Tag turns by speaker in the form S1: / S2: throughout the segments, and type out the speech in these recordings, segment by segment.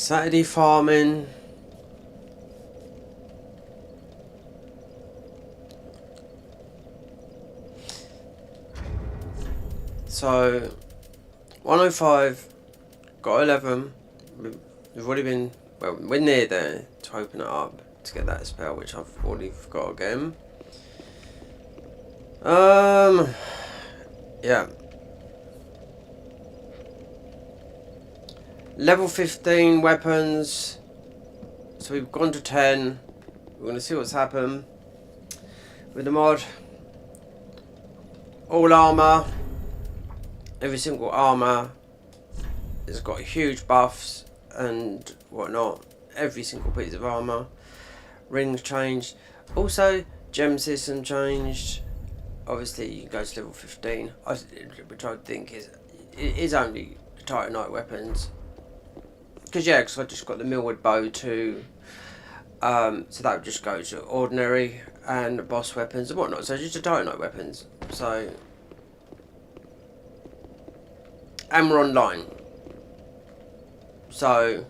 S1: Saturday farming. So 105, got 11. We've already been, well, we're near there to open it up to get that spell, which I've already forgot again. Yeah. Level 15 weapons. So we've gone to 10. We're going to see what's happened with the mod. All armor. Every single armor has got huge buffs and whatnot. Every single piece of armor. Rings changed. Also, gem system changed. Obviously, you can go to level 15. Which I think is only Titanite weapons. Because I just got the Millwood bow too. So that would just go to ordinary and boss weapons and whatnot. So just the Titanite weapons. So, and we're online. So,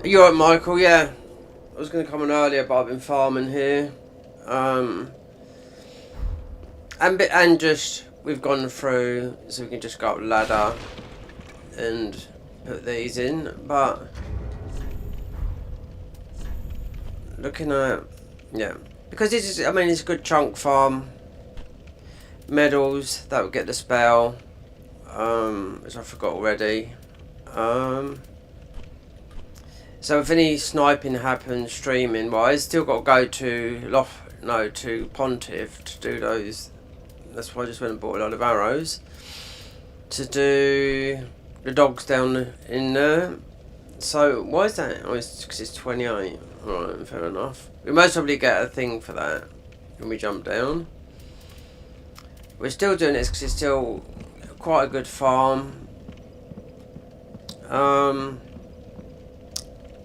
S1: you alright, Michael? Yeah, I was going to come on earlier, but I've been farming here. And just we've gone through, so we can just go up the ladder and put these in. But looking at, yeah, because this is, I mean, it's a good chunk farm. Medals that would get the spell, which I forgot already. So if any sniping happens streaming wise, still got to go to to Pontiff to do those. That's why I just went and bought a lot of arrows to do the dogs down in there. So why is that? Oh, it's because it's 28. Alright, fair enough. We most probably get a thing for that when we jump down. We're still doing this because it's still quite a good farm.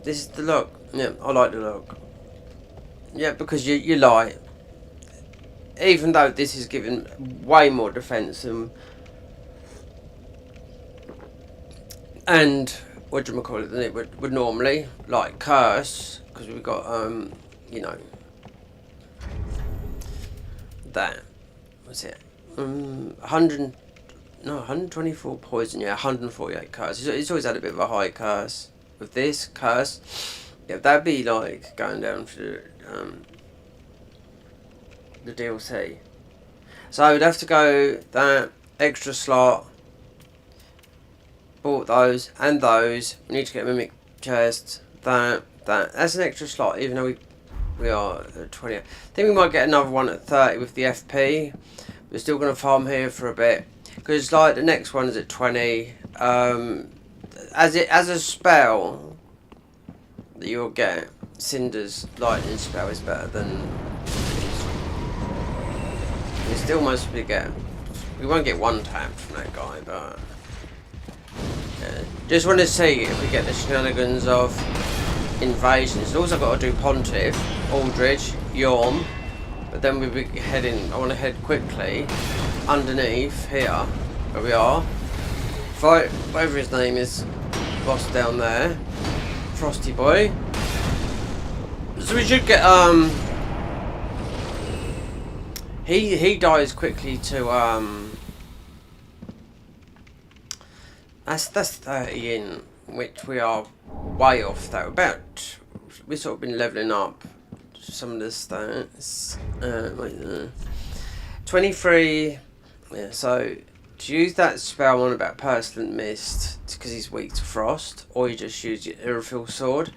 S1: This is the look. Yeah, I like the look. Yeah, because you light. Even though this is giving way more defense and what do you call it than it would normally, like curse, because we've got you know, that. What's it? 124 poison, yeah, 148 curse. It's always had a bit of a high curse. With this curse, yeah, that'd be like going down for the DLC. So I would have to go that extra slot. Bought those and those. We need to get mimic chest. That's an extra slot, even though we are at 20. I think we might get another one at 30 with the FP. We're still going to farm here for a bit because like the next one is at 20. As a spell that you'll get, Cinder's lightning spell is better than. We still mostly get. We won't get one tap from that guy, but yeah. Just want to see if we get the shenanigans of invasions. Also got to do Pontiff, Aldridge, Yorm. But then we'll be heading, I want to head quickly underneath here, where we are. Fight, whatever his name is, boss down there. Frosty boy. So we should get, he dies quickly to, that's 30 in, which we are way off though. We've sort of been levelling up some of the stats. 23. Yeah, so to use that spell on about Pestilent Mist, because he's weak to frost, or you just use your Irrefill Sword.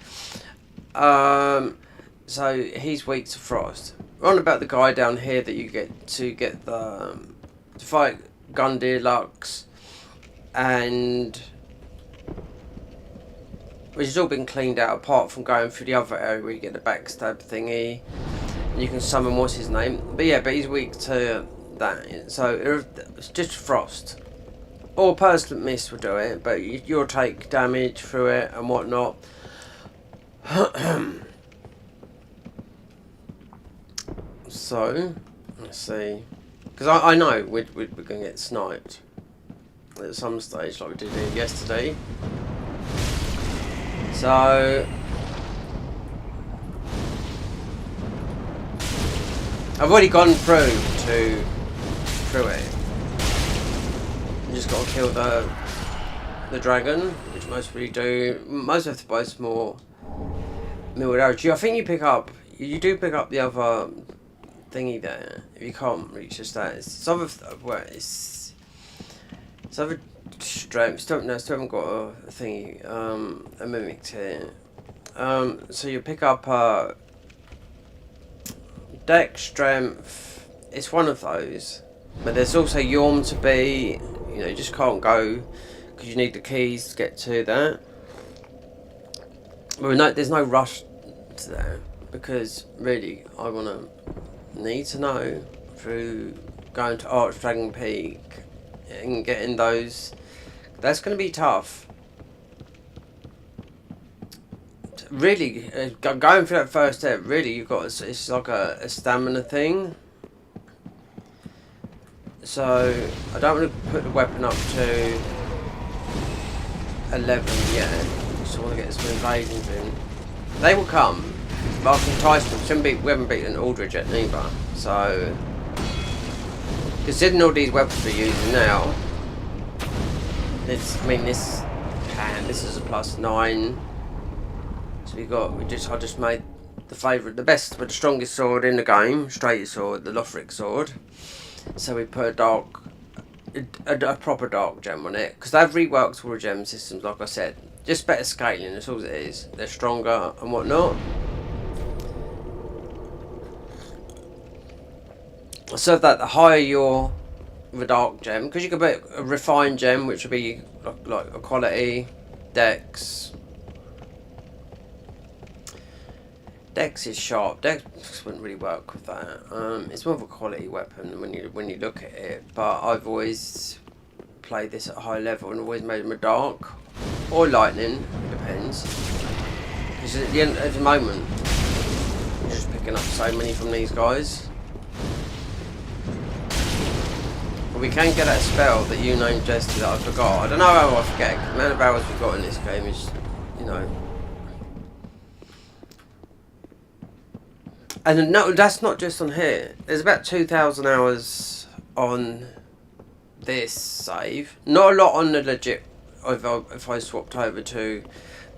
S1: So he's weak to frost. We're on about the guy down here that you get to the to fight Gundyr Lux, and which has all been cleaned out apart from going through the other area where you get the backstab thingy. And you can summon what's his name. But yeah, but he's weak to that. So it's just frost. Or Pestilent Mist will do it, but you'll take damage through it and whatnot. So, let's see. Because I know we're going to get sniped. at some stage, like we did here yesterday. So I've already gone through it. You just got to kill the dragon, which most really do. Most have to buy some more milled arrows. I think you do pick up the other thingy there. If you can't reach just that, it's other strength. Still haven't got a thingy, a mimic here. So you pick up deck strength. It's one of those, but there's also Yorm to be. You know, you just can't go because you need the keys to get to that. Well, there's no rush to that because really I need to know through going to Archdragon Peak and getting those. That's going to be tough. Really, going through that first step, really, you've got it's like a stamina thing. So I don't want to put the weapon up to 11 yet. Just want to get some invasions in. They will come, but I can entice them. We haven't beaten Aldridge yet neither. So considering all these weapons we're using now, this is a +9. So I just made the best, but the strongest sword in the game, straightest sword, the Lothric sword. So we put a proper dark gem on it, because they've reworked all the gem systems, like I said. Just better scaling, that's all it is. They're stronger and whatnot. So that the higher your dark gem, because you could put a refined gem, which would be like a quality dex. Dex is sharp. Dex wouldn't really work with that. It's more of a quality weapon when you look at it. But I've always played this at a high level and always made them a dark or lightning. It depends. Because at the moment, I'm just picking up so many from these guys. But we can get that spell that you named Jesse that I forgot. I don't know how I forget. The amount of hours we've got in this game is, you know. And no, that's not just on here. There's about 2,000 hours on this save. Not a lot on the legit. If I swapped over to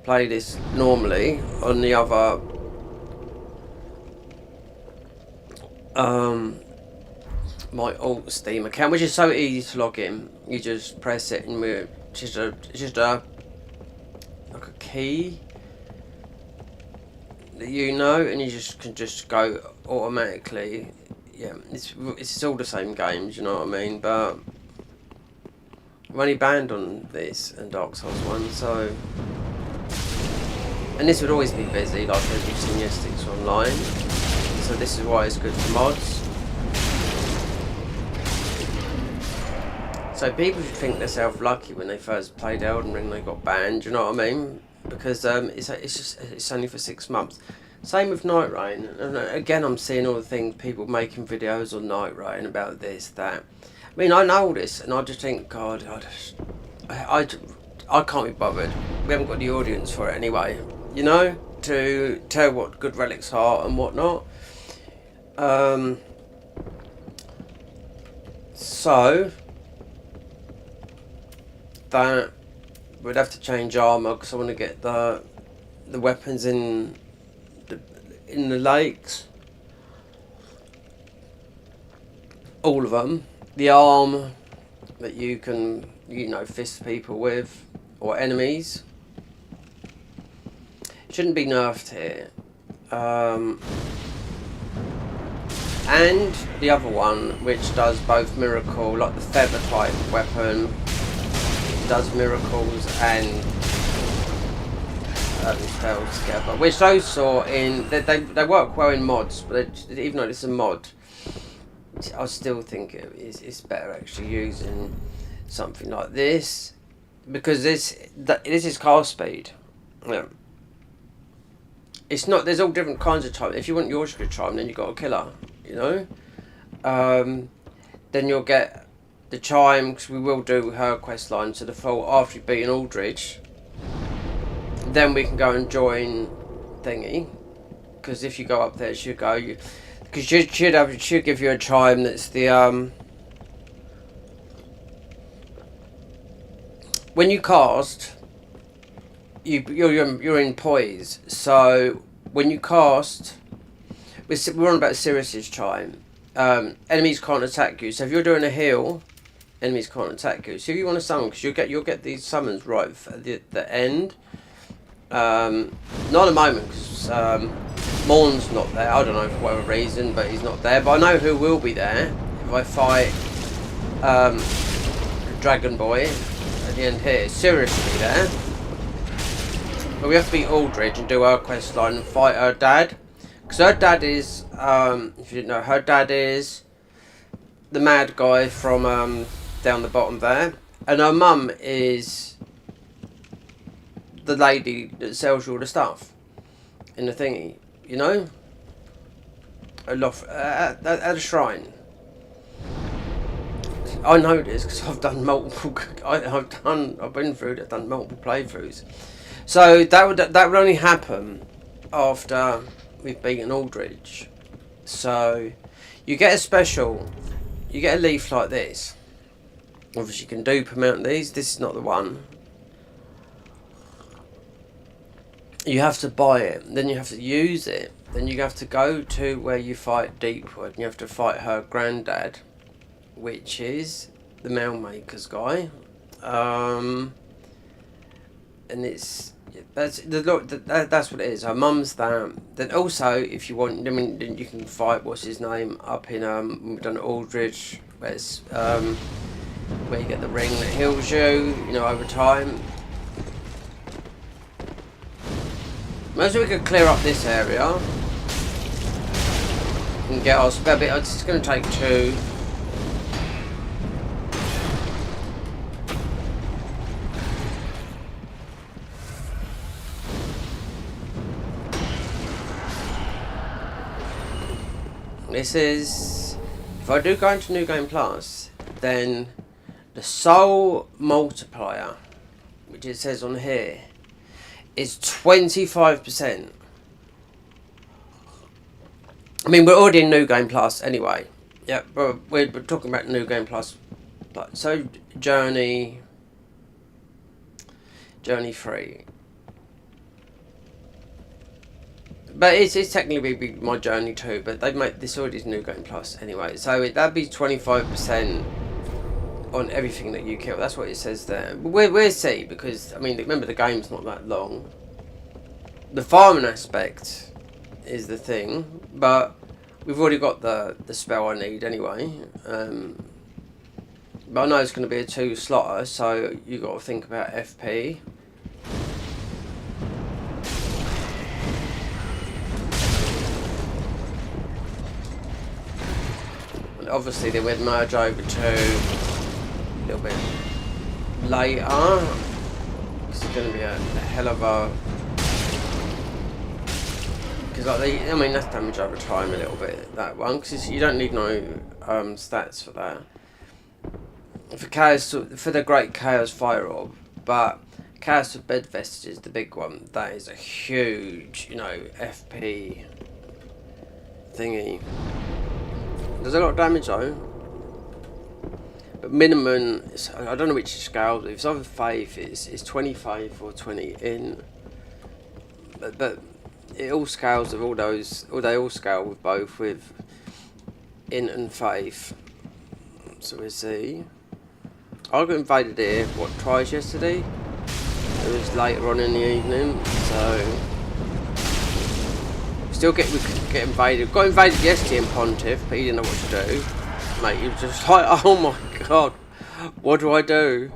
S1: play this normally on the other my alt Steam account, which is so easy to log in. You just press it and it's just a like a key. You know, and you can just go automatically. Yeah, it's all the same games, you know what I mean. But I'm only banned on this and Dark Souls 1, so, and this would always be busy, like as you've seen yesterday, it's online. So this is why it's good for mods. So people should think themselves lucky when they first played Elden Ring, they got banned. You know what I mean? Because it's only for 6 months. Same with Night Rain, and again I'm seeing all the things, people making videos on Night Rain about this, that. I mean, I know all this, and I just think, God, I can't be bothered. We haven't got the audience for it anyway, you know, to tell what good relics are and whatnot. So that we'd have to change armor because I want to get the weapons in the lakes, all of them. The arm that you can, you know, fist people with or enemies shouldn't be nerfed here. And the other one, which does both miracle, like the feather type weapon, does miracles and spells together, which those saw in they work well in mods, but even though it's a mod, I still think it's better actually using something like this, because this is cast speed. Yeah, it's not. There's all different kinds of time. If you want yours to charm, then you got a killer. You know, then you'll get the chime, because we will do her quest line to the full after you've beaten Aldridge. Then we can go and join thingy, because if you go up there, she'll go. Because she'll give you a chime that's the when you cast, you're in poise. So when you cast, we're on about Sirius's chime. Enemies can't attack you. So if you're doing a heal, enemies can't attack you. So if you want to summon, because you'll get these summons right at the end. Not at the moment, because Morn's not there. I don't know for whatever reason, but he's not there. But I know who will be there if I fight Dragon Boy at the end here. Sirius will be there. But we have to beat Aldridge and do our quest line and fight her dad. Because her dad is, if you didn't know, her dad is the mad guy from down the bottom there. And her mum is the lady that sells you all the stuff in the thingy, you know? At a shrine. I know this because I've done multiple. I've been through it. I've done multiple playthroughs. So that would only happen after we've beaten Aldridge. So you get a special. You get a leaf like this. Obviously, you can dupe amount these. This is not the one. You have to buy it. Then you have to use it. Then you have to go to where you fight Deepwood. And you have to fight her granddad, which is the Mailmaker's guy. And that's what it is. Her mum's that. Then also, if you want, I mean, then you can fight what's his name up in we've done Aldridge, where it's where you get the ring that heals you, you know, over time. Maybe we could clear up this area and get our spare bit. It's going to take 2. This is, if I do go into New Game Plus, then the soul multiplier, which it says on here, is 25%. I mean, we're already in New Game Plus anyway. Yeah, but we're talking about New Game Plus. So Journey 3. But it's technically my Journey 2, but they make this already is New Game Plus anyway. So that'd be 25% on everything that you kill. That's what it says there. But we'll see, because I mean, remember the game's not that long. The farming aspect is the thing, but we've already got the spell I need anyway. But I know it's going to be a 2 slotter, so you got to think about FP. And obviously they would merge over to a little bit later. This is going to be a hell of a. Because like I mean, that's damage over time a little bit, that one, because you don't need no stats for that. For Chaos, for the Great Chaos Fire Orb, but Chaos of Bed Vestiges, the big one, that is a huge, you know, FP thingy. Does a lot of damage though, but minimum, I don't know which scale, it's either Faith, it's 20 Faith or 20 in, but it all scales with all those, or they all scale with both, with in and Faith. So we'll see. I got invaded here, what, twice yesterday? It was later on in the evening, so we could get invaded. Got invaded yesterday in Pontiff, but he didn't know what to do. Mate, he was just like, oh my god, what do I do?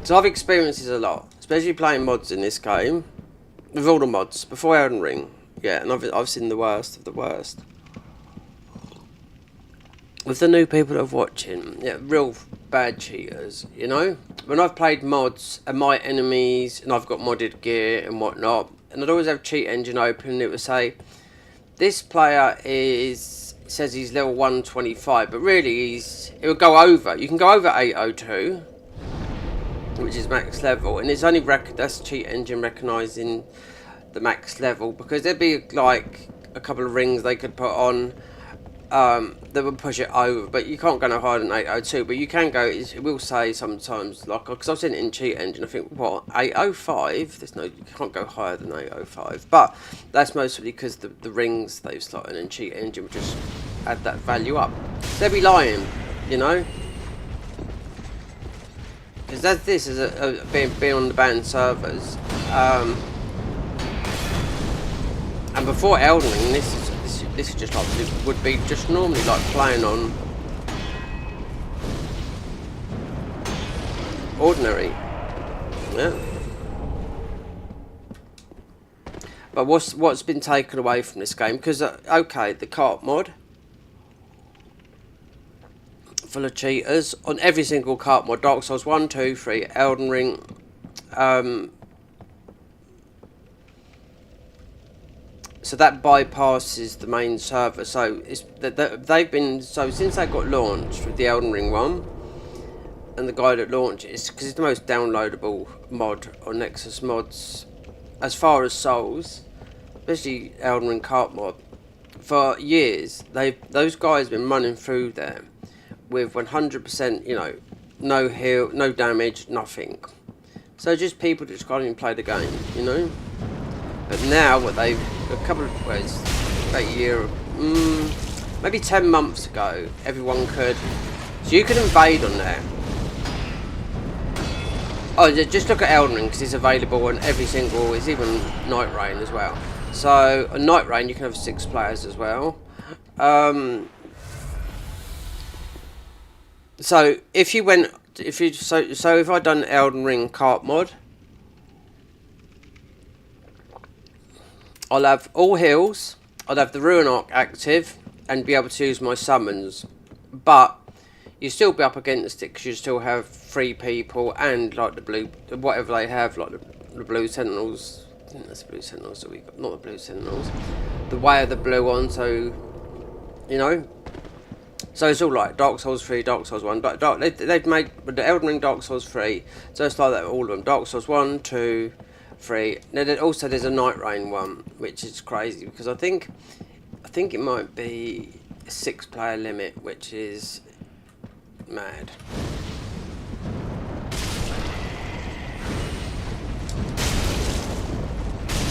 S1: So I've experienced this a lot, especially playing mods in this game. With all the mods, before Elden Ring, yeah, and I've seen the worst of the worst. With the new people that are watching, yeah, real bad cheaters, you know? When I've played mods and my enemies, and I've got modded gear and whatnot, and I'd always have cheat engine open, and it would say, this player is It says he's level 125, but really it will go over. You can go over 802, which is max level, and it's only that's cheat engine recognising the max level, because there'd be like a couple of rings they could put on that would push it over, but you can't go no higher than 802. But you can go, it will say sometimes, like, because I've seen it in cheat engine, I think, what, 805? There's no, you can't go higher than 805, but that's mostly because the rings they've slotted in cheat engine would just add that value up. They'd be lying, you know, because this is being on the banned servers, and before Elden Ring, this is just like, it would be just normally like playing on ordinary, yeah. But what's been taken away from this game? Because okay, the cart mod full of cheaters on every single cart mod. Dark Souls 1, 2, 3, Elden Ring. So that bypasses the main server. So they've been, so since they got launched with the Elden Ring one, and the guy that launched it, because it's the most downloadable mod on Nexus Mods as far as Souls, especially Elden Ring cart mod. For years, those guys have been running through there with 100%, you know, no heal, no damage, nothing. So just people that just can't even play the game, you know. But now, what they've, a couple of, well, it's about a year, maybe 10 months ago, everyone could, so you could invade on there. Oh, just look at Elden Ring, because it's available on every single, it's even Night Rain as well. So, on Night Rain, you can have 6 players as well. So, if you went, so if I'd done Elden Ring cart mod, I'll have all heals, I'd have the Ruin Arc active, and be able to use my summons. But you still be up against it, because you still have 3 people, and like the blue, whatever they have, like the blue sentinels. I think that's the blue sentinels that we got, not the blue sentinels. The way of the blue one, so, you know. So it's all like Dark Souls 3, Dark Souls 1. They've made the Elden Ring Dark Souls 3, so it's like that, all of them. Dark Souls 1, 2, 3. Now, also there's a Night Rain one, which is crazy, because I think it might be a 6-player limit, which is mad.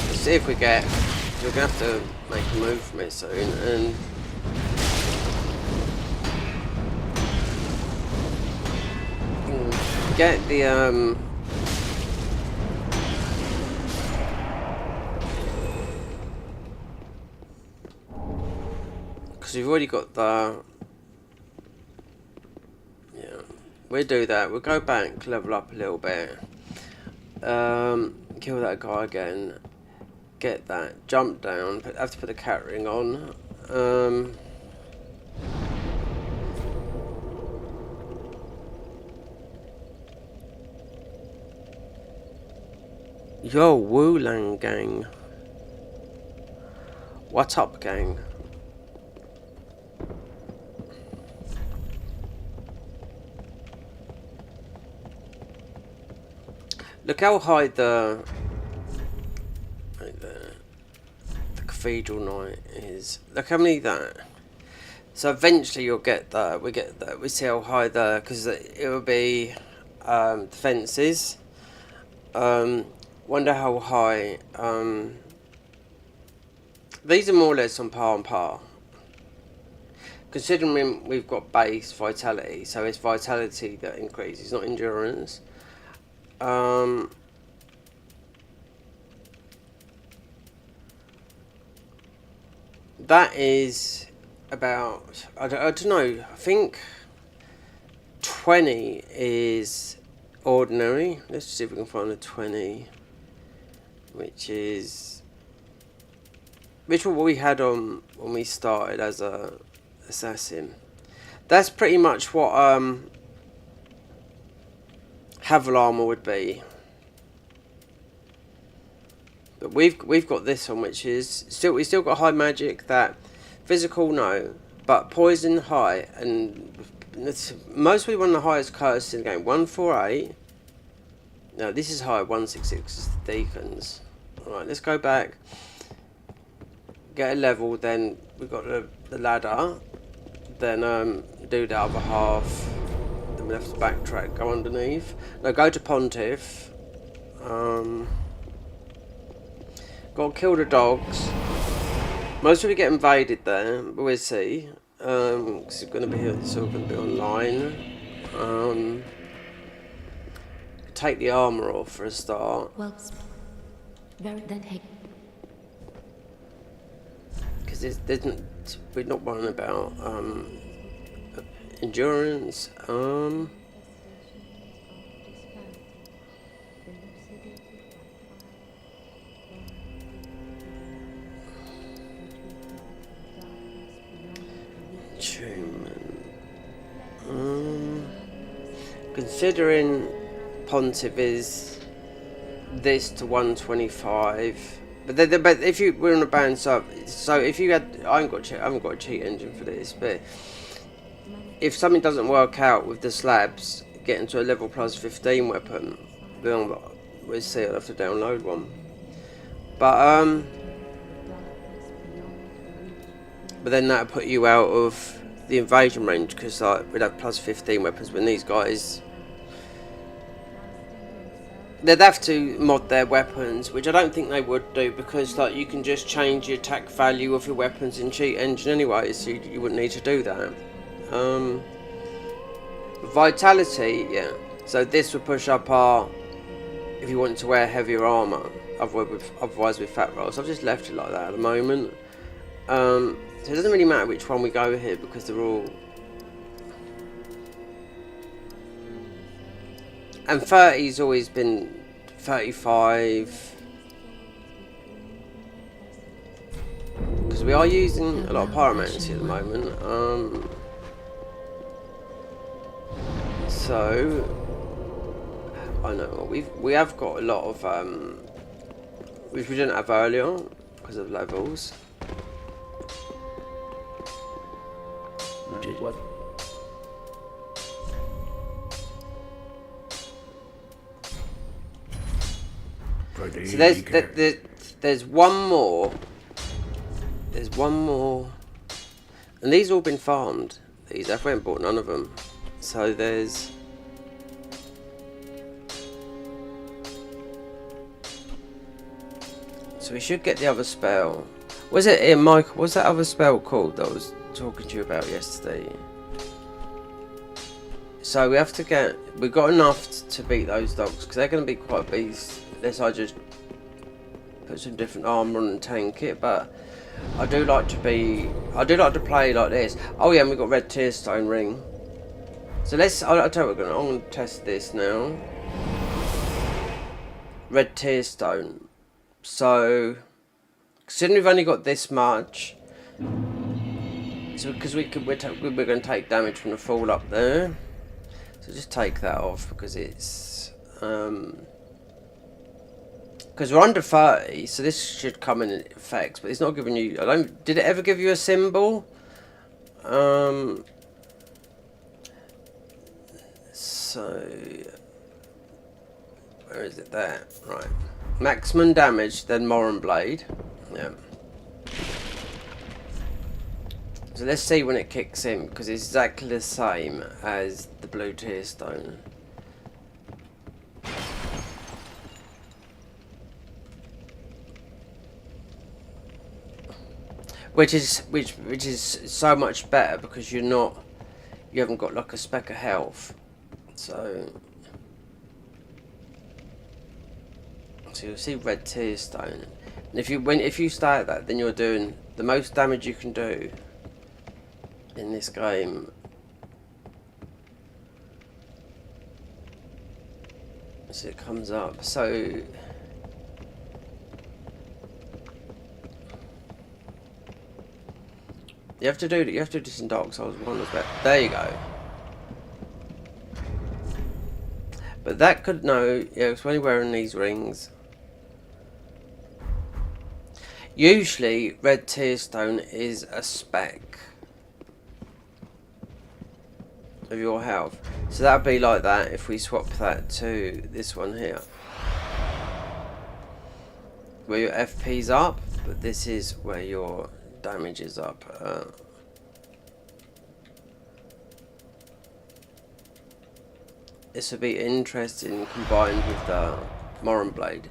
S1: Let's see if we get, we're going to have to make a move from it soon, and get the because we've already got the, yeah, we'll do that. We'll go back, level up a little bit, kill that guy again, get that, jump down, have to put the cat ring on, yo, Wulang gang. What's up, gang? Look how high the cathedral knight is. Look how many that. So eventually you'll get that. We get that. We see how high the, because it will be defenses. Wonder how high. These are more or less on par. Considering we've got base vitality, so it's vitality that increases, not endurance. That is about, I don't know, I think 20 is ordinary. Let's see if we can find a 20, which what we had on when we started as a assassin. That's pretty much what Havel armor would be. But we've got this one, which is we still got high magic. That physical, no. but poison high, and most people on the highest curse in the game. 148. No, this is high. 166 is the deacons. Alright, let's go back. Get a level, then we've got the ladder. Then do the other half. Then we have to backtrack, go underneath. No, go to Pontiff. Got to kill the dogs. Most of you get invaded there, but we'll see. It's going to be online. Take the armor off for a start.
S2: Well,
S1: because we're not worrying about endurance. Considering Pontiff is this to 125, but if you were on a band sub, so if you had, I haven't got a cheat engine for this, but if something doesn't work out with the slabs, getting to a level plus 15 weapon, then we'll see. I'll have to download one. But then that'll put you out of the invasion range, because like we'd have plus 15 weapons when these guys, they'd have to mod their weapons, which I don't think they would do, because like you can just change the attack value of your weapons in cheat engine anyway, so you wouldn't need to do that. Vitality, yeah, so this would push up our, if you wanted to wear heavier armor, otherwise with fat rolls. I've just left it like that at the moment. So it doesn't really matter which one we go here, because they're all, and 30's always been 35, because we are using a lot of pyromancy at the moment. So I know we have got a lot of which we didn't have earlier because of levels.
S3: What?
S1: So there's one more. There's one more, and these all been farmed. These I haven't bought none of them. So there's. So we should get the other spell. Was it in Michael? What's that other spell called that I was talking to you about yesterday? So we have to get. We've got enough to beat those dogs, because they're going to be quite a beast. Unless I just put some different armor on and tank it, but I do like to play like this. Oh yeah, and we've got red tearstone ring. So I'll tell you what I'm going to test this now. Red tearstone. So, considering we've only got this much, so because we're going to take damage from the fall up there. So just take that off, because it's because we're under 30, so this should come in effects, but it's not giving you. Did it ever give you a symbol? So where is it? There, right. Maximum damage, then Moran Blade. Yeah. So let's see when it kicks in, because it's exactly the same as the blue tearstone. Which is so much better, because you haven't got like a speck of health. So you'll see red tearstone. And if you start that, then you're doing the most damage you can do in this game. So it comes up. So you have to do this in Dark Souls 1 as well. There you go. But that could it's only wearing these rings. Usually red tearstone is a spec. of your health. So that would be like that if we swap that to this one here, where your FP's up, but this is where your damage is up. This would be interesting combined with the Moron Blade.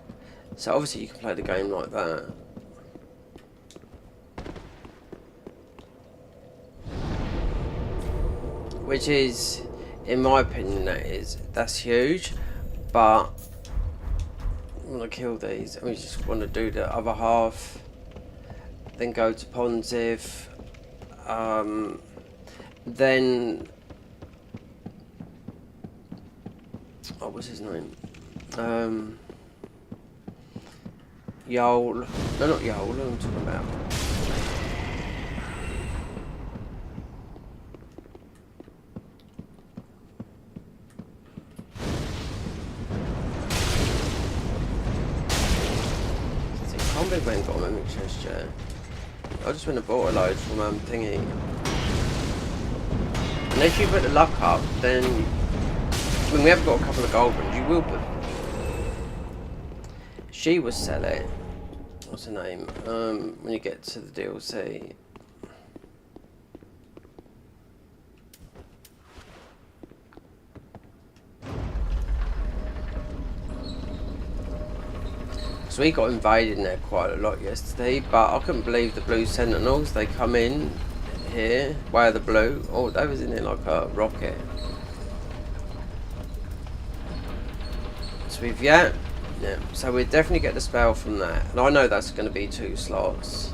S1: So obviously you can play the game like that. Which is, in my opinion, that's huge. But I want to kill these, and we just want to do the other half. Then go to Ponziv. Then, oh, what's his name? Yol. No, not Yol. What am I talking about? I ain't got a mimic chest yet. I just went and bought a load from thingy. Unless you put the luck up, then I mean we have got a couple of gold ones. You will put. She will sell it. What's her name? When you get to the DLC. So we got invaded in there quite a lot yesterday, but I couldn't believe the blue sentinels. They come in here, where the blue. Oh, that was in there like a rocket. So we've yeah. So we definitely get the spell from that, and I know that's going to be 2 slots.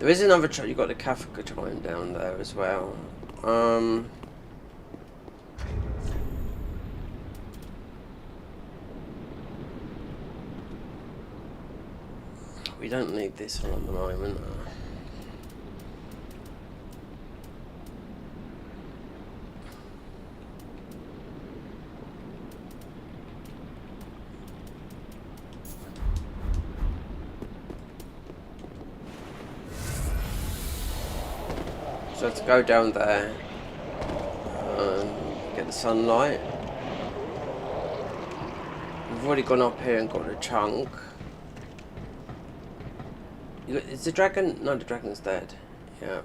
S1: There is another chime. You've got the Kafka chime down there as well. We don't need this one at the moment. So I have to go down there, get the sunlight. We've already gone up here and got a chunk. Is the dragon? No, the dragon's dead. Yeah.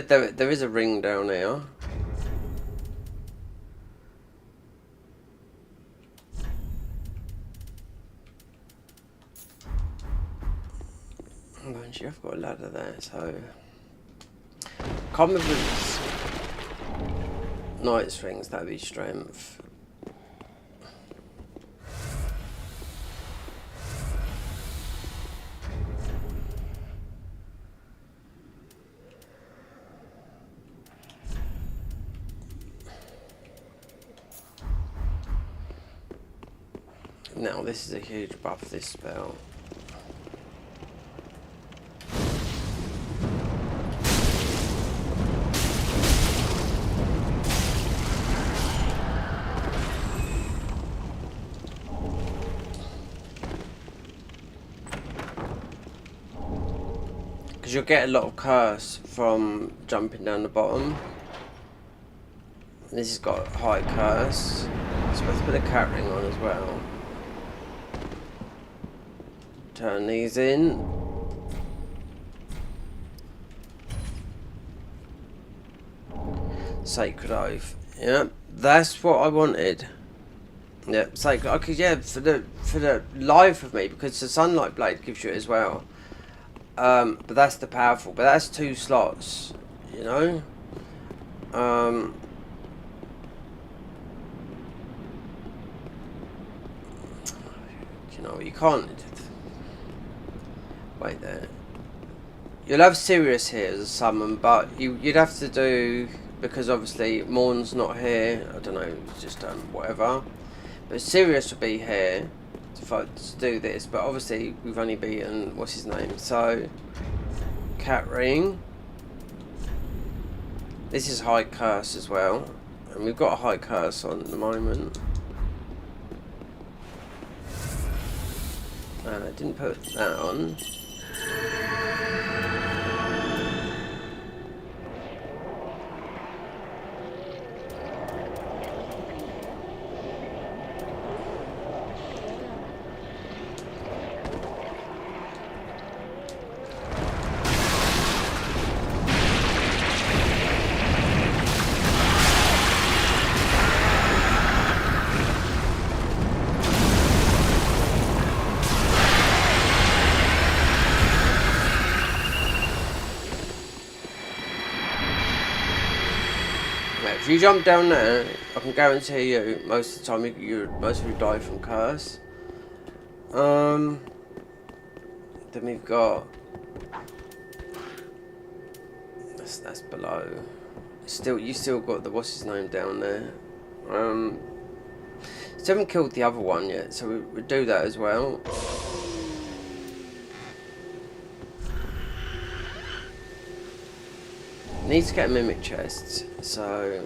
S1: There is a ring down here. I've got a ladder there, so common with Knight's rings, that'd be strength. Now this is a huge buff, this spell. Because you'll get a lot of curse from jumping down the bottom. This has got high curse. I'm supposed to put a cat ring on as well. Turn these in. Sacred Oath. Yep, that's what I wanted. Yeah, it's like okay, yeah, for the life of me, because the sunlight blade gives you it as well. But that's the powerful. But that's 2 slots, you know. You know, you can't. Wait there. You'll have Sirius here as a summon, but you'd have to do, because obviously Morn's not here. I don't know, just whatever. But Sirius will be here to do this. But obviously we've only beaten what's his name. So Cat Ring. This is High Curse as well, and we've got a High Curse on at the moment. Didn't put that on. If you jump down there, I can guarantee you, most of the time, most of you die from curse. Then we've got that's below. You still got the what's his name down there. Still haven't killed the other one yet, so we do that as well. Needs to get a mimic chest, so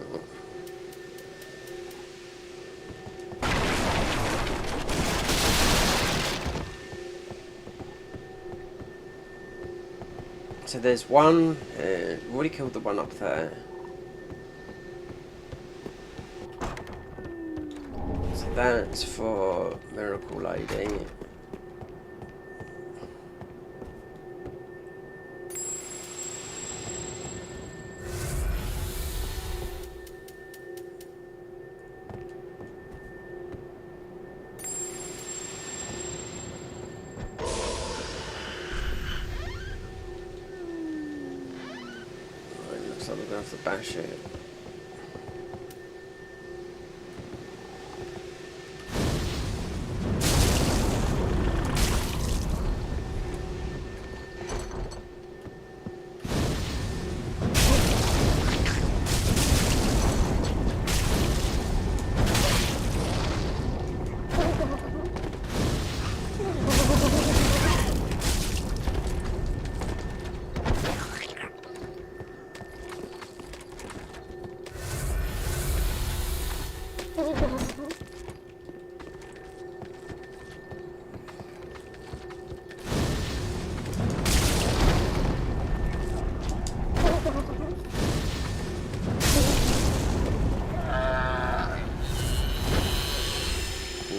S1: there's one. We've already killed the one up there. So that's for Miracle Lady. So we're going to have to bash it.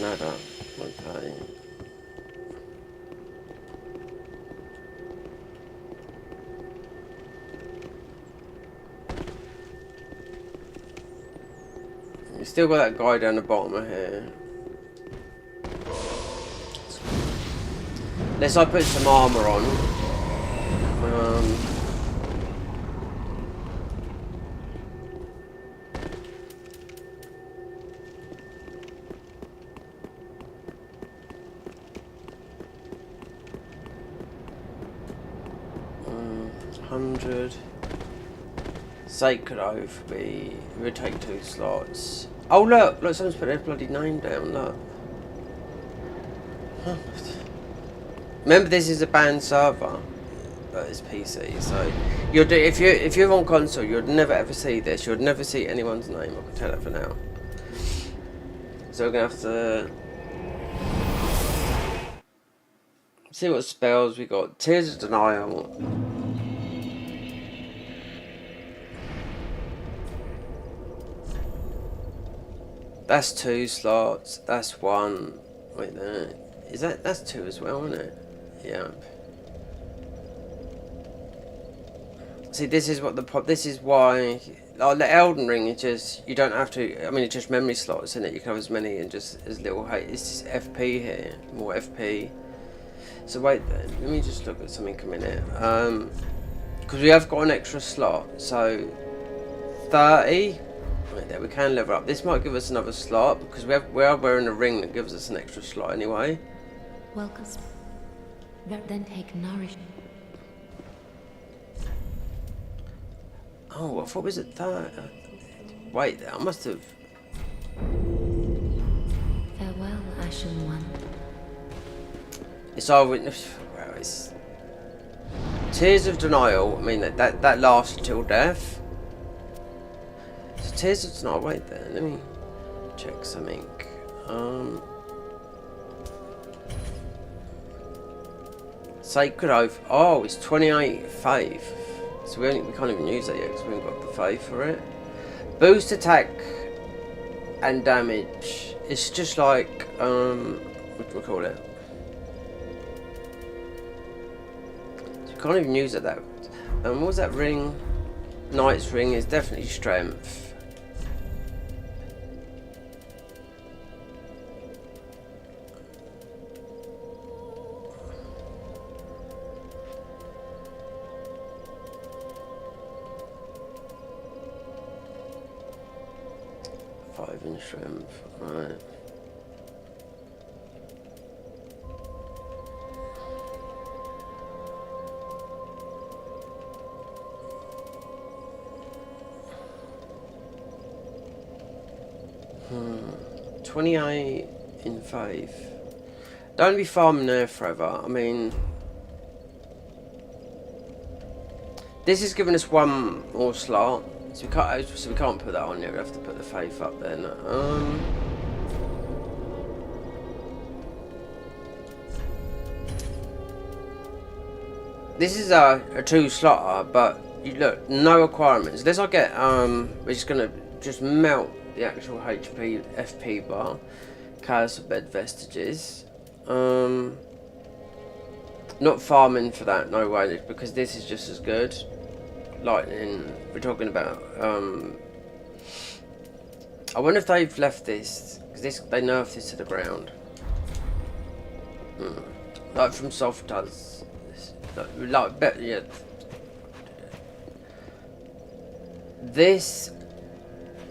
S1: Nada. Okay. You still got that guy down the bottom of here. Unless I put some armor on. Sacred Oath would take 2 slots. Oh look, someone's put their bloody name down, look. Huh. Remember, this is a banned server, but it's PC, so if you're on console, you'd never ever see this. You'd never see anyone's name. I can tell that for now. So we're gonna have to see what spells we got. Tears of Denial. That's 2 slots. That's 1. Wait there. That's 2 as well, isn't it? Yeah. See, this is what this is why. Like the Elden Ring is just, you don't have to. I mean, it's just memory slots in it. You can have as many and just as little. It's just FP here, more FP. So wait, then let me just look at something a minute. Because we have got an extra slot, so 30. Right there, we can level up. This might give us another slot because we are wearing a ring that gives us an extra slot anyway.
S2: Welcome. Then take nourishment.
S1: Oh, I thought was it that? Wait, I must have.
S2: Farewell, Ashen One.
S1: It's our witness. Well, it's Tears of Denial. I mean that lasts till death. So Tears of Denial. Wait there. Let me check something. Sacred Oath. Oh, it's 28 faith. So we can't even use that yet because we haven't got the faith for it. Boost attack and damage. It's just like what do we call it? So you can't even use it that. What was that ring? Knight's ring is definitely strength. In strength, right. Hmm. 28 in faith. Don't be farming there forever. I mean, this is giving us one more slot. So we can't put that on yet. We have to put the faith up then. This is a 2-slotter, but you look, no requirements. Unless I get we're just gonna just melt the actual HP FP bar. Chaos of Bed Vestiges. Not farming for that, no way, because this is just as good. Lightning, we're talking about. I wonder if they've left this because they nerfed this to the ground. Like from soft does, like better, yeah. This,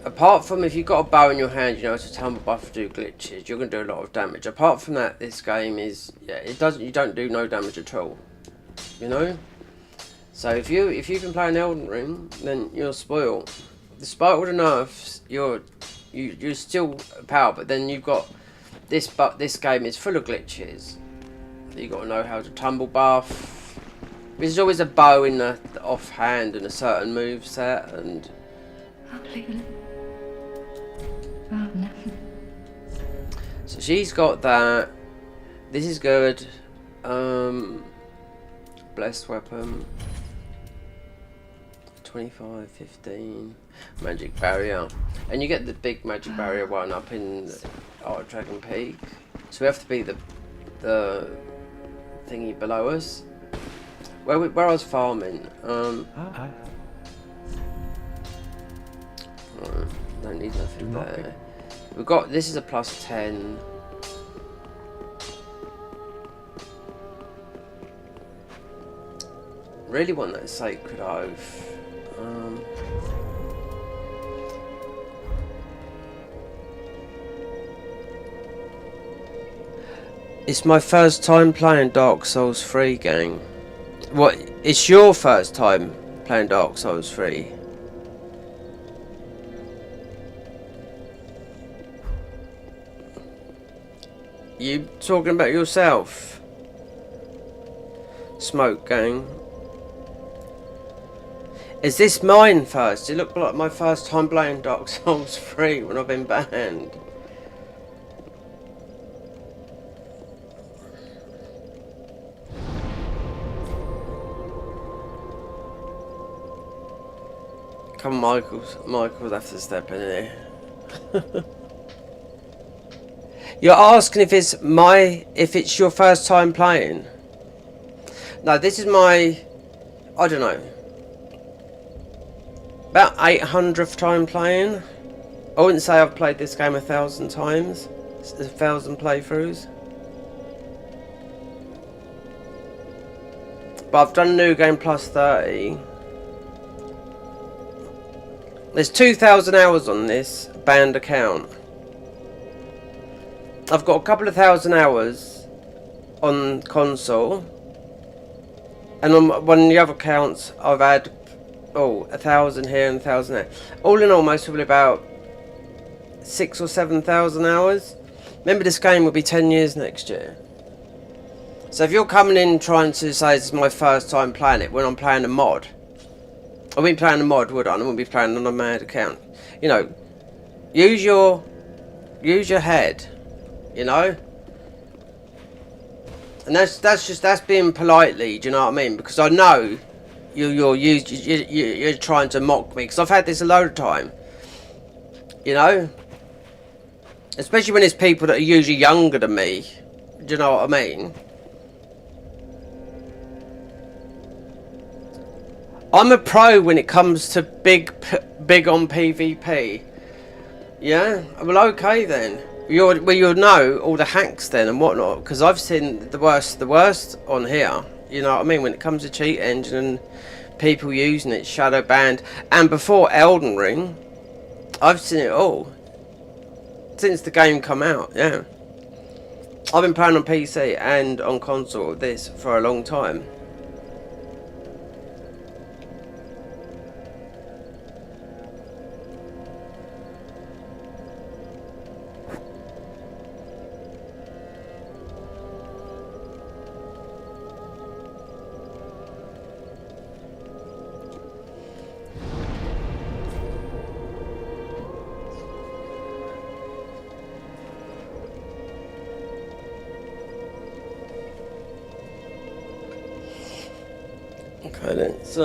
S1: apart from if you've got a bow in your hand, you know, to tumble buff do glitches, you're gonna do a lot of damage. Apart from that, this game is, yeah, it doesn't. You don't do no damage at all. You know. So if you can play an Elden Ring, then you're spoiled. Despite all the nerfs, you're still power. But then you've got this. But this game is full of glitches. You got to know how to tumble buff. There's always a bow in the offhand and a certain move set and. So she's got that. This is good. Blessed weapon. 25, 15, magic barrier, and you get the big magic barrier one up in Art of Dragon Peak. So we have to beat the thingy below us. Where I was farming. Right, don't need nothing there. We've got this is a +10. Really want that Sacred Oath. It's my first time playing Dark Souls 3, gang. What? It's your first time playing Dark Souls 3? You talking about yourself? Smoke, gang. Is this mine first? It looked like my first time playing Dark Souls 3 when I've been banned. Come on, Michael's have to step in here. You're asking if it's your first time playing? No, this is my, I don't know. about 800th time playing. I wouldn't say I've played this game 1,000 times. It's 1,000 playthroughs. But I've done New Game Plus 30. There's 2,000 hours on this banned account. I've got a couple of thousand hours on console. And on one of the other accounts, I've had 1,000 here and 1,000 there. All in all, most probably about 6,000 or 7,000 hours. Remember, this game will be 10 years next year. So if you're coming in trying to say this is my first time playing it when I'm playing a mod, I wouldn't be playing a mod, would I? I wouldn't be playing on a mad account. You know, use your head. You know. And that's being politely, do you know what I mean? Because I know you're trying to mock me, because I've had this a load of time. You know, especially when it's people that are usually younger than me. Do you know what I mean? I'm a pro when it comes to big on PvP. Yeah, well, okay then. You'll know all the hacks then and whatnot, because I've seen the worst on here. You know what I mean? When it comes to cheat engine and people using it, shadow banned, and before Elden Ring, I've seen it all since the game come out. Yeah, I've been playing on PC and on console with this for a long time. Okay, let's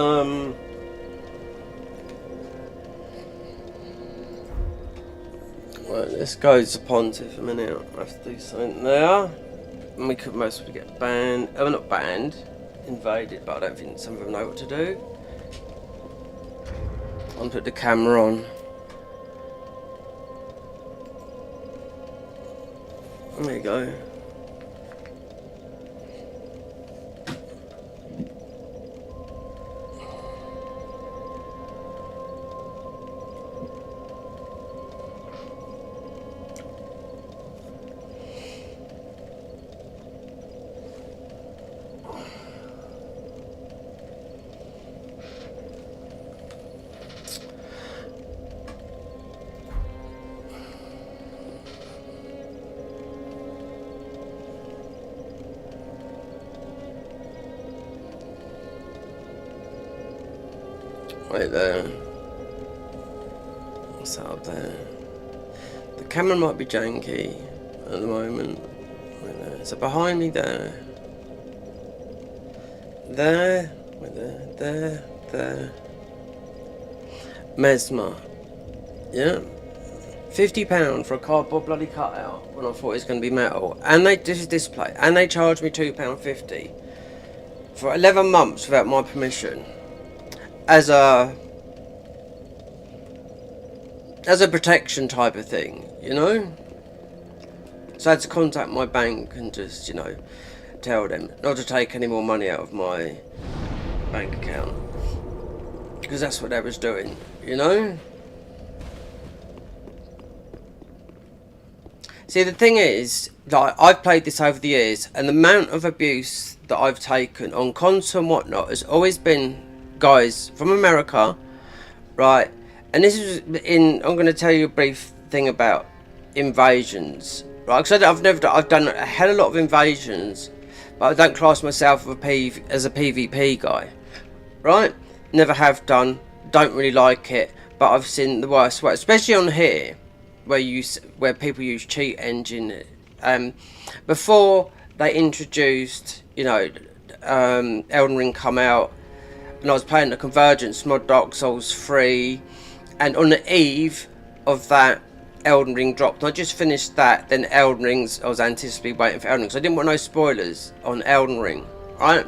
S1: right, let's go to Pontiff a minute. I have to do something there. And we could mostly get banned. Oh, not banned, invaded, but I don't think some of them know what to do. I'll put the camera on. There you go. Right there. What's that up there? The camera might be janky at the moment. Right there. So behind me there. There. Right there. There. Mesmer. Yeah. £50 for a cardboard bloody cutout when I thought it was going to be metal. And this is display. And they charged me £2.50 for 11 months without my permission. As a protection type of thing, you know. So I had to contact my bank and just, you know, tell them not to take any more money out of my bank account, because that's what they was doing, you know. See, the thing is, like, I've played this over the years, and the amount of abuse that I've taken on console and whatnot has always been guys from America, right? And this is I'm going to tell you a brief thing about invasions, right? Because I've done a hell of a lot of invasions, but I don't class myself as a PvP guy, right? Never have done, don't really like it, but I've seen the worst way, especially on here, where people use cheat engine. Before they introduced, you know, Elden Ring come out, and I was playing the Convergence mod, Dark Souls 3, and on the eve of that, Elden Ring dropped. And I just finished that, then Elden Rings, I was anticipating waiting for Elden Ring, so I didn't want no spoilers on Elden Ring, right?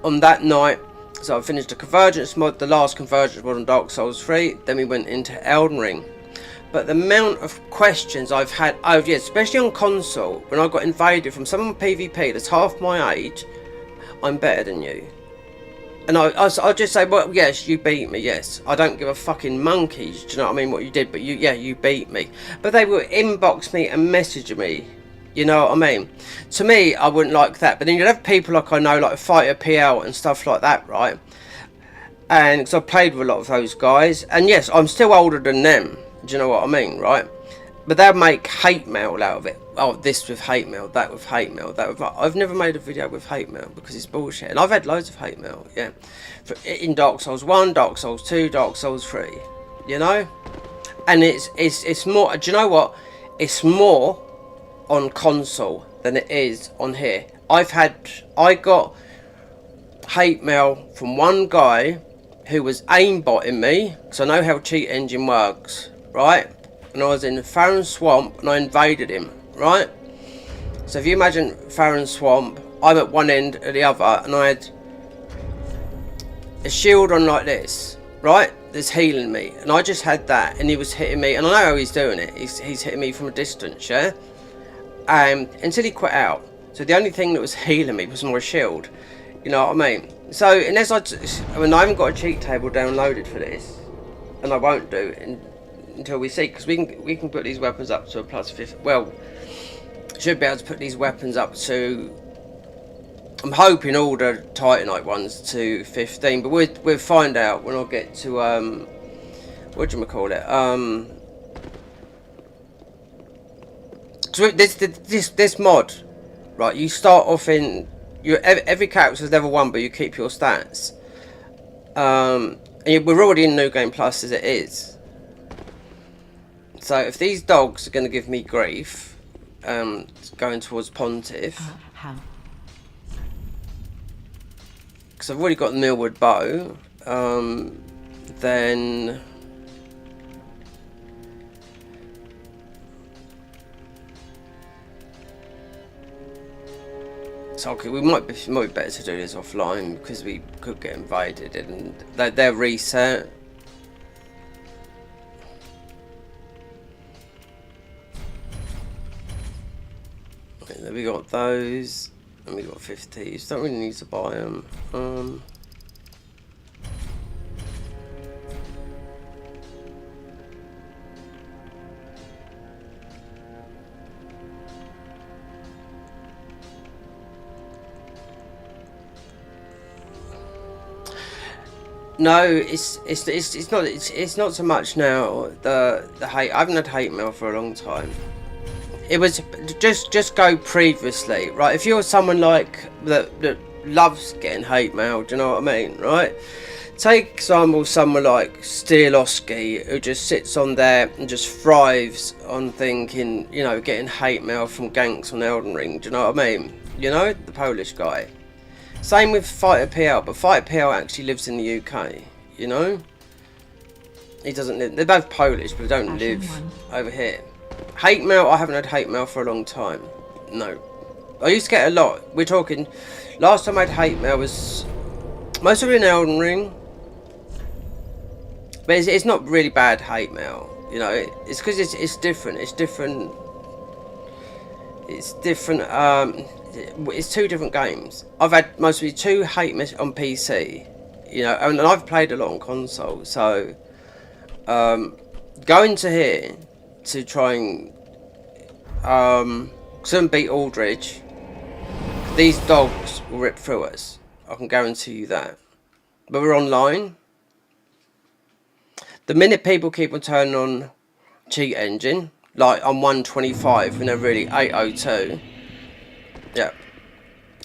S1: On that night, So I finished the Convergence mod, the last Convergence mod on Dark Souls 3. Then we went into Elden Ring. But the amount of questions I've had over, especially on console, when I got invaded from someone PvP that's half my age, I'm better than you. And I'll just say, well, yes, you beat me, yes. I don't give a fucking monkeys, do you know what I mean, what you did, but you beat me. But they will inbox me and message me, you know what I mean? To me, I wouldn't like that. But then you'd have people like I know, like Fighter PL and stuff like that, right? And because I've played with a lot of those guys. And yes, I'm still older than them, do you know what I mean, right? But they'll make hate mail out of it. Oh, this with hate mail, that with hate mail, that with... I've never made a video with hate mail because it's bullshit. And I've had loads of hate mail, yeah. In Dark Souls 1, Dark Souls 2, Dark Souls 3, you know? And it's more... Do you know what? It's more on console than it is on here. I got hate mail from one guy who was aimbotting me, because I know how cheat engine works, right? And I was in Farron Swamp and I invaded him, right? So if you imagine Farron Swamp, I'm at one end at the other, and I had a shield on like this, right? That's healing me, and I just had that, and he was hitting me, and I know how he's doing it. He's hitting me from a distance, yeah. Until he quit out. So the only thing that was healing me was my shield. You know what I mean? So unless I haven't got a cheat table downloaded for this, and I won't do it until we see, because we can put these weapons up to a plus 50. Well, should be able to put these weapons up to, I'm hoping all the Titanite ones to 15, but we'll find out when I get to what do you call it? So this mod, right? You start off in every character's level 1, but you keep your stats. And we're already in New Game Plus as it is. So if these dogs are going to give me grief, going towards Pontiff, because I've already got the Millwood bow, then so okay, we might be better to do this offline because we could get invaded and they're reset. Okay, then we got those, and we got 50s. Don't really need to buy them. No, it's not so much now the hate. I haven't had hate mail for a long time. It was just go previously, right? If you're someone like that loves getting hate mail, do you know what I mean, right? Take example someone like Steelowski, who just sits on there and just thrives on thinking, you know, getting hate mail from ganks on Elden Ring. Do you know what I mean? You know, the Polish guy. Same with Fighter PL, but Fighter PL actually lives in the UK, you know? He doesn't live, they're both Polish, but they don't live over here. Hate mail, I haven't had hate mail for a long time. No. I used to get a lot. We're talking, last time I had hate mail was mostly in Elden Ring. But it's not really bad hate mail, you know? It's because it's different, it's different. It's two different games. I've had mostly 2 hate mail on PC, you know, and I've played a lot on console. So going to here to try and beat Aldridge, these dogs will rip through us. I can guarantee you that. But we're online. The minute people keep on turning on cheat engine, like on 125 when they're really 802. Yeah.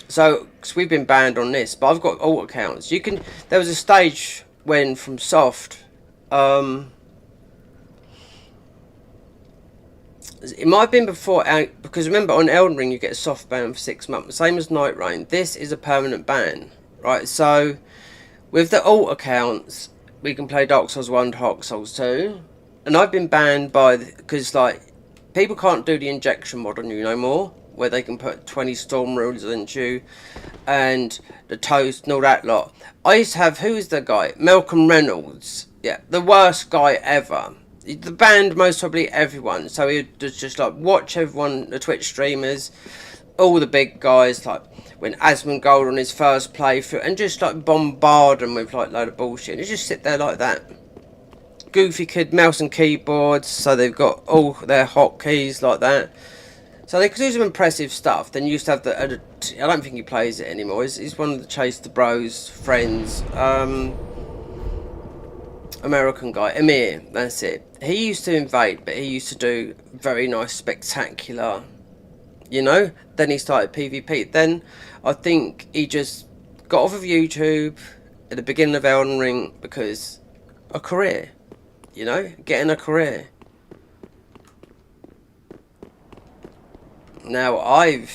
S1: So, because we've been banned on this, but I've got alt accounts. You can. There was a stage when from soft, it might have been before, because remember on Elden Ring you get a soft ban for 6 months, same as Night Rain. This is a permanent ban, right? So, with the alt accounts, we can play Dark Souls 1, Dark Souls 2, and I've been banned by because like people can't do the injection mod on you no more. where they can put 20 storm rules into you, and the toast and all that lot. I used to have, who's the guy? Malcolm Reynolds. Yeah, the worst guy ever. The banned most probably everyone. So he would just like watch everyone, the Twitch streamers, all the big guys, like when Asmongold on his first playthrough, and just like bombard them with like load of bullshit. And just sit there like that. Goofy Kid mouse and keyboards, so they've got all their hotkeys like that. So they could do some impressive stuff. Then you used to have the I don't think he plays it anymore. He's one of the Chase the Bros friends. American guy, Amir, that's it. He used to invade, but he used to do very nice, spectacular, you know. Then he started PvP. Then I think he just got off of YouTube at the beginning of Elden Ring because a career, you know, getting a career. Now I'm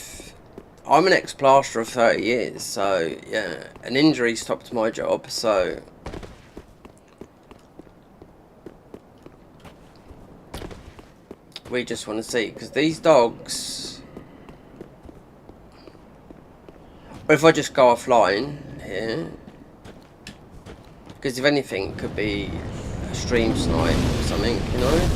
S1: an ex-plasterer of 30 years, so yeah, an injury stopped my job, so we just want to see, because these dogs, or if I just go offline here, because if anything, it could be a stream snipe or something, you know.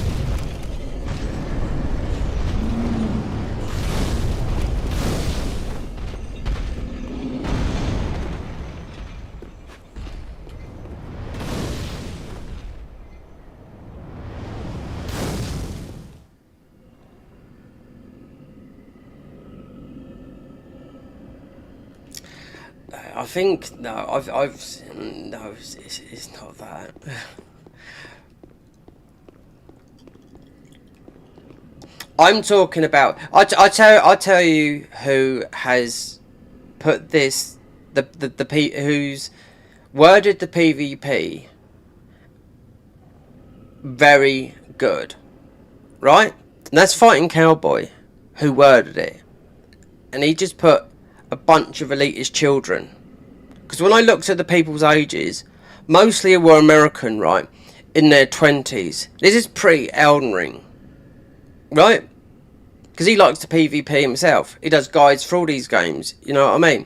S1: I think no, no, it's not that. I'm talking about. I tell you who has put this who's worded the PvP very good, right? And that's Fighting Cowboy, who worded it, and he just put a bunch of elitist children. Because when I looked at the people's ages, mostly were American, right? In their 20s. This is pre-Elden Ring, right? Because he likes to PvP himself. He does guides for all these games, you know what I mean?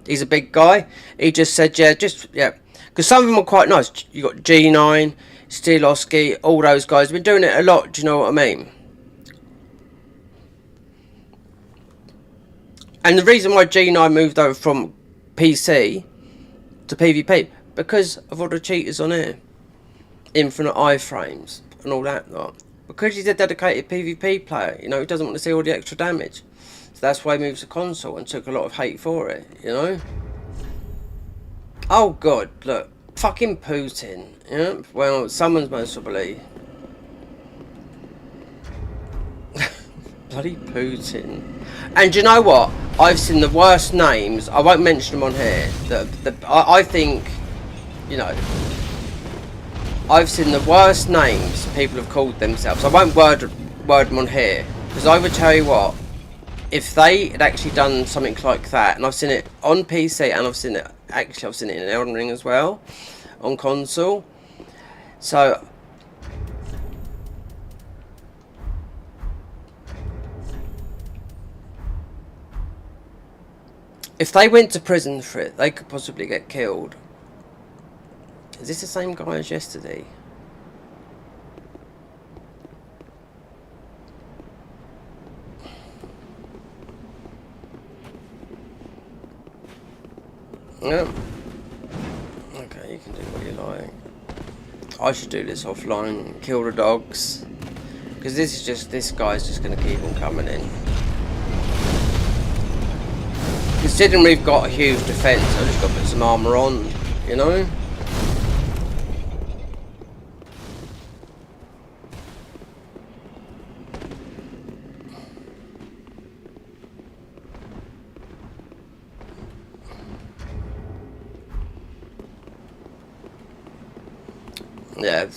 S1: He's a big guy. He just said, yeah. Because some of them are quite nice. You got G9, Stilowski, all those guys. Been doing it a lot, do you know what I mean? And the reason why G9 moved over from PC to PvP, because of all the cheaters on here. Infinite iframes and all that lot. Because he's a dedicated PvP player, you know, he doesn't want to see all the extra damage. So that's why he moves to console and took a lot of hate for it, you know. Oh god, look. Fucking Putin, yeah? Well, someone's most probably... Bloody Putin. And you know what? I've seen the worst names. I won't mention them on here. I think, you know, I've seen the worst names people have called themselves. I won't word them on here, because I would tell you what, if they had actually done something like that, and I've seen it on PC, and I've seen it in Elden Ring as well, on console. So if they went to prison for it, they could possibly get killed. Is this the same guy as yesterday? Yeah. Okay, you can do what you like. I should do this offline, kill the dogs. Because this guy's just going to keep on coming in. Considering we've got a huge defence, I've just got to put some armour on, you know? Yeah,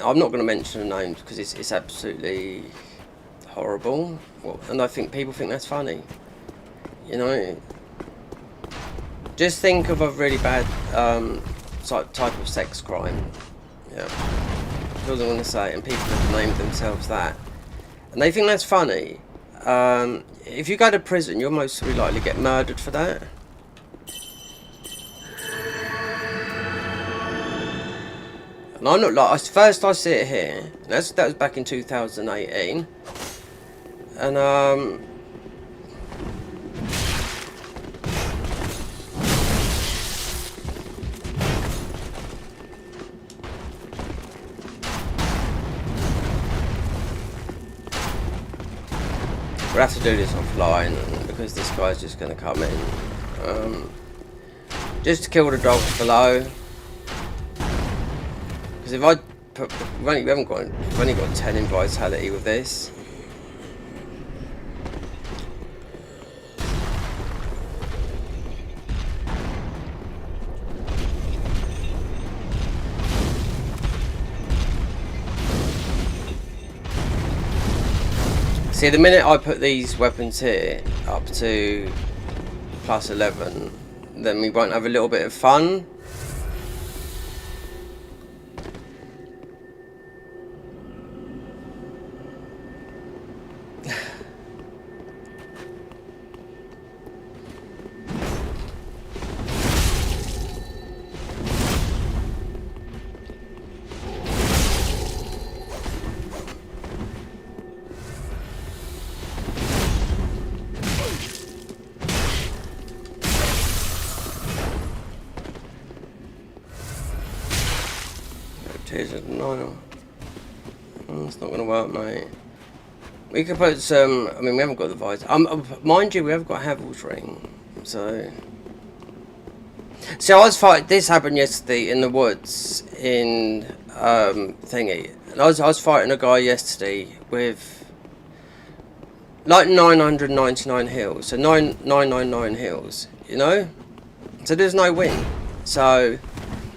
S1: I'm not going to mention the names because it's absolutely horrible. And I think people think that's funny. You know, just think of a really bad type of sex crime. Yeah, I wasn't going to say it, and people have named themselves that, and they think that's funny. If you go to prison, you'll most likely get murdered for that. And I'm not like, first I see it here. That was back in 2018. And we'll have to do this offline because this guy's just going to come in. Just to kill the dogs below. Because if I put, we've only got 10 in vitality with this. See, the minute I put these weapons here up to plus 11, then we won't have a little bit of fun. No, it's not going to work, mate. We could put some. I mean, we haven't got the visor. Mind you, we have got Havel's ring. So I was fighting. This happened yesterday in the woods in thingy. And I was fighting a guy yesterday with like 999 heals. So 999 heals. You know. So there's no win. So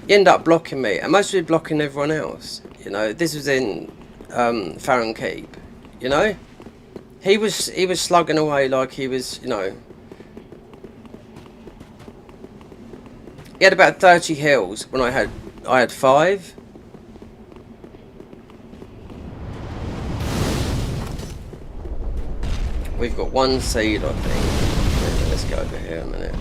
S1: you end up blocking me, and mostly blocking everyone else. You know, this was in Farron Keep. You know, he was slugging away like he was. You know, he had about 30 heals when I had 5. We've got 1 seed, I think. Let's go over here a minute.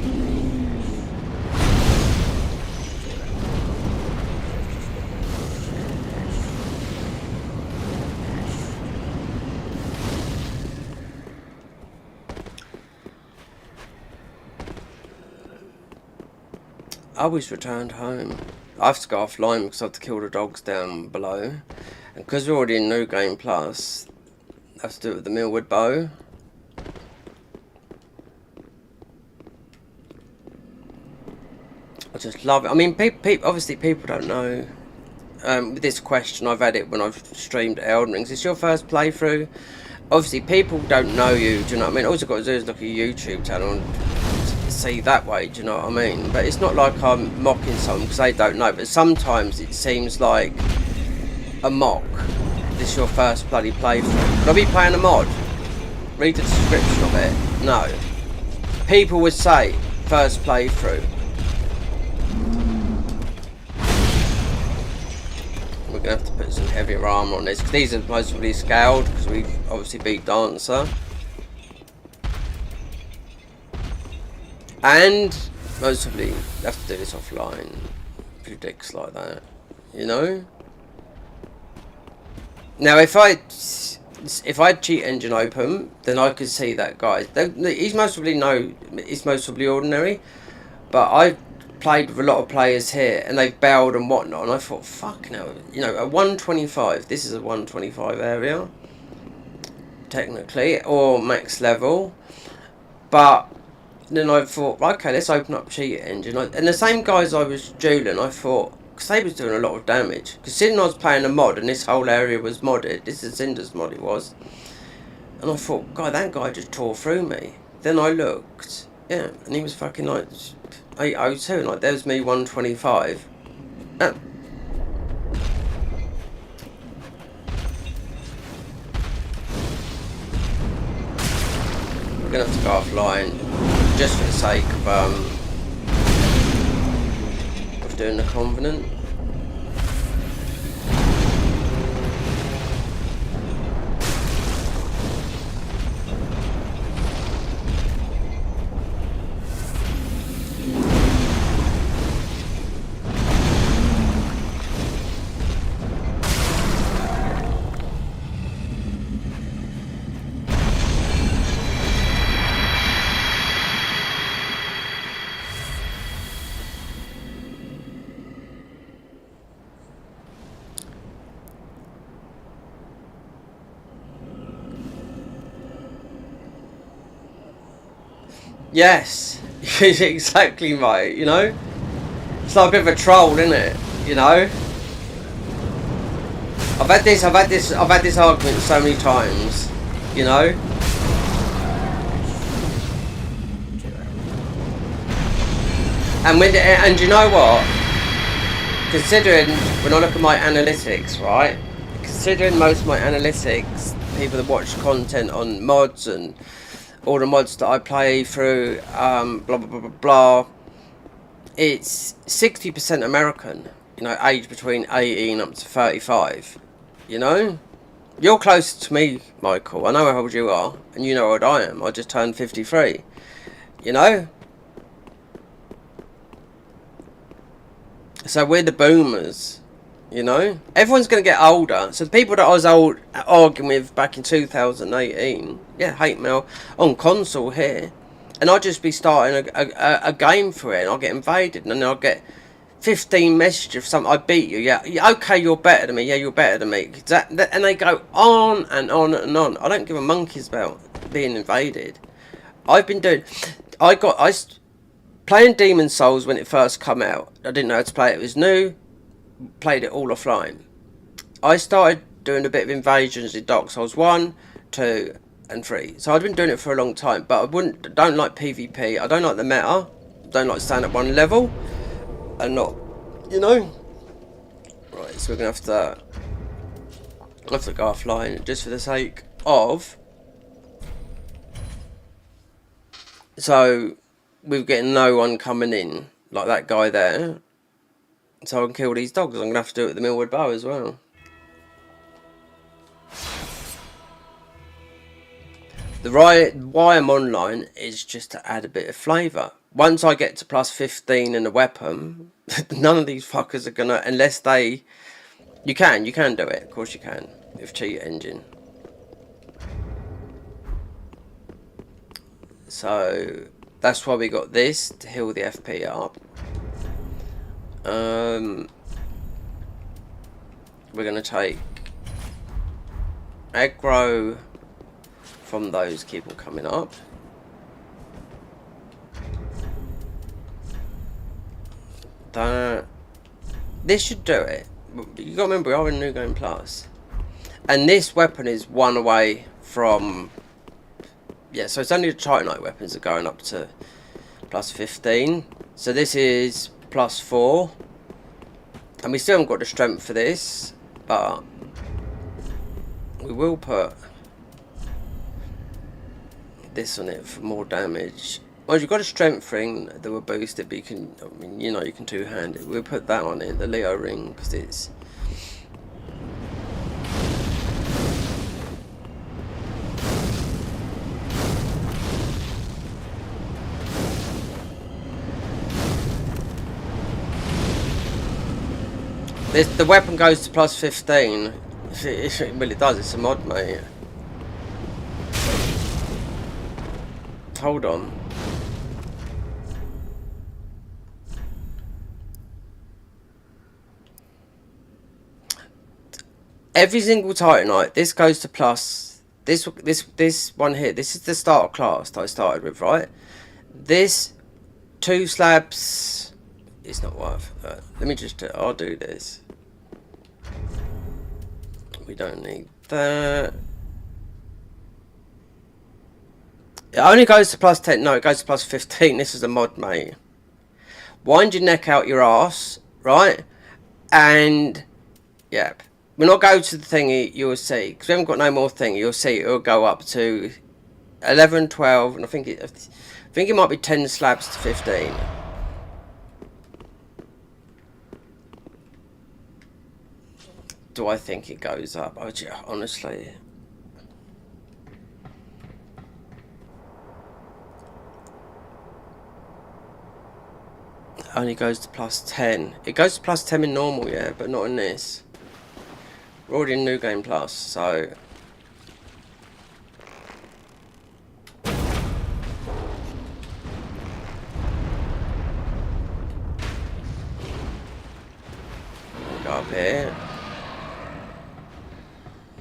S1: I always returned home. I have to go offline because I have to kill the dogs down below. And because we're already in New Game Plus, I have to do it with the Millwood bow. I just love it. I mean, obviously people don't know. With this question, I've had it when I've streamed Elden Rings. It's your first playthrough. Obviously, people don't know you, do you know what I mean? All you've got to do is look at your YouTube channel and see that way, do you know what I mean? But it's not like I'm mocking someone because they don't know, but sometimes it seems like a mock. This is your first bloody playthrough. Would I be playing a mod? Read the description of it. No. People would say first playthrough. We're gonna have to put some heavier armor on this because these are mostly scaled because we've obviously beat Dancer. And mostly have to do this offline. A few dicks like that, you know. Now, if I had cheat engine open, then I could see that guy. He's mostly ordinary, but I played with a lot of players here, and they've bailed and whatnot. And I thought, fuck no, you know, a 125. This is a 125 area, technically, or max level, but. Then I thought, okay, let's open up cheat engine. And the same guys I was dueling, I thought, because they was doing a lot of damage. Considering I was playing a mod and this whole area was modded, this is Cinder's mod it was. And I thought, God, that guy just tore through me. Then I looked, yeah, and he was fucking like 802, and like there's me 125. We're gonna have to go offline. Just for the sake of doing the Covenant. Yes, exactly right, you know? It's like a bit of a troll, isn't it? You know? I've had this argument so many times, you know? And you know what? Considering, when I look at my analytics, right? Considering most of my analytics, people that watch content on mods and all the mods that I play through, blah blah blah blah blah, it's 60% American, you know, aged between 18 up to 35, you know? You're closer to me, Michael. I know how old you are, and you know how old I am. I just turned 53, you know? So we're the boomers, you know? Everyone's going to get older. So the people that I was arguing with back in 2018, yeah, hate mail on console here, and I'll just be starting a game for it, and I'll get invaded, and then I'll get 15 messages of something. I beat you, yeah, okay, you're better than me, yeah, you're better than me. And they go on and on and on. I don't give a monkey's about being invaded. I've been doing, playing Demon Souls when it first come out. I didn't know how to play it. It was new. Played it all offline. I started doing a bit of invasions in Dark Souls 1, 2 and 3. So I'd been doing it for a long time, but I don't like PvP. I don't like the meta. Don't like staying at one level and not, you know. Right, so we're gonna have to go offline just for the sake of. So we're getting no one coming in like that guy there, so I can kill these dogs. I'm gonna have to do it with the Millwood bow as well. Why I'm online is just to add a bit of flavour. Once I get to plus 15 in a weapon, none of these fuckers are gonna, unless they. You can do it. Of course you can with cheat engine. So that's why we got this, to heal the FP up. We're going to take aggro from those keep on coming up. This should do it. You got to remember, we are in New Game Plus. And this weapon is one away from. Yeah, so it's only the Titanite weapons are going up to plus 15. So this is plus 4. And we still haven't got the strength for this, but we will put this on it for more damage. Well, you've got a strength ring that will boost it, but you can, I mean, you know, you can two-hand it. We'll put that on it, the Leo ring, because it's. The weapon goes to plus 15. Well, it does. It's a mod, mate. Hold on. Every single Titanite, this goes to plus. This one here. This is the starter class that I started with, right? This 2 slabs. It's not worth that. Let me just. I'll do this. We don't need that. It only goes to plus 10. No, it goes to plus 15. This is a mod, mate. Wind your neck out your ass, right? And yep. When I go to the thingy, you'll see, because we haven't got no more thingy. You'll see it'll go up to 11, 12, and I think it might be 10 slabs to 15. Do I think it goes up? Oh, honestly. It only goes to plus 10. It goes to plus 10 in normal, yeah, but not in this. We're already in New Game Plus, so. Go up here.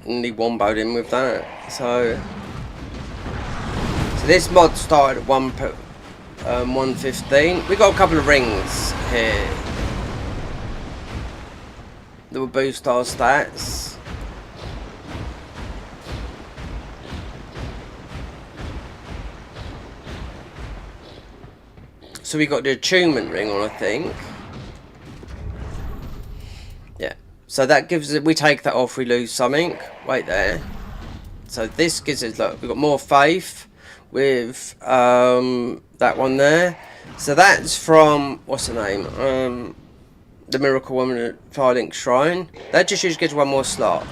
S1: Nearly womboed in with that. So this mod started at 115. We got a couple of rings here that will boost our stats. So we got the attunement ring on, I think. Yeah. So that gives it. We take that off, we lose something. Wait there. So this gives us. Look, we've got more faith with that one there. So that's from what's the name? The Miracle Woman at Firelink Shrine. That just usually gives you one more slot.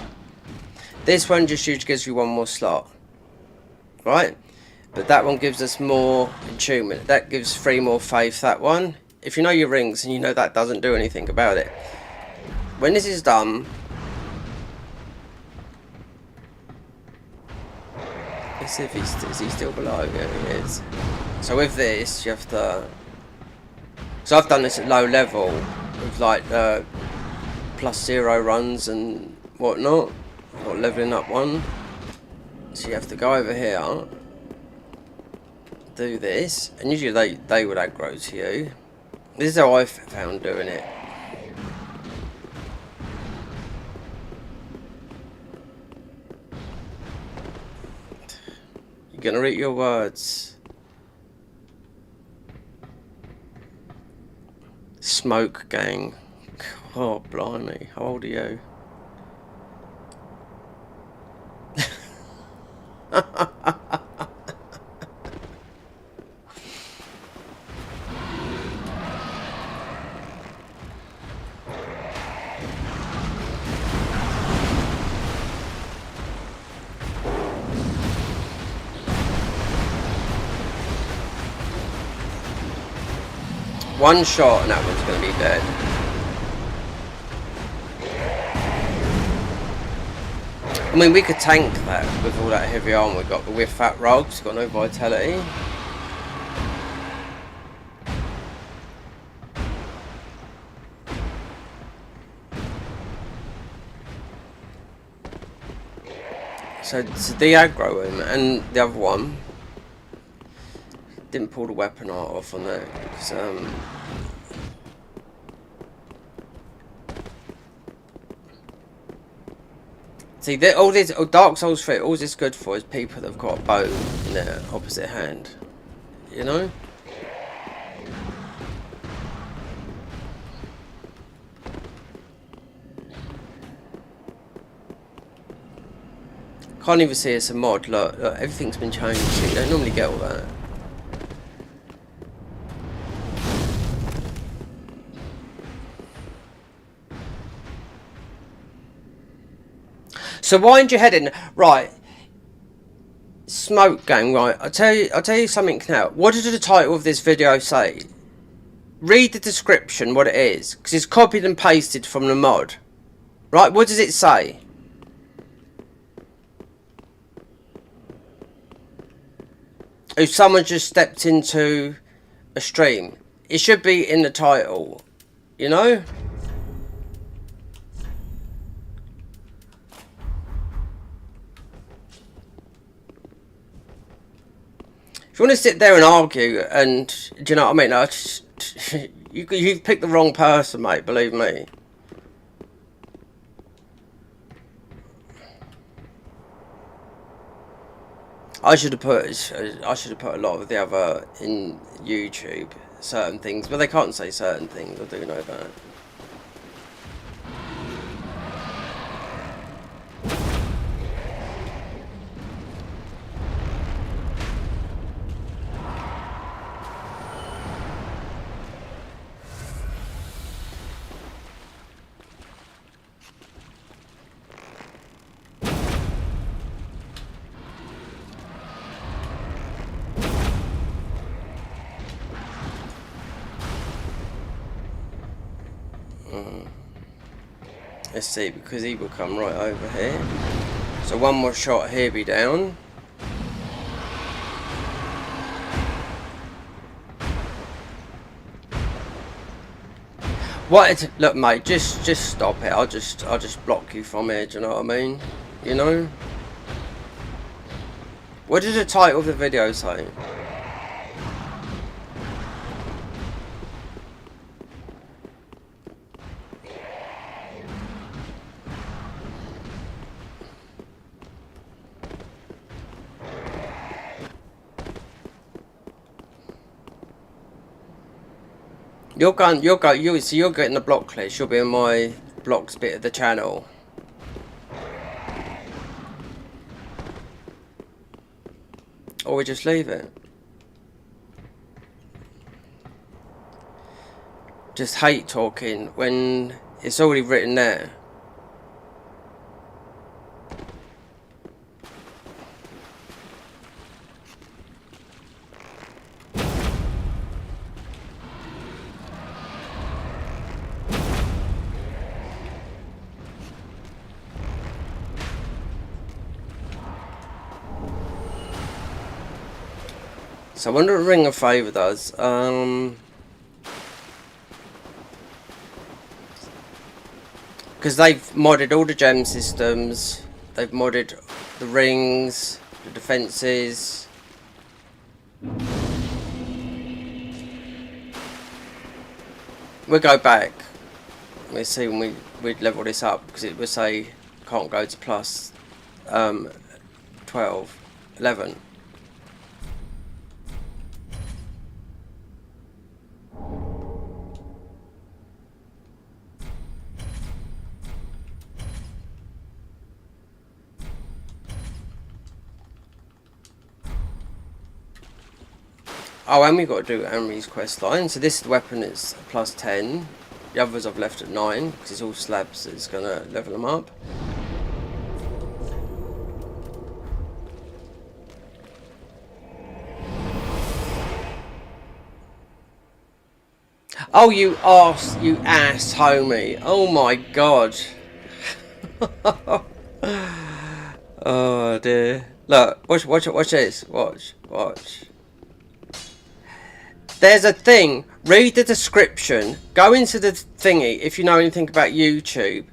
S1: This one just usually gives you one more slot. Right? But that one gives us more attunement. That gives 3 more faith, that one. If you know your rings and you know that doesn't do anything about it. When this is done... Let's see if is he still below? Yeah, he is. So with this, you have to... So I've done this at low level. With like +0 runs and whatnot. Not leveling up one. So you have to go over here. Do this. And usually they would aggro to you. This is how I found doing it. You're gonna eat your words. Smoke gang. Oh, blimey. How old are you? One shot and that one's going to be dead. I mean, we could tank that with all that heavy armor we got, but we're fat rogues, got no vitality. So to de-aggro him, and the other one didn't pull the weapon art off on that because see, all this Dark Souls 3, all this good for is people that have got a bow in their opposite hand, you know. Can't even see it's a mod. Look, everything's been changed. So you don't normally get all that. So wind your head in, right? Smoke gang, right? I'll tell you something now. What does the title of this video say? Read the description, what it is, because it's copied and pasted from the mod, right? What does it say? If someone just stepped into a stream, it should be in the title, you know? If you want to sit there and argue, and do you know what I mean? You've picked the wrong person, mate. Believe me. I should have put a lot of the other in YouTube, certain things, but they can't say certain things. I do know that. Let's see, because he will come right over here. So one more shot here, be down. What? Look, mate, just stop it. I'll just block you from here. Do you know what I mean? You know. What does the title of the video say? So you're getting the block list. You'll be in my blocks bit of the channel. Or we just leave it. Just hate talking when it's already written there. So I wonder what Ring of Favour does. Because they've modded all the gem systems, they've modded the rings, the defences. We'll go back. We'll see when we level this up, because it would say can't go to plus 12, 11. Oh, and we've got to do Amory's quest line. So this weapon is plus 10. The others I've left at 9, because it's all slabs, it's going to level them up. Oh, you ass, homie. Oh my god. Oh dear. Look, watch this. Watch. There's a thing. Read the description. Go into the thingy if you know anything about YouTube.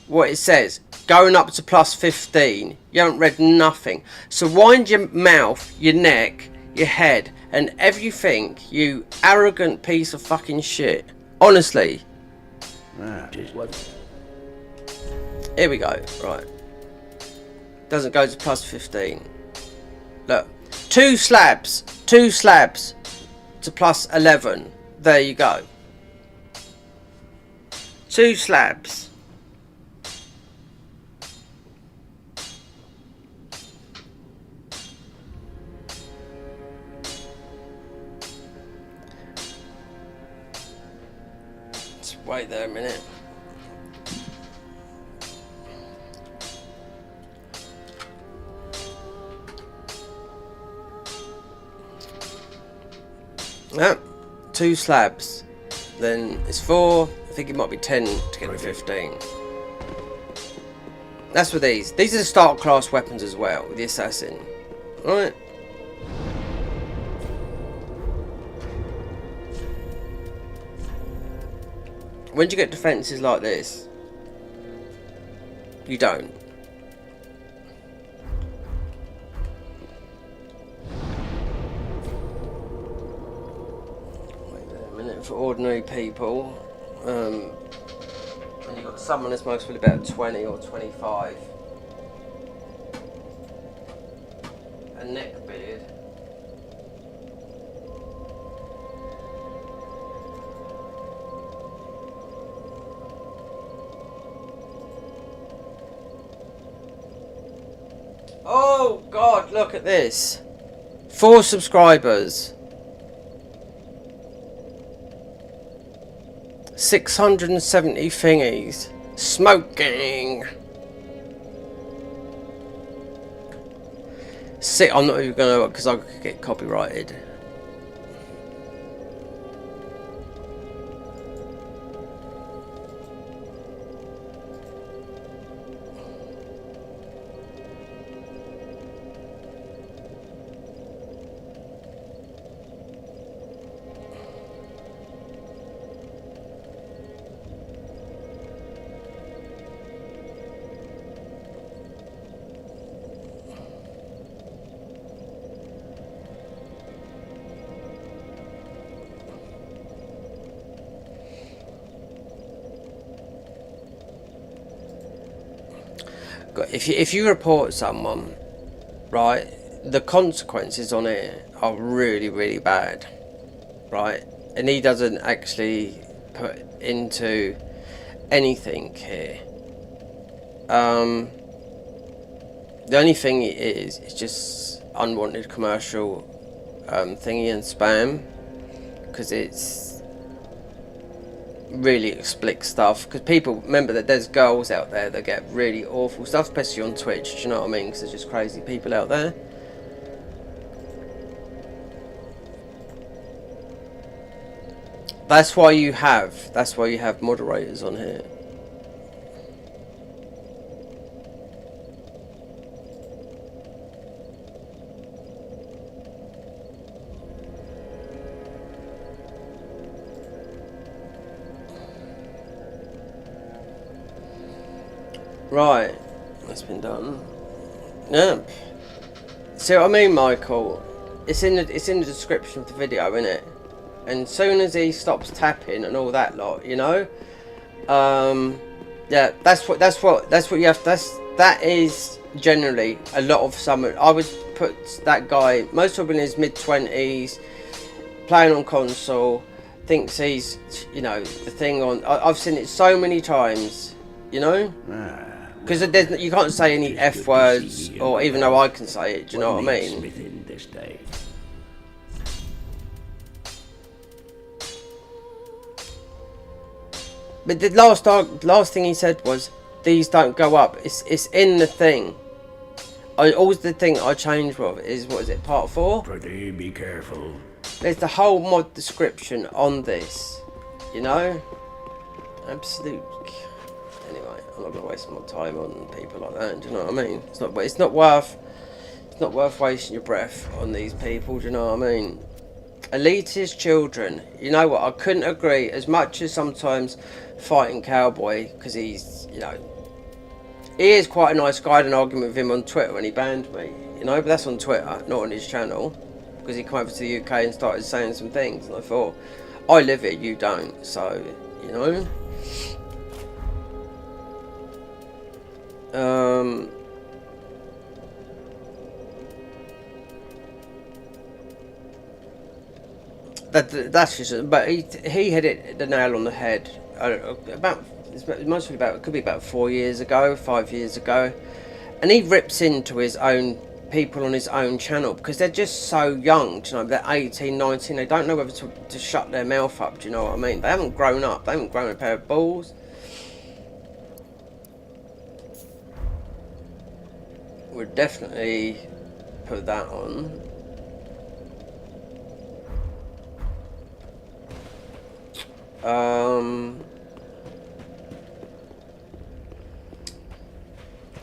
S1: What it says. Going up to plus 15. You haven't read nothing. So wind your mouth, your neck, your head, and everything, you arrogant piece of fucking shit. Honestly. Here we go. Right. Doesn't go to plus 15. Look. 2 slabs. 2 slabs. To plus 11. There you go. 2 slabs. Let's wait there a minute. Yep, 2 slabs. Then it's 4. I think it might be 10 to get to 15. That's with these. These are the start class weapons as well, with the assassin. Alright. When do you get defences like this? You don't. For ordinary people, and you've got someone that's mostly about 20 or 25, a neck beard. Oh god, look at this. 4 subscribers. 670 thingies. Smoking. I'm not even gonna, because I could get copyrighted. If you report someone, right, the consequences on it are really, really bad, right? and he doesn't actually put into anything here. The only thing it is, it's just unwanted commercial thingy and spam, because it's really explicit stuff. Because people remember that there's girls out there that get really awful stuff, especially on Twitch. Do you know what I mean? Because there's just crazy people out there. That's why you have moderators on here. Right, that's been done. Yeah. See what I mean, Michael? It's in the description of the video, isn't it? And as soon as he stops tapping and all that lot, you know, yeah, that's what you have. That is generally a lot of someone. I would put that guy, most probably in his mid-20s, playing on console, thinks he's, you know, the thing on. I've seen it so many times, you know, because you can't say any F words, or even though I can say it. Do you know what I mean? But the last thing he said was, these don't go up. It's in the thing. Always the thing I changed with is, what is it, part 4?
S3: Pretty be careful.
S1: There's the whole mod description on this, you know? Absolute. Anyway, I'm not gonna waste my time on people like that. Do you know what I mean? It's not worth wasting your breath on these people. Do you know what I mean? Elitist children. You know what? I couldn't agree as much as sometimes fighting Cowboy, because he's, you know, he is quite a nice guy. I had an argument with him on Twitter when he banned me, you know, but that's on Twitter, not on his channel, because he came over to the UK and started saying some things, and I thought, I live it, you don't, so, you know. That's just, but he hit it the nail on the head. It could be about 4 years ago, 5 years ago, and he rips into his own people on his own channel because they're just so young. Do you know, they're 18, 19. They don't know whether to shut their mouth up. Do you know what I mean? They haven't grown up. They haven't grown a pair of balls. Would definitely put that on.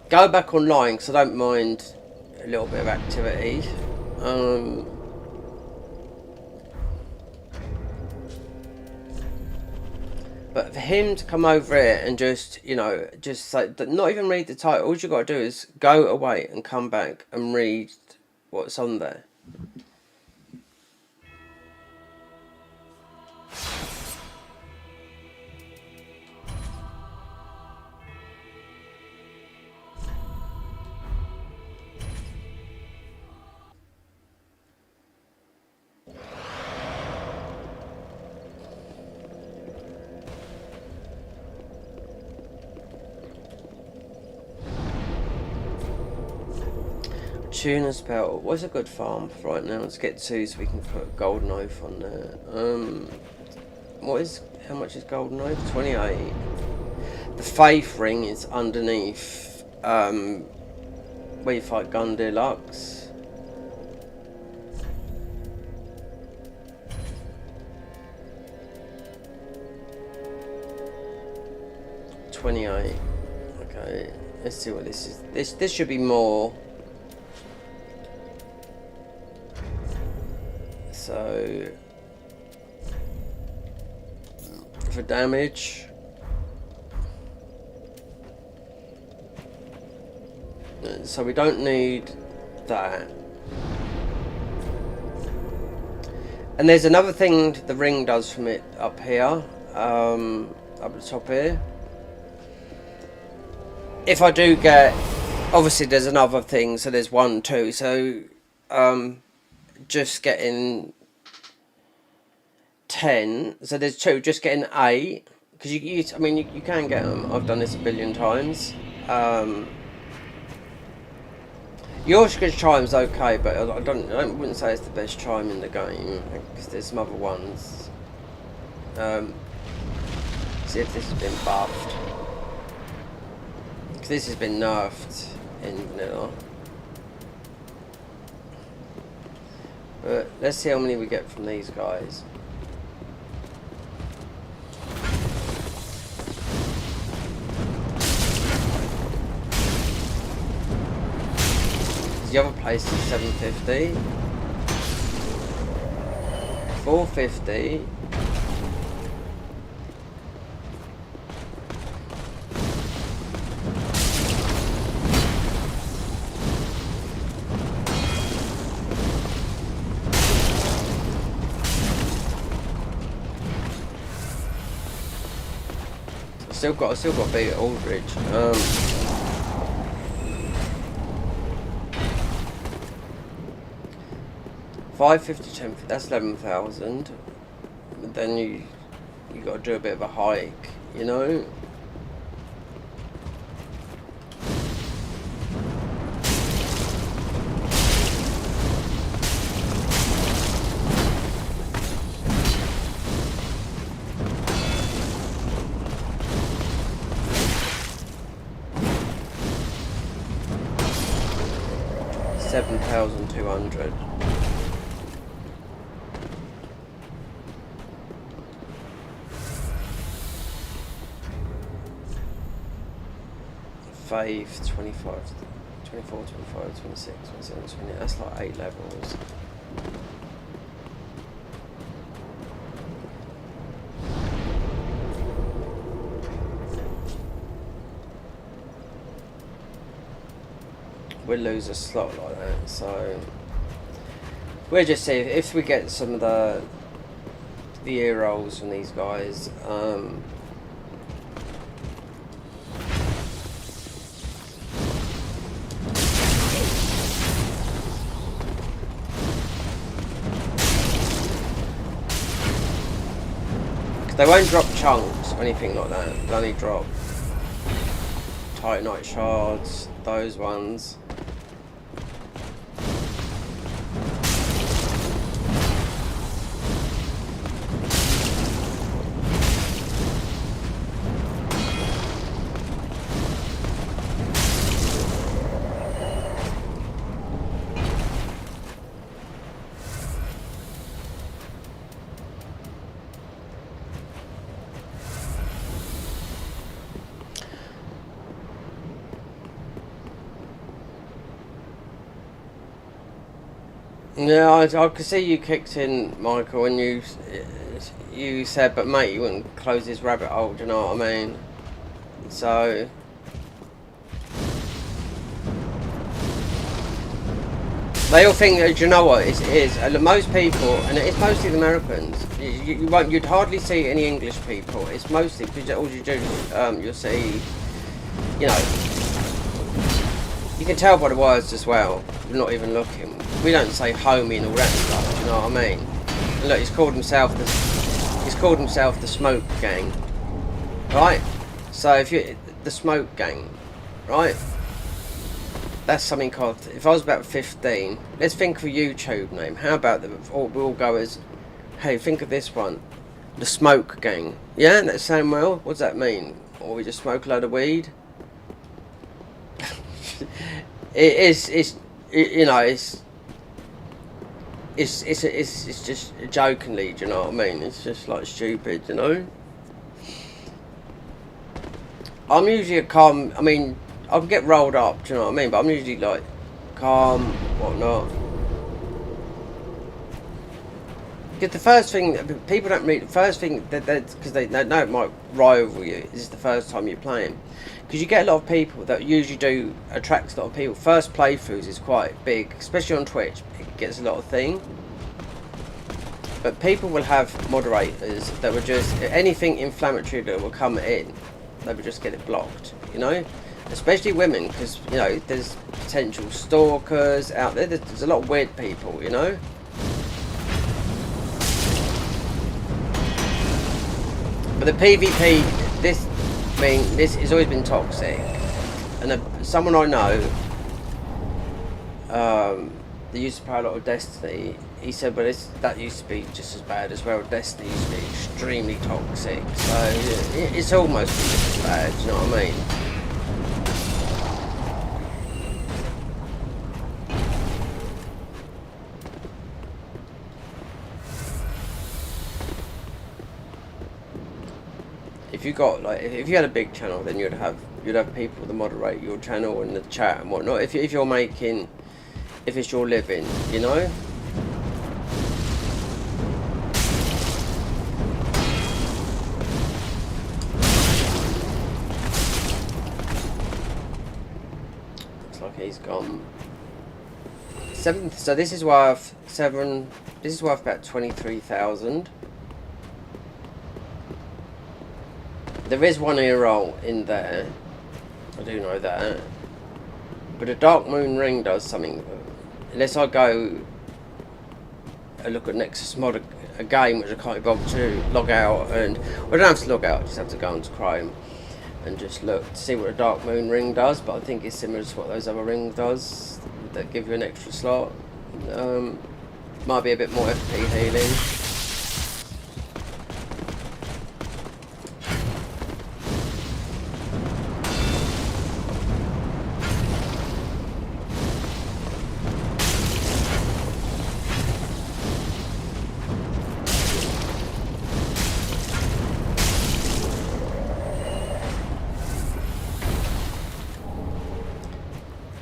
S1: Go back online because I don't mind a little bit of activity. But for him to come over here and just, you know, just say, not even read the title, all you got to do is go away and come back and read what's on there. Tuna spell. What's a good farm for right now? Let's get 2 so we can put golden oath on there. How much is golden oath? 28. The faith ring is underneath where you fight Gun Deluxe. $28. Okay, let's see what this is. This should be more. So for damage, so we don't need that. And there's another thing the ring does from it up here, up the top here. If I do get, obviously there's another thing, so there's 1, 2, so just getting 10. So there's 2. Just getting 8. Because I mean, you can get them. I've done this a billion times. Yorshka's chime's okay, but I wouldn't say it's the best chime in the game, because there's some other ones. See if this has been buffed. Because this has been nerfed in vanilla. But let's see how many we get from these guys. The other place is 750, 450, I still got to beat Aldridge. 550, 1050, that's 11,000. But then you got to do a bit of a hike, you know. $7,200. Faith 25, 24, 25, 26, 27, 28. That's like 8 levels. We'll lose a slot like that, so we'll just see if we get some of the ear rolls from these guys. They won't drop chunks or anything like that. They'll only drop Titanite shards, those ones. Yeah, I could see you kicked in, Michael, when you said, but mate, you wouldn't close this rabbit hole, do you know what I mean? So they all think that, do you know what, it is, most people, and it's mostly the Americans, you'd hardly see any English people. It's mostly, because all you do is, you'll see, you know, you can tell by the words as well, you're not even looking. We don't say homie and all that stuff, do you know what I mean? And look, he's called himself the Smoke Gang, right? So if you the Smoke Gang, right? That's something called. If I was about 15, let's think of a YouTube name. How about we'll go as, hey, think of this one, the Smoke Gang. Yeah, that's saying well. What does that mean? Or we just smoke a load of weed? You know, it's just jokingly, do you know what I mean? It's just like stupid, you know. I'm usually a calm. I mean, I can get rolled up, do you know what I mean? But I'm usually like calm, whatnot. Because the first thing people don't read, the first thing that because they know it might rival you, is the first time you're playing. Because you get a lot of people that usually attracts a lot of people. First playthroughs is quite big, especially on Twitch. It gets a lot of thing. But people will have moderators that will just, anything inflammatory that will come in, they will just get it blocked, you know? Especially women, because, you know, there's potential stalkers out there. There's a lot of weird people, you know? But the PvP, this has always been toxic. And someone I know, they used to play a lot of Destiny. He said, well, that used to be just as bad as well. Destiny used to be extremely toxic. So it's almost just as bad, do you know what I mean? If you got if you had a big channel, then you'd have people that moderate your channel and the chat and whatnot. If you're making, if it's your living, you know. Looks like he's gone. So this is worth This is worth about 23,000. There is one HERALD in there. I do know that. But a DARKMOON ring does something. Unless I go and look at Nexus Mod, a game which I can't be bothered to log out, and well, I don't have to log out, I just have to go into Chrome and just look to see what a DARKMOON ring does. But I think it's similar to what those other rings does that give you an extra slot. Might be a bit more FP healing.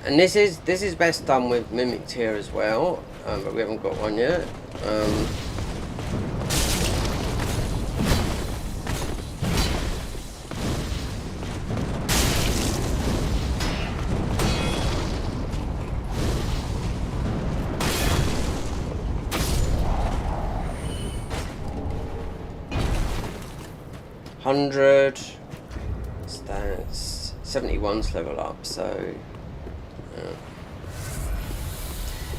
S1: And this is best done with mimicked here as well, but we haven't got one yet. That's 71's level up, so.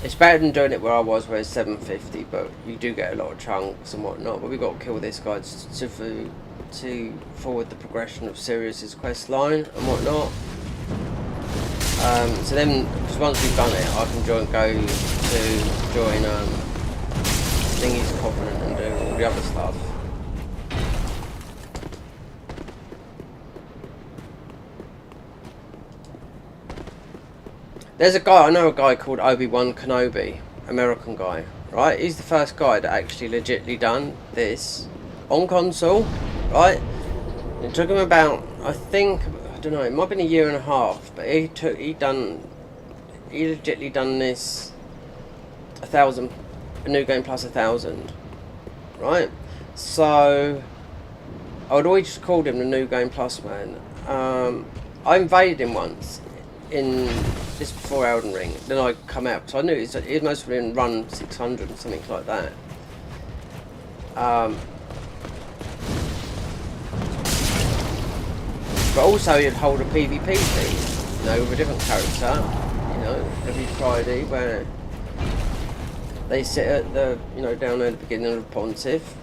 S1: It's better than doing it where I was, where it's 750, but you do get a lot of chunks and whatnot. But we got to kill this guy to forward the progression of Sirius's quest line and whatnot. So then, because once we've done it, I can go to join Thingy's Covenant and do all the other stuff. There's a guy, I know a guy called Obi-Wan Kenobi, American guy, right? He's the first guy that actually legitly done this on console, right? It took him about, I don't know, it might have been a year and a half, but he legitly done this 1,000, a new game plus 1,000, right? So I would always just called him the new game plus man. I invaded him once in just before Elden Ring, then I come out because I knew he was mostly in run 600 or something like that. But also he'd hold a PvP thing, you know, with a different character, you know, every Friday where they sit at the, you know, down at the beginning of Pontiff.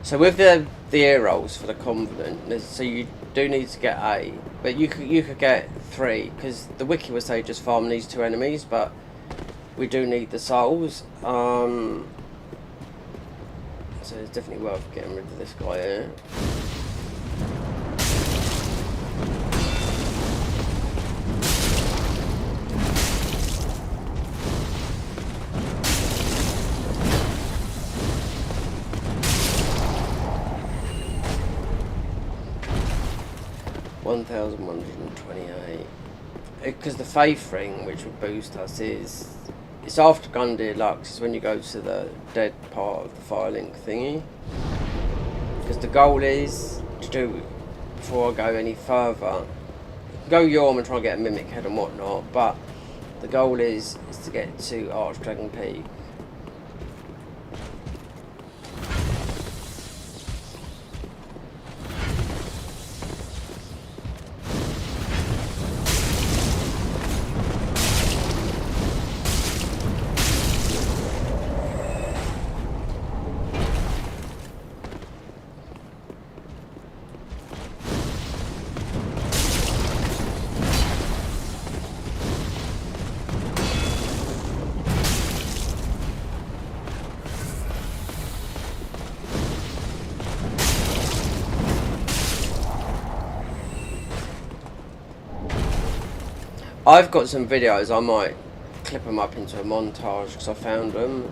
S1: So with the HERALDs for the Covenant, so you do need to get A, but you could get 3, because the wiki would say just farm these 2 enemies, but we do need the souls. So it's definitely worth getting rid of this guy here. 1,128. Because the Faith Ring, which would boost us, it's after Gundyr Lux. It's when you go to the dead part of the Firelink thingy. Because the goal is to do, before I go any further, go Yorm and try and get a Mimic Head and whatnot, but the goal is to get to Archdragon Peak. I've got some videos, I might clip them up into a montage because I found them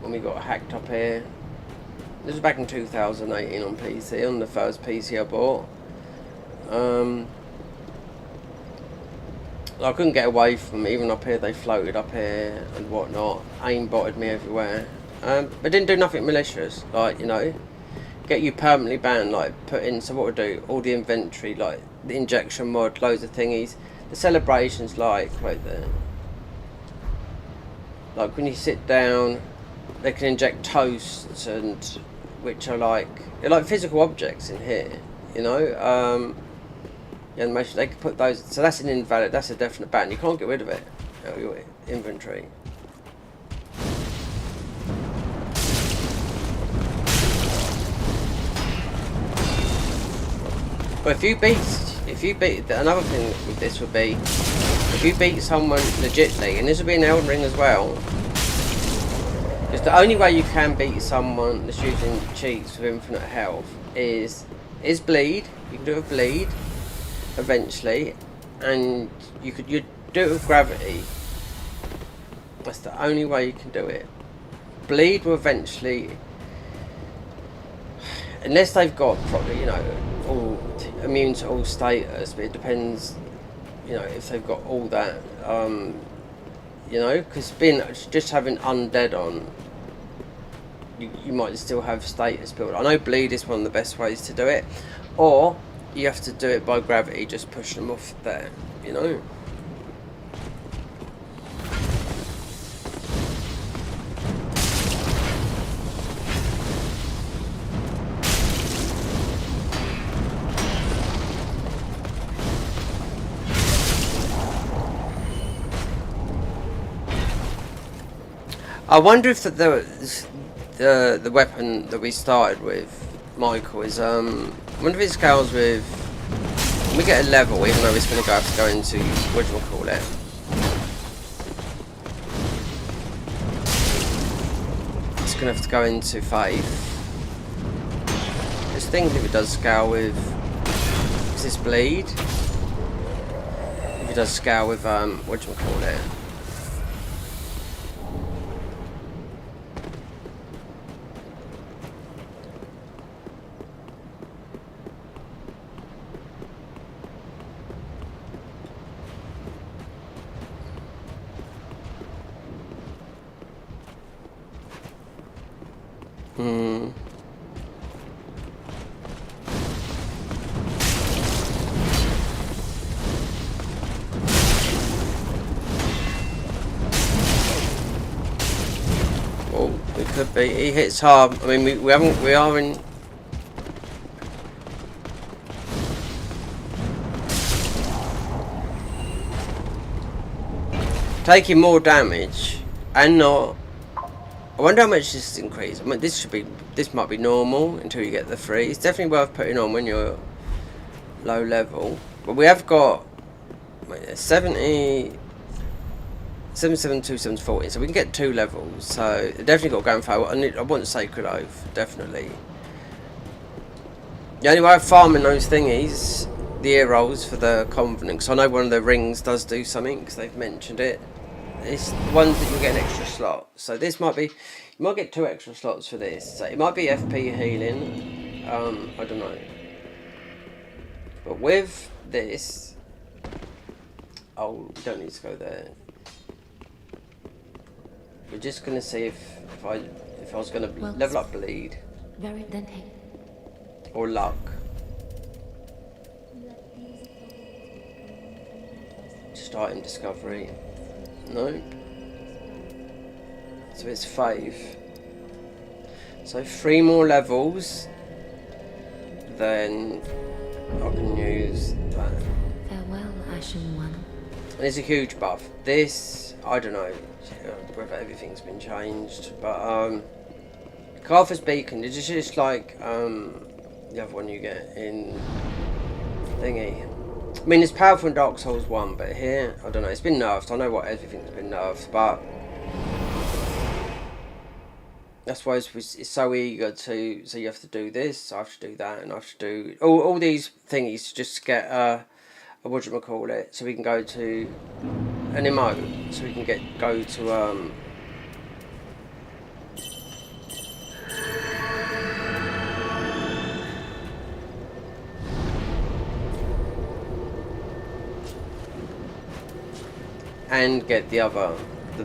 S1: when we got hacked up here. This was back in 2018 on PC, on the first PC I bought. I couldn't get away from them, even up here. They floated up here and whatnot, aimbotted me everywhere. But didn't do nothing malicious, like, you know, get you permanently banned, like put in, so what would do, all the inventory, like the injection mod, loads of thingies, the celebrations, like, right there, like when you sit down, they can inject toasts, and which are like, they're like physical objects in here, you know, yeah, they can put those, so that's an invalid, that's a definite ban, you can't get rid of it out of your inventory. But if you beat, another thing with this would be, if you beat someone legitly, and this would be an Elden Ring as well, because the only way you can beat someone that's using cheats with infinite health is bleed. You can do a bleed eventually, and you do it with gravity. That's the only way you can do it. Bleed will eventually, unless they've got probably, you know, all immune to all status, but it depends, you know, if they've got all that, you know, because just having undead on, you might still have status build. I know bleed is one of the best ways to do it, or you have to do it by gravity, just pushing them off there, you know. I wonder if the weapon that we started with, Michael, is I wonder if it scales with, when we get a level, even though it's going to have to go into, what do you call it? It's going to have to go into faith. Just think if it does scale with, is this bleed? If it does scale with, what do you call it? Oh, it could be. He hits hard. I mean, we are in. Taking more damage and not. I wonder how much this increase. I mean, this might be normal until you get the free. It's definitely worth putting on when you're low level. But we have got 70, 772, 740, so we can get 2 levels. So definitely got going for. I want Sacred Oath, definitely. The only way of farming those thingies, the ear rolls for the Covenant, because I know one of the rings does do something, because they've mentioned it. It's the ones that you get an extra slot. So this might be, you might get 2 extra slots for this. So it might be FP healing. I don't know. But with this, oh, we don't need to go there. We're just gonna see if I was gonna level up bleed or luck. Starting discovery. No. So it's 5. So 3 more levels. Then I can use that.
S2: Farewell, Ashen One.
S1: And it's a huge buff. This, I don't know whether everything's been changed, but Carthus Beacon, it's just like the other one you get in thingy. I mean, it's powerful in Dark Souls 1, but here, I don't know, it's been nerfed. I know what everything's been nerfed, but that's why it's so eager to, so you have to do this, I have to do that, and I have to do all these thingies to just get a a whatchamacallit, so we can go to an emote, so we can go to and get the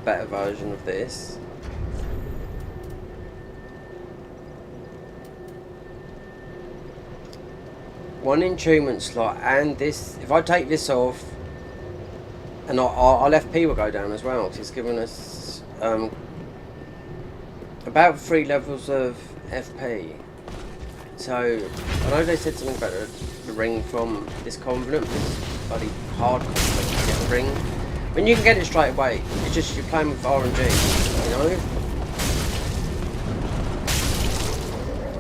S1: better version of this. One enchantment slot, and this, if I take this off, and our FP will go down as well, because it's giving us about 3 levels of FP. So, I know they said something about the ring from this Covenant, this bloody hard Covenant to get the ring. I mean, you can get it straight away, it's just you're playing with RNG, you know?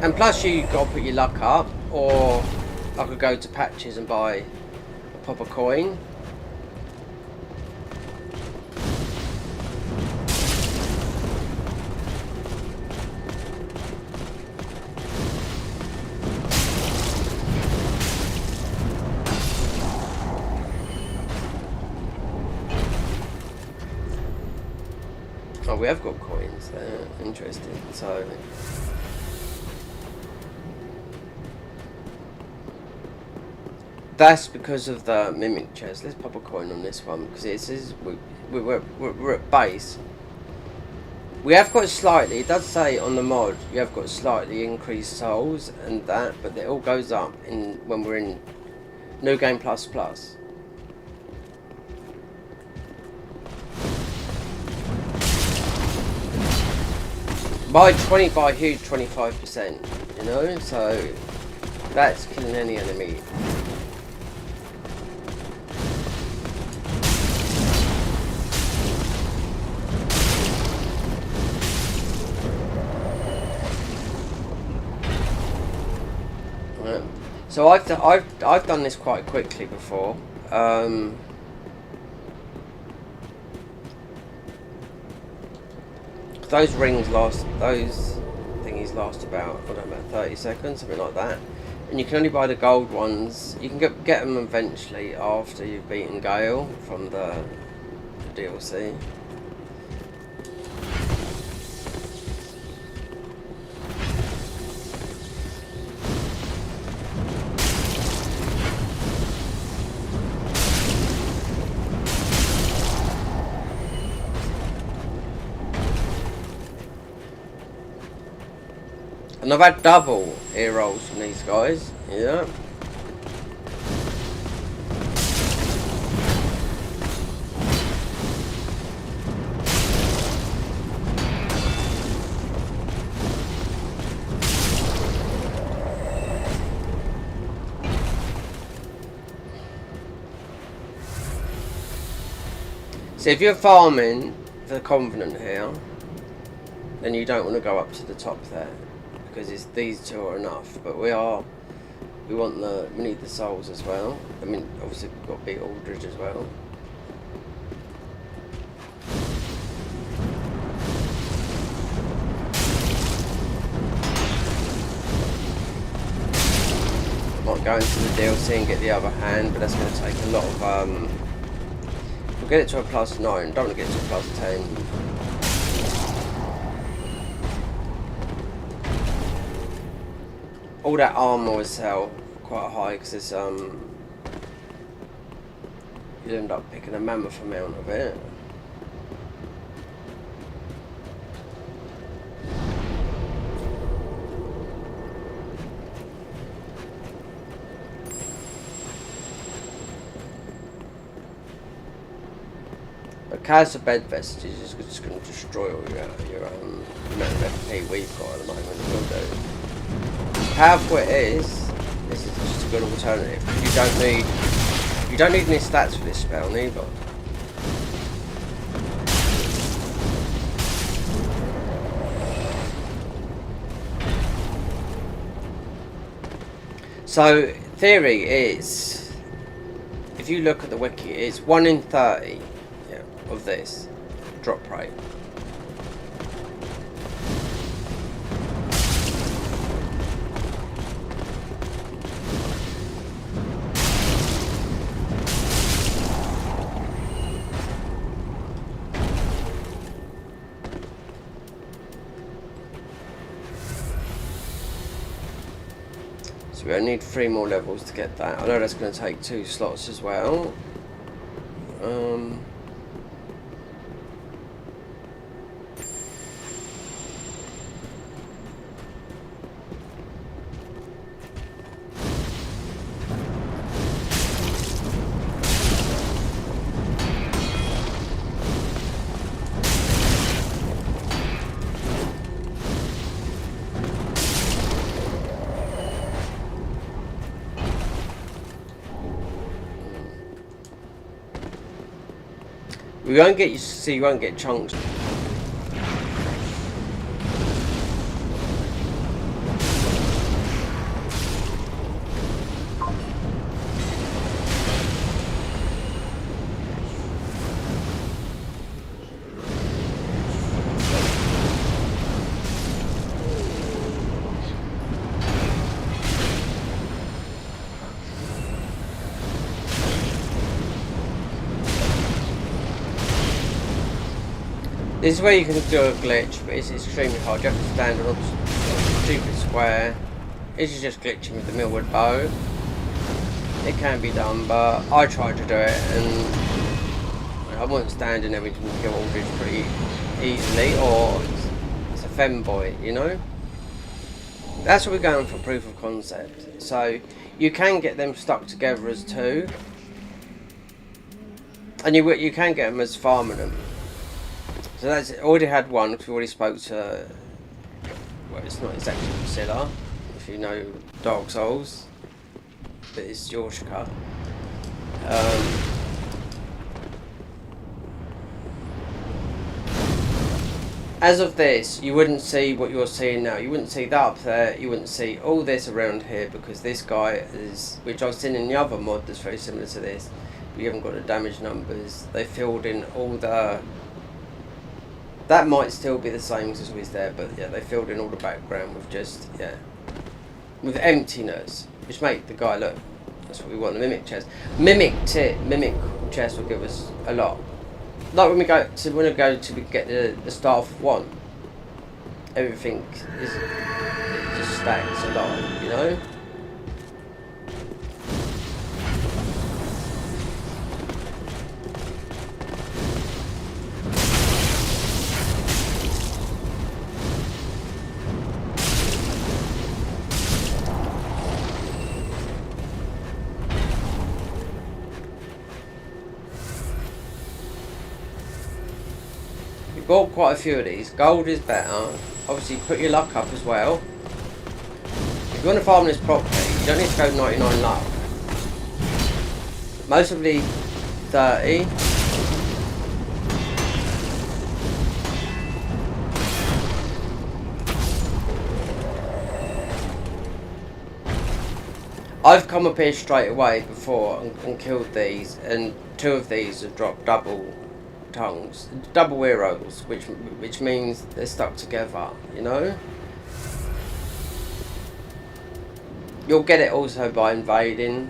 S1: And plus you got to put your luck up, or I could go to patches and buy a proper coin. Oh, we have got coins there. Interesting. So that's because of the mimic chest. Let's pop a coin on this one because it says we're at base. We have got slightly. It does say on the mod you have got slightly increased souls and that, but it all goes up in when we're in New Game Plus Plus. By a huge 25%, you know, so that's killing any enemy. So I've done this quite quickly before. Those rings last, those thingies last about, I don't know, about 30 seconds, something like that. And you can only buy the gold ones. You can get them eventually after you've beaten Gale from the DLC. And I've had double ear rolls from these guys, yeah. So if you're farming for the Covenant here, then you don't want to go up to the top there. Because these two are enough, but we need the souls as well. I mean, obviously we've got to beat Aldridge as well. I might go into the DLC and get the other hand, but that's going to take a lot of. We'll get it to a +9. Don't want to get it to a +10. All that armor will sell quite high because it's you'll end up picking a mammoth amount of it. But Chaos of Bed Vestiges is just going to destroy all your amount of FP we've got at the moment. It will do. Powerful it is, this is just a good alternative. You don't need any stats for this spell neither. So theory is, if you look at the wiki, it's 1 in 30 of this drop rate. we only need 3 more levels to get that. I know that's going to take 2 slots as well. We won't get, you won't get chunks. This is where you can do a glitch, but it's extremely hard. You have to stand on a stupid square. This is just glitching with the millwood bow. It can be done, but I tried to do it and I wasn't standing there. We can kill all this pretty easily, or it's a femboy, you know? That's what we're going for, proof of concept. So you can get them stuck together as 2, and you can get them as farming them. So that's already had one because we already spoke to. Well, it's not exactly Priscilla, if you know Dark Souls, but it's Yorshka. As of this, you wouldn't see what you're seeing now. You wouldn't see that up there. You wouldn't see all this around here because this guy is, which I've seen in the other mod that's very similar to this. We haven't got the damage numbers. They filled in all the. That might still be the same as was there, but yeah, they filled in all the background with just, yeah, with emptiness, which make the guy look. That's what we want, the mimic chest. Mimic chest will give us a lot. Like when we go to get the staff of 1, everything is, it just stacks a lot, you know. Got quite a few of these. Gold is better. Obviously put your luck up as well. If you want to farm this properly, you don't need to go 99 luck. Most of the 30. I've come up here straight away before and killed these, and 2 of these have dropped double tongues, double heroes, which means they're stuck together, you know. You'll get it also by invading,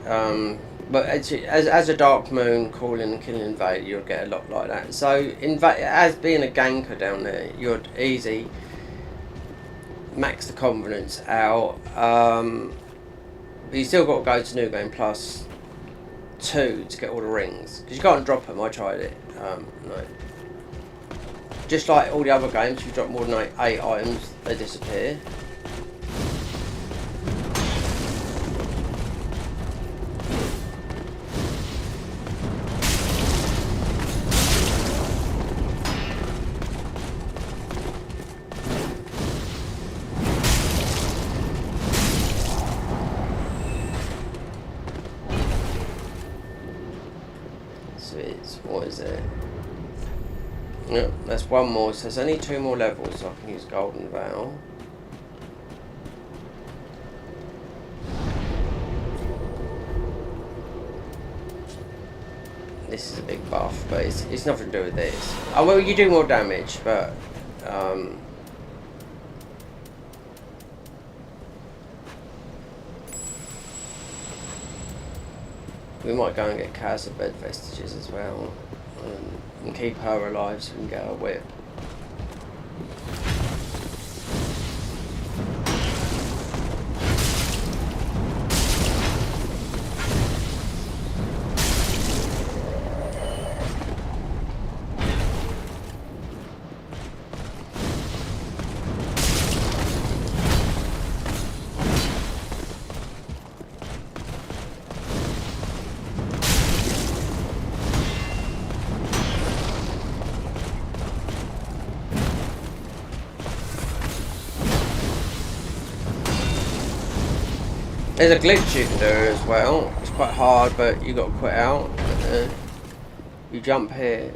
S1: but actually, as a Darkmoon calling and killing invade, you'll get a lot like that. So as being a ganker down there, you'd easy max the confidence out, but you still got to go to New Game Plus 2 to get all the rings, because you can't drop them. I tried it. No. Just like all the other games, if you drop more than 8 items, they disappear. What is it? No, that's 1 more, so there's only 2 more levels, so I can use Golden Veil. This is a big buff, but it's nothing to do with this. Oh well, you do more damage, but we might go and get Casa Bed Vestiges as well, and keep her alive so we can get her whip. There's a glitch you can do as well. It's quite hard, but you got to quit out. You jump here.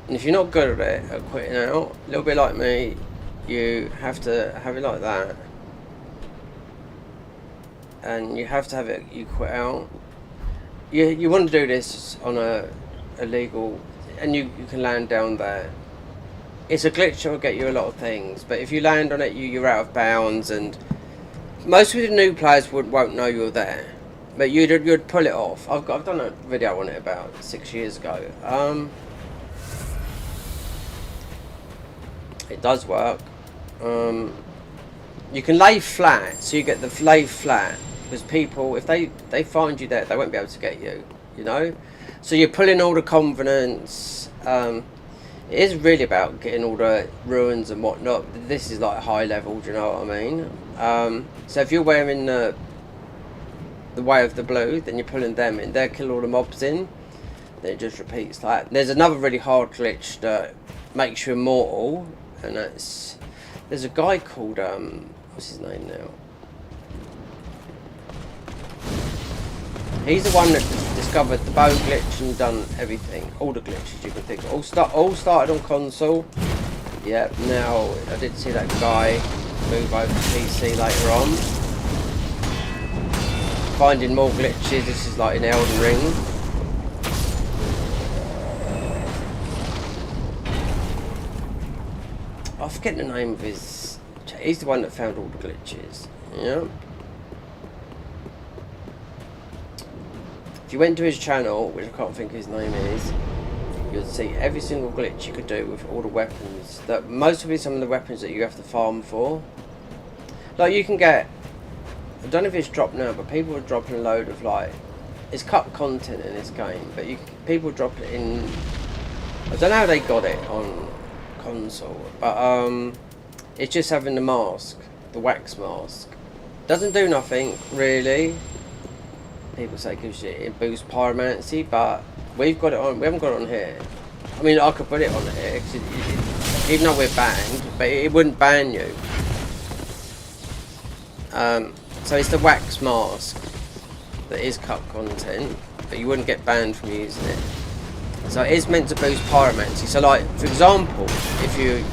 S1: And if you're not good at it, at quitting out, a little bit like me, you have to have it like that. And you have to have it, you quit out. You want to do this on a legal, and you can land down there. It's a glitch that will get you a lot of things, but if you land on it, you're out of bounds, and most of the new players won't know you're there. But you'd pull it off. I've done a video on it about 6 years ago. It does work. You can lay flat, so you get the lay flat, because people, if they find you there, they won't be able to get you, you know. So you're pulling all the confidence. It is really about getting all the ruins and whatnot. This is like high level, do you know what I mean? So if you're wearing the way of the blue, then you're pulling them in. They'll kill all the mobs in. Then it just repeats that. There's another really hard glitch that makes you immortal, and that's, there's a guy called what's his name now? He's the one that discovered the bow glitch and done everything, all the glitches you can think of. All started on console. Yeah, now I did see that guy move over to PC later on. Finding more glitches. This is like in Elden Ring. I forget the name of his. He's the one that found all the glitches. Yeah. If you went to his channel, which I can't think his name is, you'd see every single glitch you could do with all the weapons. That most of it, some of the weapons that you have to farm for. Like you can get, I don't know if it's dropped now, but people are dropping a load of like, it's cut content in this game, but people drop it in. I don't know how they got it on console, but it's just having the mask, the wax mask. Doesn't do nothing really. People say it boosts pyromancy, but we've got it on. We haven't got it on here. I mean, I could put it on here, cause even though we're banned, but it wouldn't ban you. So it's the wax mask that is cut content, but you wouldn't get banned from using it. So it is meant to boost pyromancy. So, like for example, if you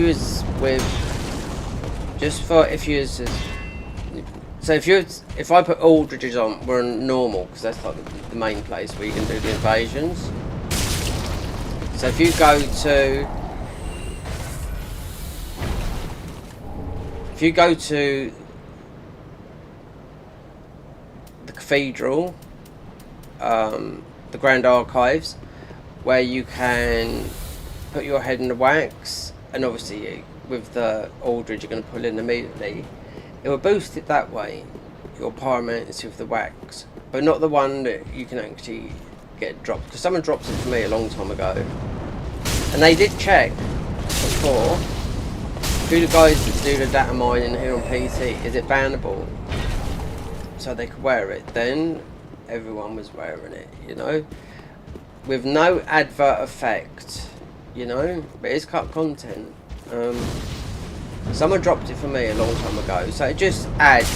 S1: was with so if I put Aldridge's on, we're on normal, because that's like the main place where you can do the invasions. So if you go to the cathedral, the Grand Archives, where you can put your head in the wax, and obviously with the Aldridge you're going to pull in immediately. It will boost it that way, your pyromancy with the wax, but not the one that you can actually get dropped. Because someone dropped it for me a long time ago, and they did check before. Who the guys that do the data mining here on PC, is it bannable? So they could wear it. Then everyone was wearing it, you know, with no advert effect, you know, but it's cut content. Someone dropped it for me a long time ago, so it just adds.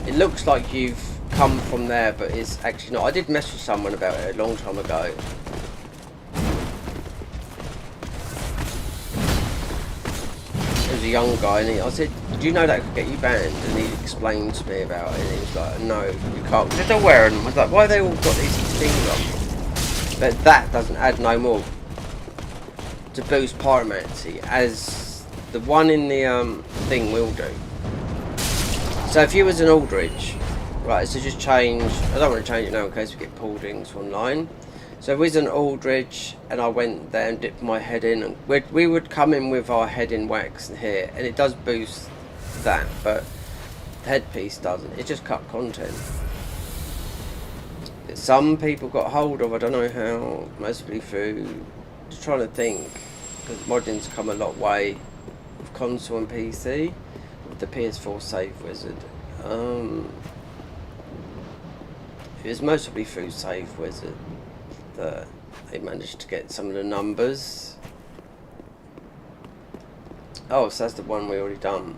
S1: It looks like you've come from there, but it's actually not. I did message someone about it a long time ago. It was a young guy, and I said, "Do you know that could get you banned?" And he explained to me about it, and he was like, "No, you can't." Because they're wearing them. I was like, "Why have they all got these things on?" But that doesn't add no more to boost pyromancy, as the one in the thing will do. So if you was an Aldridge, right, so just change, I don't want to change it now in case we get pullings online. So if we was an Aldridge and I went there and dipped my head in, and we would come in with our head in wax here, and it does boost that, but the headpiece doesn't. It just cut content. Some people got hold of, I don't know how, mostly through, just trying to think, because modding's come a lot way with console and PC, with the PS4 Save Wizard. It was mostly through Save Wizard that they managed to get some of the numbers. Oh, so that's the one we already done.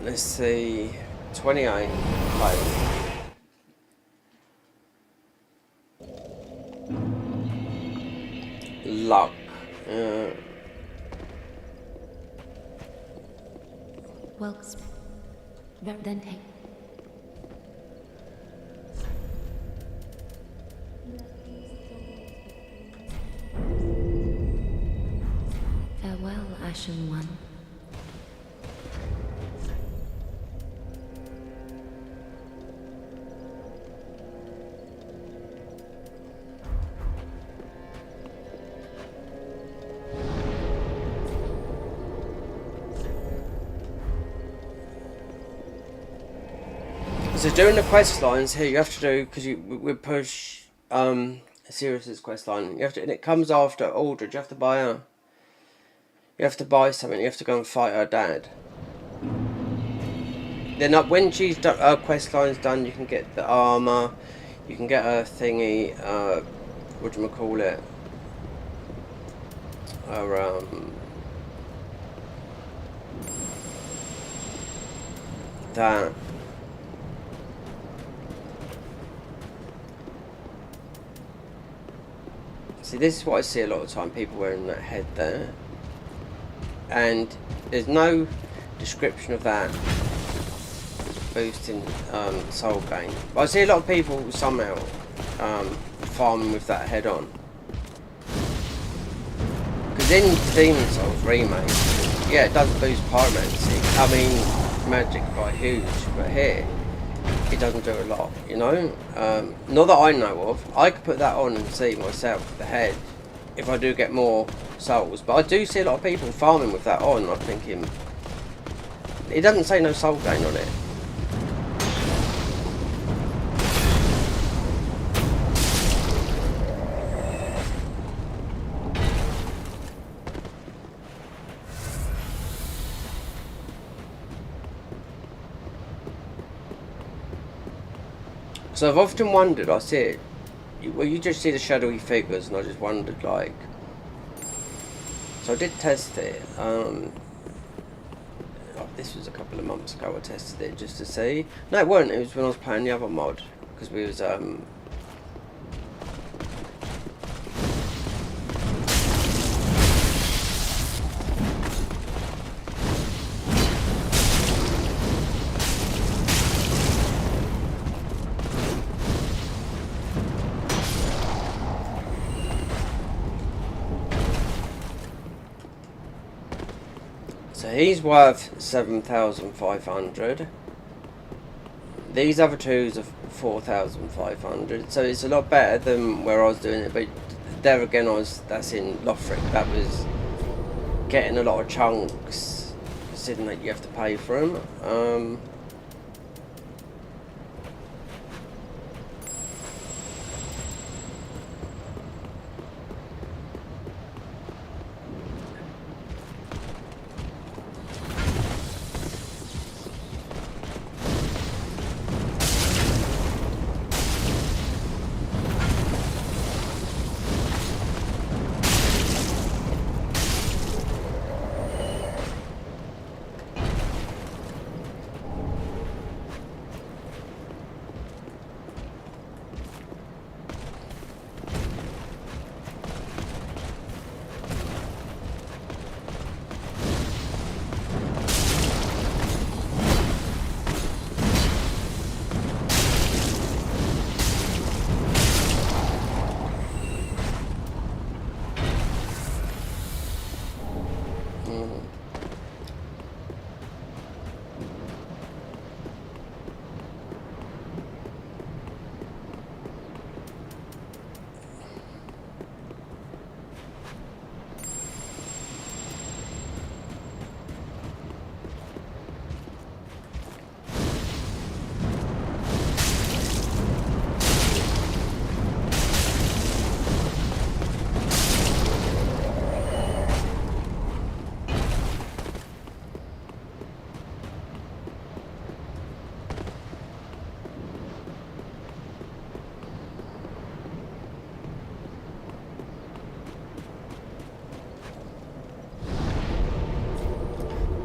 S1: Let's see, 28 play. Luck.
S2: Well, then take. Farewell, Ashen One.
S1: So doing the quest lines here, you have to do, because we push Sirius's quest line. You have to, and it comes after Aldred. You have to buy her. You have to buy something. You have to go and fight her dad. Then when she's done, her quest line's done, you can get the armor. You can get her thingy. What do you call it? Her that. See, this is what I see a lot of the time, people wearing that head there. And there's no description of that boosting soul gain. But I see a lot of people somehow farming with that head on. Because in Demon Souls remake, yeah, it does boost pyromancy. I mean, magic quite huge, but here it doesn't do a lot, you know. Not that I know of. I could put that on and see myself, the head, if I do get more souls. But I do see a lot of people farming with that on. I'm thinking, it doesn't say no soul gain on it. So I've often wondered, I see it, well, you just see the shadowy figures, and I just wondered, like, so I did test it, oh, this was a couple of months ago I tested it just to see. No, it weren't, it was when I was playing the other mod, because we was, so he's worth 7,500. These other twos are 4,500. So it's a lot better than where I was doing it. But there again, that's in Lothric. That was getting a lot of chunks, considering that you have to pay for them.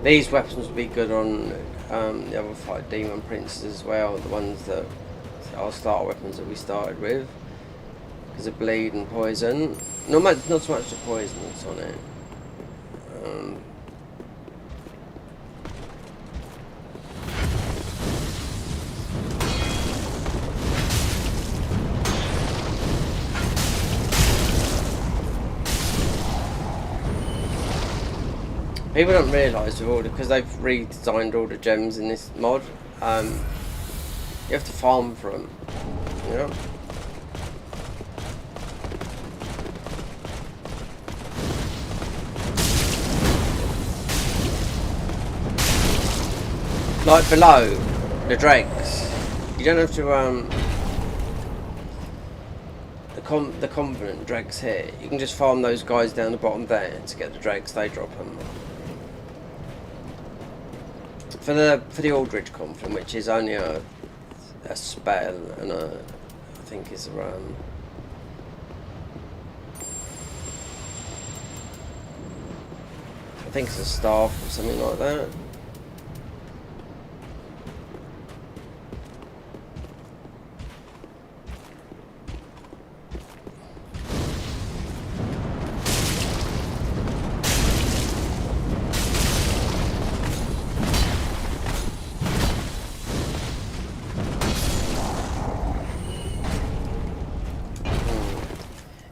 S1: These weapons would be good on the other 5 demon princes as well, the ones that are starter weapons that we started with, because of bleed and poison. Not so much the poison that's on it. People don't realise with all because they've redesigned all the gems in this mod. You have to farm for them, you know. Like below the dregs, you don't have to the confident dregs here. You can just farm those guys down the bottom there to get the dregs. They drop them. For the Aldridge Confident, which is only a spell and I think is I think it's a staff or something like that.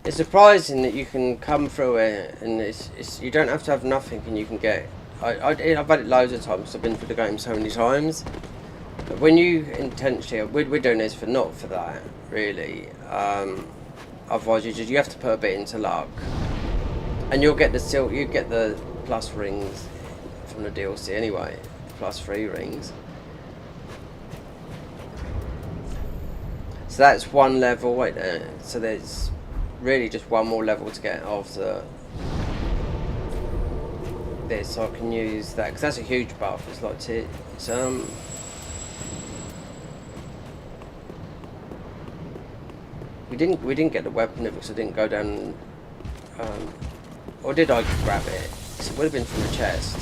S1: It's surprising that you can come through it and it's you don't have to have nothing and you can get. I've had it loads of times because I've been through the game so many times. But when you intentionally, we're doing this for not for that really. Otherwise you have to put a bit into luck, and you'll get the plus rings from the DLC anyway, plus 3 rings. So that's one level. Wait there. So there's really just one more level to get after this, so I can use that because that's a huge buff. It's like we didn't get the weapon because I didn't go down, or did I grab it? It would have been from the chest.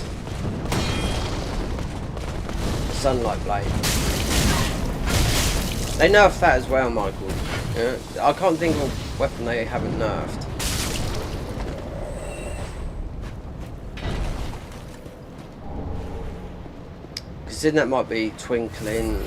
S1: Sunlight blade. They nerfed that as well, Michael. Yeah, I can't think of a weapon they haven't nerfed. Because then that might be Twinkling.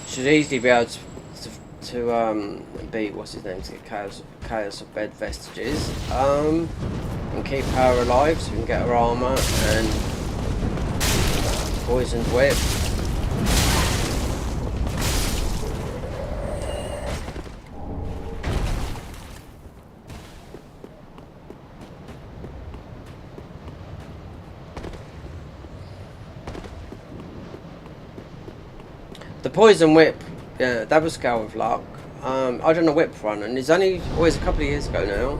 S1: Should easily be able to beat what's his name to get chaos of bed vestiges, and keep her alive so we can get her armor and poisoned whip. The poison whip, yeah, that was scale with luck. I done a whip run, and it's only always a couple of years ago now,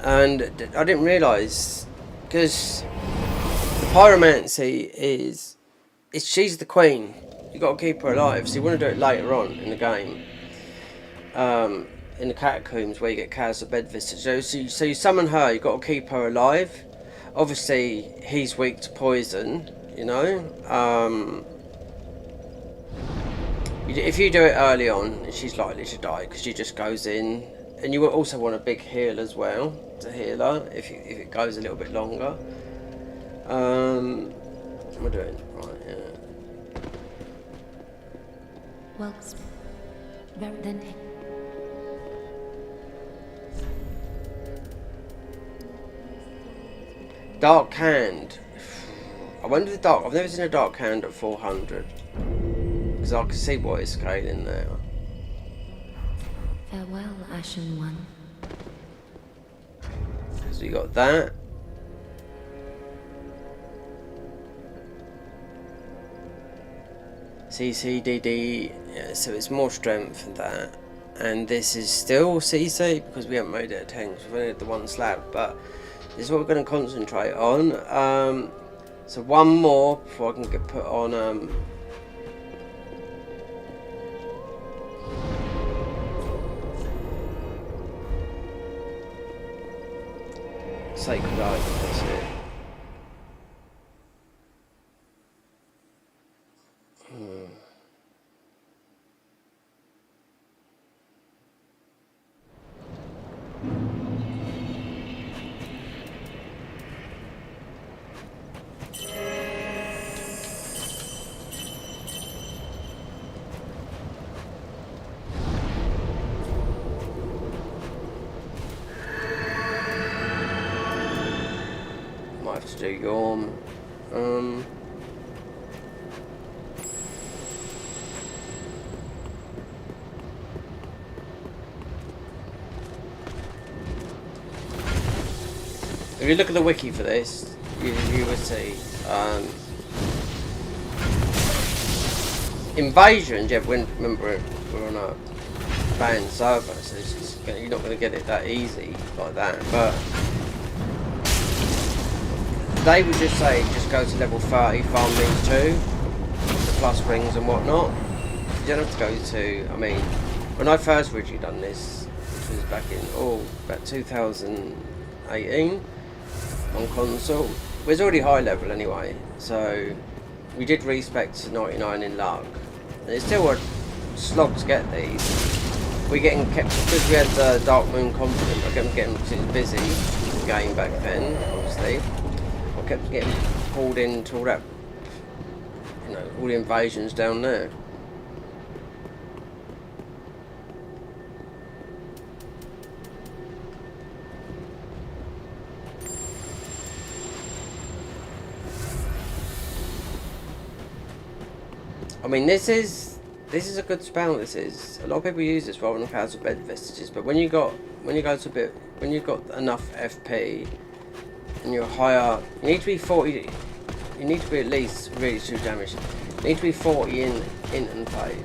S1: and I didn't realise because the pyromancy she's the queen. You got to keep her alive, so you want to do it later on in the game, in the catacombs where you get chaos of bed visitors. So you summon her. You got to keep her alive. Obviously, he's weak to poison. You know. If you do it early on, she's likely to die because she just goes in, and you also want a big heal as well to heal her if it goes a little bit longer. What am I doing? Right, yeah.
S2: Welcome. Then
S1: Dark Hand. I wonder the dark. I've never seen a dark hand at 400 because I can see what it's scaling now.
S2: Farewell, Ashen One.
S1: So you got that. CCDD, yeah, so it's more strength than that. And this is still CC because we haven't made it a 10 because we've only had the one slab, but this is what we're going to concentrate on. So one more before I can get put on Sacred Eye, that's it. Might have to do Yorm. If you look at the wiki for this, you will see invasions. Yeah, remember we're on a banned server, so it's just you're not going to get it that easy like that. But they would just say just go to level 30, farm these two, the plus rings and whatnot. You don't have to go to. I mean, when I first originally done this, which was back in about 2018. On console, it was already high level anyway, so we did respec to 99 in luck, and it's still a slog to get these. We're getting kept because we had the DARKMOON confident. I kept getting because it was busy the game back then, obviously. I kept getting pulled into all that, all the invasions down there. I mean, this is a good spell. This is a lot of people use this rather than Clouds of Bed Vestiges. But when you got enough FP and you're higher, you need to be 40. You need to be at least really 2 damage. You need to be 40 in and play.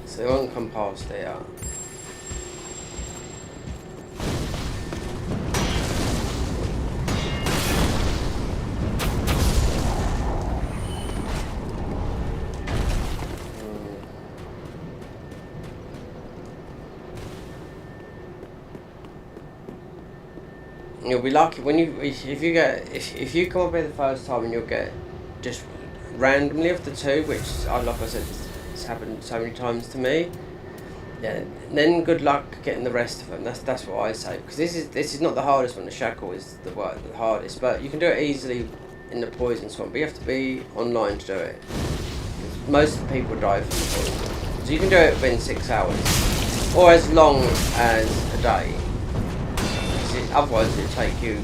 S1: So they won't come past there. You'll be lucky when if you come up here the first time and you'll get just randomly of the two, which like I said, it's happened so many times to me. Yeah, then good luck getting the rest of them. That's what I say, because this is not the hardest one. The shackle is the hardest, but you can do it easily in the poison swamp. But you have to be online to do it. Most people die from the poison, so you can do it within 6 hours, or as long as a day. Otherwise, it'll take you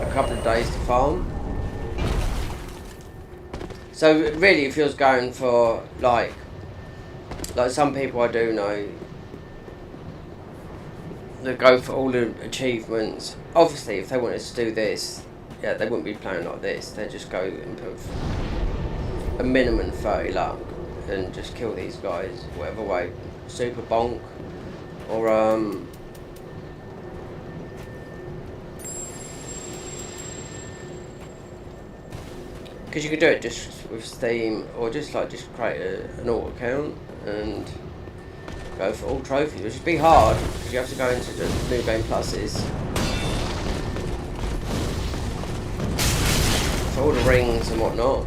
S1: a couple of days to farm. So really, if you're going for like like some people I do know, they go for all the achievements. Obviously, if they wanted to do this, yeah, they wouldn't be playing like this. They'd just go and put a minimum 30 luck and just kill these guys, whatever way. Super bonk, or because you could do it just with Steam, or just create an alt account and go for all trophies, which would be hard because you have to go into the New Game Pluses for all the rings and whatnot,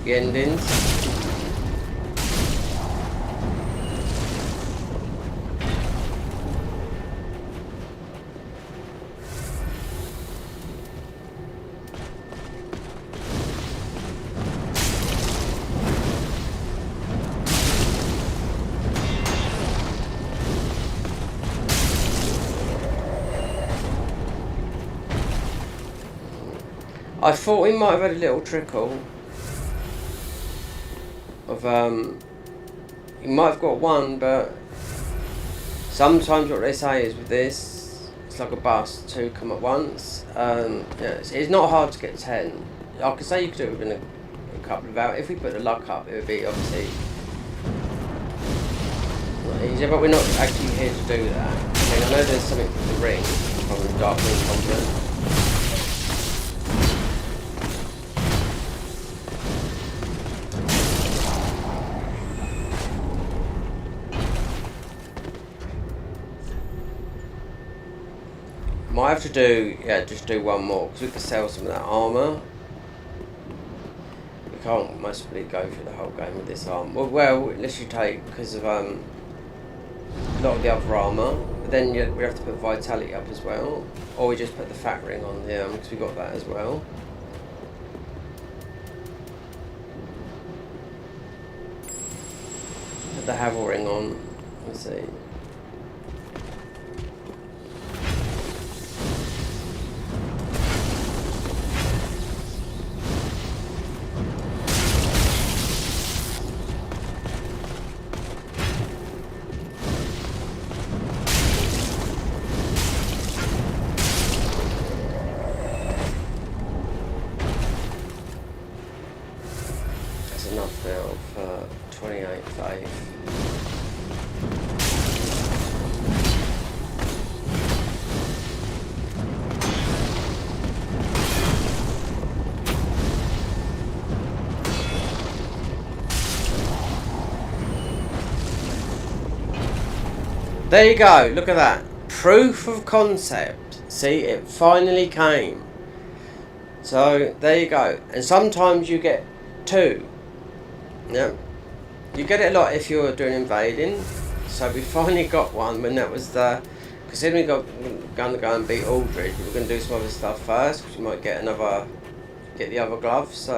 S1: the endings. I thought we might have had a little trickle of you might have got one, but sometimes what they say is with this, it's like a bus, two come at once. Yeah, it's not hard to get 10. I could say you could do it within a couple of hours. If we put the luck up, it would be obviously not easier, but we're not actually here to do that. I mean, I know there's something with the ring from the DARKMOON compliment. Might have to do, yeah, just do one more, because we can sell some of that armour. We can't mostly go through the whole game with this armour. Well, unless you take, because of a lot of the other armour, but then we have to put vitality up as well, or we just put the fat ring on here, because we got that as well. Put the Havel ring on, let's see. Enough now for 28 faith. There you go, look at that. Proof of concept. See, it finally came. So, there you go. And sometimes you get 2. Yeah, you get it a lot if you're doing invading. So we finally got one when that was the. Because then we got going to go and beat Aldridge. We're going to do some other stuff first, because we might get the other glove. So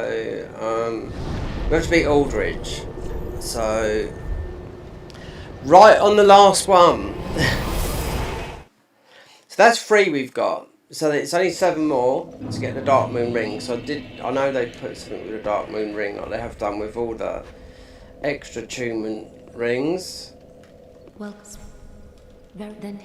S1: we have to beat Aldridge. So right on the last one. So that's 3 we've got. So it's only 7 more to get the DARKMOON ring. So I know they put something with the DARKMOON ring, like they have done with all the extra attunement rings.
S2: Well, then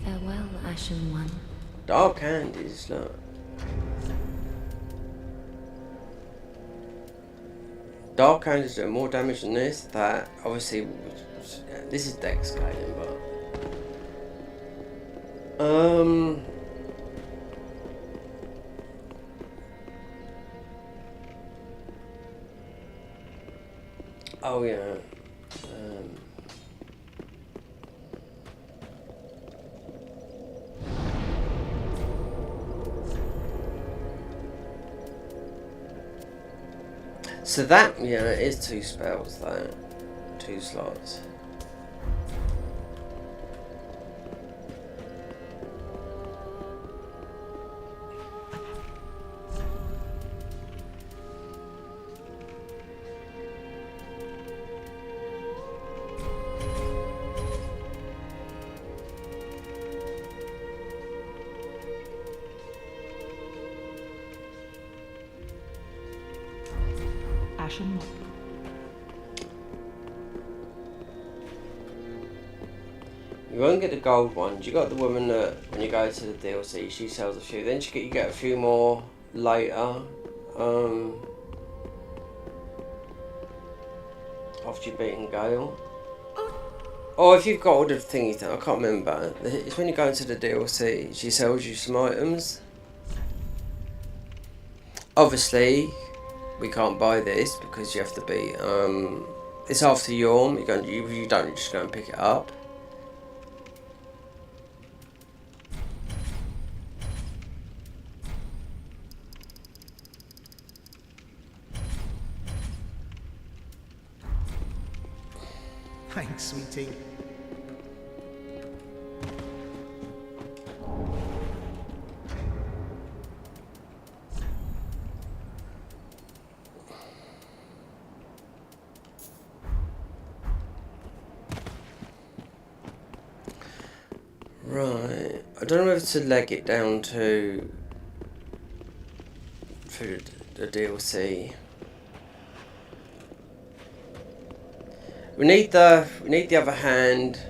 S2: farewell, Ashen One.
S1: Dark candies, look. Dark candies do more damage than this. That obviously, this is dex scaling, but oh yeah. So that, yeah, it is 2 spells though. 2 slots.
S3: Ashen 1.
S1: You won't get the gold ones. You got the woman that when you go to the DLC, she sells a few. Then you get a few more later. After you've beaten Gale. Or if you've got all the thingies done, I can't remember. It's when you go into the DLC, she sells you some items. Obviously, we can't buy this because you have to be. It's after Yorm. You don't just go and pick it up.
S4: Thanks, sweetie.
S1: Right. I don't know whether to leg it down to through the DLC. We need the other hand.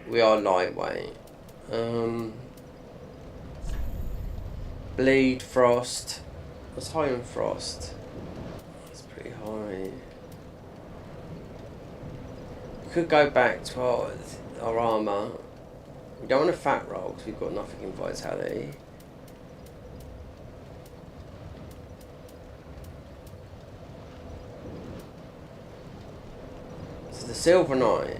S1: We are lightweight. Bleed, frost. What's high in frost? It's pretty high. We could go back to our armour. We don't want a fat roll because we've got nothing in vitality. So the Silver Knight.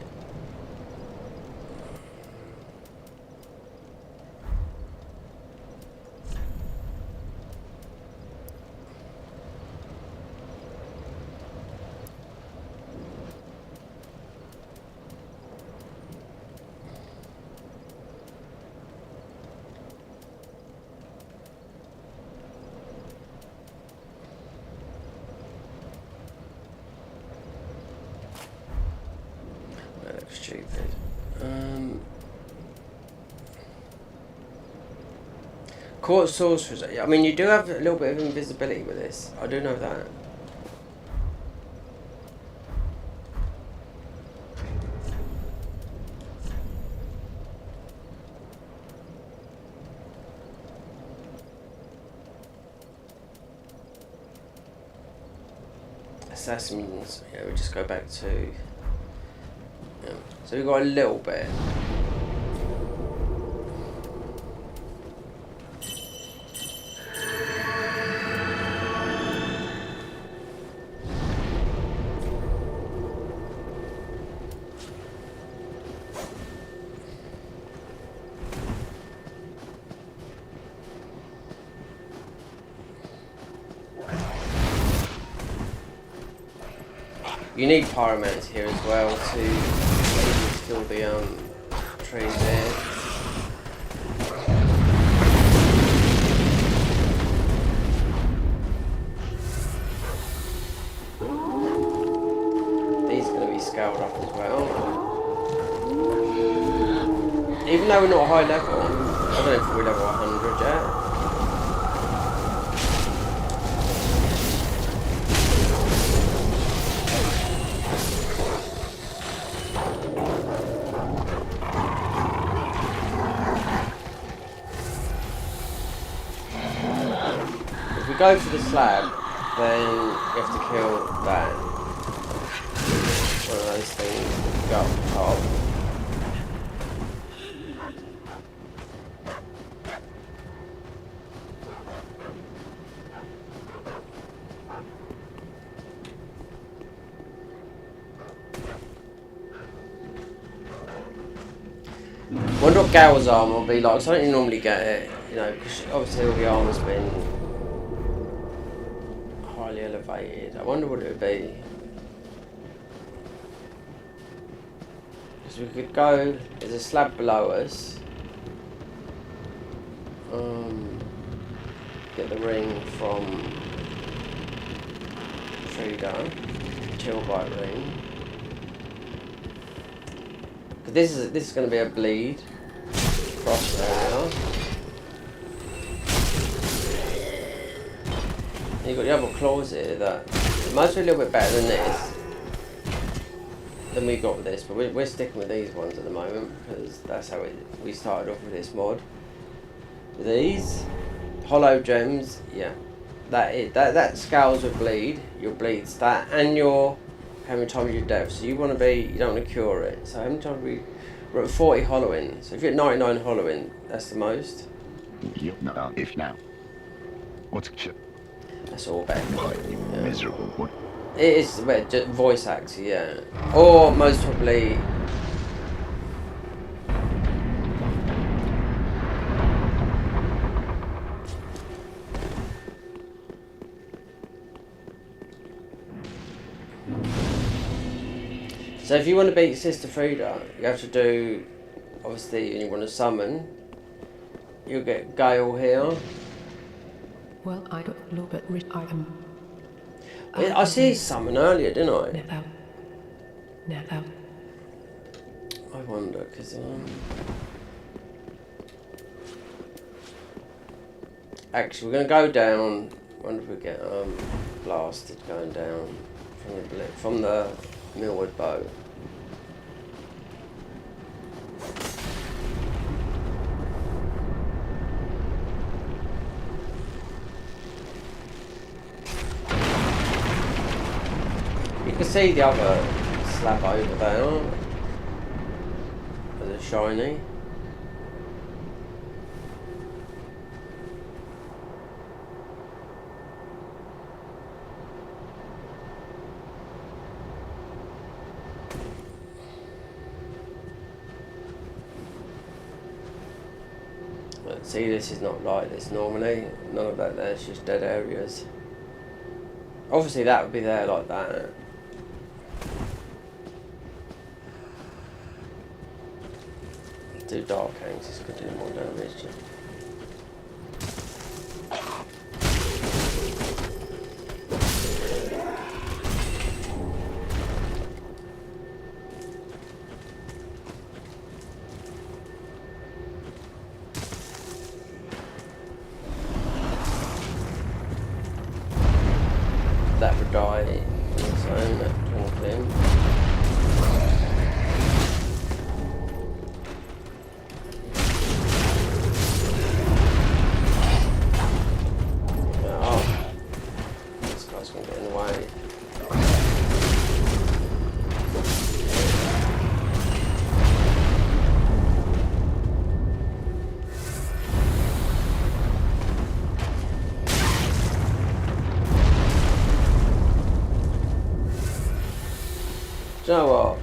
S1: Stupid. Court sorcerers. I mean, you do have a little bit of invisibility with this. I do know that. Assassins. Yeah, we just go back to. So we've got a little bit. You need pyromancer here as well to kill the trees there. These are going to be scaled up as well. Even though we're not high level, I don't know if we're level 100 yet. Go for the slab, then you have to kill that. One of those things. Go up the top. Wonder what Gale's armor will be like. So I don't normally get it, you know, because obviously all the armor's been highly elevated. I wonder what it would be. Because we could go, there's a slab below us. Get the ring from Trader, Chillbite ring. Cause this is going to be a bleed cross area. And you've got the other claws here that might be a little bit better than this. Than we got with this, but we're sticking with these ones at the moment because that's how we started off with this mod. With these hollow gems, yeah, that scales with bleed, your bleed stat, and your how many times your death. So you want to be, you don't want to cure it. So how many times we're at 40 hollowing. So if you're at 99 hollowing, that's the most.
S3: If now, what's
S1: that's all better.
S3: you miserable one?
S1: It is just voice acts, yeah, or most probably. So if you want to beat Sister Frida, you have to do, obviously, when you want to summon, you'll get Gale here.
S5: Well, I don't know, but I am.
S1: I see summon earlier, didn't I?
S5: Never.
S1: I wonder, because actually, we're going to go down. I wonder if we get blasted going down from the Millwood boat. You can see the other slab over there. There's a shiny. But see, this is not like this normally. None of that there's just dead areas. Obviously that would be there like that. Do dark hands, it's going to do more damage. That would die on its own, that Twinkling. Do you know what?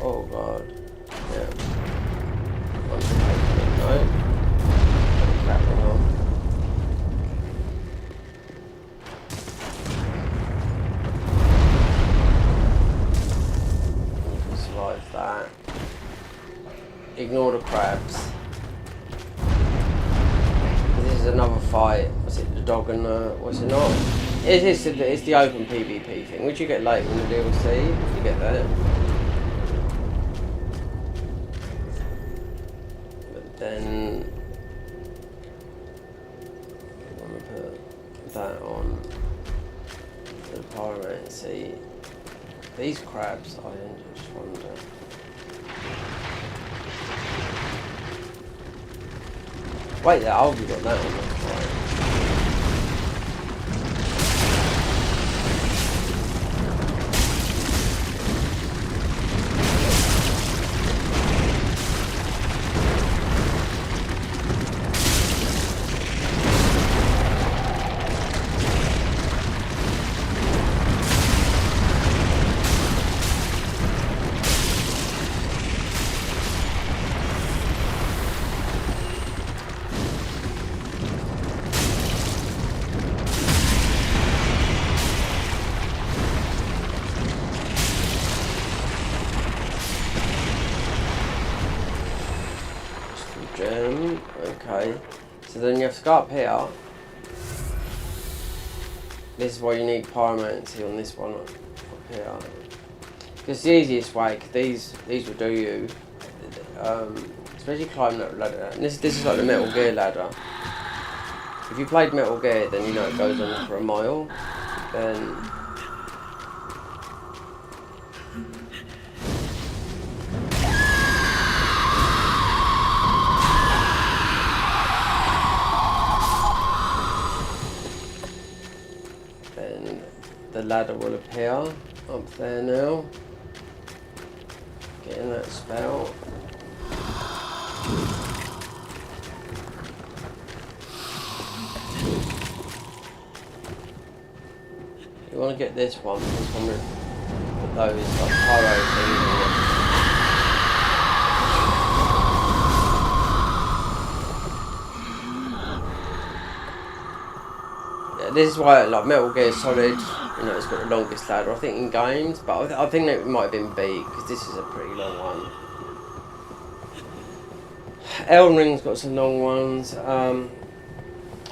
S1: Oh god. Yeah. No. Crapping on. You can survive that. Ignore the crabs. This is another fight. Was it the dog and was it not? It's the open PvP thing, which you get later in the DLC, if you get that. But then I want to put that on the pyromancy. These crabs, I just wonder. Wait, there, I've got that on the fire. So then you have to go up here. This is why you need pyromancy on this one up here. Because the easiest way, because these will do you, especially climbing that ladder. And this is like the Metal Gear ladder. If you played Metal Gear, then you know it goes on for a mile. Then the ladder will appear up there now. Getting that spell. You want to get this one with those like pyro things on it. Yeah, this is why like Metal Gear Solid, you know, it's got the longest ladder I think in games, but I think that it might have been B because this is a pretty long one. Elden Ring's got some long ones. I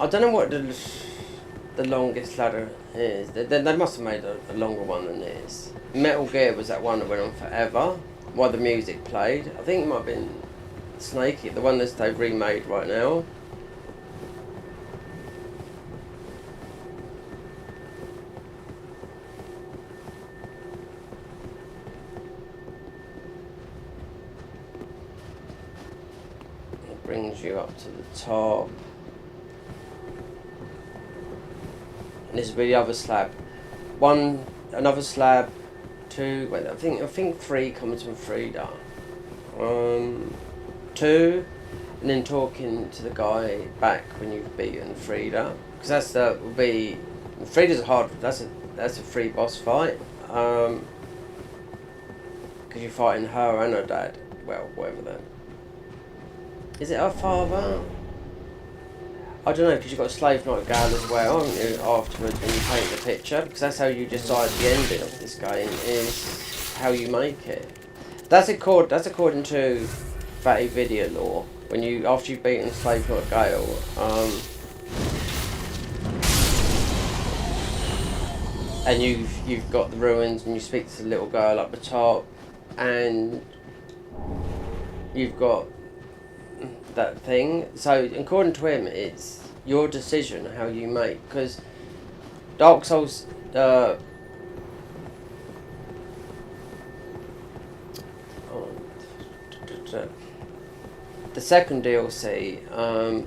S1: don't know what the longest ladder is. They must have made a longer one than this. Metal Gear was that one that went on forever while the music played. I think it might have been Snakey, the one that they've remade right now. It brings you up to the top. And this will be the other slab. Another slab, two. Wait, I think 3 comes from Frida. 2, and then talking to the guy back when you've beaten Frida, because will be Frida's a hard. That's a free boss fight. Because you're fighting her and her dad. Well, whatever that. Is it her father? I don't know, because you've got a slave nightingale as well, haven't you, afterwards when you paint the picture, because that's how you decide the ending of this game, is how you make it. That's according to Video lore. When you, after you've beaten the slave nightingale, and you've got the ruins, and you speak to the little girl up the top, and you've got that thing. So according to him, it's your decision how you make, because Dark Souls the second DLC,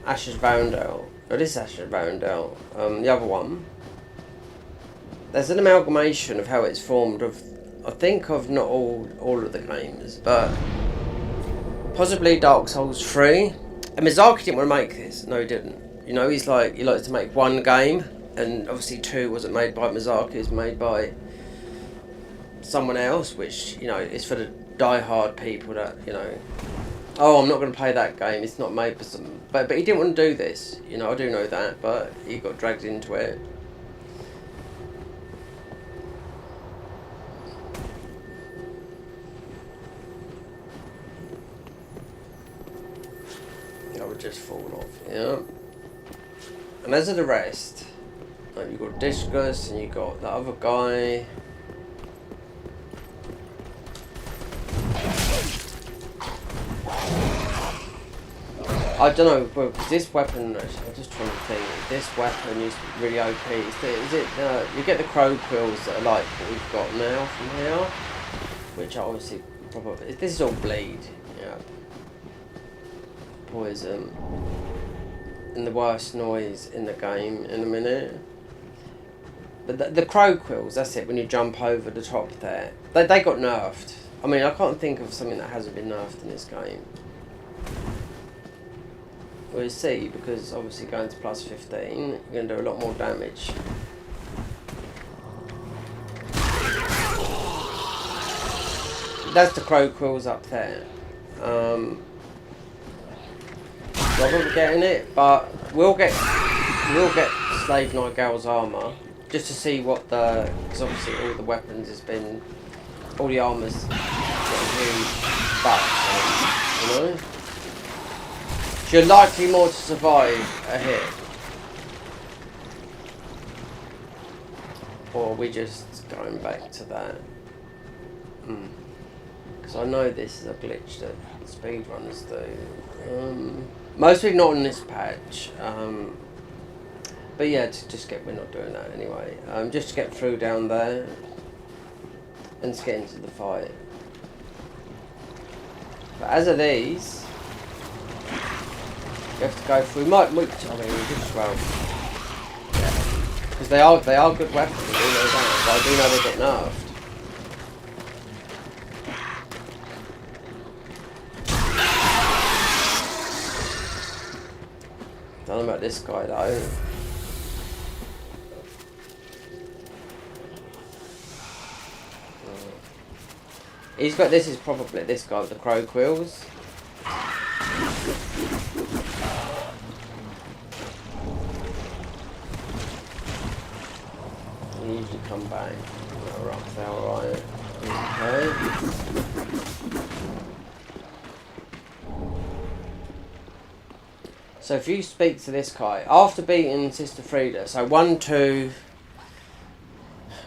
S1: Ashes Boundale, or this Ashes Boundale, the other one, there's an amalgamation of how it's formed of, I think, of not all of the games, but possibly Dark Souls 3. And Miyazaki didn't want to make this. No, he didn't. You know, he likes to make one game, and obviously 2 wasn't made by Miyazaki, it was made by someone else, which, you know, is for the die-hard people that, you know, oh, I'm not going to play that game, it's not made for some... But he didn't want to do this, you know, I do know that, but he got dragged into it. I would just fall off, yeah. And as of the rest, like, you've got Discus and you've got the other guy. I don't know, but this weapon, I'm just trying to think, this weapon is really OP. You get the crow quills that are like what we've got now from here, which are obviously probably, this is all bleed, yeah. Poison. And the worst noise in the game in a minute. But the crow quills, that's it, when you jump over the top there. They got nerfed. I mean, I can't think of something that hasn't been nerfed in this game. We'll see, because obviously going to plus 15, you're going to do a lot more damage. That's the crow quills up there. I won't be getting it, but we'll get Slave Nightingale's armour just to see what the, because obviously all the weapons has been, all the armour's got a huge buff, you know. So you're likely more to survive a hit. Or are we just going back to that? Because I know this is a glitch that speedrunners do. Mostly not on this patch. But yeah, we're not doing that anyway. Just to get through down there and to get into the fight. But as of these, you have to go through. We just well, because they are good weapons. I do know that, but I do know they get nerfed. Don't know about this guy though. He's got, this is probably this guy with the crow quills. They usually come back. Alright, they're alright. Okay. So if you speak to this guy, after beating Sister Frida, so 1, 2...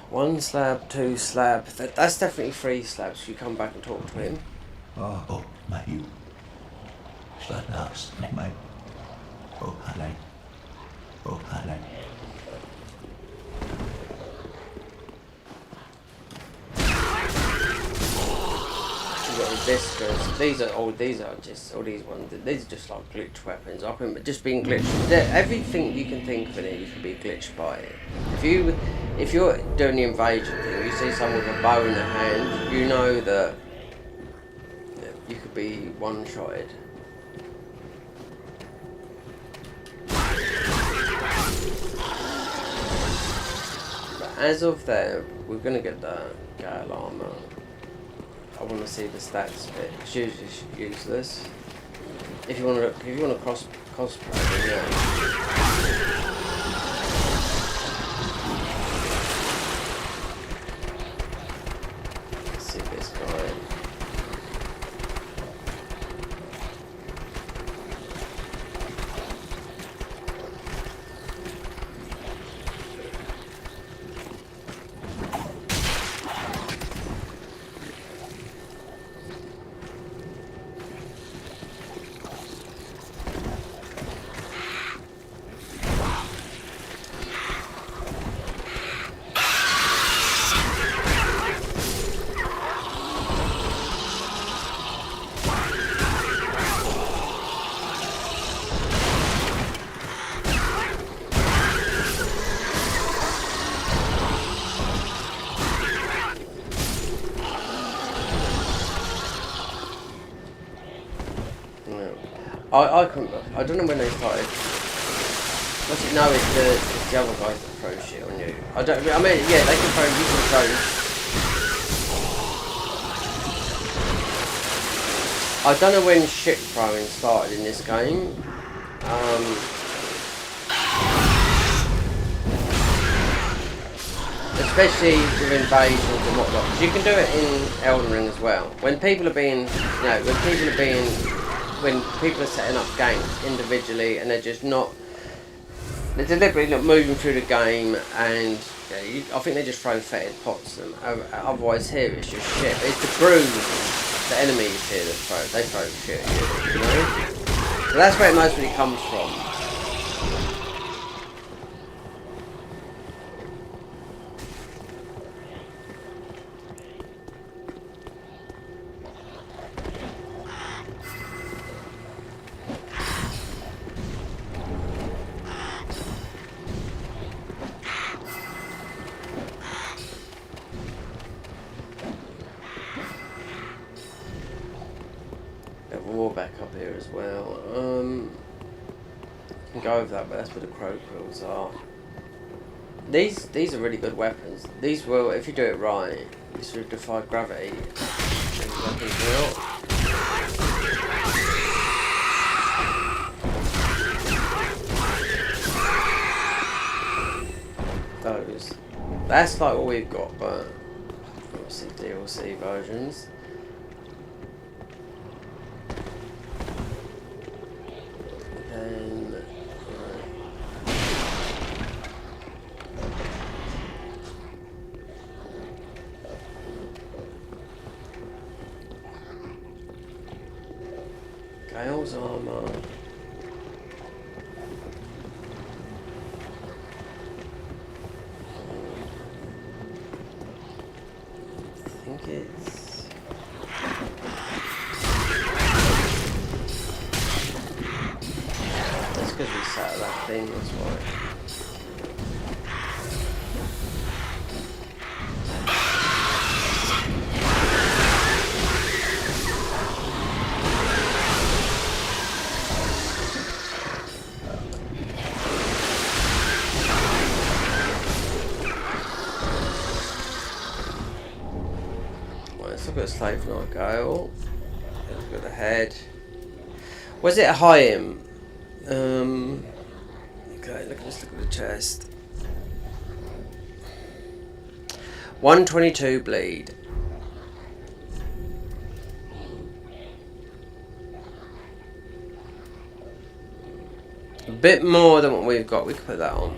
S1: 1 slab, 2 slab. That's definitely 3 slabs. You come back and talk to him.
S6: Oh, my you. Start us, mate. Oh, hello. Oh, hello.
S1: Resistors. These are just all these ones. These are just like glitch weapons. I think just being glitched. Everything you can think of in it, you can be glitched by it. If you're doing the invasion thing, you see someone with a bow in their hand, you know that you could be one-shotted. But as of there, we're gonna get the Gale armor. I want to see the stats bit. It's usually useless. If you want to cosplay, then yeah. Let's see this guy. I don't know when they started. What's it? No, it's the other guys that throw shit on you. I mean, yeah, they can throw. You can throw. I don't know when shit throwing started in this game. Especially with invasions and whatnot. Because you can do it in Elden Ring as well. When people are setting up games individually and they're deliberately not moving through the game, and I think they just throw fetid pots at them. Otherwise here it's just shit. It's the crew, the enemies here that they throw shit at you, you know? So that's where it mostly comes from. Back up here as well. Can go over that, but that's where the crow quills are. These are really good weapons. These will, if you do it right, this will defy gravity. These weapons will. Those. That's like what we've got, but obviously DLC versions. Gale's armor. I think it's... That's because we sat at that thing, that's why. Look at the slave knight Gale. Look at the head. Was it a high-im? Okay, let's look at the chest. 122 bleed. A bit more than what we've got. We could put that on.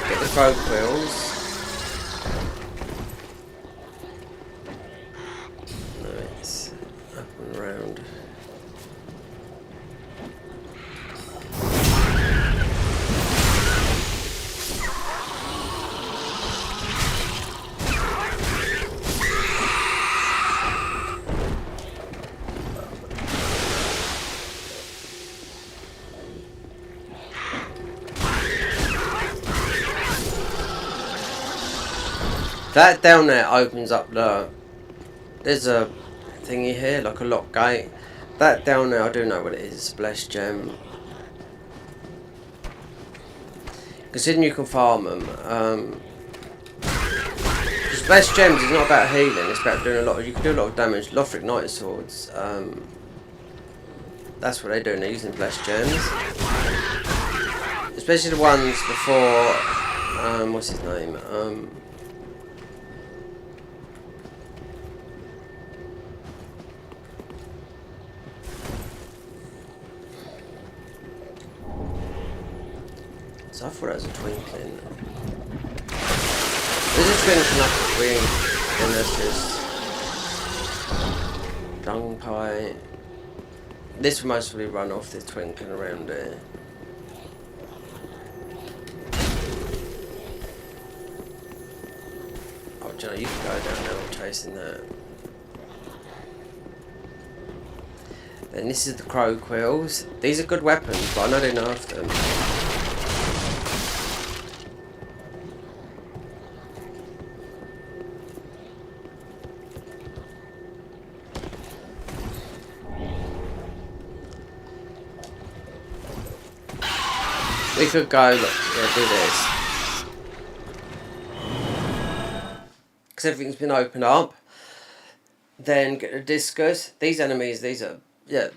S1: Get the crow quills. No, it's up and round. That down there opens up the... There's a thingy here, like a lock gate. That down there, I do know what it is. Splash gem. Considering you can farm them. Splash gems is not about healing. It's about doing a lot. You can do a lot of damage. Lothric Knight swords. That's what they're doing. They're using splash gems, especially the ones before. What's his name? So I thought that was a twinkling. There's a twinkling up the wing, and there's this dung pie. This will mostly run off the twinkling around there. Oh, Joe, you can go down there chasing that. Then this is the crow quills. These are good weapons, but I know they nerf them. We could go, look, yeah, do this. Because everything's been opened up. Then get the discus. These enemies, these are, yeah.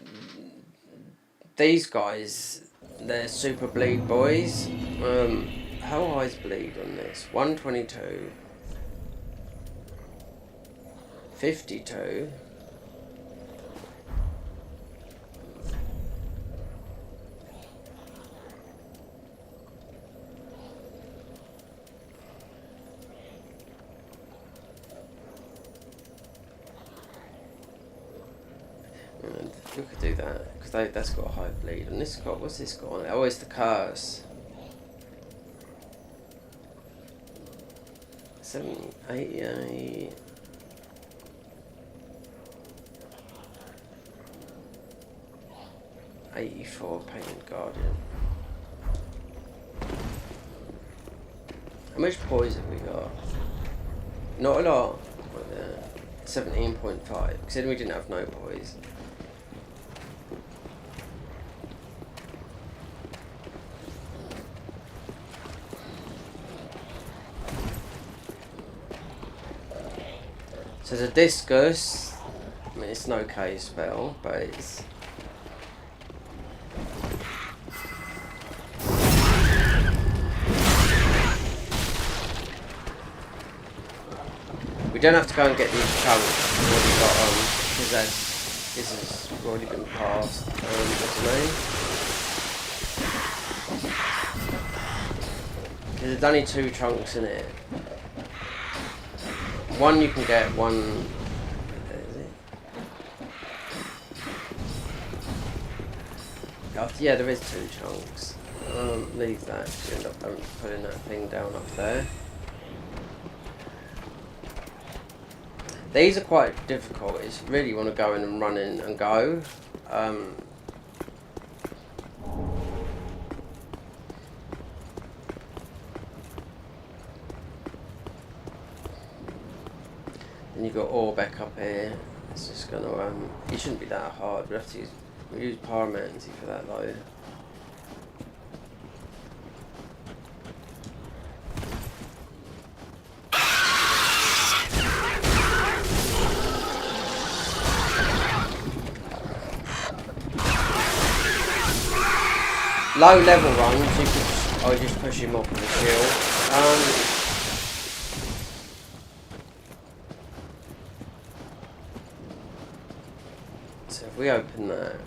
S1: These guys, they're super bleed boys. How high is bleed on this? 122. 52. We could do that, because that's got a high bleed. And this got, what's this got on it? Oh, it's the curse. 788. $84 Painted Guardian. How much poise have we got? Not a lot. What there? 17.5. Considering we didn't have no poise. So there's a discus. I mean, it's an okay spell, but it's... We don't have to go and get these chunks. We've already got possessed. This has already been passed. What's the name? There's only 2 chunks in it. One you can get, one... Is it? Oh, yeah, there is 2 chunks. Leave that, because you end up putting that thing down up there. These are quite difficult. It's really you want to go in and run in and go. And you've got ore back up here. It's just gonna it shouldn't be that hard. We have to use pyromancy for that though. Low level runs, you could just push him off with a shield. So if we open that,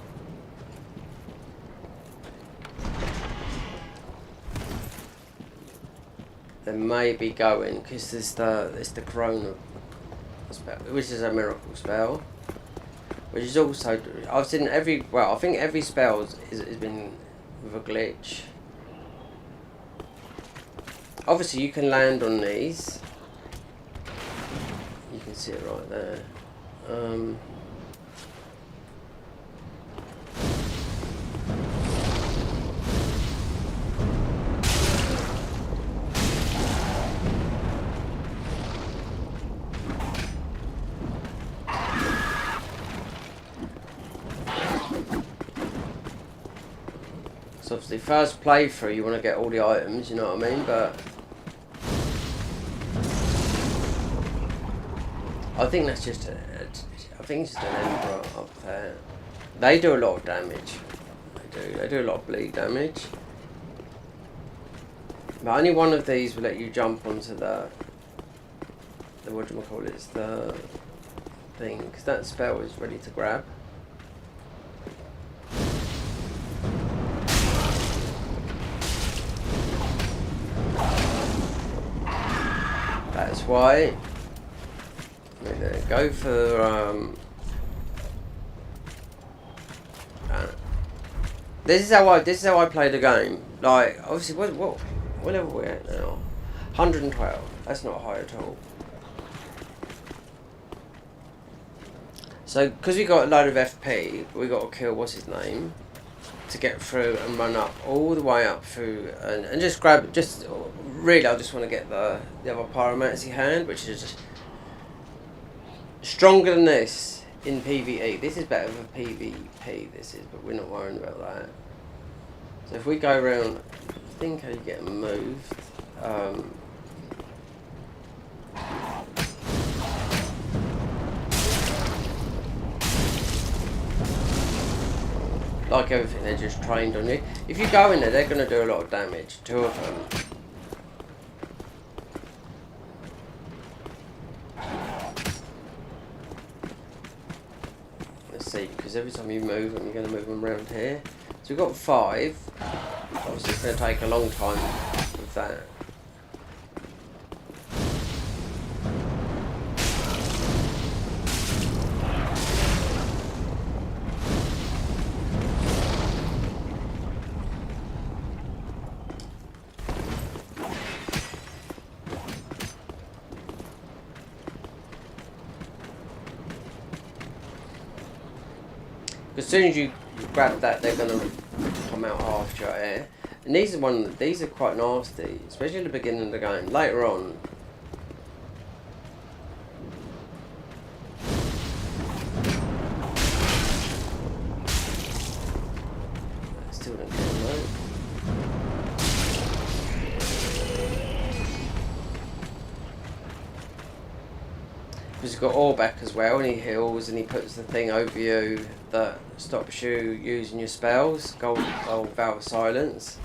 S1: then maybe going because there's the Corona spell, which is a miracle spell, which is also I've seen I think every spell has been with a glitch. Obviously you can land on these. You can see it right there. So obviously first playthrough you want to get all the items, you know what I mean, but I think that's just I think it's just an emperor up there. They do a lot of damage. They do a lot of bleed damage. But only one of these will let you jump onto the whatchamacallit, the thing, because that spell is ready to grab. That's why we're gonna go for this is how I play the game. Like obviously what level are we at now? 112. That's not high at all. So because we got a load of FP, we got to kill what's his name to get through and run up all the way up through and just grab really I just want to get the other pyromancy hand, which is just stronger than this in PvE. This is better for PvP, this is, but we're not worrying about that. So if we go around, I think how you get moved. Like everything, they're just trained on you. If you go in there, they're going to do a lot of damage. 2 of them. Let's see, because every time you move them, you're going to move them around here. So we've got 5. Obviously, it's going to take a long time with that. As soon as you grab that, they're going to come out after your air. And these are quite nasty, especially at the beginning of the game. Later on, still don't get them though. Because you've got ore back as well, and he heals and he puts the thing over you that stops you using your spells. Gold Valve Silence.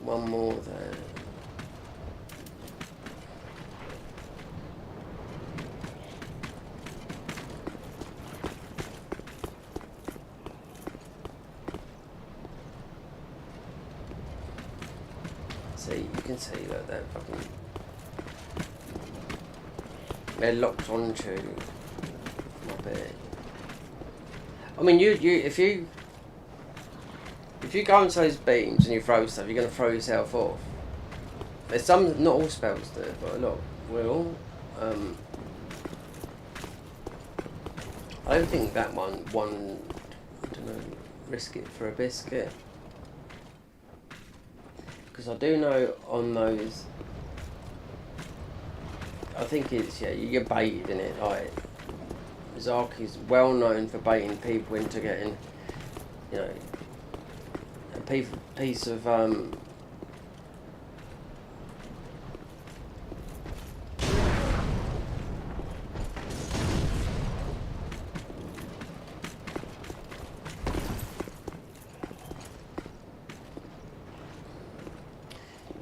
S1: One more there. See, you can see that they're fucking... They're locked onto my bit. I mean, if you go into those beams and you throw stuff, you're going to throw yourself off. There's some, not all spells do it, but a lot will. I don't think that one, I don't know, risk it for a biscuit. Because I do know on those, I think it's, yeah, you get baited in it. Like, Zark is well known for baiting people into getting, you know, a piece of,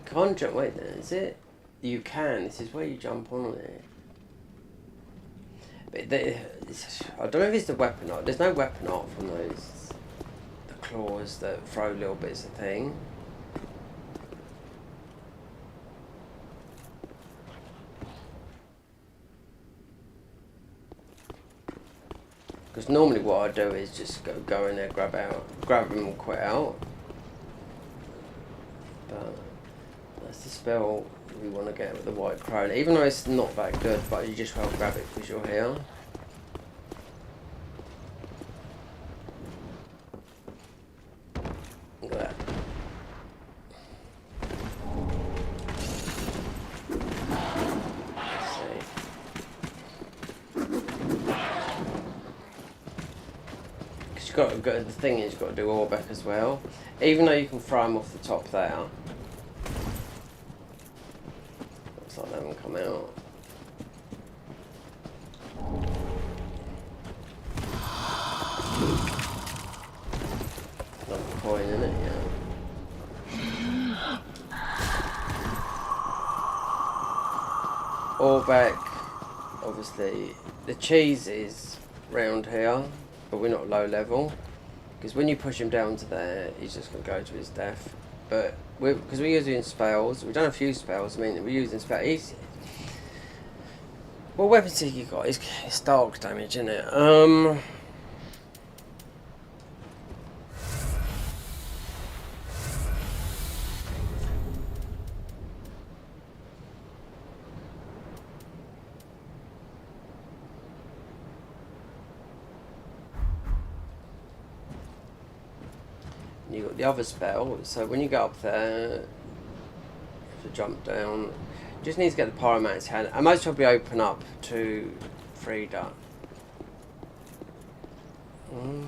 S1: can't jump, wait there, is it? You can, this is where you jump on it. But I don't know if it's the weapon art, there's no weapon art from those, the claws that throw little bits of thing. Because normally what I do is just go in there, grab them and quit out. But that's the spell we want to get with the white crown, even though it's not that good, but you just well grab it because you're here. Look at that. Let's see. Because you've got to go, the thing is you've got to do Orbeck as well, even though you can throw them off the top there. Like they haven't come out. Another coin in it, yeah. Orbeck, obviously, the cheese is round here, but we're not low level. Because when you push him down to there, he's just going to go to his death. But because we're using spells, we've done a few spells. I mean, we're using spells. What weapon tick you got? It's dark damage, isn't it? You got the other spell, so when you go up there, you have to jump down. Just need to get the Pyromancer's hand. I might probably open up to Frida. We'll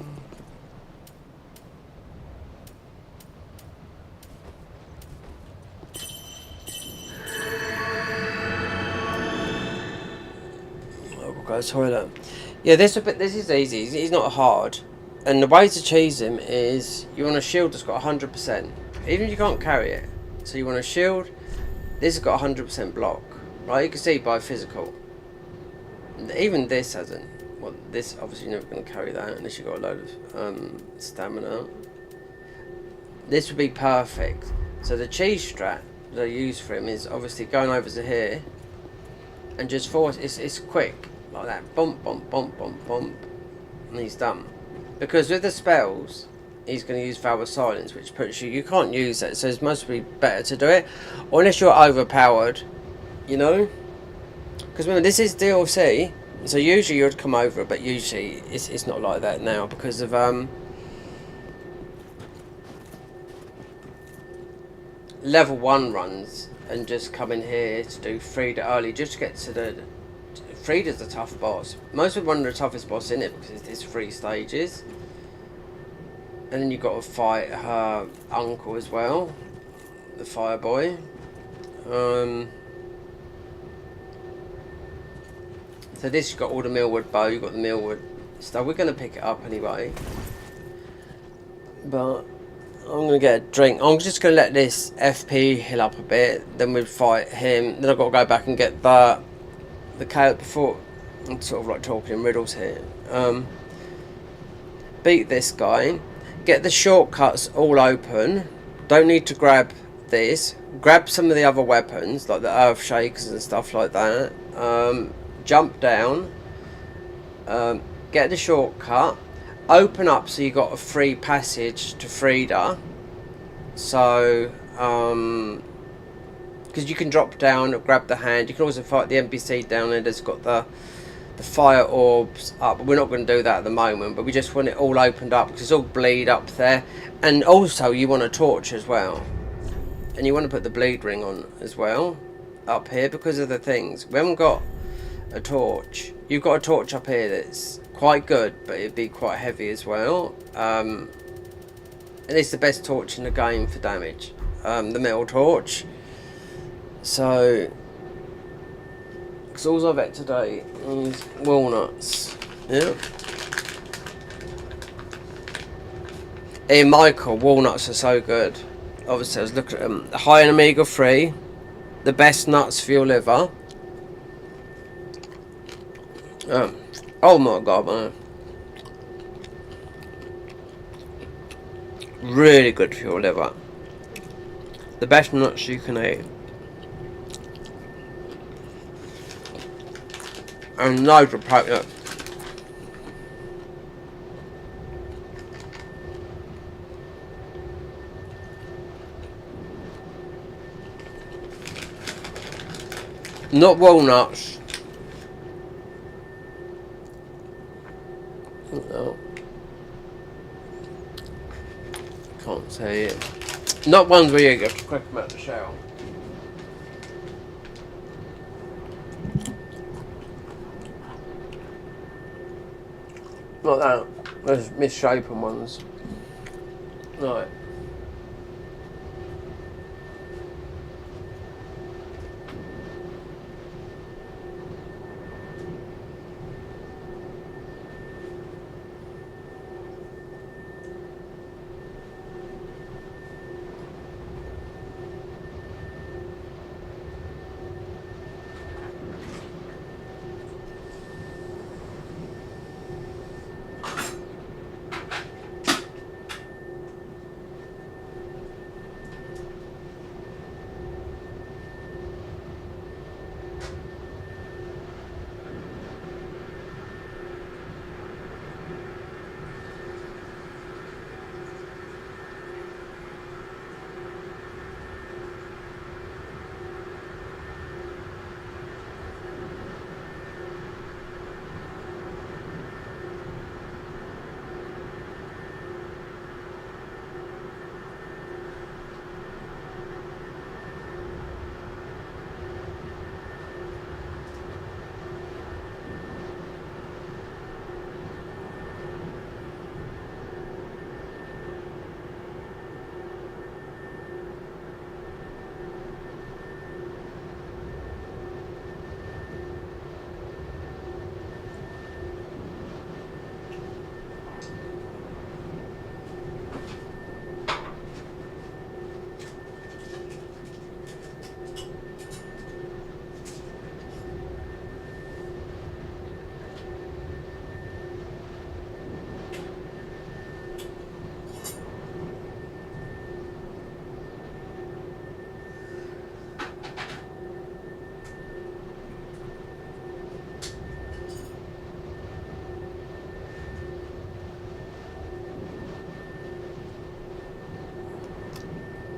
S1: go to the toilet. Yeah, this is easy. He's not hard. And the way to cheese him is you want a shield that's got 100%. Even if you can't carry it. So you want a shield. This has got 100% block. Right, you can see by physical. Even this hasn't. Well, this obviously you're never going to carry that unless you've got a load of stamina. This would be perfect. So the cheese strat that I use for him is obviously going over to here. And just force, it's quick. Like that. Bump, bump, bump, bump, bump. And he's done. Because with the spells, he's going to use Vow of Silence, which puts you can't use that, so it's mostly better to do it. Or unless you're overpowered, you know? Because remember, this is DLC, so usually you'd come over, but usually it's not like that now because of level 1 runs, and just come in here to do Frida early, just to get to the... Frida's the tough boss. Most of one of the toughest boss in it because it's 3 stages. And then you've got to fight her uncle as well, the fire boy. So this, you've got all the Millwood bow, you've got the Millwood stuff. We're going to pick it up anyway. But I'm going to get a drink. I'm just going to let this FP heal up a bit. Then we'll fight him. Then I've got to go back and get the chaos before. I'm sort of like talking in riddles here. Beat this guy. Get the shortcuts all open. Don't need to grab this. grab some of the other weapons, like the earth shakers and stuff like that. Jump down. Get the shortcut. Open up so you got a free passage to Frida. So, because you can drop down and grab the hand. You can also fight the NPC down there that's got the fire orbs up. We're not going to do that at the moment, but we just want it all opened up because it's all bleed up there. And also you want a torch as well. And you want to put the bleed ring on as well up here because of the things. We haven't got a torch. You've got a torch up here that's quite good, but it'd be quite heavy as well. And it's the best torch in the game for damage. The metal torch. So, because all I've had today is walnuts. Yeah. Michael, walnuts are so good. Obviously, I was looking at them. High in omega-3, the best nuts for your liver. Oh my god, man. Really good for your liver. The best nuts you can eat. And loads of protein. Not walnuts. No. Can't say it. Not ones where you have to crack them out the shell. Not that. Those misshapen ones. Right.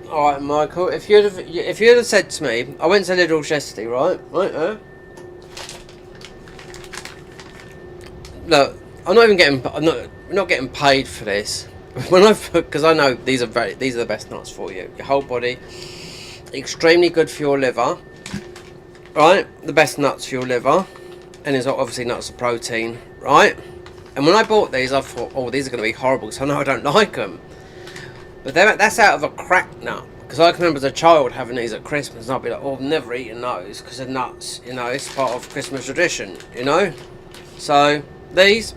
S1: Alright, Michael, if you'd have said to me, I went to Lidl yesterday, right? Look, I'm not getting paid for this. Because I know these are the best nuts for you. Your whole body, extremely good for your liver. Right? The best nuts for your liver. And there's obviously nuts of protein, right? And when I bought these, I thought, oh, these are going to be horrible, because I know I don't like them. But that's out of a crack nut. Because I can remember as a child having these at Christmas, and I'd be like, oh, I've never eaten those because they're nuts. You know, it's part of Christmas tradition, you know? So, these.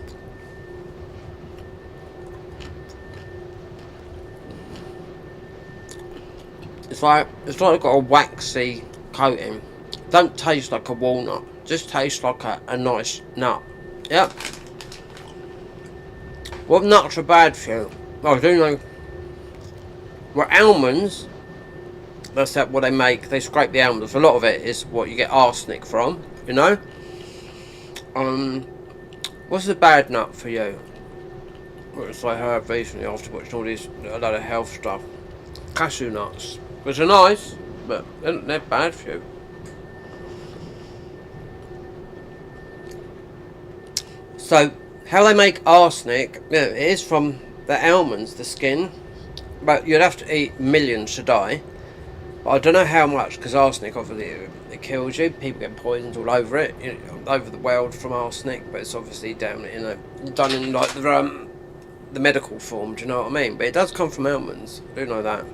S1: It's like it's got a waxy coating. Don't taste like a walnut. Just tastes like a nice nut. Yep. What nuts are bad for you? Well, I do know. Well, almonds That's what they make. They scrape the elements. A lot of it is what you get arsenic from, you know. What's the bad nut for you? Which I heard recently after watching all these, a lot of health stuff. Cashew nuts. Which are nice, but they're bad for you. So, how they make arsenic, yeah, it is from the almonds, the skin. But you'd have to eat millions to die. But I don't know how much, because arsenic obviously it kills you. People get poisoned all over it, you know, over the world from arsenic. But it's obviously down, you know, done in like the medical form. Do you know what I mean? But it does come from almonds. I do know that.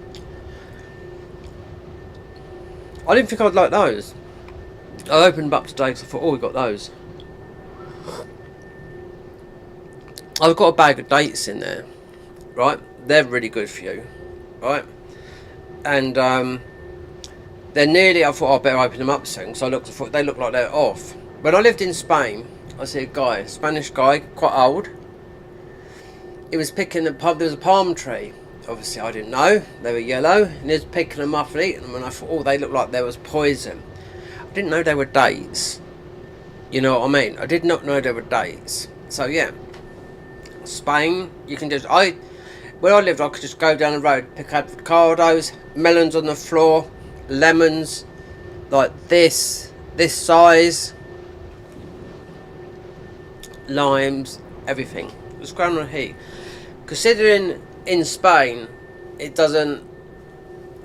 S1: I didn't think I'd like those. I opened them up today because I thought, oh, we got those. I've got a bag of dates in there, right? They're really good for you, right? And they're nearly, I thought I'd better open them up soon, so I thought they look like they're off. When I lived in Spain, I see a guy, Spanish guy, quite old. He was picking there was a palm tree. Obviously I didn't know, they were yellow, and he was picking them up and eating them, and I thought, oh, they look like there was poison. I didn't know they were dates. You know what I mean? I did not know they were dates. So yeah, Spain, you can just, where I lived, I could just go down the road, pick avocados, melons on the floor, lemons, like this size, limes, everything. Just ground on heat. Considering in Spain, it doesn't,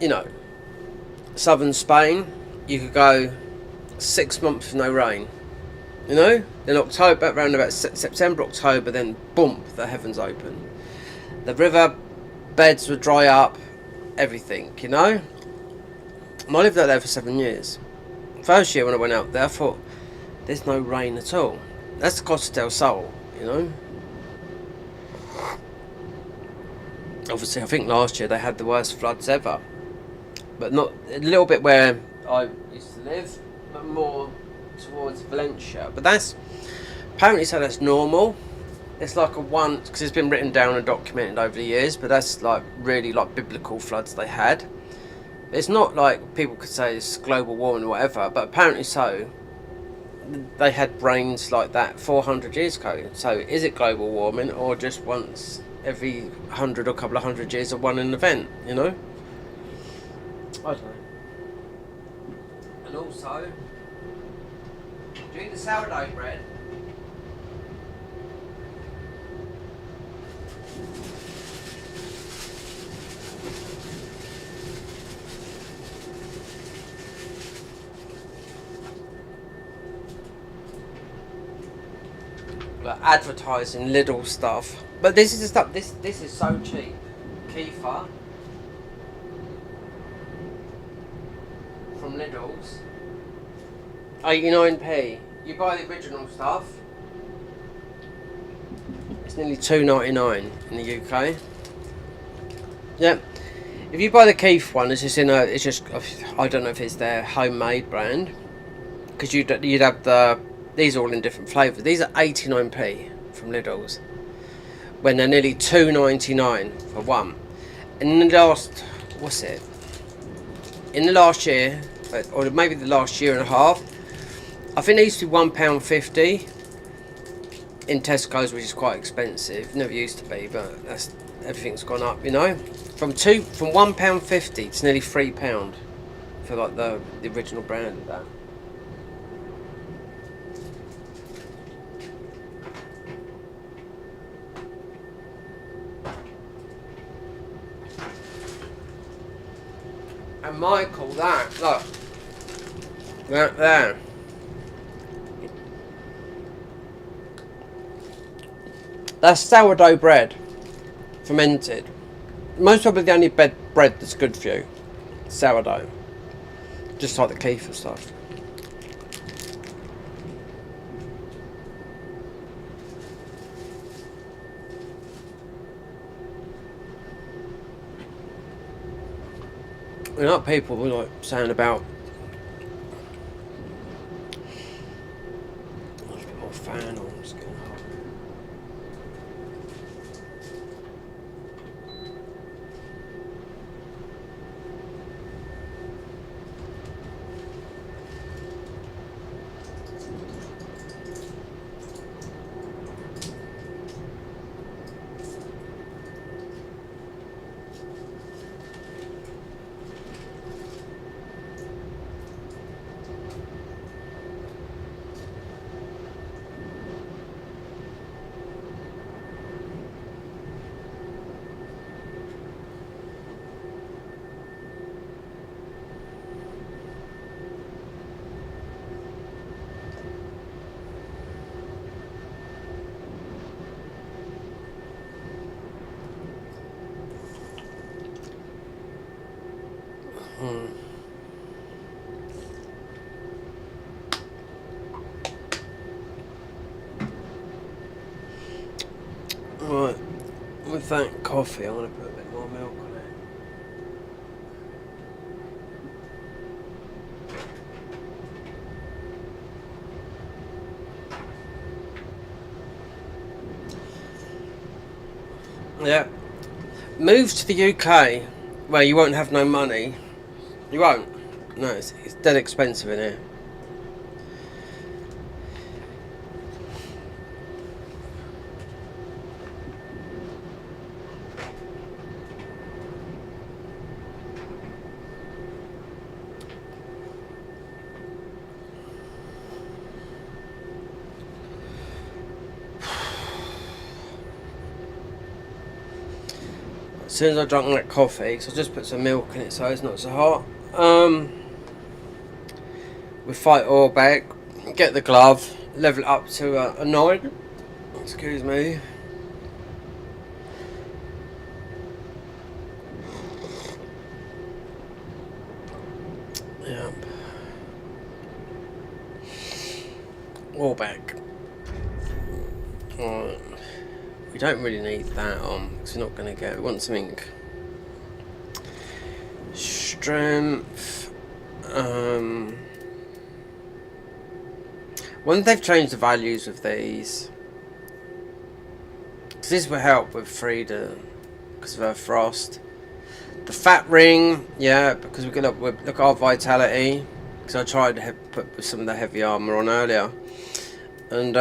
S1: you know, southern Spain, you could go 6 months with no rain. You know, in October, around about September, October, then boom, the heavens open. The river beds would dry up, everything, you know. And I lived out there for 7 years. First year when I went out there, I thought, there's no rain at all. That's the Costa del Sol, you know. Obviously, I think last year they had the worst floods ever. But not a little bit where I used to live, but more towards Valencia. But that's apparently, so that's normal. It's like a one, because it's been written down and documented over the years, but that's like really like biblical floods they had. It's not like people could say it's global warming or whatever, but apparently so. They had rains like that 400 years ago. So is it global warming, or just once every 100 or couple of 100 years of one an event, you know? I don't know. And also, do you eat the sourdough bread? Like advertising Lidl stuff, but this is the stuff. This is so cheap. Kefir from Lidl's, 89p. You buy the original stuff, it's nearly $2.99 in the UK. Yeah, if you buy the Keith one, it's just I don't know if it's their homemade brand, because you'd have these are all in different flavours. These are 89p from Lidl's, when they're nearly $2.99 for one. And in the last, in the last year, or maybe the last year and a half, I think they used to be £1.50 in Tesco's, which is quite expensive. Never used to be, but everything's gone up, you know. From £1.50 to nearly £3 for like the original brand of that. And Michael, look, right there. That's sourdough bread, fermented. Most probably the only bread that's good for you, sourdough. Just like the kefir stuff. You know, people were like saying about a bit more fan on. Just getting hot. Right, with that coffee, I'm going to put a bit more milk on it. Yeah. Move to the UK where you won't have no money. You won't. No, it's dead expensive in here. As soon as I drunk that coffee, because I just put some milk in it so it's not so hot, we fight all back, get the glove, level it up to a 9. Excuse me. Yep. All back. Alright. We don't really need that on because we're not going to get. We want something. Strength. Wonder if they've changed the values of these. Because this will help with Frida because of her frost. The fat ring, yeah, because we can look at our vitality. Because I tried to put some of the heavy armor on earlier, and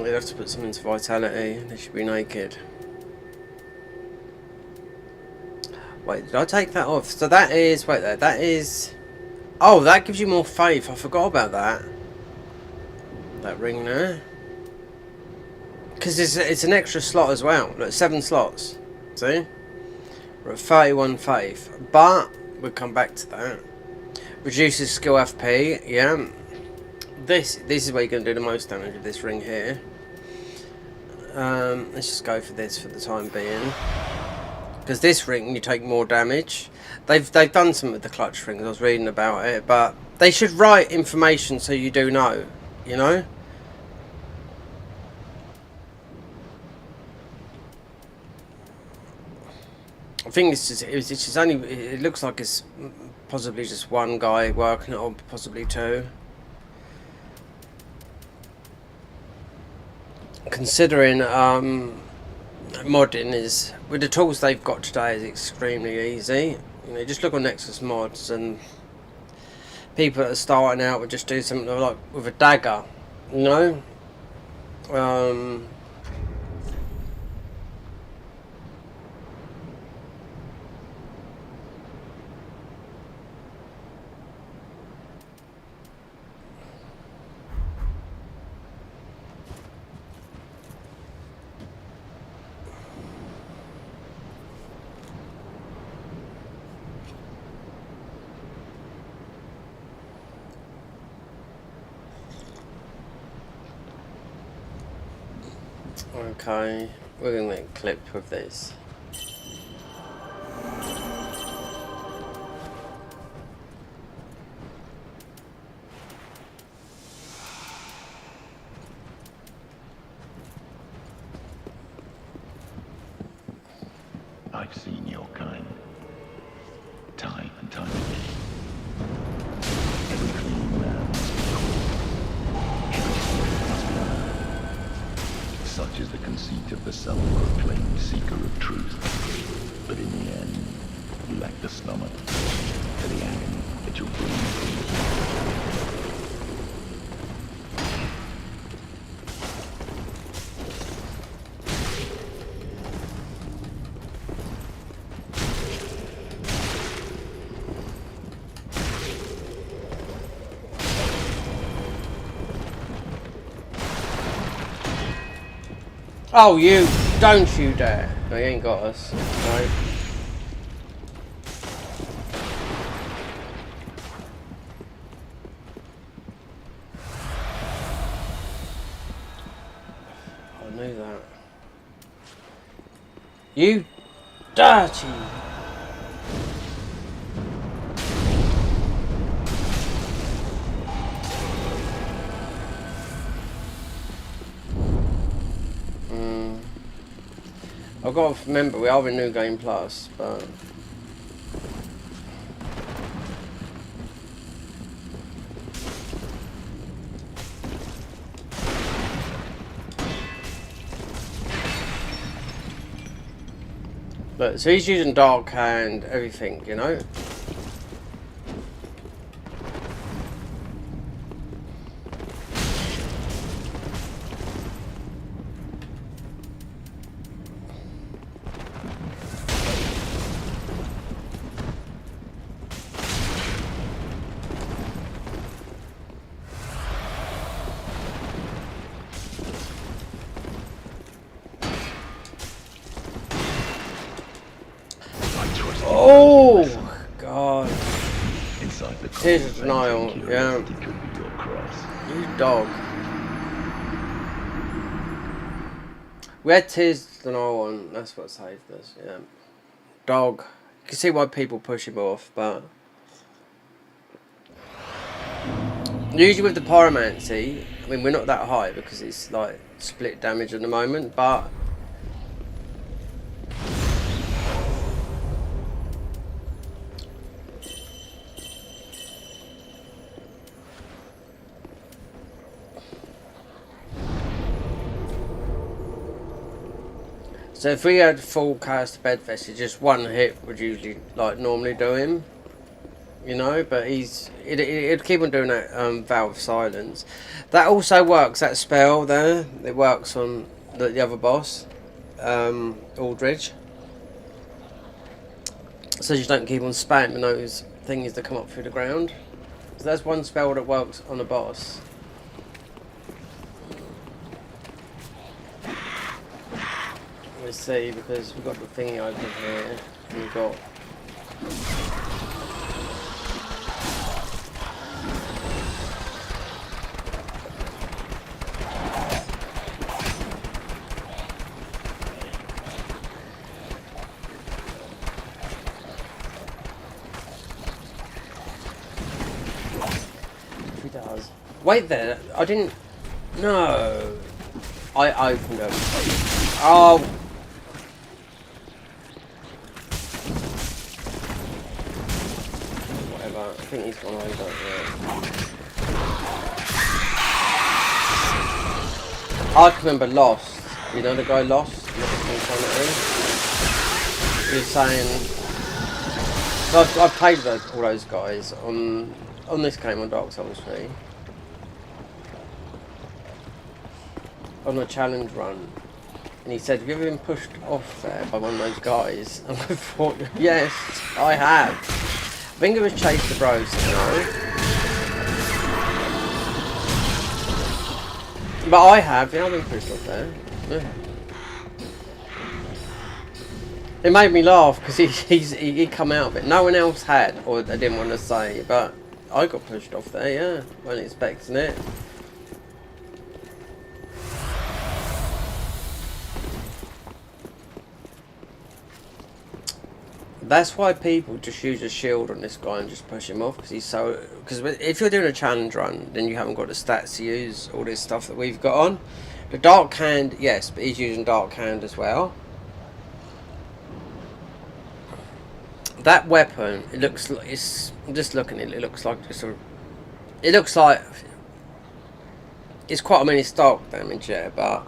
S1: we'd have to put some into vitality. They should be naked. Wait, did I take that off? So that is, wait there, that is, oh, that gives you more faith. I forgot about that. That ring there. Because it's an extra slot as well. Look, 7 slots. See? We're at 31 faith. But, we'll come back to that. Reduces skill FP, yeah. This is where you're going to do the most damage with this ring here. Let's just go for this for the time being. Because this ring, you take more damage. They've done some with the clutch rings. I was reading about it, but they should write information so you do know. You know. I think it's just only. It looks like it's possibly just one guy working it, or possibly 2. Considering modding is, with the tools they've got today, is extremely easy. You know, just look on Nexus mods and people that are starting out would just do something like with a dagger, you know. Okay, we're going to get clipped with this.
S3: I've seen your kind. Time and time again. Every clean man must be caught. Every secret must be learned. Such is the conceit of the self-proclaimed seeker of truth. But in the end, you lack the stomach for the agony that you'll bring.
S1: Oh, you! Don't you dare! No, you ain't got us. No. You dirty. I've got to remember we are in New Game Plus, but look, so he's using Dark Hand, everything, you know. Oh God!
S3: Inside the
S1: Tears of denial, yeah.
S3: Could be your cross.
S1: You dog. We had Tears of denial on. That's what saved us. Yeah. Dog. You can see why people push him off, but usually with the pyromancy, I mean we're not that high because it's like split damage at the moment, but so if we had full cast bed vestige, just one hit would usually like normally do him, you know. But it'd keep on doing that Valve Silence. That also works. That spell there, it works on the other boss, Aldridge. So you don't keep on spamming those things that come up through the ground. So that's one spell that works on a boss. Let's see, because we've got the thingy over here, and we've got if he does. Wait there, I didn't. No, I opened it. Oh. I think he's gone over there. I can remember Lost. You know the guy Lost? He was saying, so I've played all those guys on this game on Dark Souls 3. On a challenge run. And he said, have you ever been pushed off there by one of those guys? And I thought, yes, I have. I think it was Chase the Bros, you know. But I have, yeah, I've been pushed off there. Yeah. It made me laugh because he come out of it. No one else had, or they didn't want to say, but I got pushed off there, yeah. Wasn't expecting it. That's why people just use a shield on this guy and just push him off, because he's so. Because if you're doing a challenge run, then you haven't got the stats to use all this stuff that we've got on. The Dark Hand, yes, but he's using Dark Hand as well. That weapon, it looks like it's. I'm just looking at it. It looks like just a. It looks like it's quite a many stock damage, yeah, but.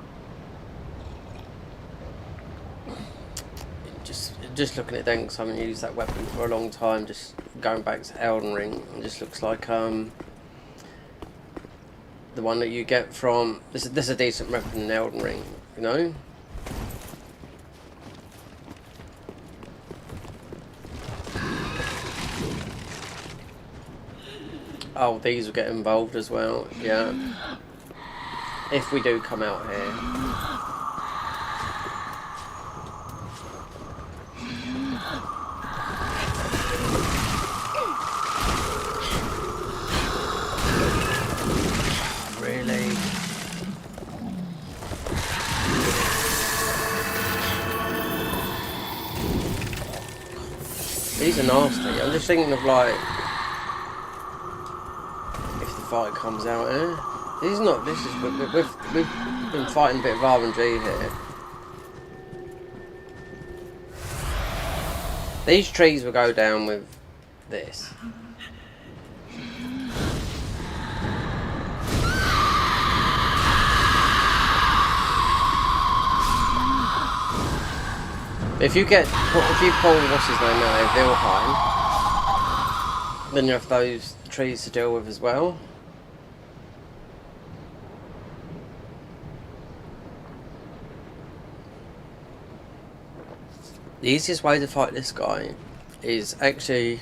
S1: Just looking at them, because I haven't used that weapon for a long time, just going back to Elden Ring, it just looks like the one that you get from this is a decent weapon in Elden Ring, you know. Oh, these will get involved as well, yeah. If we do come out here. Really? are nasty. I'm just thinking of like if the fight comes out here. This is not. This is we've been fighting a bit of RNG here. These trees will go down with this. If you pull what's his name out of Vilheim, then you have those trees to deal with as well. The easiest way to fight this guy is actually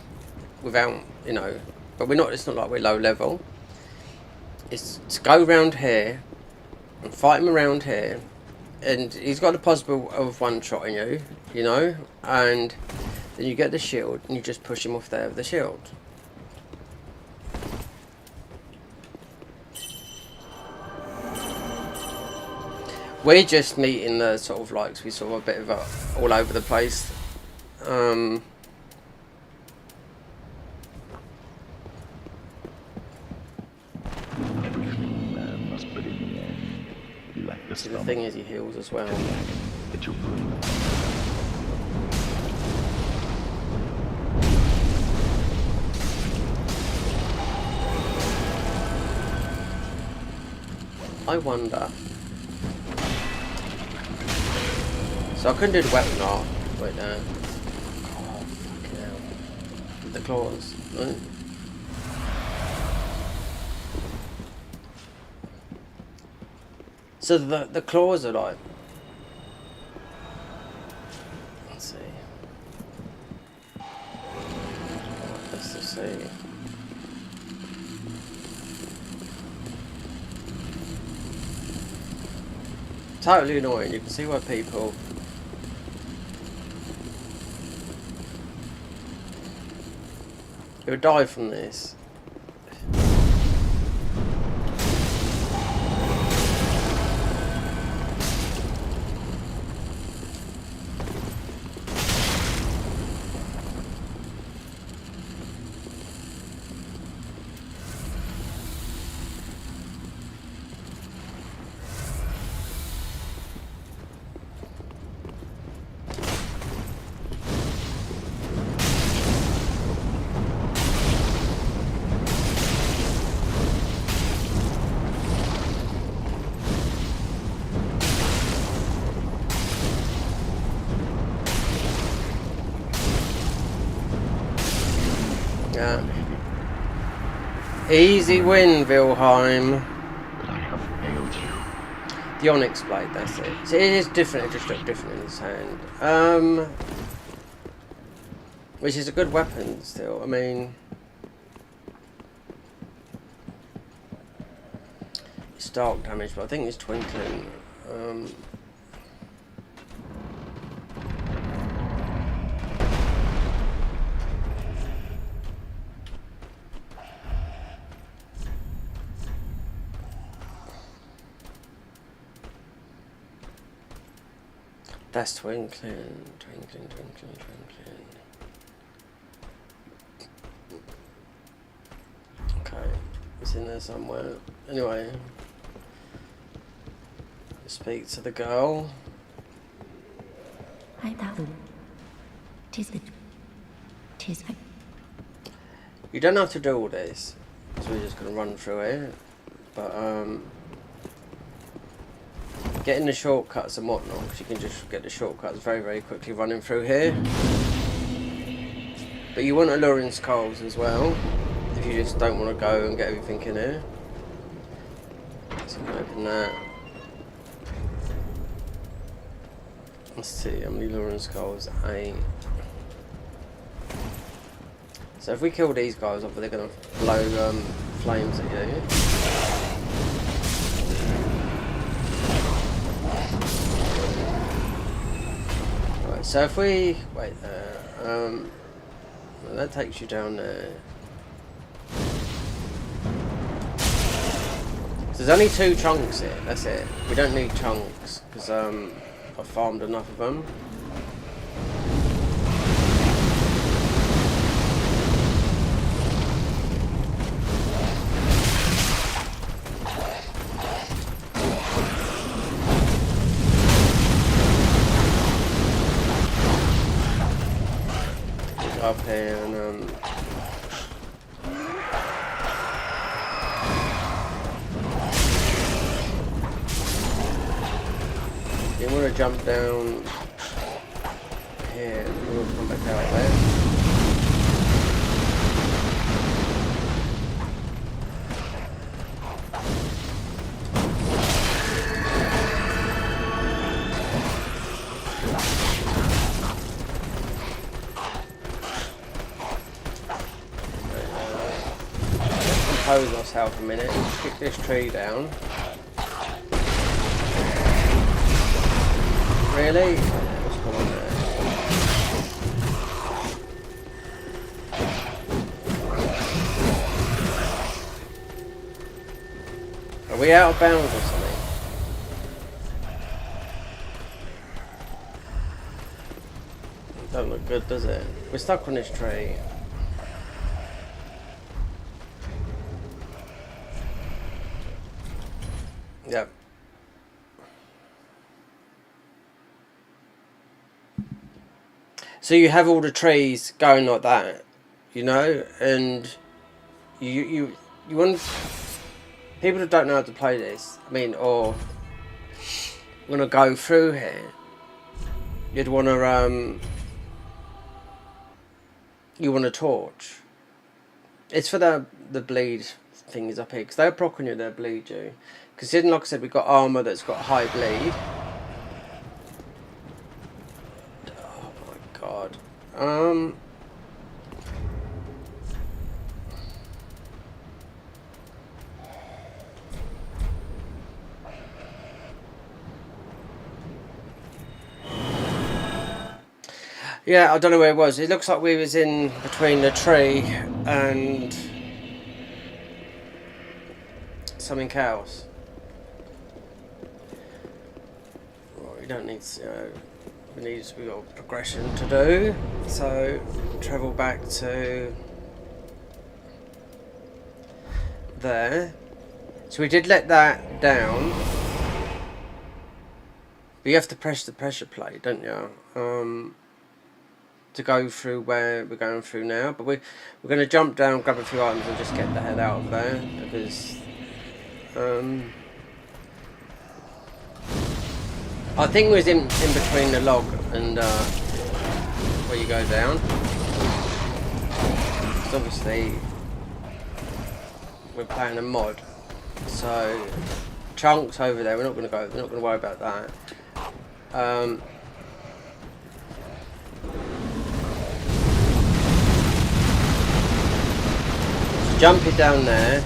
S1: without, you know, but we're not. It's not like we're low level. It's to go round here and fight him around here, and he's got the possible of one-shotting you, you know, and then you get the shield and you just push him off there with the shield. We're just meeting the sort of like, we saw a bit of a all over the place.
S3: Every clean man must, but in the end, you like the
S1: The thing is, he heals as well.
S3: that you bring.
S1: I wonder. So I couldn't do the weapon art right now. Oh, fucking hell. With the claws, right? So the claws are like... Let's see. Let's just see. Totally annoying. You can see why people... He would die from this. Yeah. Easy win, Vilheim.
S3: But I have failed you.
S1: The Onyx Blade, that's it. So it is different, it just looked different in his hand. Which is a good weapon still, I mean... It's dark damage, but I think it's Twinkling. That's Twinkling, Twinkling, Twinkling, Twinkling. Okay, it's in there somewhere. Anyway, speak to the girl. You don't have to do all this, so we're just gonna run through it. But getting the shortcuts and whatnot, because you can just get the shortcuts very, very quickly running through here. But you want alluring skulls as well, if you just don't want to go and get everything in here. So you can open that. Let's see how many alluring skulls. 8. So if we kill these guys off, they're going to blow flames at you. So if we wait there, that takes you down there. So there's only 2 chunks here. That's it. We don't need chunks because I've farmed enough of them. up here and you want to jump down here, we'll come back out there. Compose myself a minute and kick this tree down. Really? What's going on there? Are we out of bounds or something? Don't look good, does it? We're stuck on this tree. Yep. So you have all the trees going like that, you know, and you want people that don't know how to play this. I mean, or want to go through here. You'd want to you want a torch. It's for the bleed things up here because they'll proc on you, they'll bleed you. Because like I said, we've got armor that's got high bleed. Oh my god. Yeah, I don't know where it was. It looks like we was in between the tree and something else. Well, we don't need to, we've got progression to do. So travel back to there. So we did let that down. But you have to press the pressure plate, don't you? To go through where we're going through now. But we're going to jump down, grab a few items and just get the hell out of there. Because I think it was in between the log and where you go down. Because obviously we're playing a mod, so chunks over there. We're not going to worry about that. Jump it down there.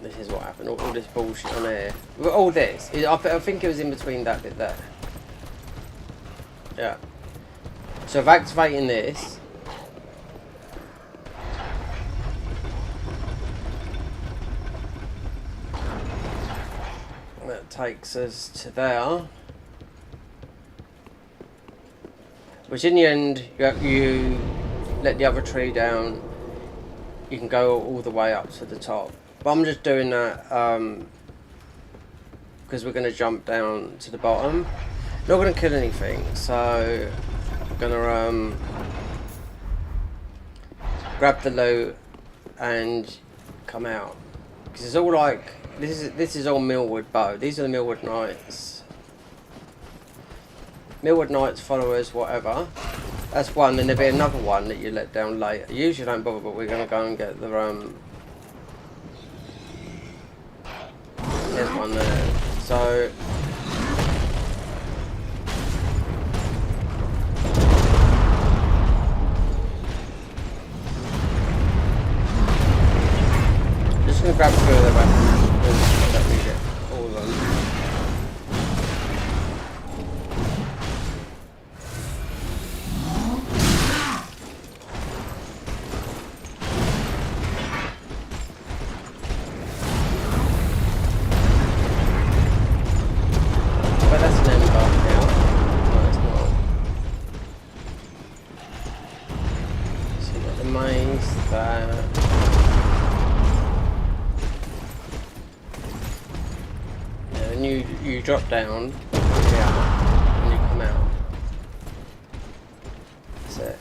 S1: This is what happened. All this bullshit on here. All this. I think it was in between that bit there. Yeah. So of activating this. That takes us to there. Which in the end, you let the other tree down, you can go all the way up to the top. But I'm just doing that because we're going to jump down to the bottom. Not going to kill anything, so we're going to grab the loot and come out. Because it's all like, this is all Millwood bow. These are the Millwood Knights. Millwood Knights, followers, whatever. That's one, then there'll be another one that you let down later. Usually don't bother, but we're going to go and get the there's one there. So just going to grab a few of the weapons because let me get all of them. You drop down here That's it.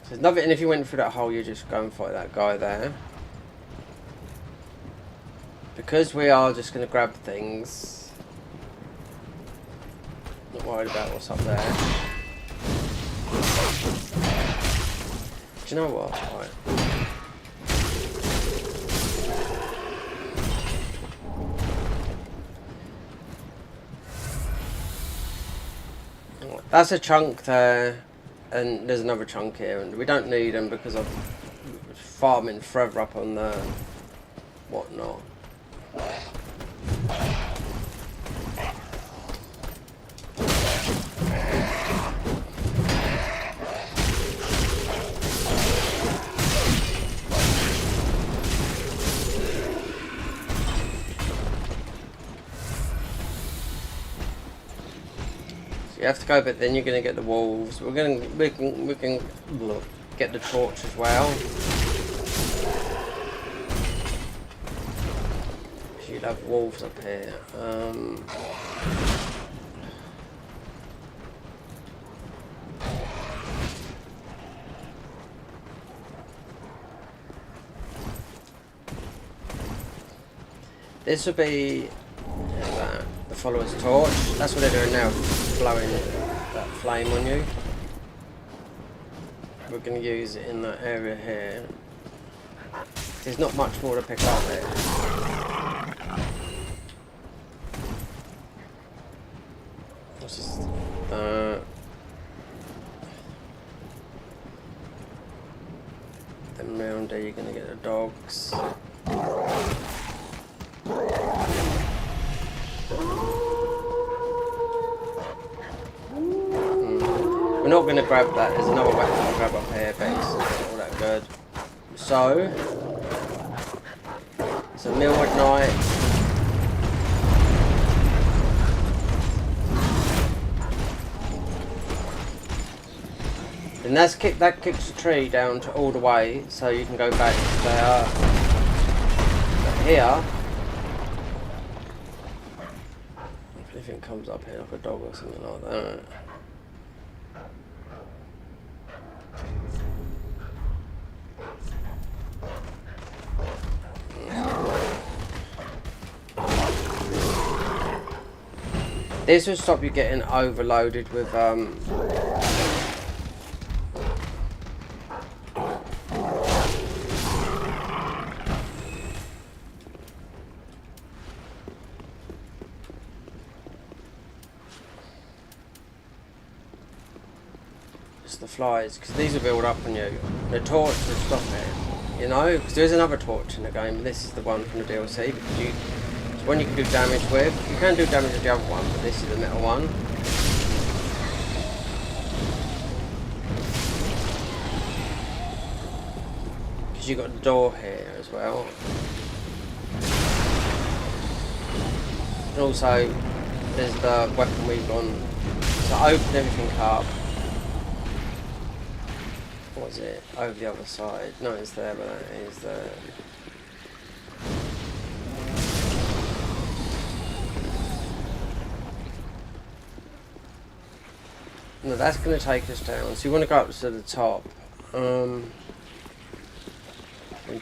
S1: So there's nothing, and if you went through that hole, you just go and fight that guy there. Because we are just going to grab things. Not worried about what's up there. Do you know what? Right. That's a chunk there, and there's another chunk here, and we don't need them because I'm farming forever up on the whatnot. You have to go, but then you're gonna get the wolves. We can look, get the torch as well. You'd have wolves up here. This would be the follower's torch. That's what they're doing now, blowing that flame on you. We're going to use it in that area here. There's not much more to pick up there. What's this? Then round there you're going to get the dogs. We're not going to grab that. There's another weapon to grab up here, but it's not all that good. So, it's a meal at night. And that kicks the tree down to all the way, so you can go back there. But here, if anything comes up here, like a dog or something like that. This will stop you getting overloaded with just the flies, because these will build up on you. The torch will stop it, you know, because there's another torch in the game, but this is the one from the DLC, because it's one you can do damage with. You can do damage with the other one, but this is the metal one. Because you've got the door here as well. And also, there's the weapon we've got to open everything up. What was it? Over the other side. No, it's there, but that is there. No, that's going to take us down. So you want to go up to the top. And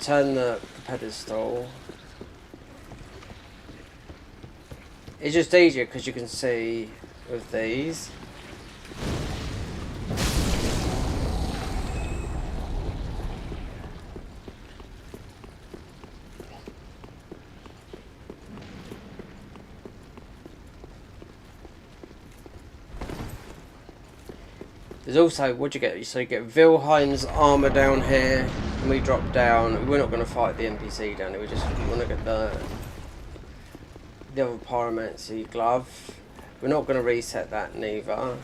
S1: turn the pedestal. It's just easier because you can see with these. There's also, what you get? So you get Wilhelm's armour down here, and we drop down. We're not going to fight the NPC down here, we just want to get the other pyromancy glove. We're not going to reset that neither.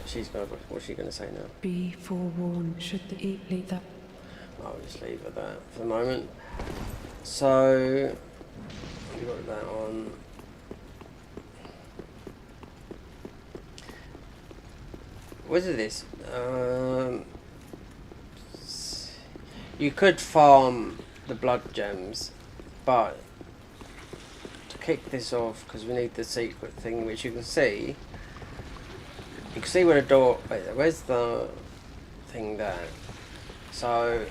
S1: She's going to, what's she going to say now?
S5: Be forewarned, should the lead that.
S1: I'll just leave it there for the moment. So, we got that on. What is this? You could farm the blood gems, but to kick this off, because we need the secret thing, which you can see, You can see where the door. Wait, where's the thing there? So.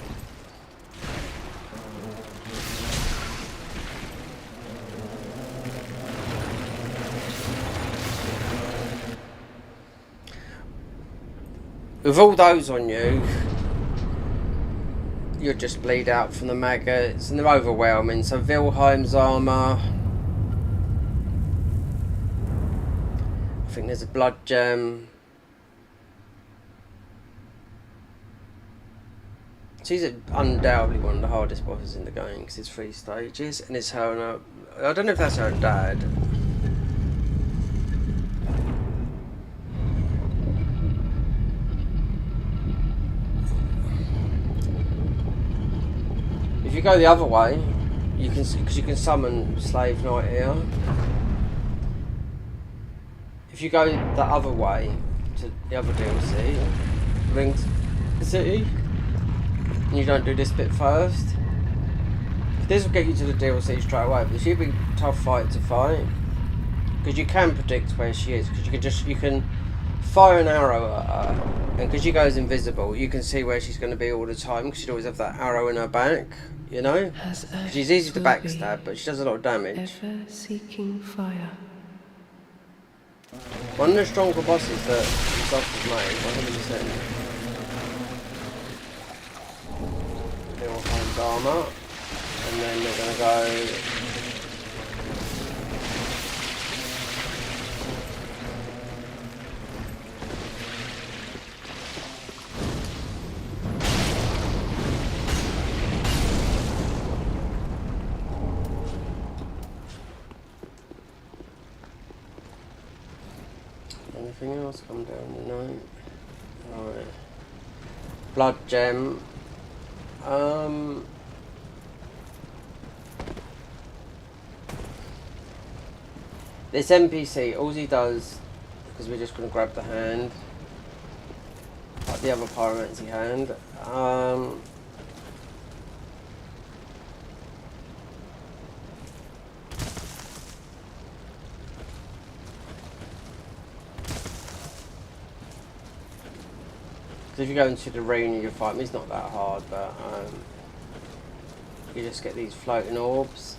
S1: With all those on you, you'll just bleed out from the maggots and they're overwhelming. So Wilhelm's armour. I think there's a blood gem. She's undoubtedly one of the hardest bosses in the game because it's 3 stages and it's her and her, I don't know if that's her dad. If you go the other way, you can, because you can summon Slave Knight here. If you go the other way to the other DLC, Ring City, and you don't do this bit first, this will get you to the DLC straight away. But she'll be a tough fight to fight because you can predict where she is. Because you can fire an arrow at her, and because she goes invisible, you can see where she's going to be all the time. Because she'd always have that arrow in her back. You know, she's easy to backstab, but she does a lot of damage.
S5: Ever seeking fire.
S1: One of the stronger bosses that Soft has made, 100%. They all find armour, and then they're going to go. Anything else come down the night? Alright. Blood gem. This NPC, all he does, because we're just going to grab the hand, like the other pyromancy hand. So if you go into the arena, you fight him. It's not that hard, but you just get these floating orbs.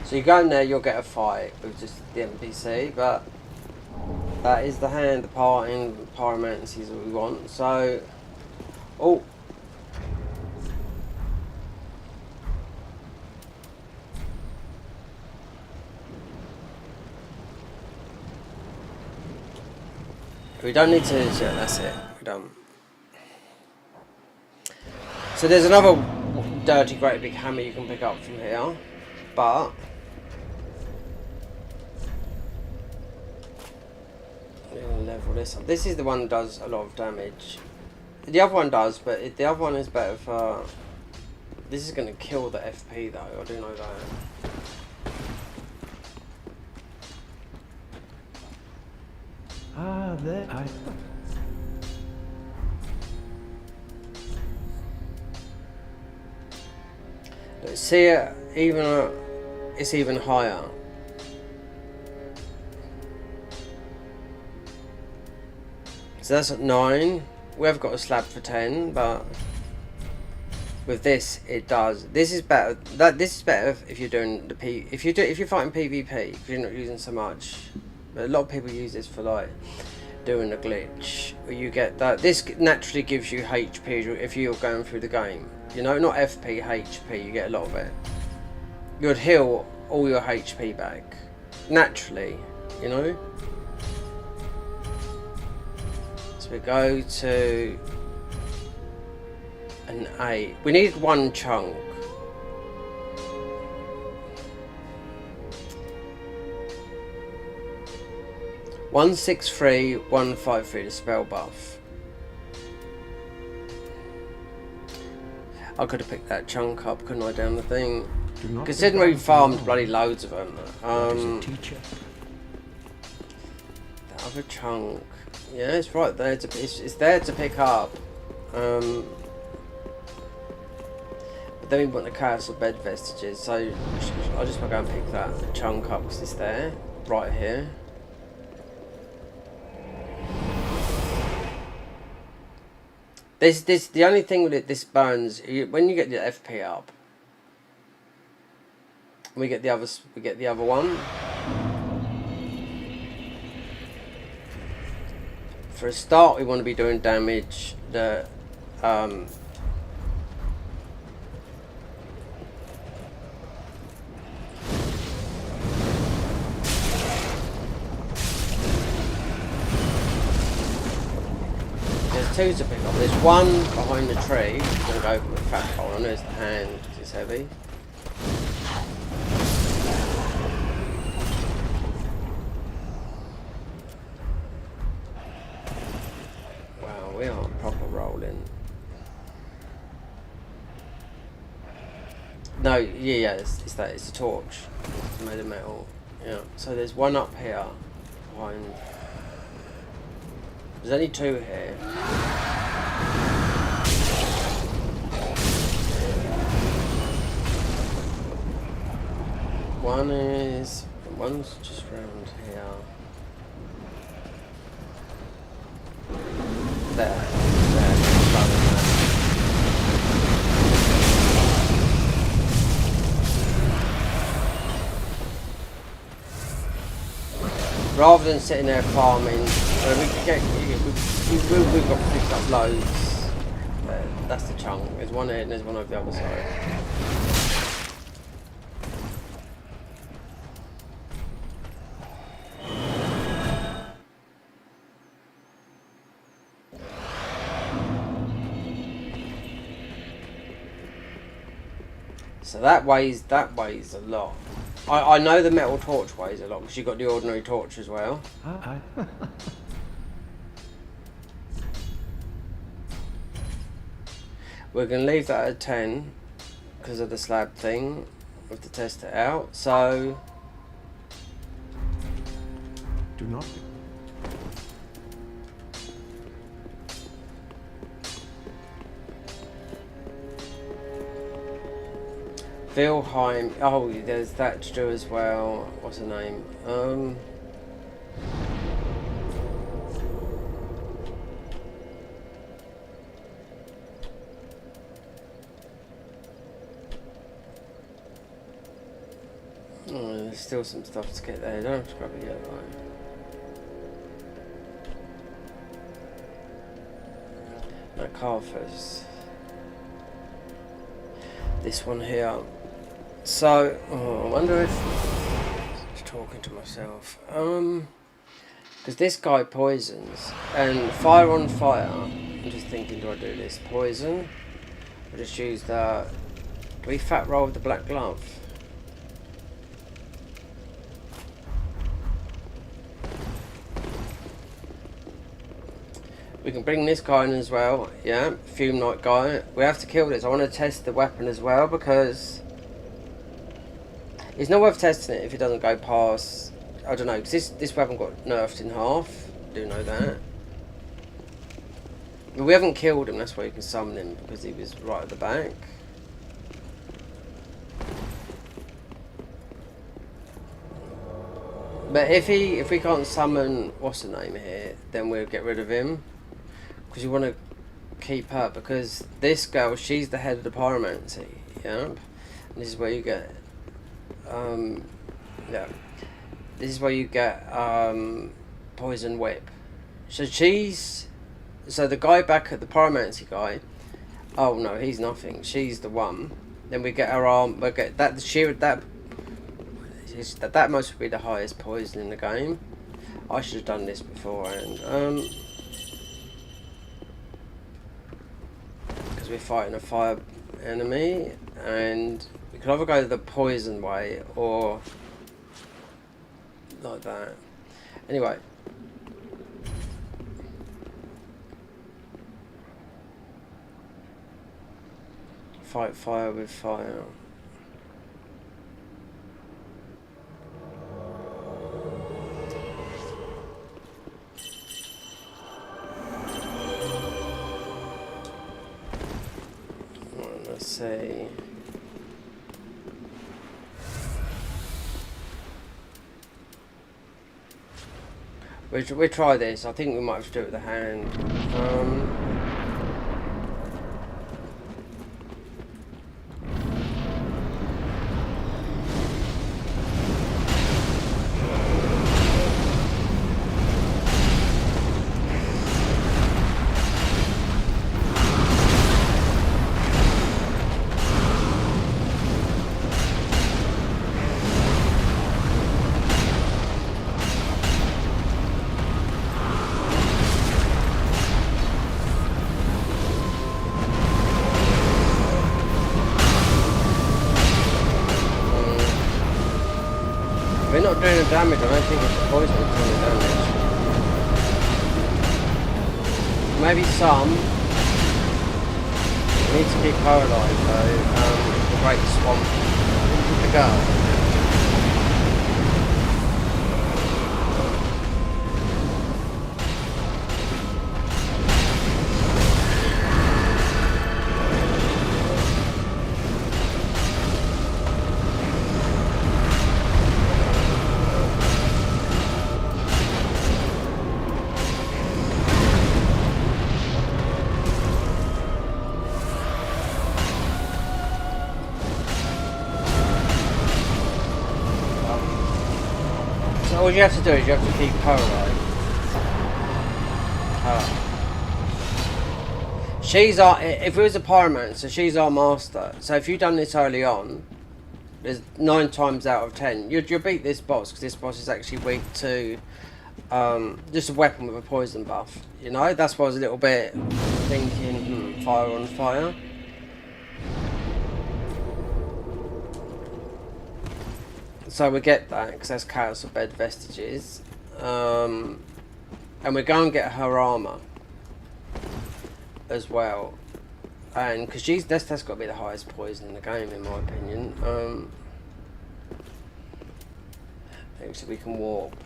S1: So you go in there, you'll get a fight with just the NPC, but that is the hand, the parting, the pyromancies that we want. So, oh. We don't need to, yeah, that's it, we're done. So there's another dirty great big hammer you can pick up from here, but level this up. This is the one that does a lot of damage. The other one does, but the other one is better for... This is going to kill the FP though, I do know that.
S6: Ah, there I...
S1: Let's see it, even it's even higher. So that's at 9. We have got a slab for 10, but with this it does. This is better. This is better if you're doing the if you're fighting PvP, if you're not using so much. But a lot of people use this for like doing a glitch where you get that. This naturally gives you HP if you're going through the game. You know, not FP, HP. You get a lot of it. You'd heal all your HP back naturally. You know. We go to an 8. We need one chunk. One 6-3, 1 5-3 the spell buff. I could have picked that chunk up, couldn't I, down the thing?
S4: Do not
S1: Considering we
S4: be
S1: farmed
S4: bound
S1: bloody loads of them.
S4: That is a teacher.
S1: The other chunk. Yeah, it's right there. It's there to pick up. But then we want the castle bed vestiges, so I just want to go and pick that chunk up because it's there, right here. The only thing with it, this burns when you get the FP up. We get the other one. For a start, we want to be doing damage that there's two to pick up. There's one behind the tree. I'm gonna go for the fat hole. I know it's the hand because it's heavy. We are proper rolling. No, yeah, it's that. It's a torch. It's made of metal. Yeah. So there's one up here. Behind. There's only two here. One's just round here. There. Rather than sitting there farming, we've got picked up loads. That's the chunk. There's one here and there's one over the other side. So that weighs a lot. I know the metal torch weighs a lot because you've got the ordinary torch as well. We're going to leave that at 10 because of the slab thing. We have to test it out. So
S4: Do not.
S1: Vilheim. Oh, there's that to do as well. What's her name? Oh, there's still some stuff to get there. Don't have to grab it yet, though. That Carver's. This one here. So, I wonder if... Just talking to myself. Because this guy poisons. And fire on fire. I'm just thinking, do I do this? Poison. I just use the... Do we fat roll with the black glove? We can bring this guy in as well. Yeah, Fume Knight guy. We have to kill this. I want to test the weapon as well because... It's not worth testing it if it doesn't go past... I don't know, because this weapon got nerfed in half. I do know that. But we haven't killed him, that's why you can summon him, because he was right at the back. But if we can't summon... What's the name here? Then we'll get rid of him. Because you want to keep her, because this girl, she's the head of the pyromancy. Yeah? And this is where you get... yeah, this is where you get poison whip. So the guy back at the pyromancy guy. Oh no, he's nothing. She's the one. Then we get her arm. We get that that must be the highest poison in the game. I should have done this beforehand. Because we're fighting a fire enemy and. We could either go the poison way or like that. Anyway. Fight fire with fire. Right, let's see. We try this. I think we might have to do it with the hand. We're not doing the damage. I don't think it's the poison that's doing the damage. Maybe some. We need to keep her alive though. The great swamp. The girl. All you have to do is you have to keep her alive. She's our, if it was a pyromancer, she's our master. So if you've done this early on, there's 9 times out of 10 you'll beat this boss, because this boss is actually weak to just a weapon with a poison buff. You know, that's why I was a little bit thinking, fire on fire. So we get that, because that's Chaos of Bed Vestiges. And we go and get her armour as well. And because that's got to be the highest poison in the game, in my opinion. Actually, we can warp.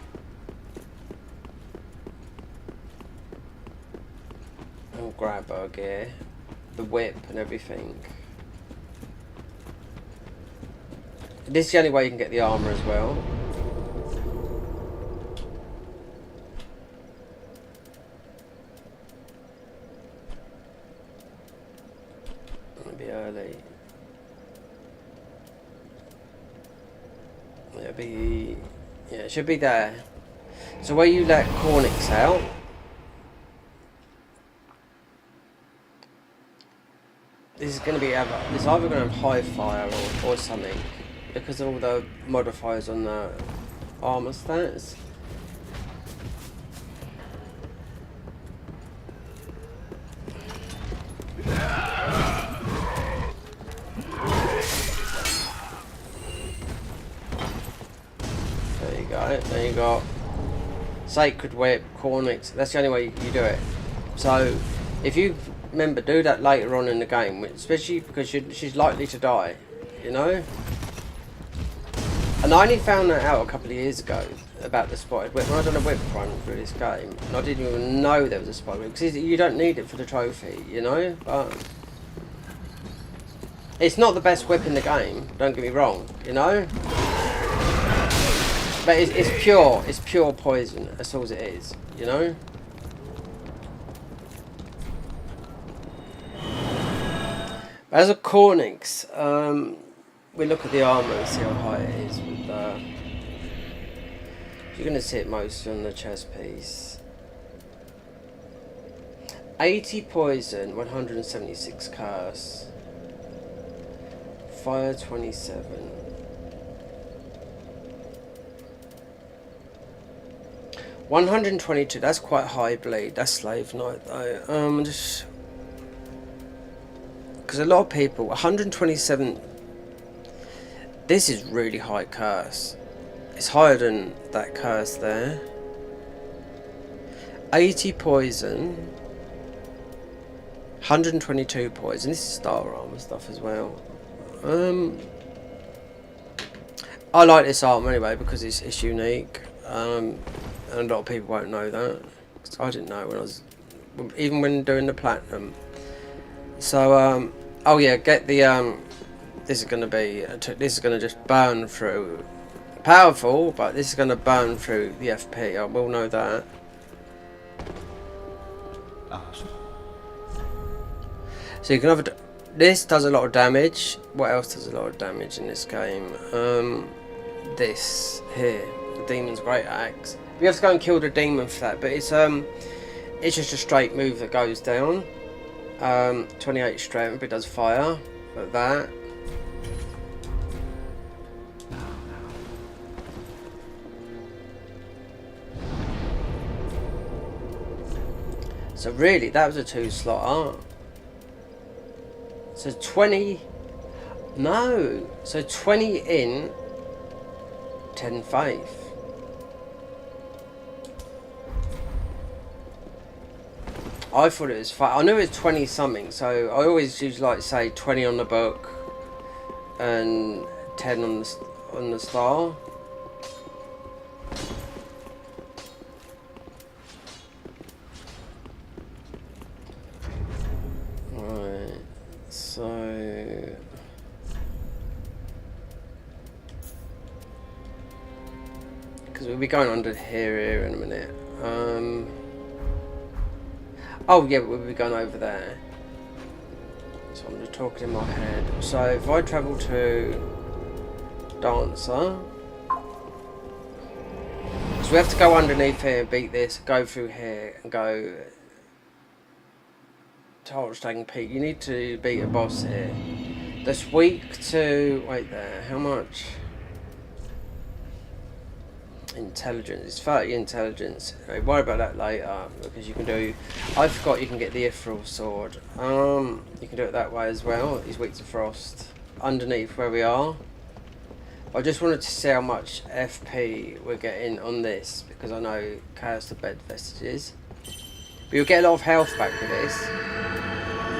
S1: And grab her gear. The whip and everything. This is the only way you can get the armour as well. It'll be early. It'll be... yeah, it should be there. So where you let Cornix out... this is going to be either... it's either going to have high fire or something. Because of all the modifiers on the armor stats. There you go. There you go. Sacred Whip, Cornix. That's the only way you do it. So, if you remember, do that later on in the game, especially because she's likely to die. You know. And I only found that out a couple of years ago about the spotted whip when I done a whip run through this game, and I didn't even know there was a spotted whip because you don't need it for the trophy, you know. But it's not the best whip in the game. Don't get me wrong, you know. But it's pure poison. That's all it is, you know. But as a Cornix, we look at the armour and see how high it is. With you're going to see it mostly on the chest piece. 80 poison, 176 curse, fire 27. $122. That's quite high bleed. That's Slave Knight though. Just because a lot of people 127. This is really high curse. It's higher than that curse there. 80 poison. 122 points, and this is star armor stuff as well. I like this armor anyway because it's unique, and a lot of people won't know that. I didn't know when I was, even when doing the platinum. So oh yeah, get the this is going to be, this is going to just burn through. Powerful, but this is going to burn through the FP. I will know that. So you can have this does a lot of damage. What else does a lot of damage in this game? This here, the Demon's Great Axe. We have to go and kill the demon for that, but it's just a straight move that goes down. 28 strength, but it does fire like that. So really, that was a 2-slot art. So 20, no, so 20 in, 10 faith. I thought it was 5. I knew it was 20 something, so I always usually like to say 20 on the book and 10 on the star. Right, so because we'll be going under here in a minute. Oh yeah, but we'll be going over there. So I'm just talking in my head. So if I travel to Dancer, so we have to go underneath here and beat this, go through here and go to Holstein Peak. You need to beat a boss here. That's weak to, wait there, how much? Intelligence, it's 30 intelligence. Worry about that later because you can do, I forgot you can get the Ethereal Sword. You can do it that way as well. He's weak to frost. Underneath where we are. I just wanted to see how much FP we're getting on this because I know Chaos to Bed Vestiges. But you'll get a lot of health back with this.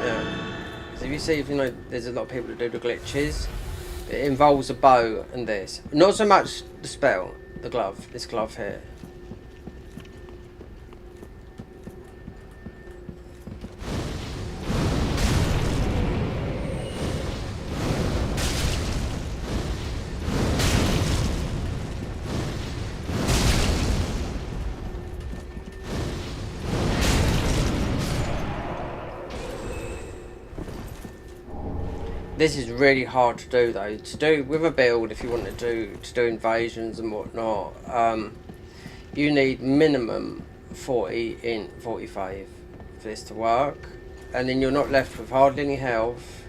S1: Yeah. So if you see, if you know, there's a lot of people that do the glitches. It involves a bow and this. Not so much the spell. The glove, this glove here. This is really hard to do though. To do with a build, if you want to do invasions and whatnot, you need minimum 40 in 45 for this to work, and then you're not left with hardly any health.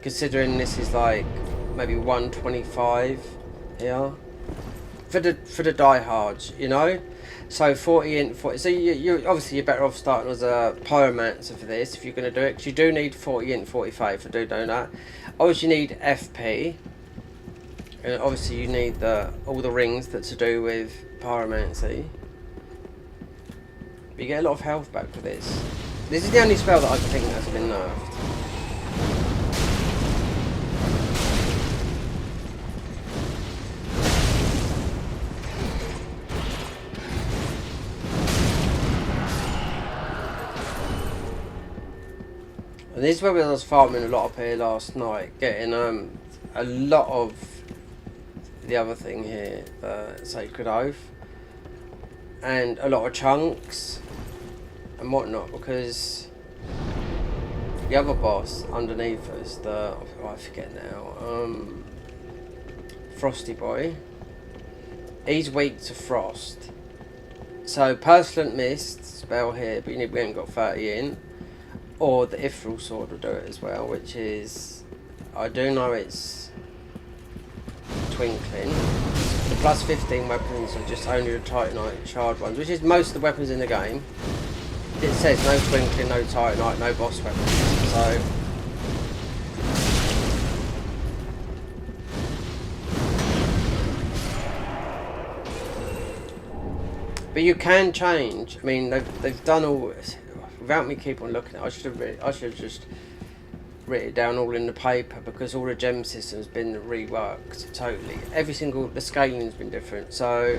S1: Considering this is like maybe 125 here for the diehards, you know. So 40 in 40. So you obviously you're better off starting as a pyromancer for this if you're going to do it, because you do need 40 in 45 for doing that. Obviously you need FP, and obviously you need all the rings that's to do with pyromancy. But you get a lot of health back for this. This is the only spell that I think has been nerfed. And this is where I was farming a lot up here last night, getting a lot of the other thing here, the Sacred Oath, and a lot of chunks and whatnot, because the other boss underneath us, I forget now, Frosty Boy, he's weak to frost. So Pestilent Mist spell here, but we haven't got 30 in. Or the Ethereal Sword will do it as well, which is, I do know it's Twinkling. The plus 15 weapons are just only the Titanite shard ones, which is most of the weapons in the game. It says no Twinkling, no Titanite, no boss weapons. So but you can change. I mean, they've done all. without me keep on looking at it, I should have just written it down all in the paper, because all the gem system's been reworked totally. The scaling's been different. So,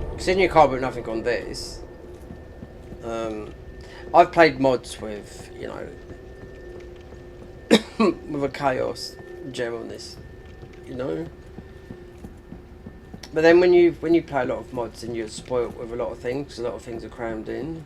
S1: considering you can't put nothing on this, I've played mods with, you know, with a chaos gem on this, you know. But then when you play a lot of mods, and you're spoilt with a lot of things, because a lot of things are crammed in.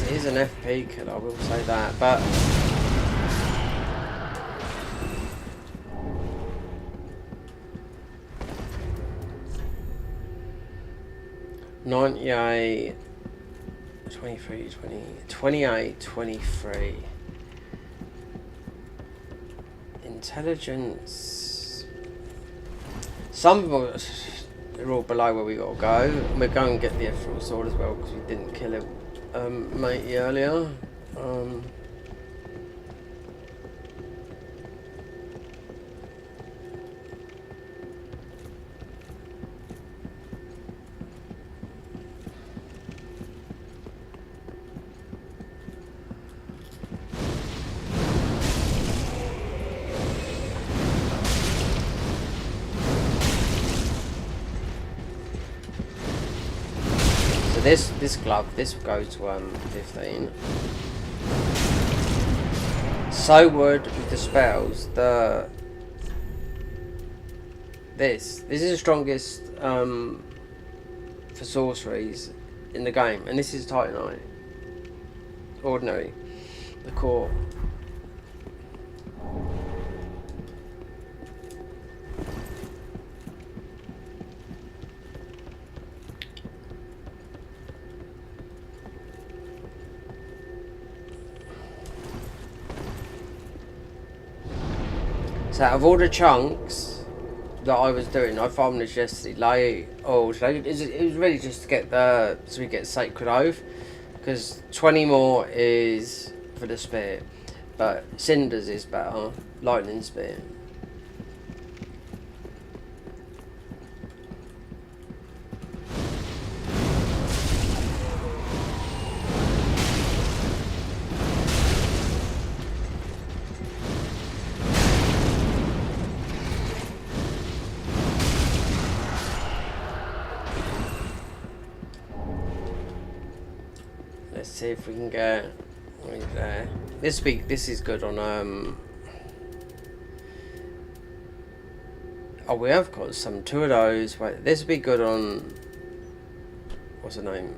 S1: It is an FP killer, I will say that, but 98, 23, 20, 28, 23. Intelligence. Some of us are all below where we gotta go. And we're going to get the ethereal sword as well, because we didn't kill him, matey, earlier. This glove, this will go to 15. So would with the spells, this is the strongest for sorceries in the game, and this is Titanite. Ordinary, the core. So out of all the chunks that I was doing, I farmed this yesterday. It was really just to get so we get Sacred Oath, because 20 more is for the spear, but Cinders is better, Lightning Spear. Let's see if we can get there. This is good on oh, we have got two of those. Wait, this would be good on, what's her name?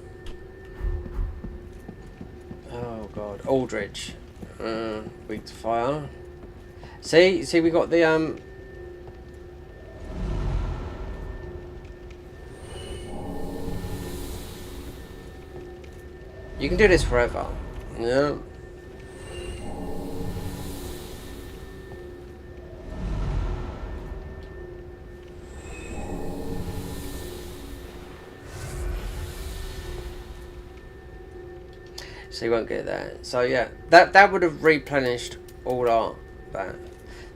S1: Oh god, Aldridge. Weak to fire. See we got the you can do this forever. Yeah. So you won't get that. So yeah, that would have replenished all that.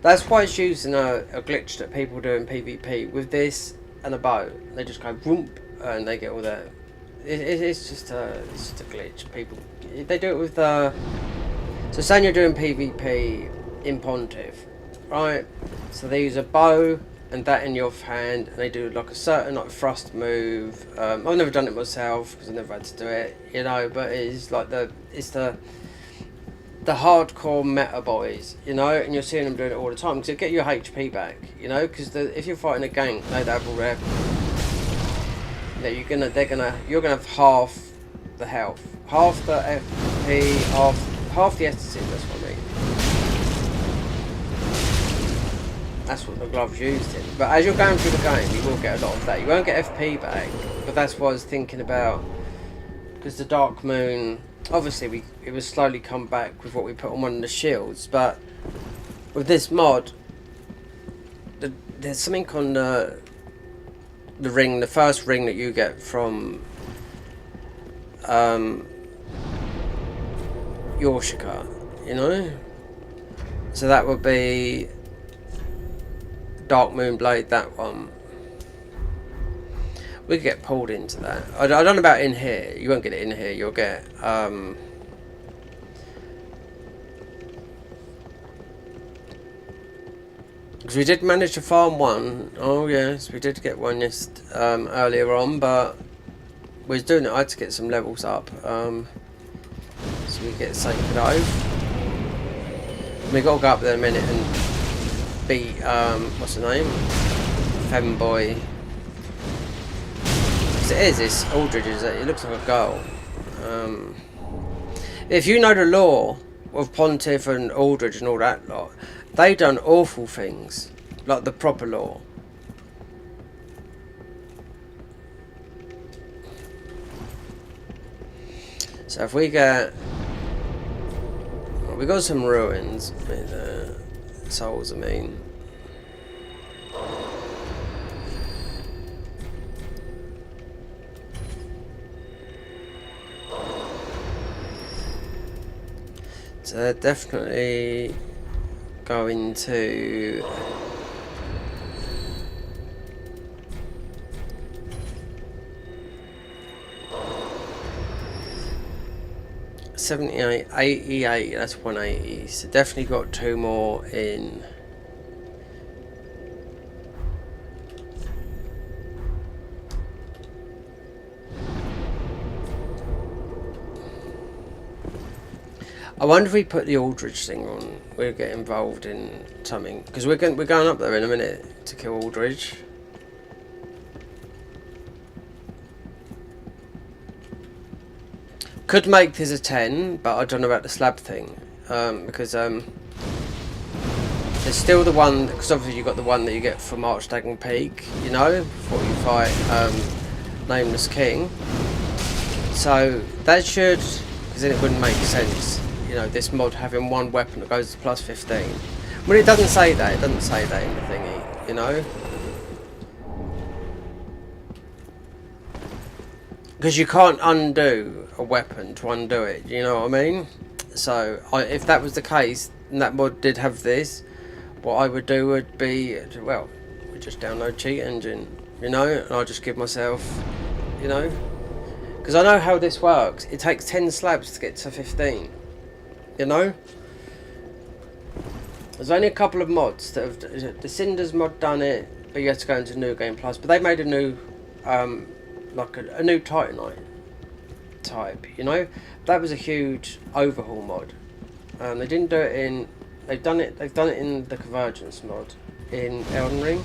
S1: That's why it's using a glitch that people do in PvP with this and a bow. They just go whoomp and they get all that. It's just a glitch. People, they do it with so saying you're doing PvP in Pontiff, right? So they use a bow and that in your hand, and they do like a certain like thrust move. I've never done it myself because I never had to do it, you know. But it's like the hardcore meta boys, you know, and you're seeing them doing it all the time because it get your HP back, you know. Because if you're fighting a gank, they'd have all their you're gonna have half the health, half the FP, half the SC. That's what I mean. That's what the glove's used in. But as you're going through the game, you will get a lot of that. You won't get FP back, but that's what I was thinking about. Because the Darkmoon, obviously, it was slowly come back with what we put on one of the shields. But with this mod, there's something on the ring, the first ring that you get from Yorshika, you know? So that would be Darkmoon Blade, that one. We could get pulled into that. I don't know about in here. You won't get it in here. You'll get because we did manage to farm one. Oh yes, we did get one just earlier on, but we was doing it. I had to get some levels up. So we get Sacred Oath. We got to go up there in a minute and beat what's the name? Femboy. Because it is. It's Aldridge. It looks like a girl. If you know the lore of Pontiff and Aldridge and all that lot, they done awful things, like the proper lore. So if we get, well, we got some ruins with souls. I mean, so they're definitely going to $78, $88, that's 180. So definitely got 2 more in. I wonder if we put the Aldridge thing on, we'll get involved in something. Because we're going up there in a minute to kill Aldridge. Could make this a 10, but I don't know about the slab thing. Because there's still the one, because obviously you got the one that you get from Archdagon Peak, you know, before you fight Nameless King. So that should, because then it wouldn't make sense. You know, this mod having one weapon that goes to plus 15. Well, it doesn't say that. It doesn't say that in the thingy, you know. Because you can't undo a weapon to undo it, you know what I mean? So, if that was the case, and that mod did have this, what I would do would be, well, we just download Cheat Engine, you know, and I'll just give myself, you know. Because I know how this works. It takes 10 slabs to get to 15. You know, there's only a couple of mods that have. The Cinders mod done it, but you have to go into New Game Plus. But they made a new, like a new Titanite type. You know, that was a huge overhaul mod. They didn't do it in. They've done it in the Convergence mod in Elden Ring.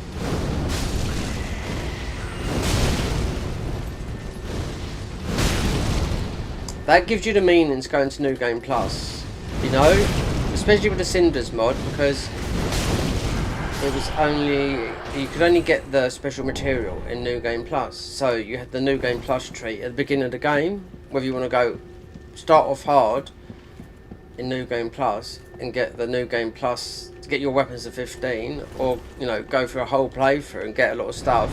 S1: That gives you the meaning to go into New Game Plus. You know, especially with the Cinders mod, because it was only, you could only get the special material in New Game Plus. So you had the New Game Plus tree at the beginning of the game, whether you want to go start off hard in New Game Plus and get the New Game Plus to get your weapons to 15, or you know, go through a whole playthrough and get a lot of stuff.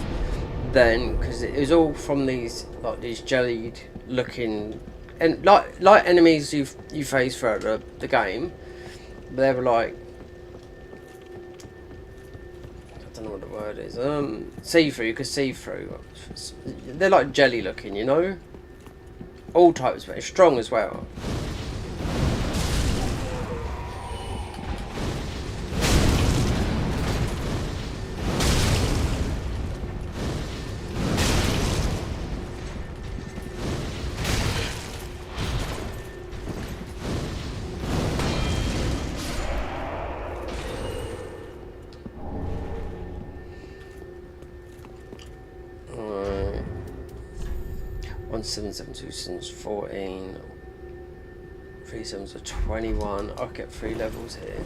S1: Then, because it was all from these like these jellied looking. And like enemies you face throughout the game, but they were like, I don't know what the word is. See-through. You could see through. They're like jelly looking, you know. All types, but strong as well. Alright. 1772 since 14. 37s are 21. I'll get 3 levels here.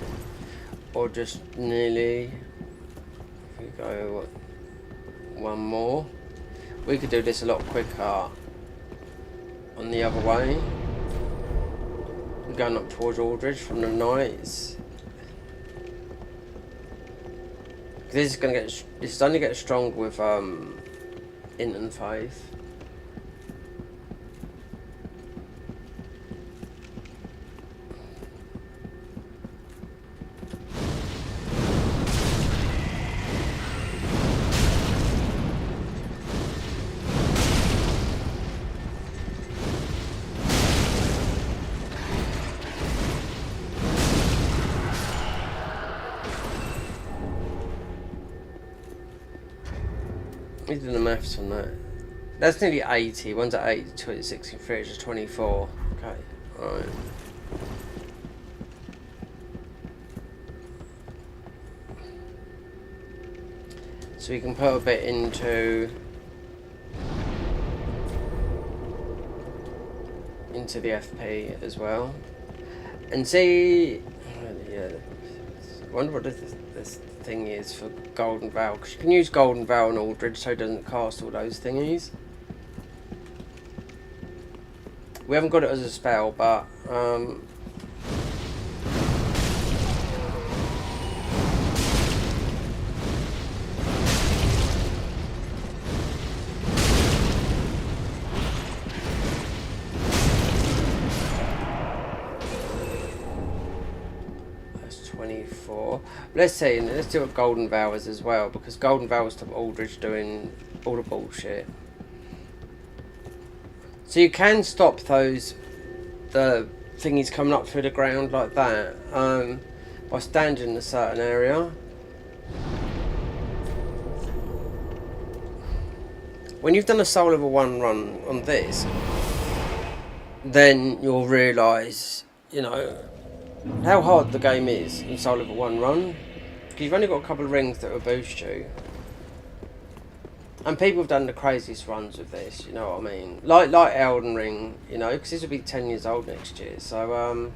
S1: Or just nearly. If we go one more. We could do this a lot quicker on the other way. We're going up towards Aldridge from the Knights. This is gonna get. This is only get strong with Int and Faith. We did the maths on that. That's nearly 80. One's at 8, 26, and 3 is 24. Okay, alright. So we can put a bit into the FP as well. And see, yeah, I wonder what this thing is for Golden Veil, because you can use Golden Veil on Aldridge so it doesn't cast all those thingies. We haven't got it as a spell, but that's 24. Let's see, let's do what Golden Veil is as well, because Golden Veil will stop Aldridge doing all the bullshit. So you can stop the thingies coming up through the ground like that by standing in a certain area. When you've done a Soul Level 1 run on this, then you'll realise, you know, how hard the game is in Soul Level 1 run. Because you've only got a couple of rings that will boost you. And people have done the craziest runs with this, you know what I mean? Like Elden Ring, you know, because this will be 10 years old next year. So,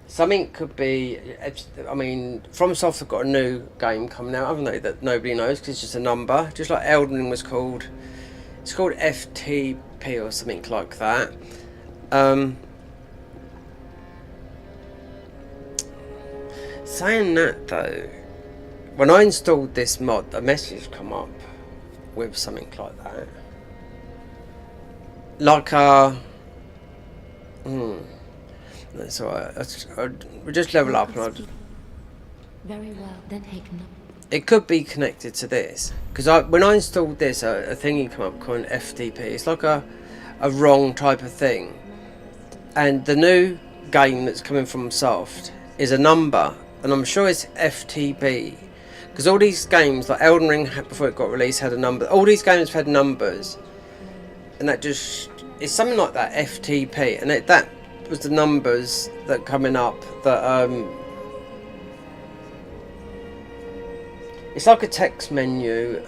S1: something could be, I mean, FromSoft have got a new game coming out, haven't they, that nobody knows because it's just a number. Just like Elden Ring was called, it's called FTP or something like that. Saying that though, when I installed this mod, a message come up with something like that. Like that's alright. We'll just level up and I'll just...
S2: Very well, then Haken.
S1: It could be connected to this. Because when I installed this, a thingy come up called FTP. It's like a wrong type of thing. And the new game that's coming from Soft is a number. And I'm sure it's FTP. Because all these games, like Elden Ring, before it got released, had a number. All these games had numbers. And that just... It's something like that, FTP. And that was the numbers that coming up that... It's like a text menu.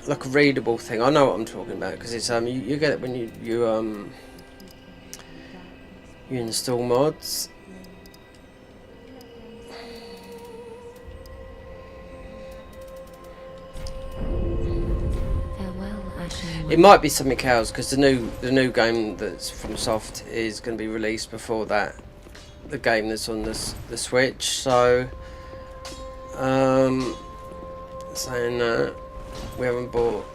S1: Like a readable thing. I know what I'm talking about because it's you get it when you install mods. It might be something else because the new game that's from Soft is going to be released before that, the game that's on the Switch. So, saying that we haven't bought.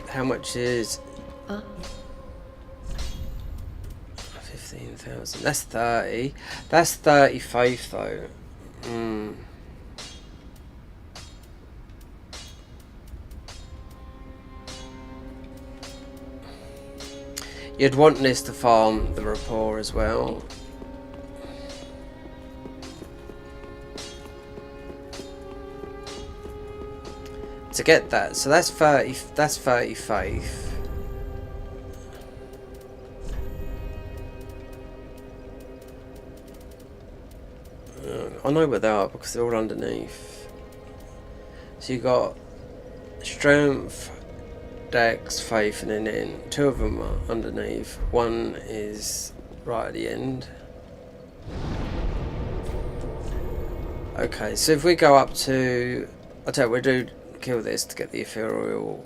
S1: How much is 15,000? That's 30. That's 35 though. You'd want this to farm the rapport as well. To get that, so that's 30. That's 35. I know where they are because they're all underneath. So you got strength, Dex, Faith, and then two of them are underneath. One is right at the end. Okay, so if we go up to... I'll tell you, we'll do kill this to get the ethereal.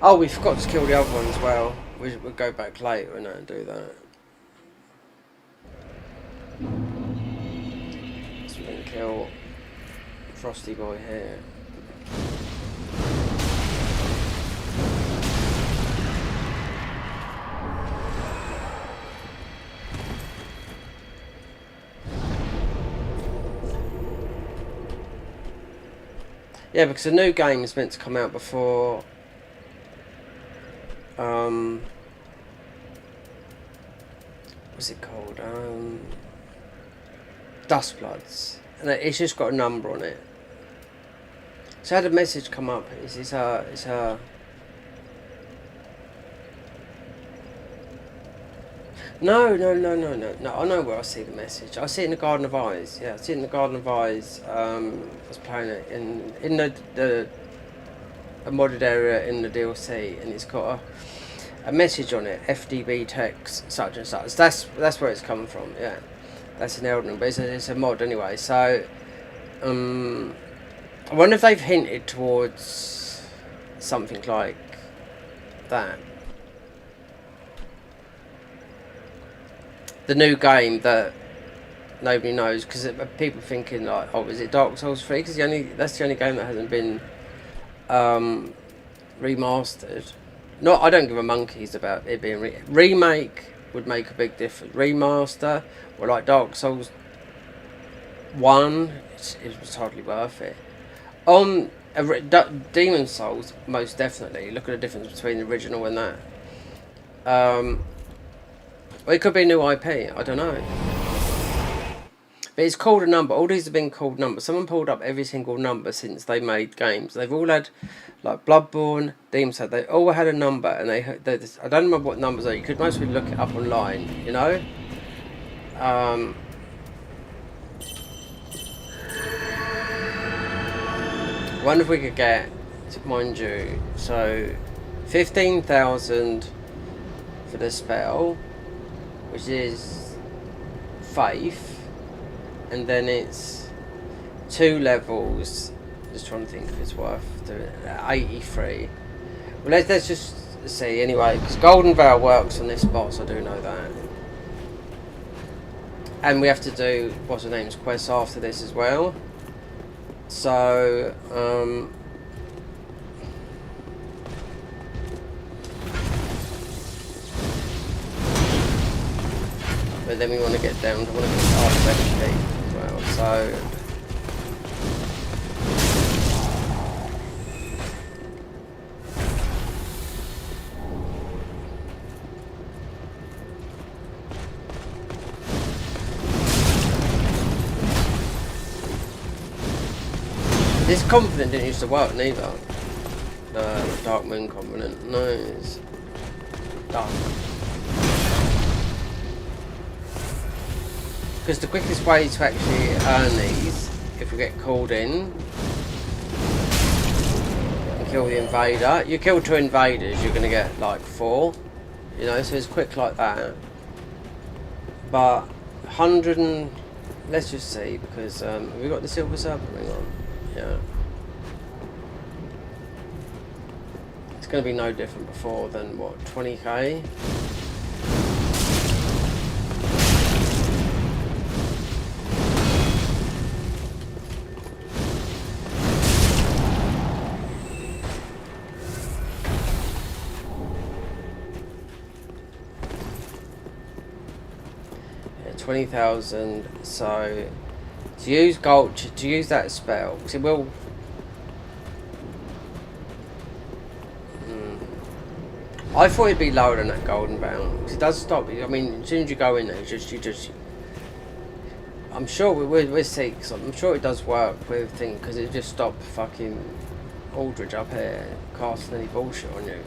S1: Oh, we forgot to kill the other one as well. We'll go back later and do that. So we can kill Frosty Boy here. Yeah, because a new game is meant to come out before. What's it called? Dustbloods, and it's just got a number on it. So I had a message come up. It's her. No. I know where I see the message. I see it in the Garden of Eyes. Yeah, I see it in the Garden of Eyes. I was playing it in the a modded area in the DLC, and it's got a message on it. FDB text such and such. That's where it's coming from. Yeah, that's an Elden Ring, but it's a mod anyway. So I wonder if they've hinted towards something like that. The new game that nobody knows, because people thinking like, oh, is it Dark Souls 3? Because that's the only game that hasn't been remastered. I don't give a monkeys about it being remake would make a big difference. Remaster, or like Dark Souls 1, it was hardly worth it. On Demon Souls, most definitely. Look at the difference between the original and that. Well, it could be a new IP, I don't know. But it's called a number. All these have been called numbers. Someone pulled up every single number since they made games. They've all had, like Bloodborne, Demon Souls, they all had a number, and I don't remember what numbers are. You could mostly look it up online, you know? I wonder if we could get, mind you, so 15,000 for the spell, which is faith, and then it's 2 levels. Just trying to think if it's worth doing it. 83. Well, let's just see anyway, because Golden Veil works on this boss, I do know that. And we have to do what's her name's quest after this as well. So but then we want to get down to one of the hard HP as well. So this Confident didn't used to work neither. No, DARKMOON Confident. No, it's dark. Because the quickest way to actually earn these, if we get called in and kill the invader, you kill 2 invaders, you're going to get like 4, you know, so it's quick like that. But 100 and, let's just see, because have we got the silver serpent ring on? Yeah. It's going to be no different before than what, 20k? Yeah, 20,000, so to use gold, to use that spell, because it will. I thought it'd be lower than that golden bound, because it does stop. I mean, as soon as you go in there, you just. I'm sure we're see, cause I'm sure it does work with things, because it just stopped fucking Aldridge up here casting any bullshit on you.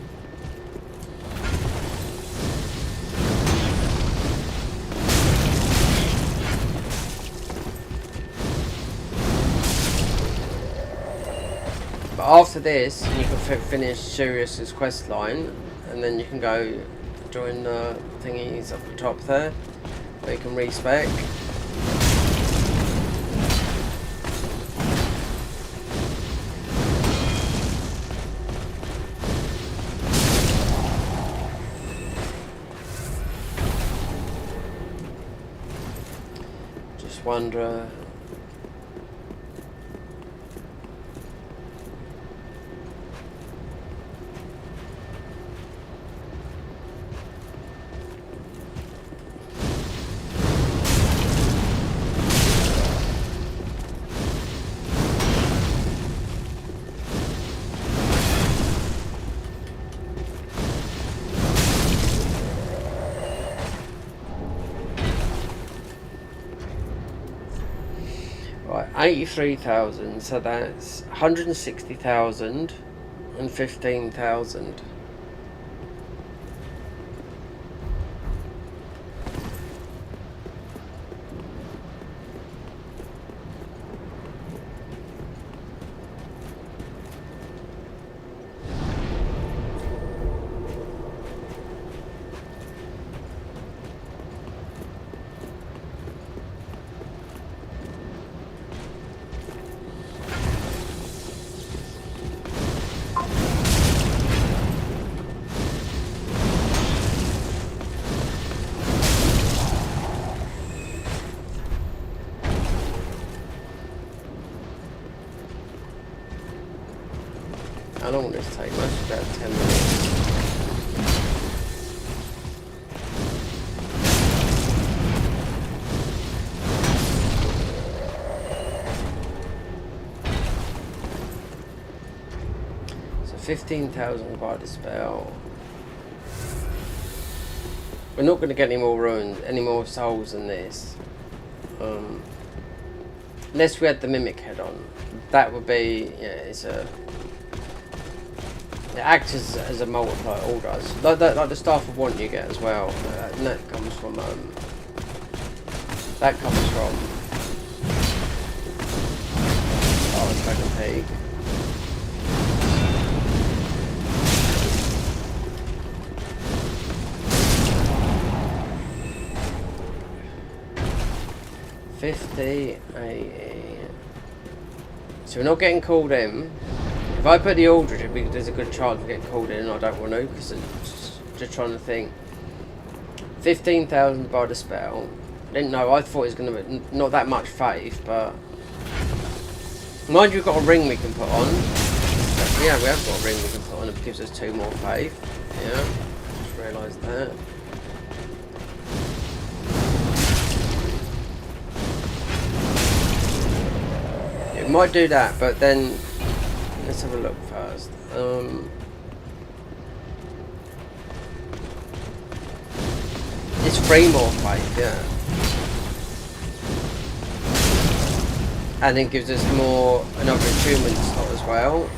S1: After this, you can finish Sirius's quest line, and then you can go join the thingies up the top there, where you can respec. Just wonder. 83,000, so that's 160,000 and 15,000. How long will this take? Most about 10 minutes. So 15,000 by the spell. We're not going to get any more runes, any more souls than this. Unless we had the mimic head on. That would be, yeah, it's a... It acts as a multiplier, all does. Like the Staff of Want you get as well. And that comes from, oh, Dragon Peak. $50, $80. So we're not getting called in. If I put the Aldrich, there's a good chance of getting called in, and I don't want to, because I'm just trying to think. 15,000 by the spell. Didn't know, I thought it was going to be not that much faith, but... Mind you, we've got a ring we can put on. Yeah, we have got a ring we can put on, it gives us 2 more faith. Yeah, just realised that. It might do that, but then... Let's have a look first. It's 3 more faith, yeah. And it gives us another attunement slot as well.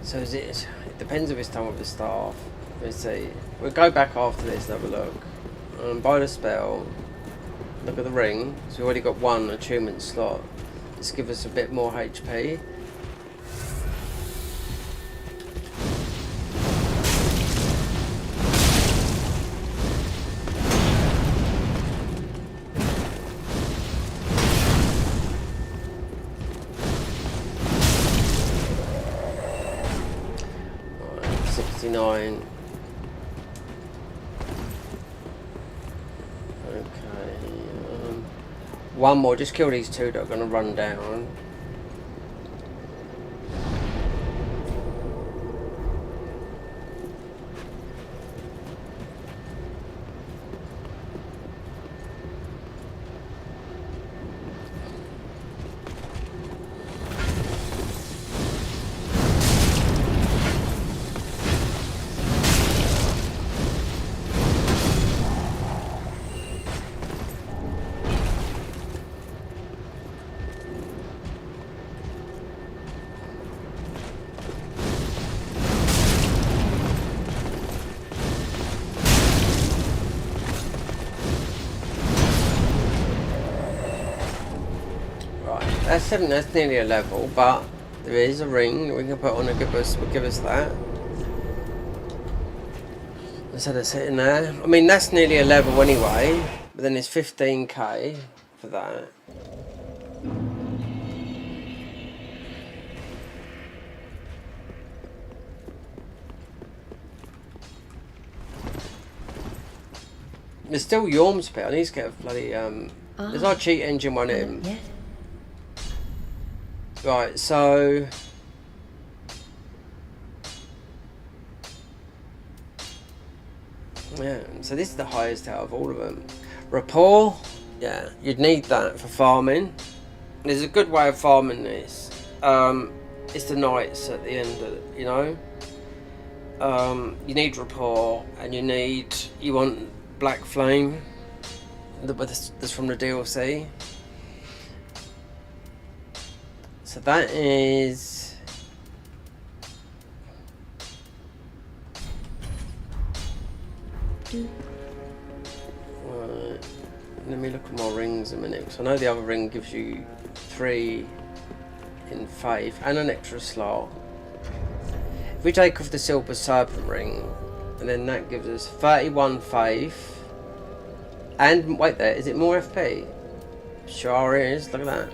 S1: So is it depends if it's done with the staff. Let's see. We'll go back after this and have a look. Buy the spell. Look at the ring. So we've already got 1 attunement slot. Let's give us a bit more HP. Right, 69. One more, just kill these 2 that are going to run down. That's nearly a level, but there is a ring that we can put on and give us that. So that's sitting there. I mean, that's nearly a level anyway, but then it's 15k for that. There's still Yorm's pit. I need to get a bloody there's our cheat engine one in.
S2: Yes.
S1: Right, so yeah, so this is the highest out of all of them. Rapport, yeah, you'd need that for farming. There's a good way of farming this. It's the knights at the end of it, you know. You need rapport, and you want black flame. That's from the DLC. So that is. Right. Let me look at my rings a minute, because I know the other ring gives you 3 in faith and an extra slot. If we take off the silver serpent ring, and then that gives us 31 faith. And wait there, is it more FP? Sure is, look at that.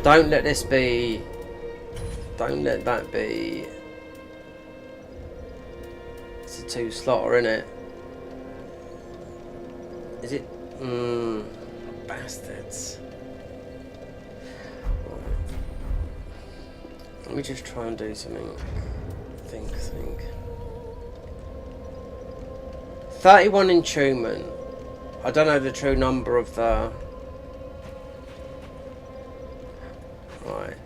S1: Don't let this be. Don't let that be. It's a 2-slotter, isn't it? Is it? Bastards. Let me just try and do something. Think. 31 entombment. I don't know the true number of the. Right.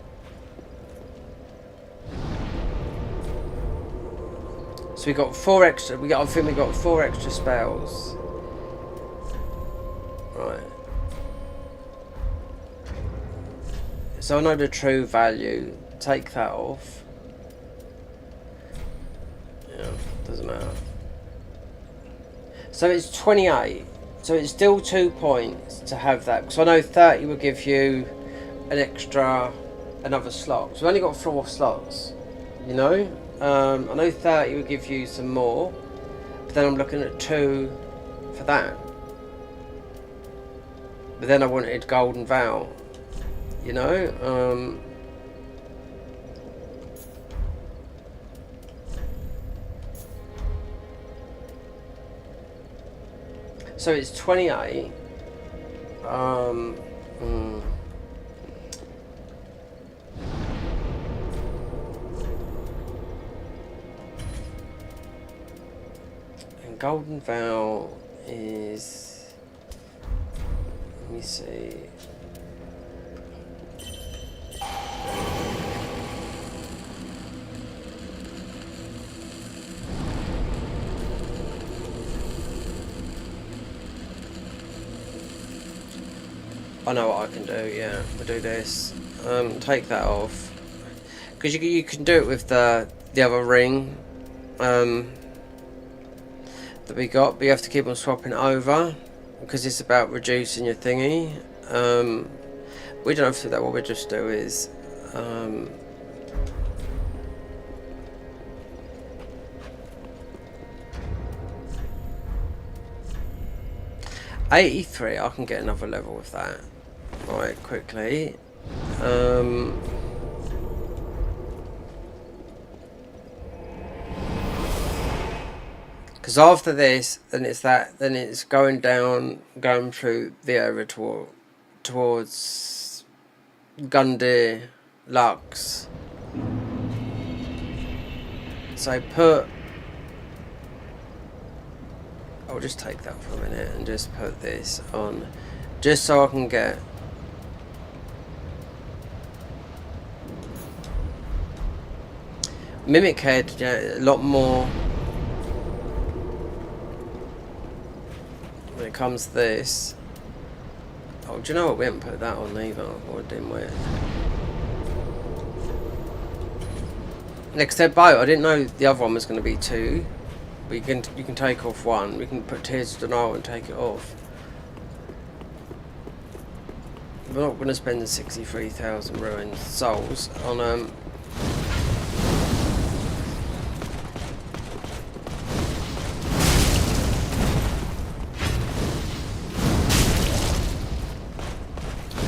S1: So we got 4 extra. I think we got 4 extra spells. Right. So I know the true value. Take that off. Yeah, doesn't matter. So it's 28. So it's still 2 points to have that. Because I know 30 will give you an extra, another slot. So we only got 4 slots. You know? I know 30 will give you some more. But then I'm looking at 2 for that. But then I wanted Golden Vow. You know? So it's 28. And Golden Vow is. Let me see. I know what I can do, yeah. We'll do this. Take that off. Because you can do it with the other ring that we got, but you have to keep on swapping it over because it's about reducing your thingy. We don't have to do that. What we just do is 83. I can get another level with that. Right, quickly. Because after this, then it's that. Then it's going down, going through the area towards Gundyr, Lux. So put. I'll just take that for a minute and just put this on, just so I can get. Mimic head, yeah, a lot more when it comes to this. Oh, do you know what? We haven't put that on either, or didn't we? Next step boat. I didn't know the other one was going to be 2. But you can take off 1. We can put Tears of Denial and take it off. We're not going to spend the 63,000 ruined souls on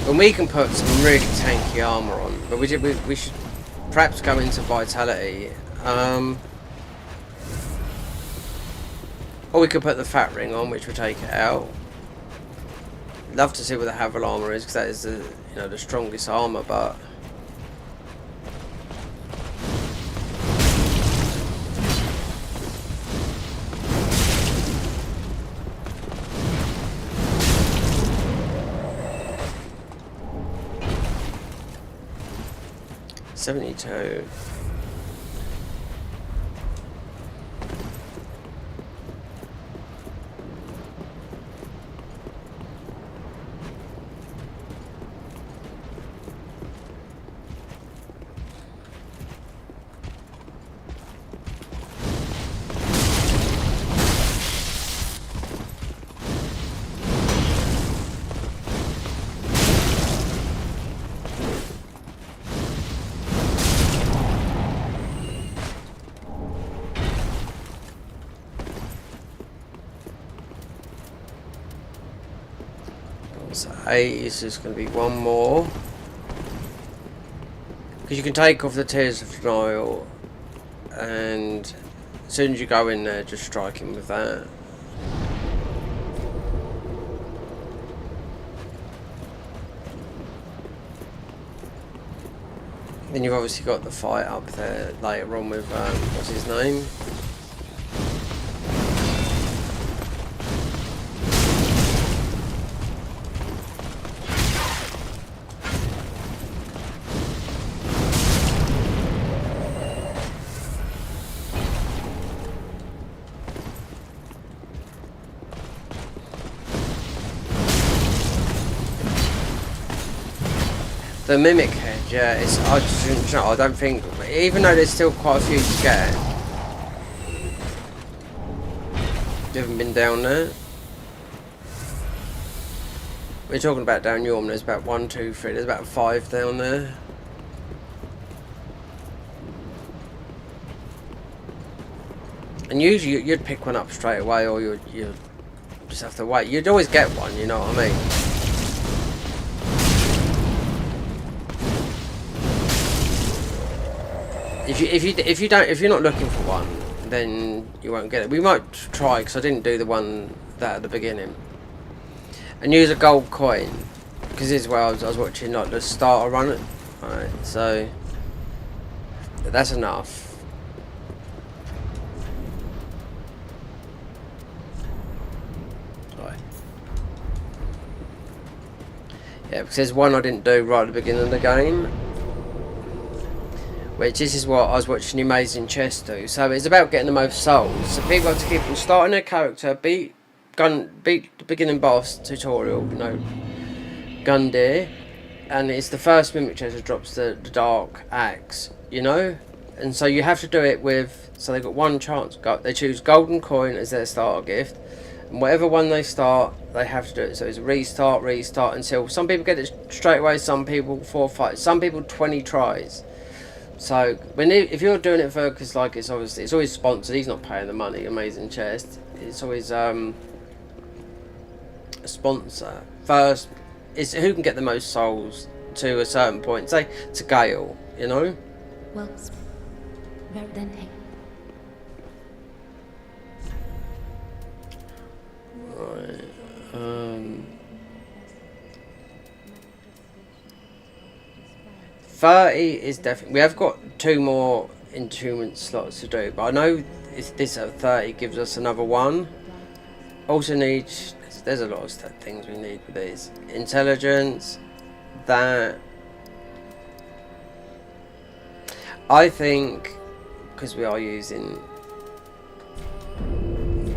S1: And we can put some really tanky armor on, but we should perhaps go into Vitality. Or we could put the fat ring on, which would take it out. Love to see what the Havel armor is, because that is the the strongest armor, but. $72. So 8 is just going to be one more. Because you can take off the Tears of Denial, and as soon as you go in there, just strike him with that. Then you've obviously got the fight up there later on with, what's his name? The Mimic Head, yeah, it's, I don't think, even though there's still quite a few to get, you haven't been down there. We're talking about down Yorm, there's about 1, 2, 3, there's about 5 down there. And usually you'd pick one up straight away, or you'd just have to wait. You'd always get one, you know what I mean? If you're not looking for one, then you won't get it. We might try, because I didn't do the one that at the beginning. And use a gold coin, because this is where I was watching like the starter run it. Alright, so that's enough. Right. Yeah, because there's one I didn't do right at the beginning of the game. Which this is what I was watching the Amazing Chest do. So it's about getting the most souls. So people have to keep on starting their character, beat the beginning boss tutorial, you know, Gundyr, and it's the first Mimic Chest that drops the Dark Axe, you know. And so you have to do it with. So they got one chance. They choose Golden Coin as their starter gift, and whatever one they start, they have to do it. So it's restart until some people get it straight away. Some people 4 or 5. Some people 20 tries. So if you're doing it for, because like it's always sponsored. He's not paying the money. Amazing Chest. It's always a sponsor. First, it's who can get the most souls to a certain point. Say to Gale, you know.
S2: Well, then hey.
S1: Right. 30 is definitely. We have got 2 more entombment slots to do, but I know this at 30 gives us another one. Also need. There's a lot of things we need with these. Intelligence. That. I think because we are using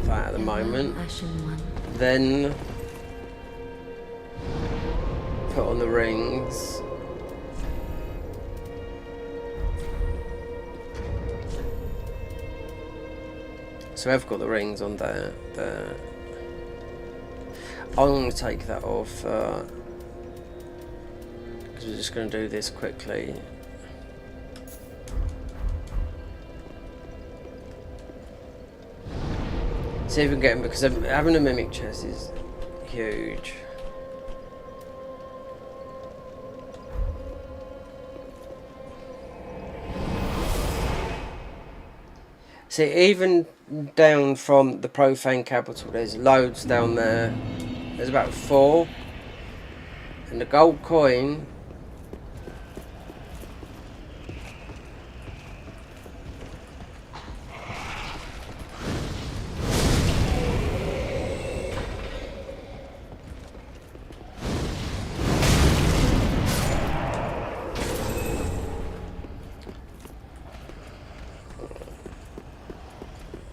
S1: that at the moment. Then put on the rings. So I've got the rings on there. I'm going to take that off because we're just going to do this quickly. See if we can get him, because having a Mimic Chest is huge. See, even down from the Profane Capital, there's loads down there. There's about 4. And the gold coin.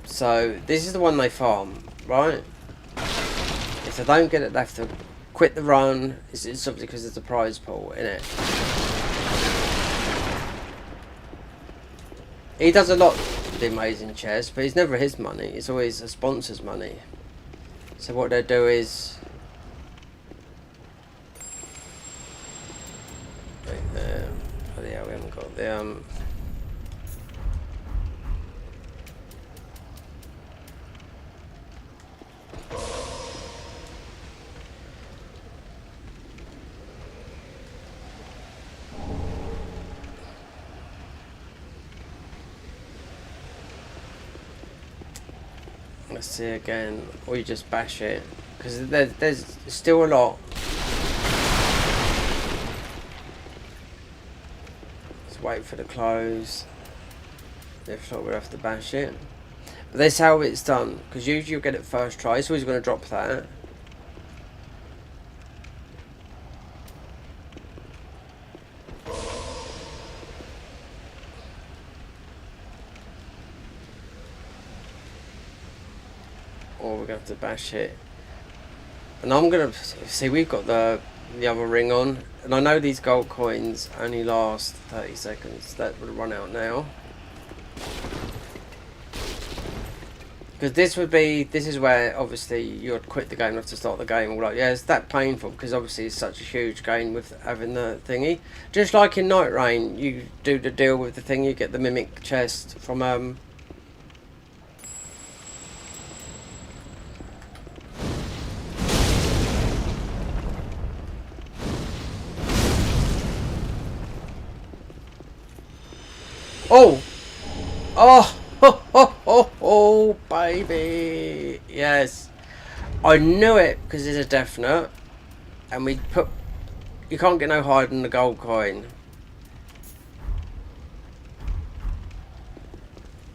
S1: So this is the one they farm, right? If they don't get it, they have to quit the run. It's obviously because there's a prize pool in it. He does a lot with the Amazing Chest, but it's never his money. It's always a sponsor's money. So what they do is, oh yeah, we haven't got the Let's see again, or you just bash it, because there's still a lot. Let's wait for the close. If not, we'll have to bash it. But that's how it's done, because usually you'll get it first try. It's always going to drop that. Or we're going to have to bash it. And I'm going to see, we've got the other ring on, and I know these gold coins only last 30 seconds. That would run out now. Because this is where obviously you'd quit the game and have to start the game. All like, yeah, it's that painful because obviously it's such a huge game with having the thingy. Just like in Night Rain, you do the deal with the thing, you get the mimic chest from Oh! Oh! Ho, ho, ho, ho, baby! Yes. I knew it because it's a definite. And we put... You can't get no higher than the gold coin.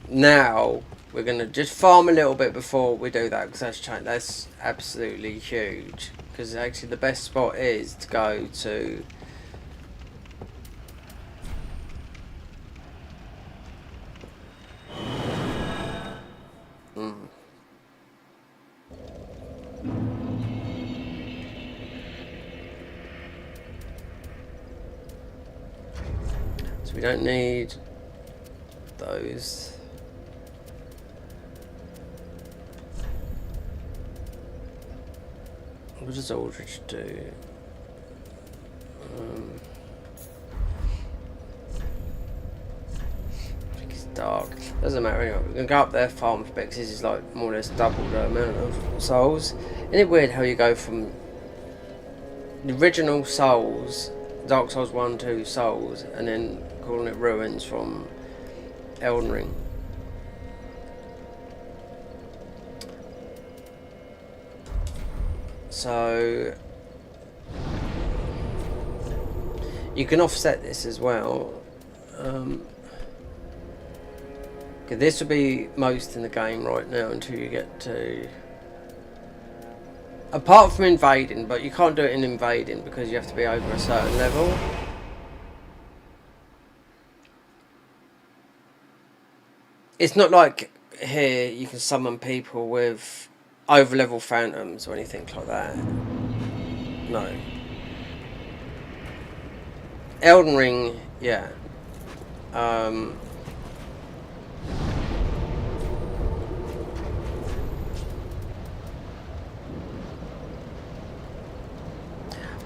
S1: Now, we're going to just farm a little bit before we do that. Because that's absolutely huge. Because actually the best spot is to go to... So we don't need those. What does Aldrich do? I think it's dark. Doesn't matter anyway. We're gonna go up there, farm for because this is like more or less double the amount of souls. Isn't it weird how you go from the original souls, Dark Souls 1, 2 souls, and then calling it ruins from Elden Ring? So you can offset this as well. Okay, this will be most in the game right now until you get to, apart from invading, but you can't do it in invading because you have to be over a certain level. It's not like here you can summon people with over level phantoms or anything like that. No. Elden Ring, yeah.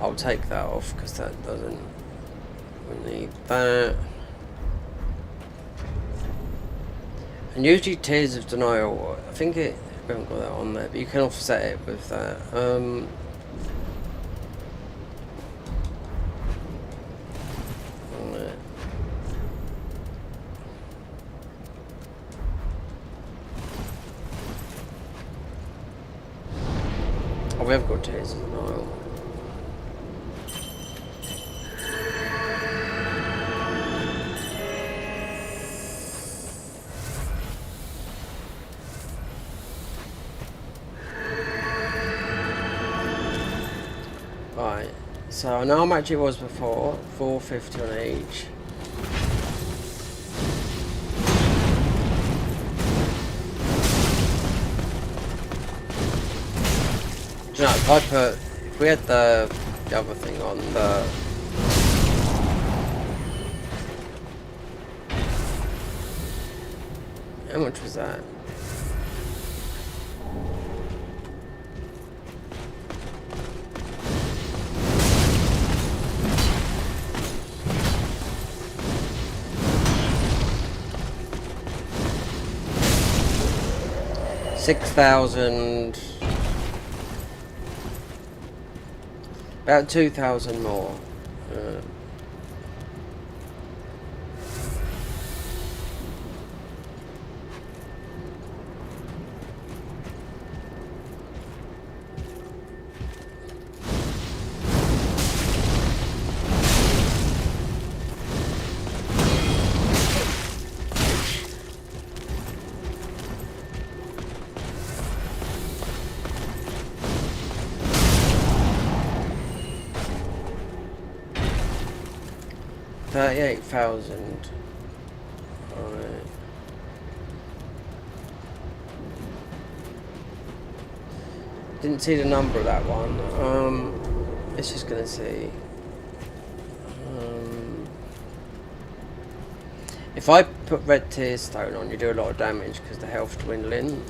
S1: I'll take that off because that doesn't, we need that. And usually Tears of Denial, I think it, we haven't got that on there, but you can offset it with that. Oh, we have got Tears of Denial. Right, so I know how much it was before, 450 on each. Do you know, if I put, if we had the other thing on, the how much was that? $6,000, about 2,000 more. 38,000. Alright. Didn't see the number of that one. It's just gonna see. If I put red tear stone on, you do a lot of damage because the health dwindling.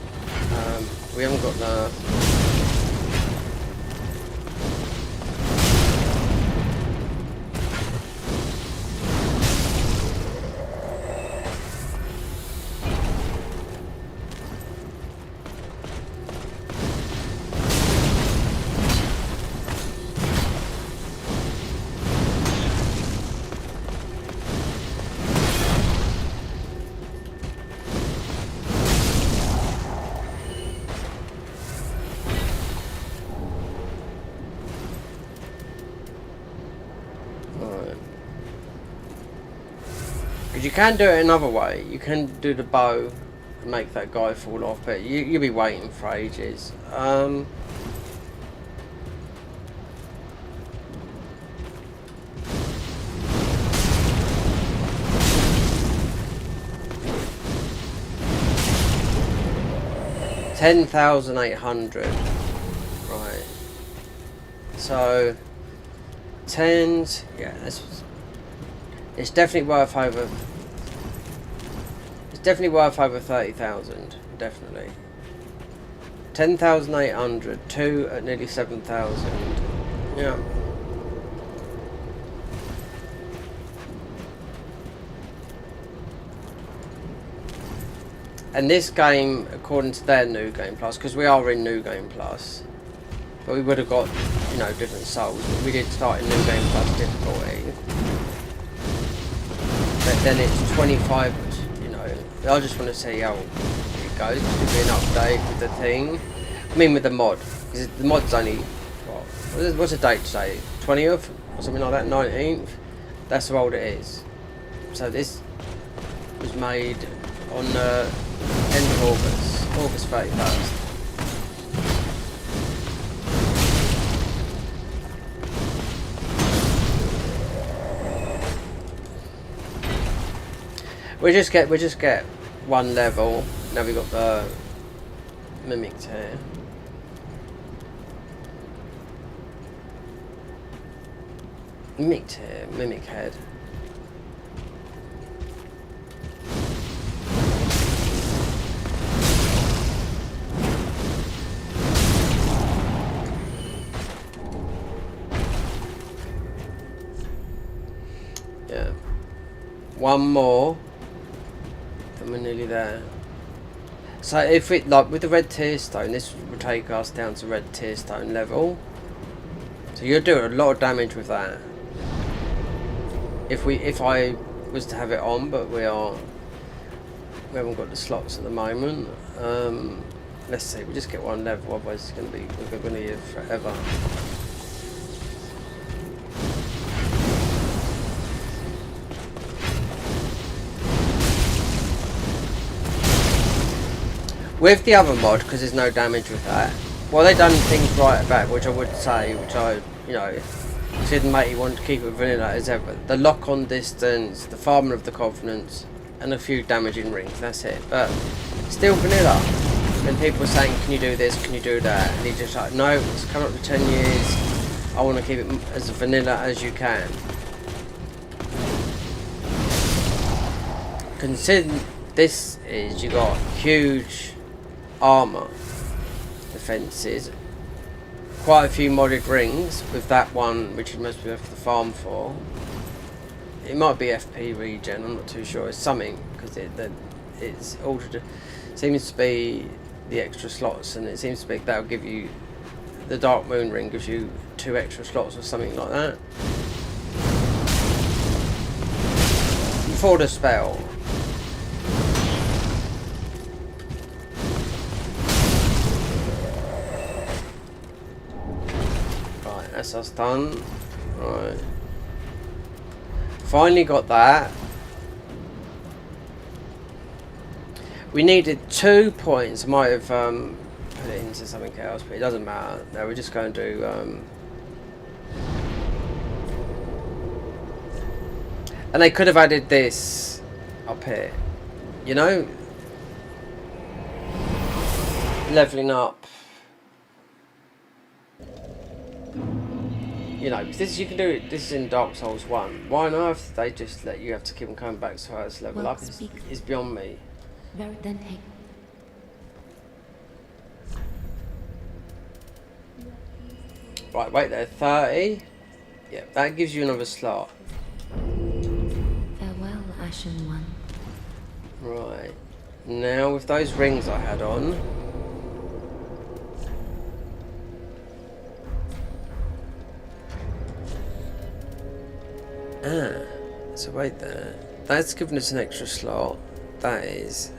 S1: We haven't got the. You can do it another way. You can do the bow and make that guy fall off, but you'll be waiting for ages. $10,800. Right. So 10s. Yeah, it's definitely worth over. It's definitely worth over 30,000. Definitely. 10,800. 2 at nearly 7,000. Yeah. And this game, according to their New Game Plus, because we are in New Game Plus, but we would have got, you know, different souls. But we did start in New Game Plus difficulty. But then it's 25, you know, I just want to see how it goes. Just to be an update with the thing. I mean with the mod. Because the mod's only, what's the date today? 20th? Or something like that, 19th? That's how old it is. So this was made on the end of August 31st. We just get one level. Now we got the mimic here. Mimic here, mimic head. Yeah. One more. And we're nearly there. So if it, like with the red tear stone, this will take us down to red tear stone level. So you're doing a lot of damage with that. If I was to have it on, but we haven't got the slots at the moment. Let's see, we just get one level, otherwise it's we're gonna live forever. With the other mod, because there's no damage with that, well, they done things right about, which I would say, which I, you know, didn't make you want to keep it vanilla as ever. The lock-on distance, the farming of the covenants, and a few damaging rings. That's it. But still vanilla. And people are saying, "Can you do this? Can you do that?" And he's just like, "No, it's coming up to 10 years. I want to keep it as vanilla as you can." Considering this is, you got huge armor defenses, quite a few modded rings with that one, which you must be have to farm for. It might be FP regen, I'm not too sure. It's something, because it's altered. Seems to be the extra slots, and it seems to be that'll give you, the DARKMOON ring gives you 2 extra slots or something like that before the spell. That's us done. Right. Finally got that. We needed 2 points. I might have put it into something else, but it doesn't matter. No, we're just going to do And they could have added this up here, you know, leveling up. You know, because this you can do it. This is in Dark Souls 1. Why on earth they just let you have to keep on coming back to first level up? Is beyond me.
S2: Then hey.
S1: Right, wait there, 30. Yeah, that gives you another slot.
S2: Farewell, Ashen One.
S1: Right. Now with those rings I had on. So wait there. That's given us an extra slot. That is.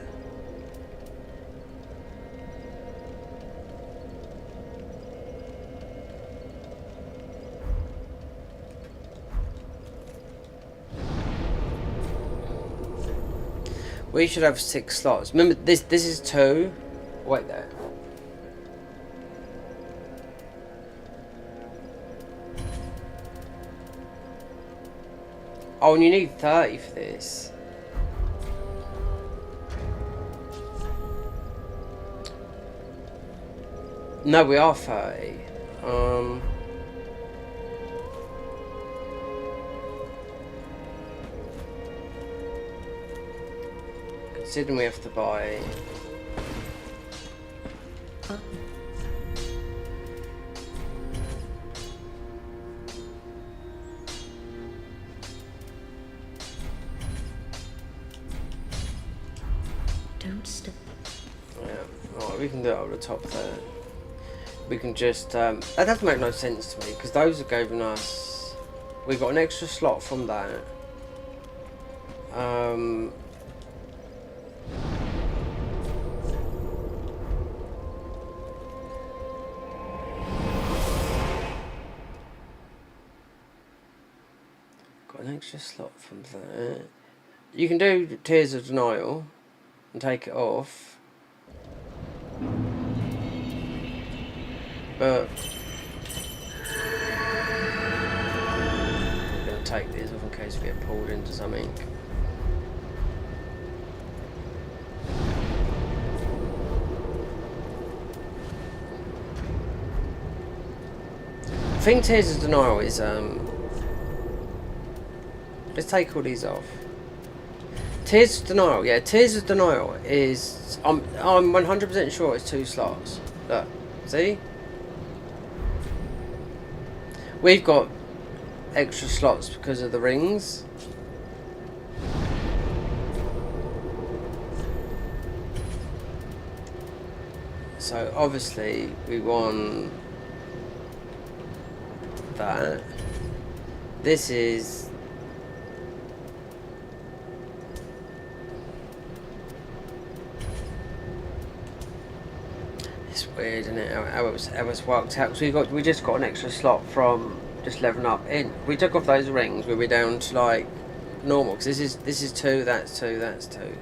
S1: We should have 6 slots. Remember, this is 2. Wait there. Oh, and you need 30 for this. No, we are 30. Considering we have to buy.
S2: Don't stop.
S1: Yeah, alright, we can do it over the top there. We can just, that doesn't make no sense to me, because those are giving us, we got an extra slot from that. Got an extra slot from that. You can do Tears of Denial and take it off. But I'm going to take these off in case we get pulled into something. I think Tears of Denial is let's take all these off. Tears of Denial, yeah, Tears of Denial is I'm 100% sure it's 2 slots. Look, see? We've got extra slots because of the rings. So obviously we want that. This is it's weird, isn't it? How it's worked out. So we just got an extra slot from just leveling up. We took off those rings. We'll be down to like normal because this is 2. That's 2. That's 2.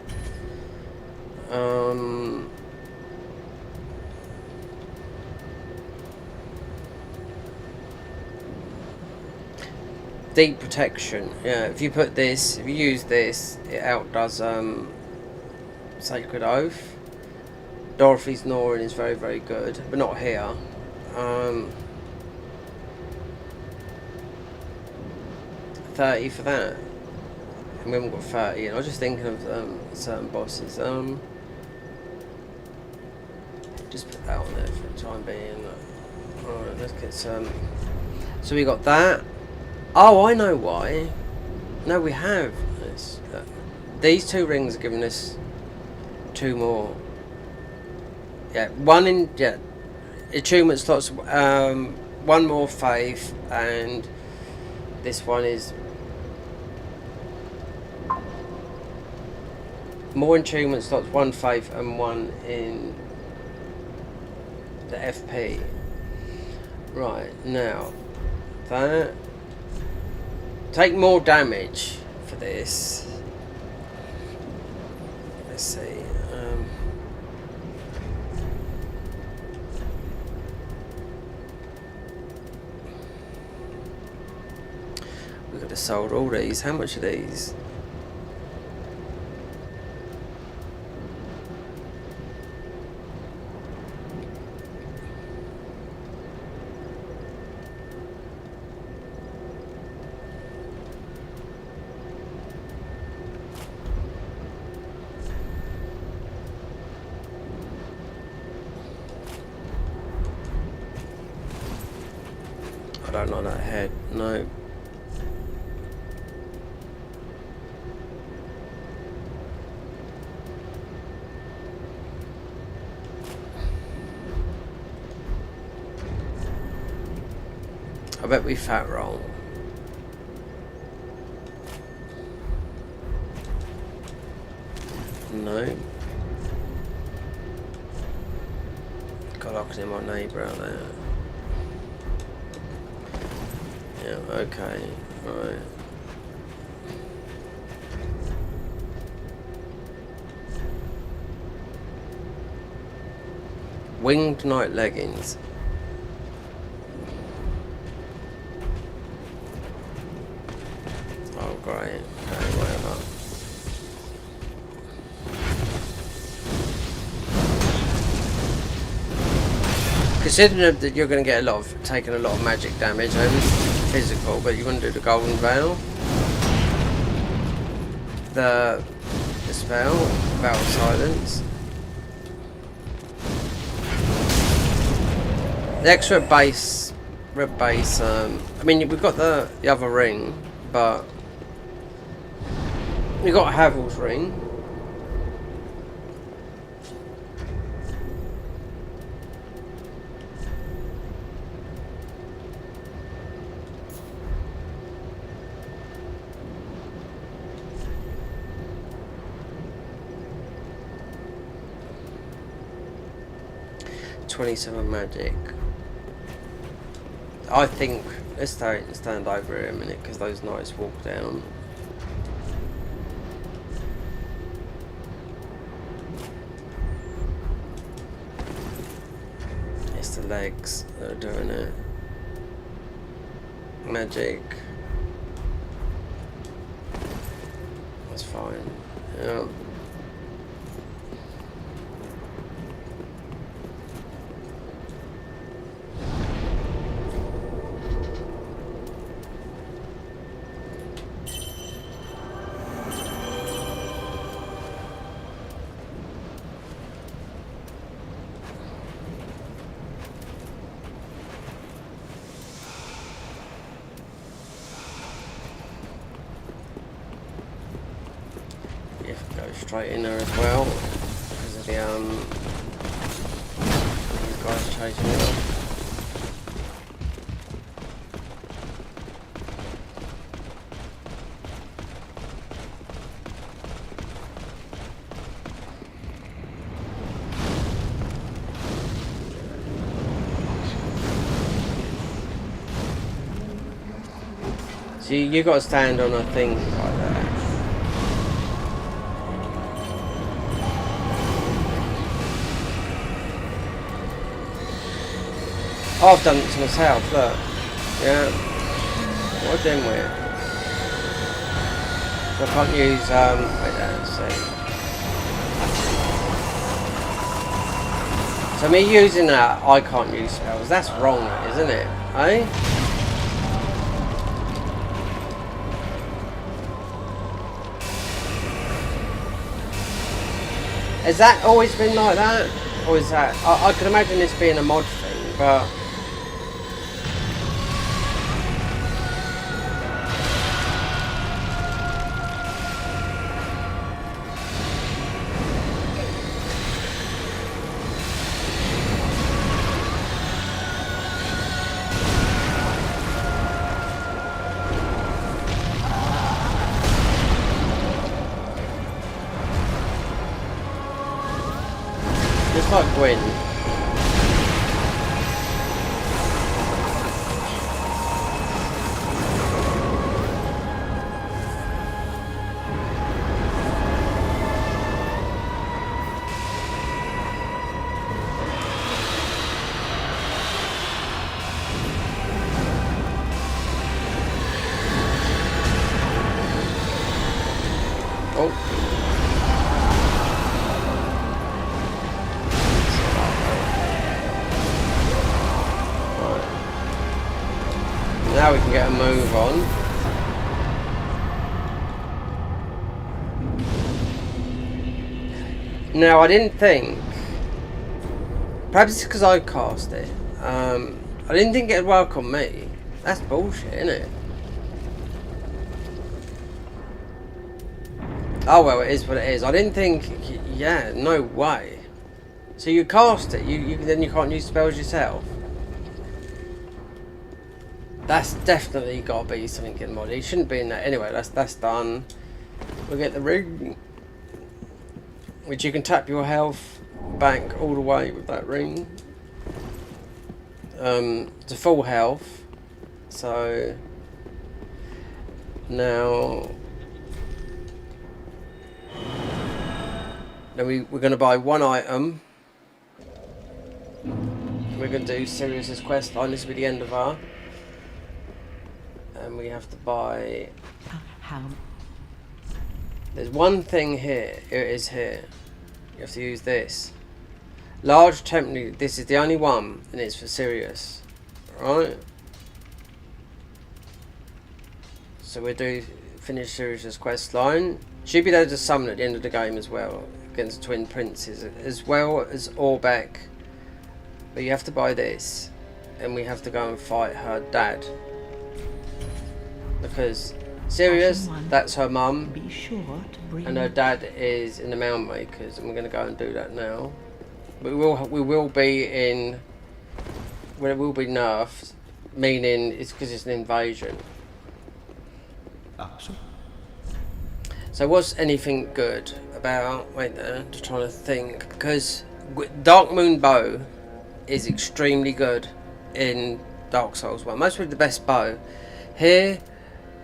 S1: Deep protection. Yeah, if you use this, it outdoes Sacred Oath. Dorothy's Gnawing is very, very good, but not here. 30 for that. And we haven't got 30. And I was just thinking of certain bosses. Just put that on there for the time being. Alright, let's get some. So we got that. Oh, I know why. No, we have. These 2 rings are giving us 2 more. Yeah, achievement slots. 1 more faith, and this one is more achievement slots. 1 faith and 1 in the FP. Right now, that. Take more damage for this. Let's see. We've got have sold all these. How much are these? I don't like that head. No. I bet we fat roll. No. God, I can hear my neighbour out there. Yeah, okay, right. Winged night leggings. Oh, great. Okay, whatever. Considering that you're going to get taking a lot of magic damage and physical, but you want to do the golden veil, the spell, veil of silence, the extra red base. I mean, we've got the other ring, but we've got Havel's ring. $27 magic. I think let's stand over here a minute because those knights walk down. It's the legs that are doing it. Magic. That's fine. Yeah. Straight in there as well because of the these guys chasing it up. So you got to stand on a thing like that. Oh, I've done it to myself, look. Yeah. What am I doing with it? So I can't use, wait there, let's see. So me using that, I can't use spells. That's wrong, isn't it? Eh? Has that always been like that? Or is that... I can imagine this being a mod thing, but... Just like Gwen. move on. Now, I didn't think, perhaps it's because I cast it, I didn't think it'd work on me. That's bullshit, isn't it? Oh well, it is what it is. I didn't think, yeah, no way. So you cast it, then you can't use spells yourself? That's definitely got to be something in mod. It shouldn't be in that. Anyway, that's done. We'll get the ring, which you can tap your health back all the way with that ring. To full health. So now we're going to buy one item. We're going to do Sirius's quest line. This will be the end of our. And we have to buy.
S2: How?
S1: There's one thing here. It is here. You have to use this. Large temporary. This is the only one, and it's for Sirius. Right? So we'll do finish Sirius's quest line. Should be able to summon at the end of the game as well against the Twin Princes, as well as Orbeck. But you have to buy this, and we have to go and fight her dad. Because Sirius, that's her mum,
S2: Be sure to bring
S1: and her dad is in the Mound Makers, and we're going to go and do that now. We will be in. Well, it will be nerfed, meaning it's because it's an invasion. So what's anything good about? Wait there, just trying to think, because Darkmoon bow is extremely good in Dark Souls 1. Most probably the best bow. Here,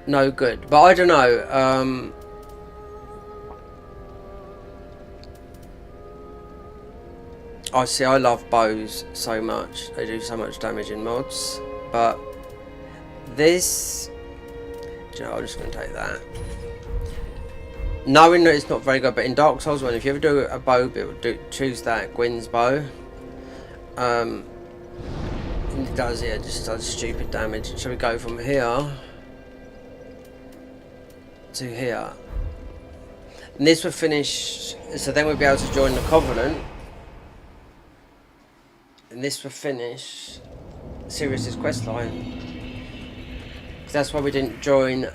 S1: no good. But I don't know. I see. I love bows so much. They do so much damage in mods. But this, you know, I'm just going to take that. Knowing that it's not very good, but in Dark Souls 1, if you ever do a bow build, choose that Gwyn's bow. It does, yeah, just does stupid damage. Shall we go from here to here? And this will finish, so then we'll be able to join the Covenant. And this will finish Sirius's questline. That's why we didn't join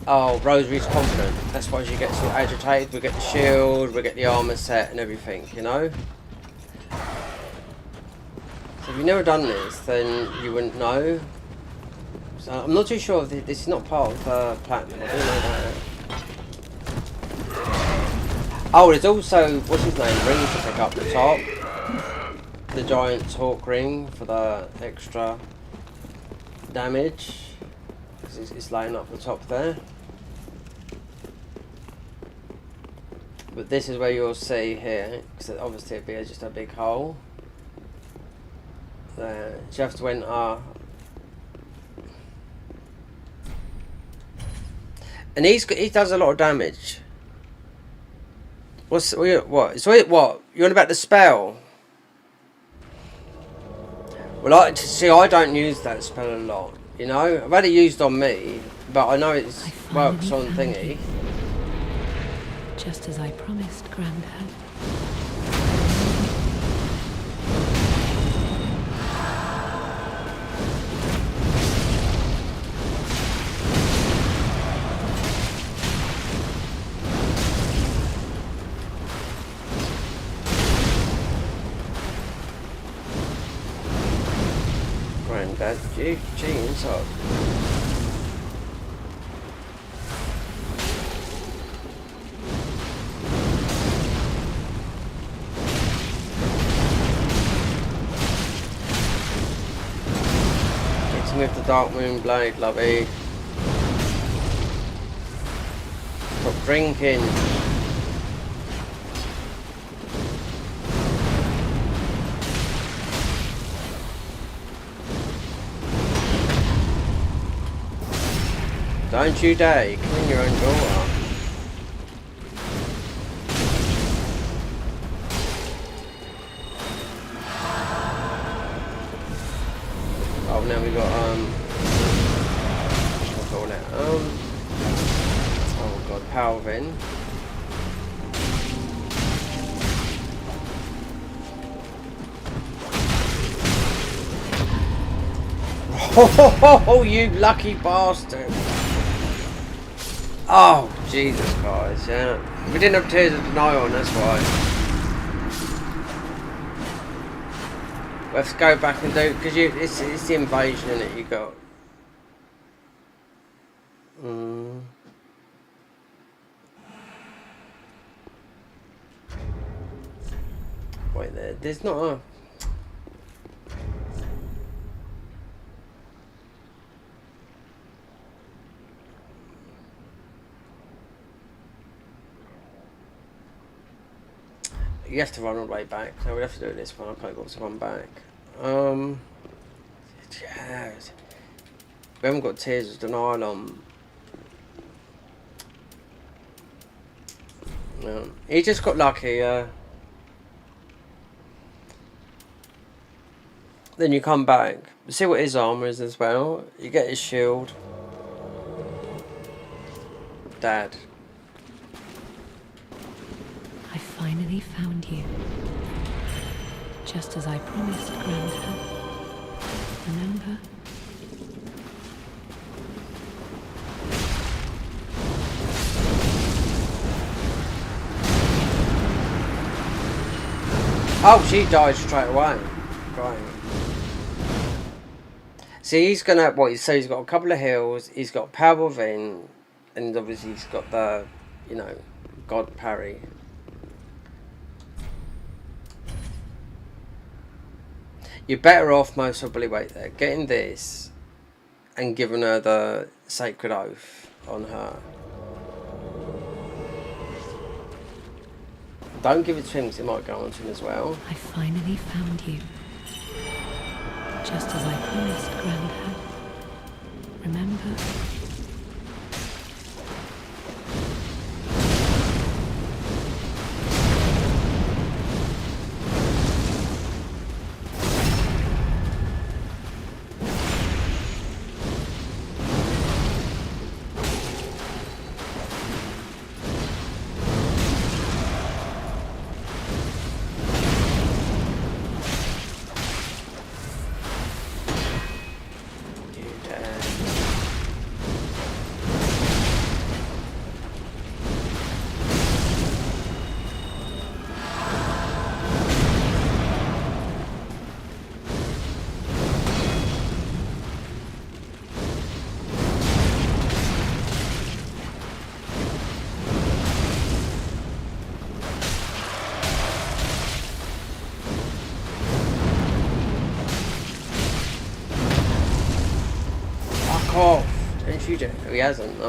S1: oh, Rosary's Confident. That's why she gets all agitated. We get the shield, we get the armor set and everything, you know? So if you've never done this, then you wouldn't know. So I'm not too sure if this is not part of Platinum. I don't know that. Oh, there's also, what's his name, ring to pick up the top. The giant talk ring for the extra damage. Because it's laying up the top there. But this is where you'll see here, because obviously it'd be just a big hole. There. So you have to enter. And he does a lot of damage. What? So what? You're on about the spell? Well, I don't use that spell a lot. You know, I've had it used on me, but I know it works on thingy.
S2: Just as I promised, Grandad.
S1: Granddad, jeans up. Hitting with the Darkmoon blade, lovey. Stop drinking. Don't you dare, you clean your own door. Oh god, power in. Oh, you lucky bastard. Oh, Jesus Christ, yeah. We didn't have Tears of Denial on, that's why. We have to go back and do, because it's the invasion, isn't it, you got. Wait, there's not a... You have to run all the way back. So we have to do this one. I can't go to run back. Yes. We haven't got Tears of Denial on. No. He just got lucky. Then you come back. See what his armor is as well. You get his shield. Dad.
S2: I finally found you. Just as I promised, Grandpa. Remember?
S1: Oh, she died straight away. Right. See, he's gonna what? So he's got a couple of heals. He's got power within, and obviously he's got the, you know, God parry. You're better off, most probably, wait there, getting this and giving her the Sacred Oath on her. Don't give it to him because it might go on to him as well.
S2: I finally found you. Just as I promised, Grandpa. Remember?
S1: Oh, don't you do? He hasn't, no.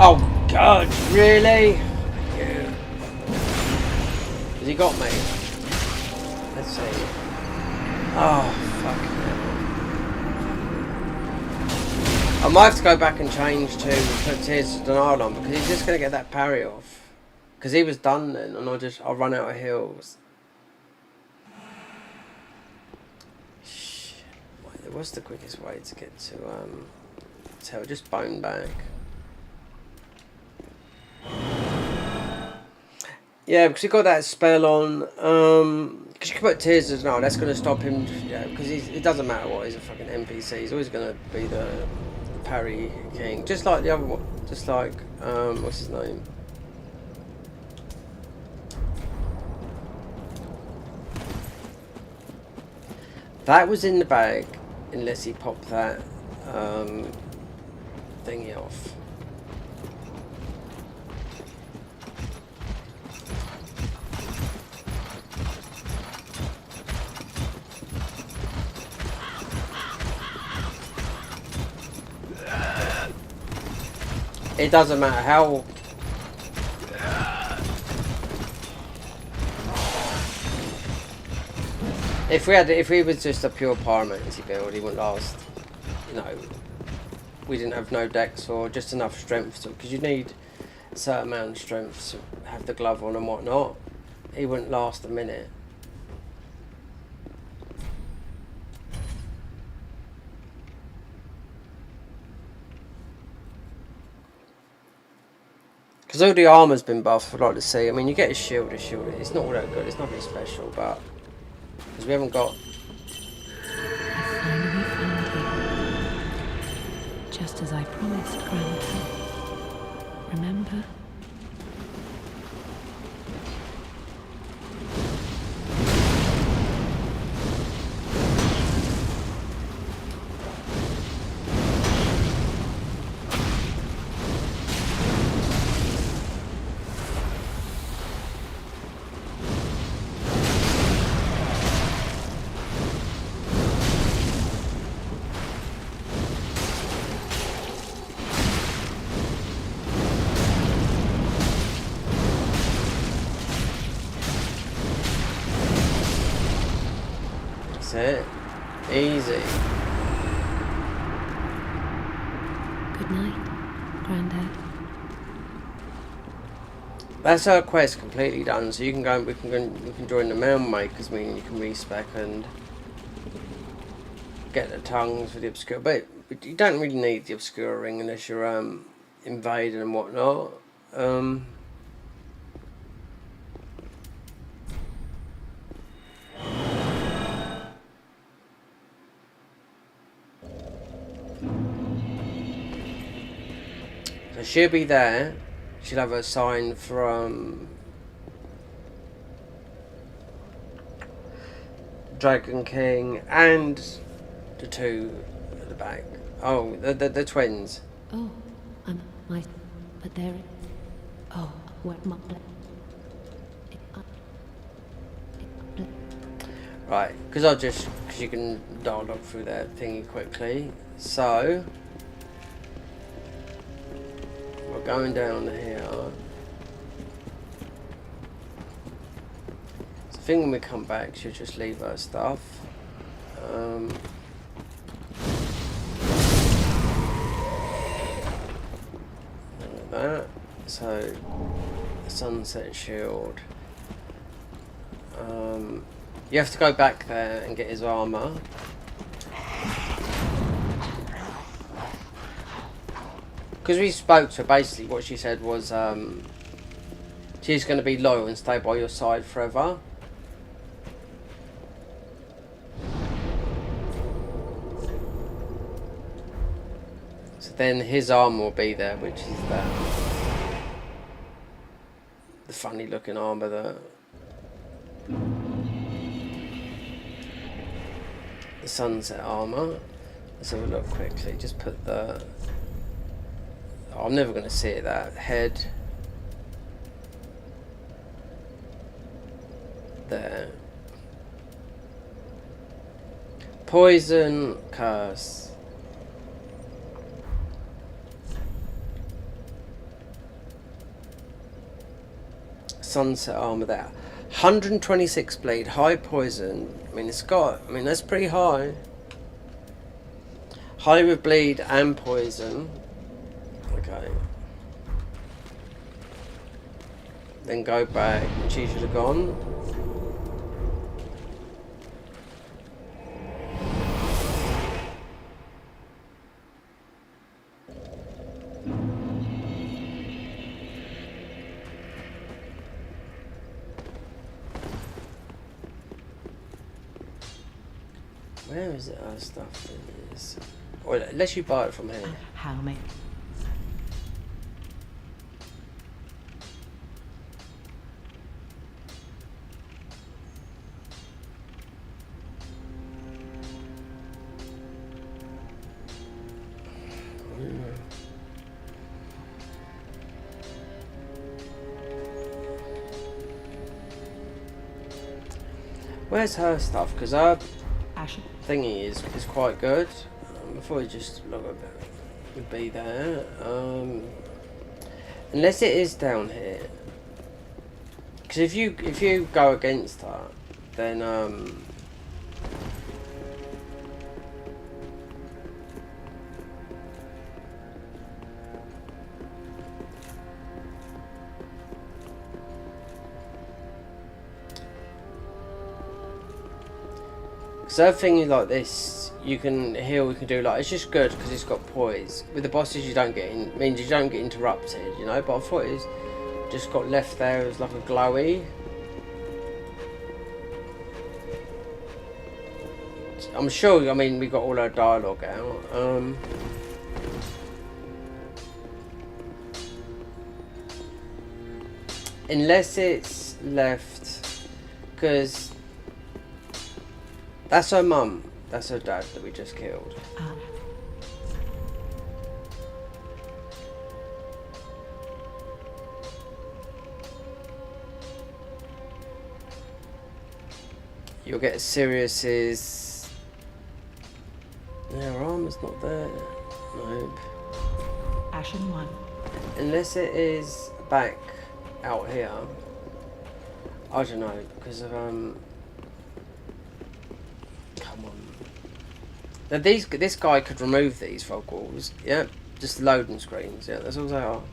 S1: Oh God, really? Yeah. Has he got me? Let's see. Oh, fuck hell. I might have to go back and change to put Tears of Denial on because he's just going to get that parry off. Because he was done then and I'll run out of heals. Shit. What's the quickest way to get to tell? Just bone back. Yeah, because he got that spell on. Because you can put Tears of Denial, that's going to stop him. Yeah, because it doesn't matter what, he's a fucking NPC. He's always going to be the parry king. Just like the other one. Just like, what's his name? That was in the bag, unless he popped that thingy off. It doesn't matter how. If he was just a pure pyromancy build, he wouldn't last. You know, we didn't have no dex or just enough strength, because you need a certain amount of strength to have the glove on and whatnot. He wouldn't last a minute. Because all the armour's been buffed, I'd like to see. I mean, you get his shield, it's not all that good, it's nothing special, but because we haven't got.
S2: I finally found you. Just as I promised, Grandpa. Remember?
S1: It. Easy.
S2: Good night, Grandad.
S1: That's our quest completely done. So you can go. We can join the Mound Makers. Meaning you can respec and get the tongues for the obscure. But you don't really need the obscure ring unless you're invading and whatnot. So she'll be there. She'll have a sign from Dragon King and the two at the back. Oh, the twins.
S2: Oh, my, but there. Oh, what my.
S1: Right, because you can dialogue through that thingy quickly. So we're going down here. So I think when we come back, she'll just leave her stuff. Like that. So sunset shield. You have to go back there and get his armor. Because we spoke to her, basically what she said was she's going to be loyal and stay by your side forever. So then his armor will be there, which is the funny looking armor that the sunset armor. Let's have a look quickly. Just put the. Oh, I'm never going to see it. That head there. Poison curse. Sunset armor there. 126 bleed, high poison. I mean, it's got. I mean, that's pretty high. High with bleed and poison. Okay. Then go back. She should have gone. Where is it? Our stuff is. Or unless you buy it from here.
S5: How may
S1: Where's her stuff? Because her
S5: Ashen?
S1: thingy is quite good. Before we just log a bit, would be there. Unless it is down here. Because if you go against her, then Because everything like this, you can heal, you can do like, it's just good because it's got poise. With the bosses you don't get in, means you don't get interrupted, you know, but I thought it was just got left there as like a glowy. I'm sure, I mean, we got all our dialogue out. Unless it's left, because that's her mum, that's her dad that we just killed. You'll get Sirius's. Yeah, her armor's not there. Nope.
S5: Ashen 1.
S1: Unless it is back out here. I don't know, because of come on. Now this guy could remove these fog walls. Yep, just loading screens. Yeah, that's all they are.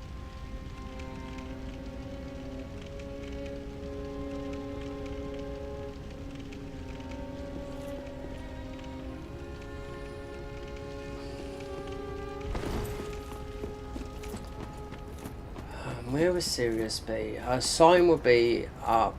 S1: Where would Sirius be? Her sign would be up.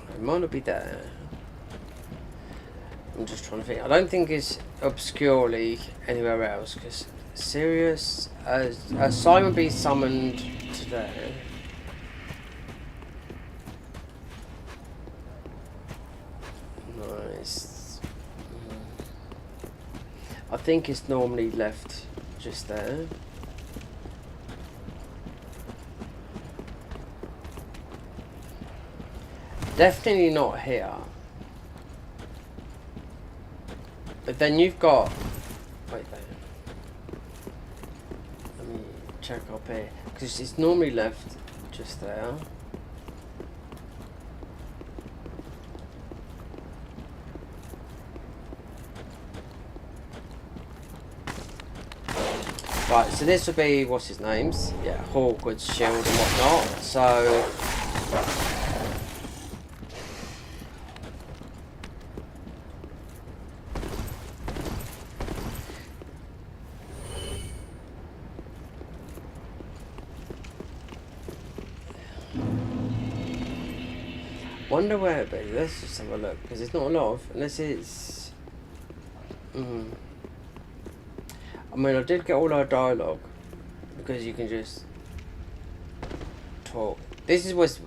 S1: It might not be there. I'm just trying to think. I don't think it's obscurely anywhere else because Sirius, her sign would be summoned to there. I think it's normally left just there. Definitely not here. But then you've got... Wait there. Let me check up here. Because it's normally left just there. Right, so this would be, what's his name's? Yeah, Hawkwood's shield and whatnot. So... wonder where it'd be. Let's just have a look, because there's not a lot of, unless it's... I mean, I did get all our dialogue because you can just talk. This is what's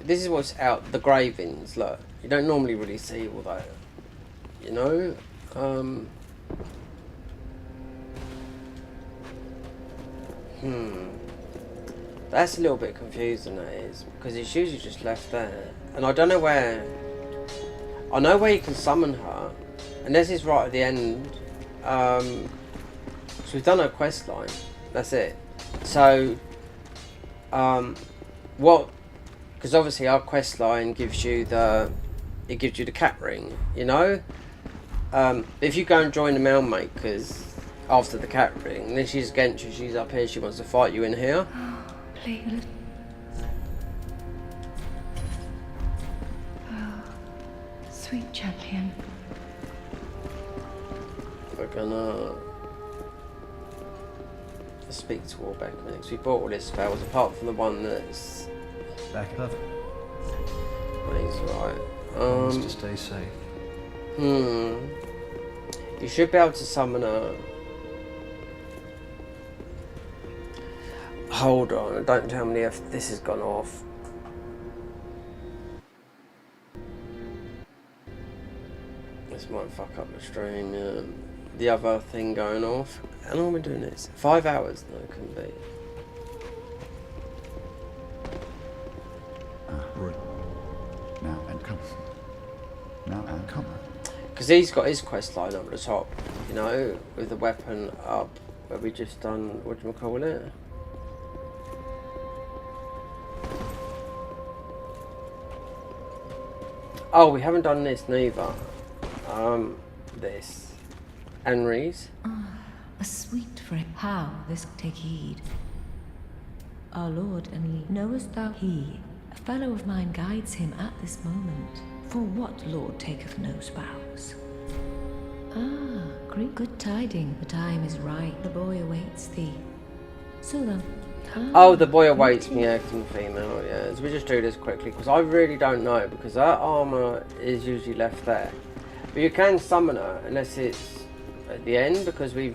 S1: out the gravings. Look, you don't normally really see all that, you know. That's a little bit confusing. That is because it's usually just left there, and I don't know where. I know where you can summon her, and this is right at the end. So we've done our quest line. That's it. So, what? Because obviously our quest line gives you the cat ring. You know. If you go and join the mail makers after the cat ring, then she's against you. She's up here. She wants to fight you in here.
S2: Oh, please. Oh, sweet champion.
S1: We're gonna speak to Warbeck next. We bought all his spells apart from the one that's
S4: Back up.
S1: well, he's right.
S4: Promise to stay safe.
S1: You should be able to summon her. Hold on, don't tell me if this has gone off. This might fuck up the stream. The other thing going off. How long are we doing this? 5 hours? No, it couldn't be.
S3: Right. Now and come. Now and come.
S1: Because he's got his quest line up at the top, you know, with the weapon up, where we just done, what do you call it? Oh, we haven't done this neither. This. Henry's.
S2: A sweet friend. How this take heed? our lord and lead. Knowest thou he, a fellow of mine, guides him at this moment? For what lord taketh no spouse? Ah, great good tidings. The time is right. The boy awaits thee. So then.
S1: Oh, the boy awaits me, acting female. Yeah, so we just do this quickly because I really don't know, because her armor is usually left there. But you can summon her unless it's at the end, because we'll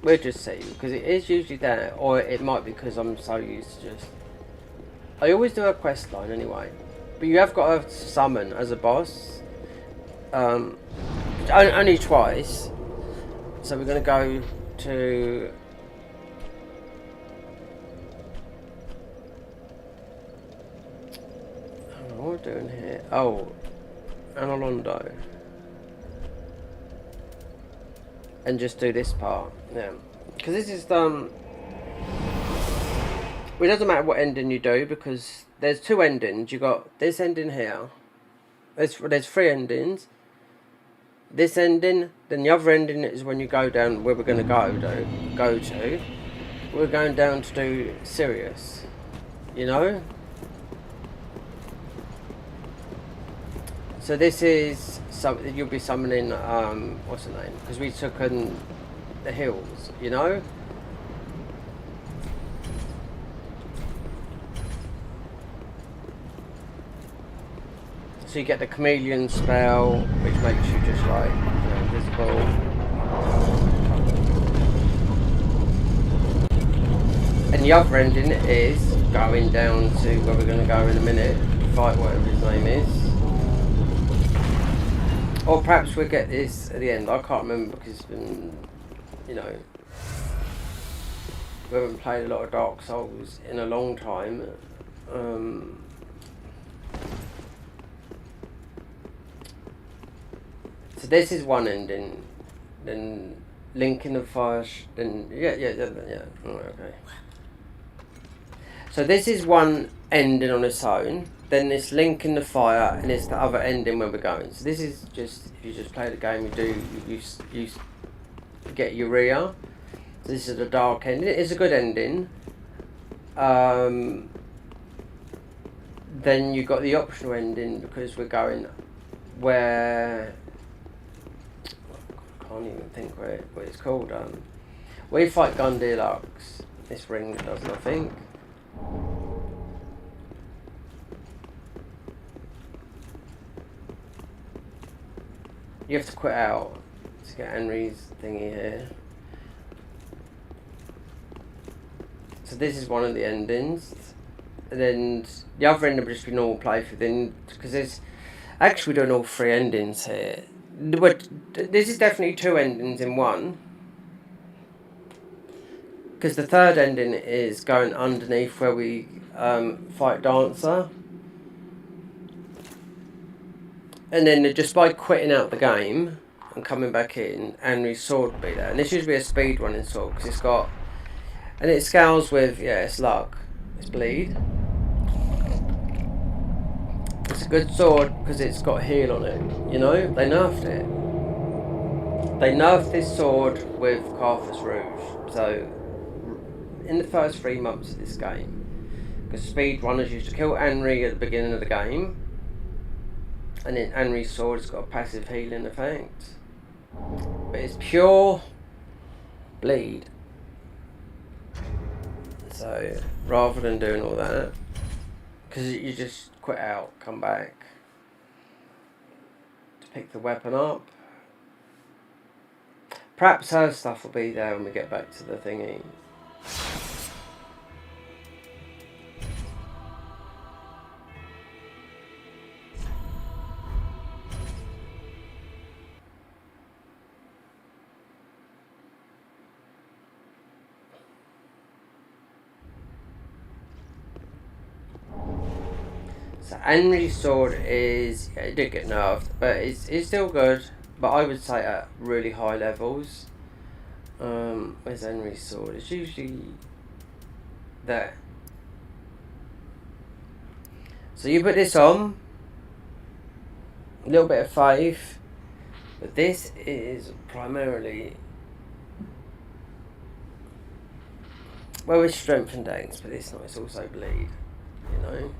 S1: just see, because it is usually there, or it might be because I'm so used to just. I always do a quest line anyway, but you have got to summon as a boss. Only twice. So we're gonna go to. What are we doing here? Oh, Anolondo. And just do this part, yeah. Because this is well, it doesn't matter what ending you do, because there's two endings. You got this ending here. There's 3 endings. This ending, then the other ending is when you go down where we're going to go to. We're going down to do Sirius, you know. So this is something you'll be summoning. What's the name? Because we took on the hills, you know. So you get the chameleon spell, which makes you just like, you know, invisible. And the other ending is going down to where we're going to go in a minute, fight whatever his name is. Or perhaps we'll get this at the end. I can't remember because it's been, you know, we haven't played a lot of Dark Souls in a long time. So this is one ending, then Link in the Fire, then yeah. Oh, okay. So this is one ending on its own. Then this Link in the Fire, and it's the other ending where we're going. So this is just, if you just play the game, you get Urea. So this is the dark ending. It's a good ending. Then you got the optional ending, because we're going where. I can't even think what it's called. We fight Gun Deluxe. This ring does nothing. You have to quit out to get Henry's thingy here. So this is one of the endings. And then the other ending will just be normal playthrough. Then, because there's actually we're doing all 3 endings here. But this is definitely 2 endings in one. Because the third ending is going underneath where we fight Dancer. And then just by quitting out the game and coming back in, Henry's sword will be there. And this should be a speed running sword, because it's got, and it scales with, yeah, it's luck, it's bleed. It's a good sword because it's got heal on it, you know, they nerfed it. They nerfed this sword with Carthus Rouge. So, in the first 3 months of this game, because speedrunners used to kill Henry at the beginning of the game, and then Henry's sword's got a passive healing effect. But it's pure bleed. So, rather than doing all that, because you just quit out, come back to pick the weapon up. Perhaps her stuff will be there when we get back to the thingy. So Henry's sword is, yeah, it did get nerfed, but it's still good. But I would say at really high levels. Where's Henry's sword? It's usually there. So you put this on, a little bit of faith, but this is primarily, Well, it's strength and dex, but it's not. It's also bleed, you know.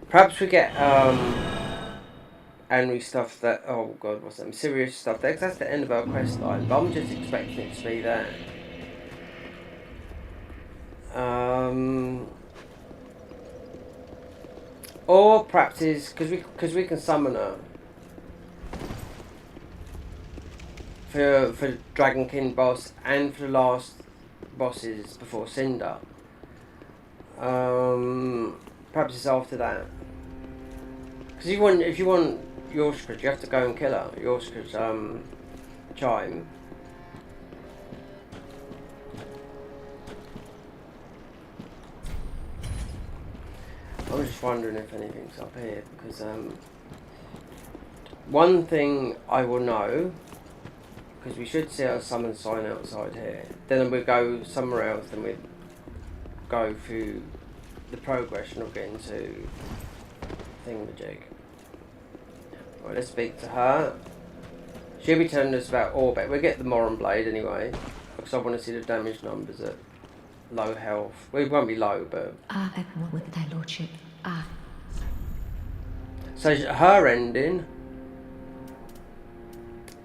S1: Perhaps we get angry stuff that, oh god, what's that? Serious stuff. That's the end of our quest line, but I'm just expecting it to be there. Or perhaps is because we can summon her for Dragon King boss and for the last bosses before Cinder. Perhaps it's after that. Because if you want Yorshka's, you have to go and kill her. Yorshka's chime. I'm just wondering if anything's up here, because one thing I will know, because we should see a summon sign outside here. Then we go somewhere else, then we go through the progression of getting to thingamajig. Right, let's speak to her. She'll be telling us about Orbit. We'll get the Moron Blade anyway, because I want to see the damage numbers at low health. Well, it won't be low, but...
S2: Ah, everyone with their lordship. Ah.
S1: So her ending...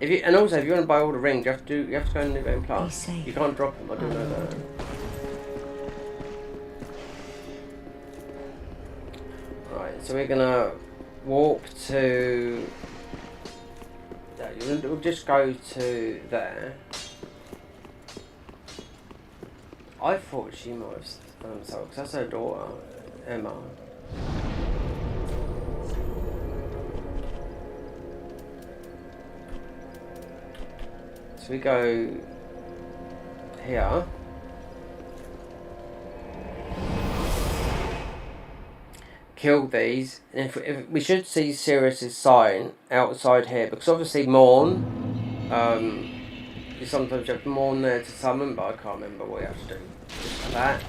S1: And also, if you want to buy all the rings, you have to go in New Game Plus. You can't drop them, I do know that. Right, so we're gonna warp to... We'll just go to there. I thought she might have so because that's her daughter, Emma. So we go here. Kill these, and if we should see Sirius's sign outside here, because obviously Morn, you sometimes have Morn there to summon, but I can't remember what you have to do. Just like that.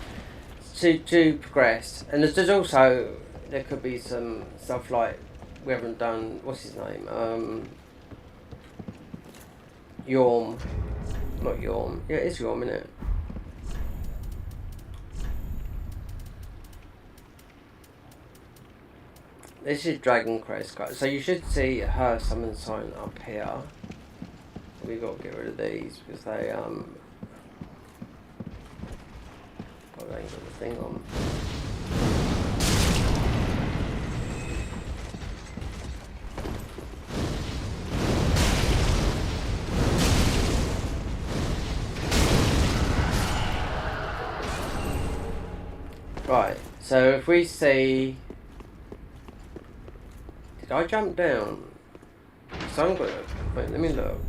S1: To progress, and there's also, there could be some stuff like, we haven't done, what's his name, Yorm, not Yorm, yeah it is Yorm, isn't it? This is Dragon Crest, guys. So you should see her summon sign up here. We've got to get rid of these because they got the thing on. Right, so if we see... Did I jump down? So I'm gonna... Wait, let me look.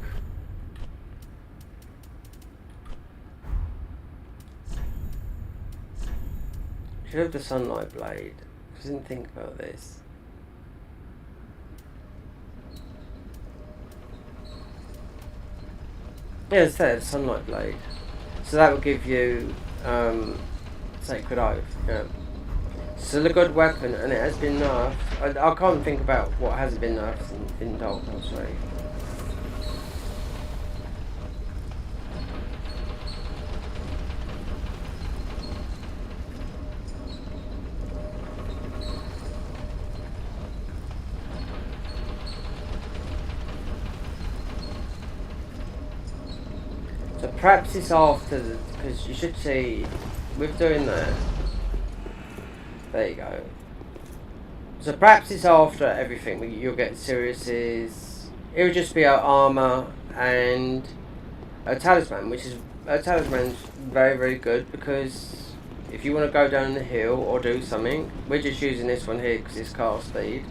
S1: Should have the Sunlight Blade. I didn't think about this. Yeah, it's there, the Sunlight Blade. So that will give you Sacred Oath. Yeah. Still a good weapon, and it has been nerfed. I can't think about what hasn't been nerfed in Darkmoon 3. So perhaps it's after, because you should see, with doing that, there you go. So perhaps it's after everything. You'll get Sirius's. It would just be our armor and a talisman, which is a talisman's very, very good because if you want to go down the hill or do something, we're just using this one here because it's cast speed.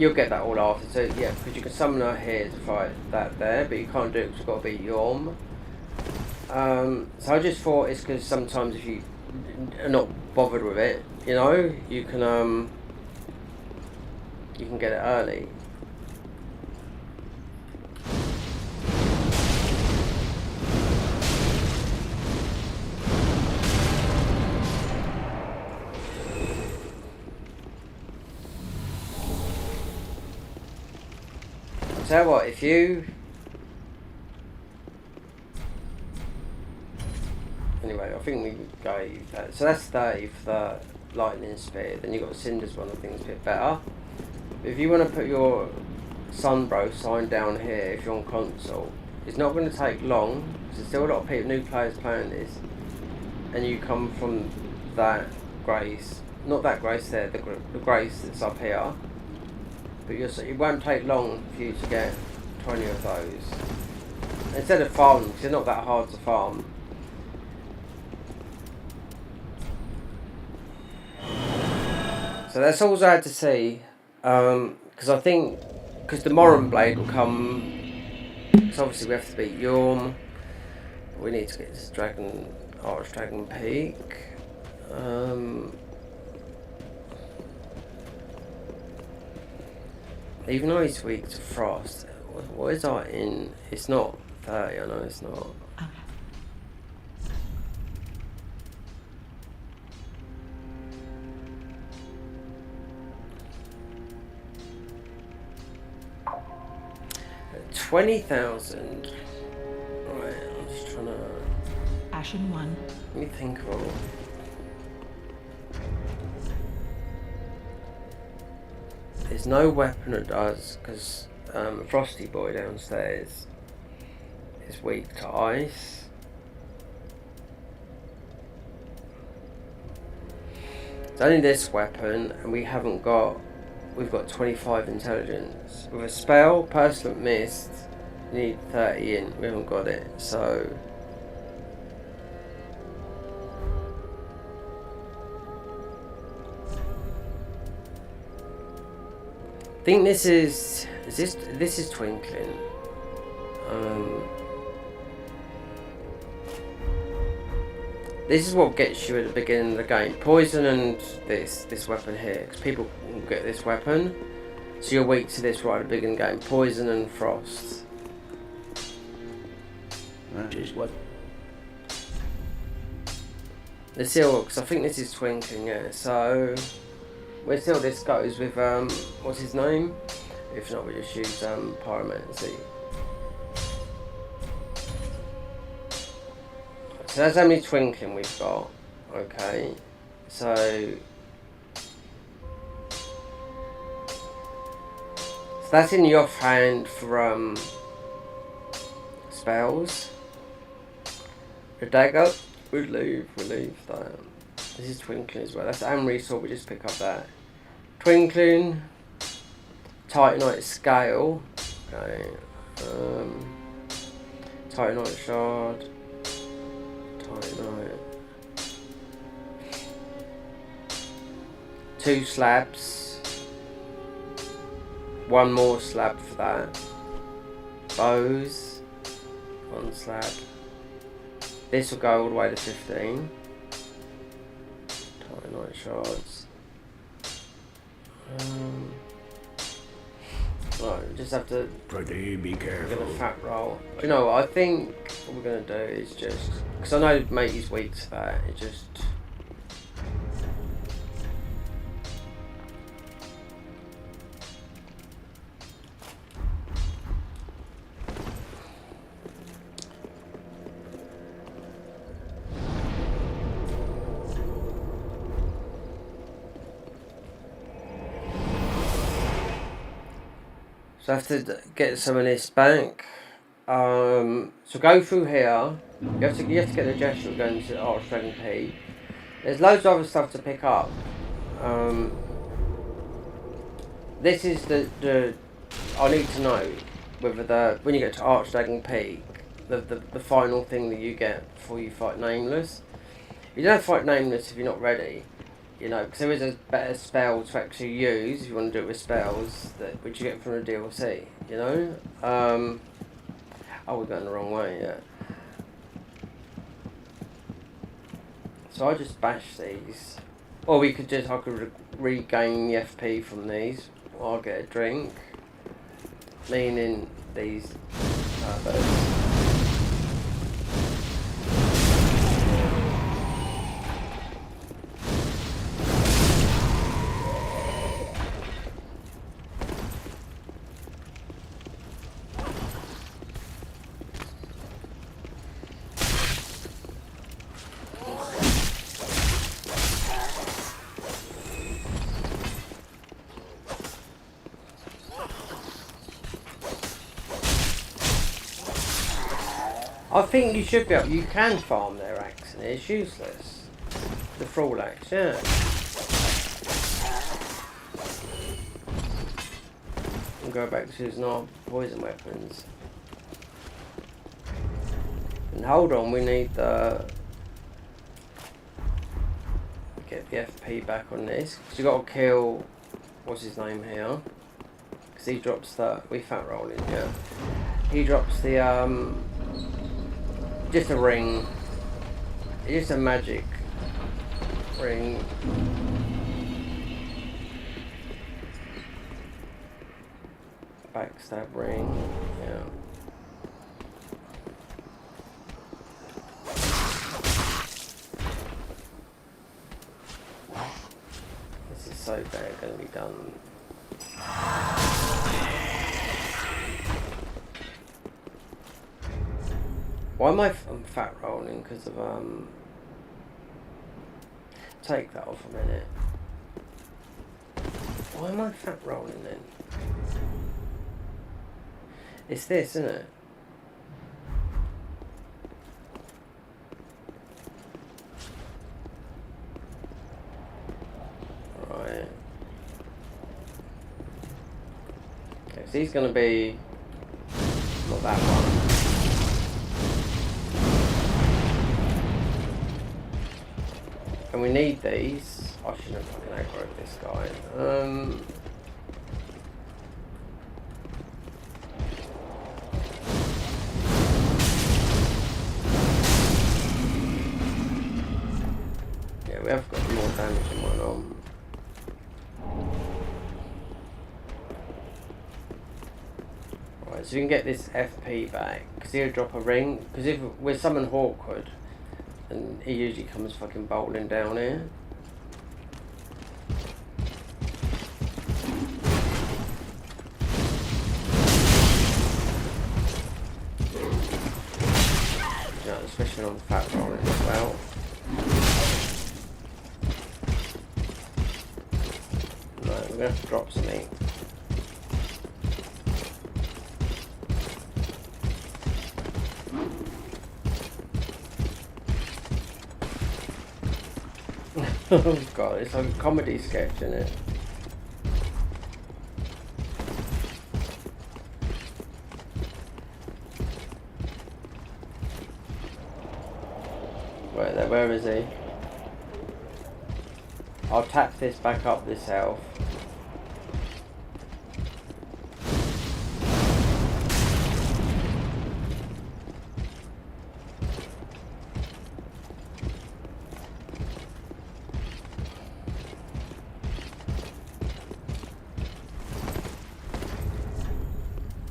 S1: You'll get that all after. So yeah, because you can summon her here to fight that there, but you can't do it because you've got to be Yorm. So I just thought it's because sometimes if you are not bothered with it, you know, you can get it early. tell you what, if you... Anyway, I think we gave that. So that's 30 for the lightning spear. Then you got Cinder's one, I think is a bit better. But if you want to put your Sunbro sign down here, if you're on console, it's not going to take long. There's still a lot of people, new players playing this. And you come from that grace. Not that grace there, the grace that's up here. But it won't take long for you to get 20 of those. Instead of farming, because they're not that hard to farm. So that's all I had to see. Because I think, because the Moran Blade will come. Because obviously we have to beat Yorm. We need to get this Archdragon Peak. Even though he's weak to frost, what is that in? It's not 30, I know it's not. At 20,000. Right, I'm just trying to.
S5: Ashen 1.
S1: Let me think of all. There's no weapon that does, because Frosty Boy downstairs is weak to ice. It's only this weapon, and we've got 25 intelligence. With a spell, Pestilent Mist, you need 30 in, we haven't got it, so... I think this is Twinkling. This is what gets you at the beginning of the game. Poison and this weapon here, because people will get this weapon, so you're weak to this right at the beginning of the game. Poison and frost.
S6: That is what.
S1: Let's see, because I think this is Twinkling, yeah. So we'll see how this goes with what's his name? If not, we just use Pyromancer. So that's how many Twinkling we've got. Okay, so that's in the offhand for spells. The dagger, we'll leave that. This is Twinkling as well. That's Amory Sword, we just pick up that. Twinkling, Titanite Scale, okay. Titanite Shard, Titanite. 2 slabs. 1 more slab for that. Bows, 1 slab. This will go all the way to 15. Titanite Shards. Right, we just have to
S6: Be careful.
S1: get a fat roll. You know what, I think what we're going to do is just... Because I know mate is weak to that, it just... So I have to get some of this back. So go through here. You have to get the gesture of going to Archdragon Peak. There's loads of other stuff to pick up. This is the I need to know whether when you get to Archdragon Peak, the final thing that you get before you fight Nameless. You don't fight Nameless if you're not ready. You know, because there is a better spell to actually use if you want to do it with spells, which you get from the DLC, you know? Oh, we're going the wrong way, yeah. So I just bash these. Or I could regain the FP from these. Or I'll get a drink. Meaning these birds. I think you should be able. You can farm their axe, and it's useless. The thrall axe, yeah. And go back to using our poison weapons. And hold on, we need the. Get the FP back on this. Because you got to kill. What's his name here? Because he drops the. We fat rolling, yeah. He drops the. Just a ring. Just a magic ring. Backstab ring, yeah. This is so bad going to be done. Why am I'm fat rolling? Because of take that off a minute. Why am I fat rolling then? It's this, isn't it? Right. Okay, so he's gonna be not that one. And we need these. I shouldn't have fucking aggroed this guy. Yeah, we have got more damage in one arm. Right, so you can get this FP back. Because he'll drop a ring. Because if we're summon Hawkwood, and he usually comes fucking bolting down here. Yeah, especially on fat rolling as well. No, we're gonna have to drop something. Oh god, it's like a comedy sketch, isn't it? Where is he? I'll tap this back up, this health.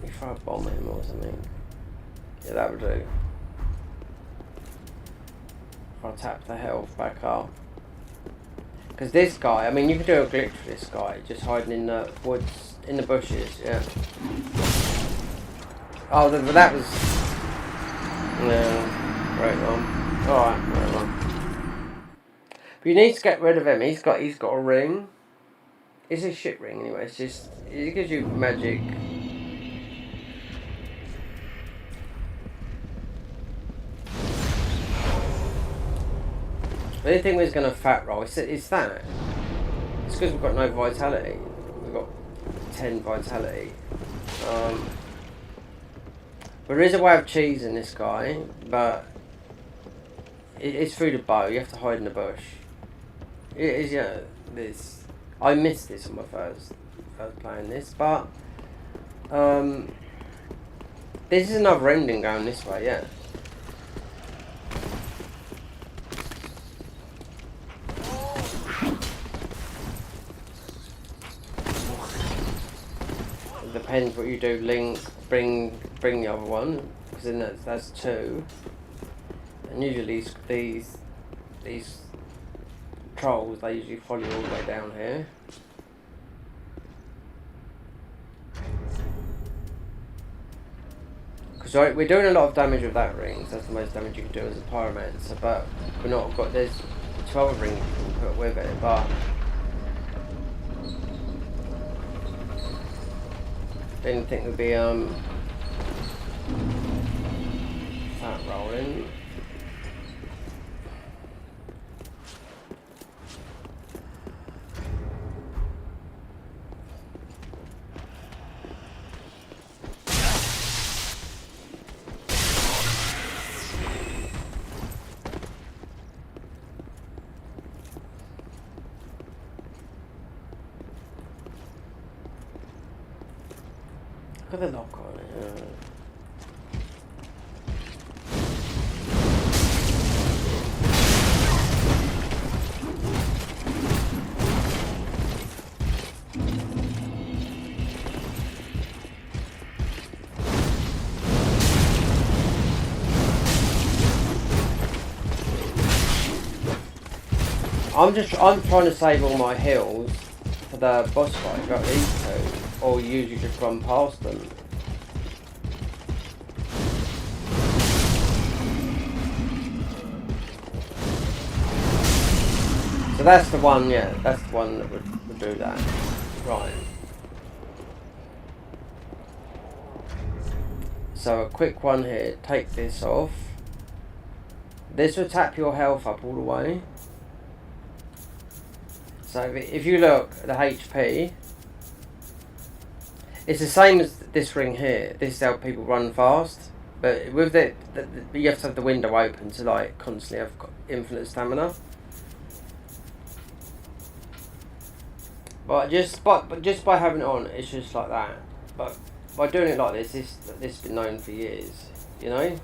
S1: If I bomb him or something. Yeah, that would do. I'll tap the health back up. Because this guy, I mean, you can do a glitch for this guy, just hiding in the woods, in the bushes, yeah. Oh, that was... No, right one. Alright, right one. But you need to get rid of him. He's got a ring. It's a shit ring anyway, it's just... It gives you magic. The only thing we're going to fat roll is that. It's because we've got no vitality. We've got 10 vitality. There is a way of cheesing this guy, but it's through the bow. You have to hide in the bush. It is, yeah. This I missed this on my first playing this, but this is another ending going this way, yeah. Depends what you do. Link, bring the other one, because then that's two. And usually these trolls, they usually follow you all the way down here. Because we're doing a lot of damage with that ring. So that's the most damage you can do as a pyromancer. But we're not got. There's 12 rings you can put with it, but. Didn't think there'd be fat that rolling. Look at the lock on it. I'm trying to save all my heals for the boss fight. Got these two. Or usually just run past them. So that's the one, yeah, that's the one that would do that. Right. So a quick one here, take this off. This will tap your health up all the way. So if you look at the HP, it's the same as this ring here. This is how people run fast, but with it, you have to have the window open to like constantly have infinite stamina. But just by having it on, it's just like that. But by doing it like this, this has been known for years, you know.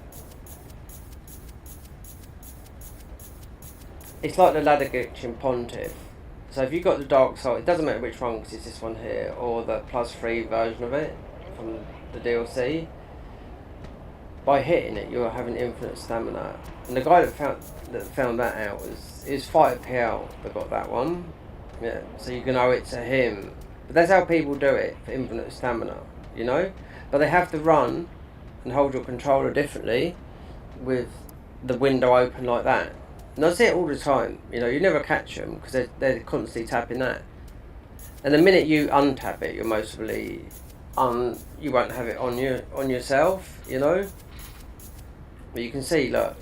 S1: It's like the ladder glitch in Pontiff. So if you've got the Dark Soul, it doesn't matter which one, because it's this one here, or the +3 version of it from the DLC. By hitting it, you're having infinite stamina. And the guy that found that out was Fighter PL that got that one. Yeah, so you can owe it to him. But that's how people do it for infinite stamina, you know. But they have to run and hold your controller differently with the window open like that. And I see it all the time, you know, you never catch them because they're constantly tapping that. And the minute you untap it, you're mostly you won't have it on yourself, you know. But you can see, look,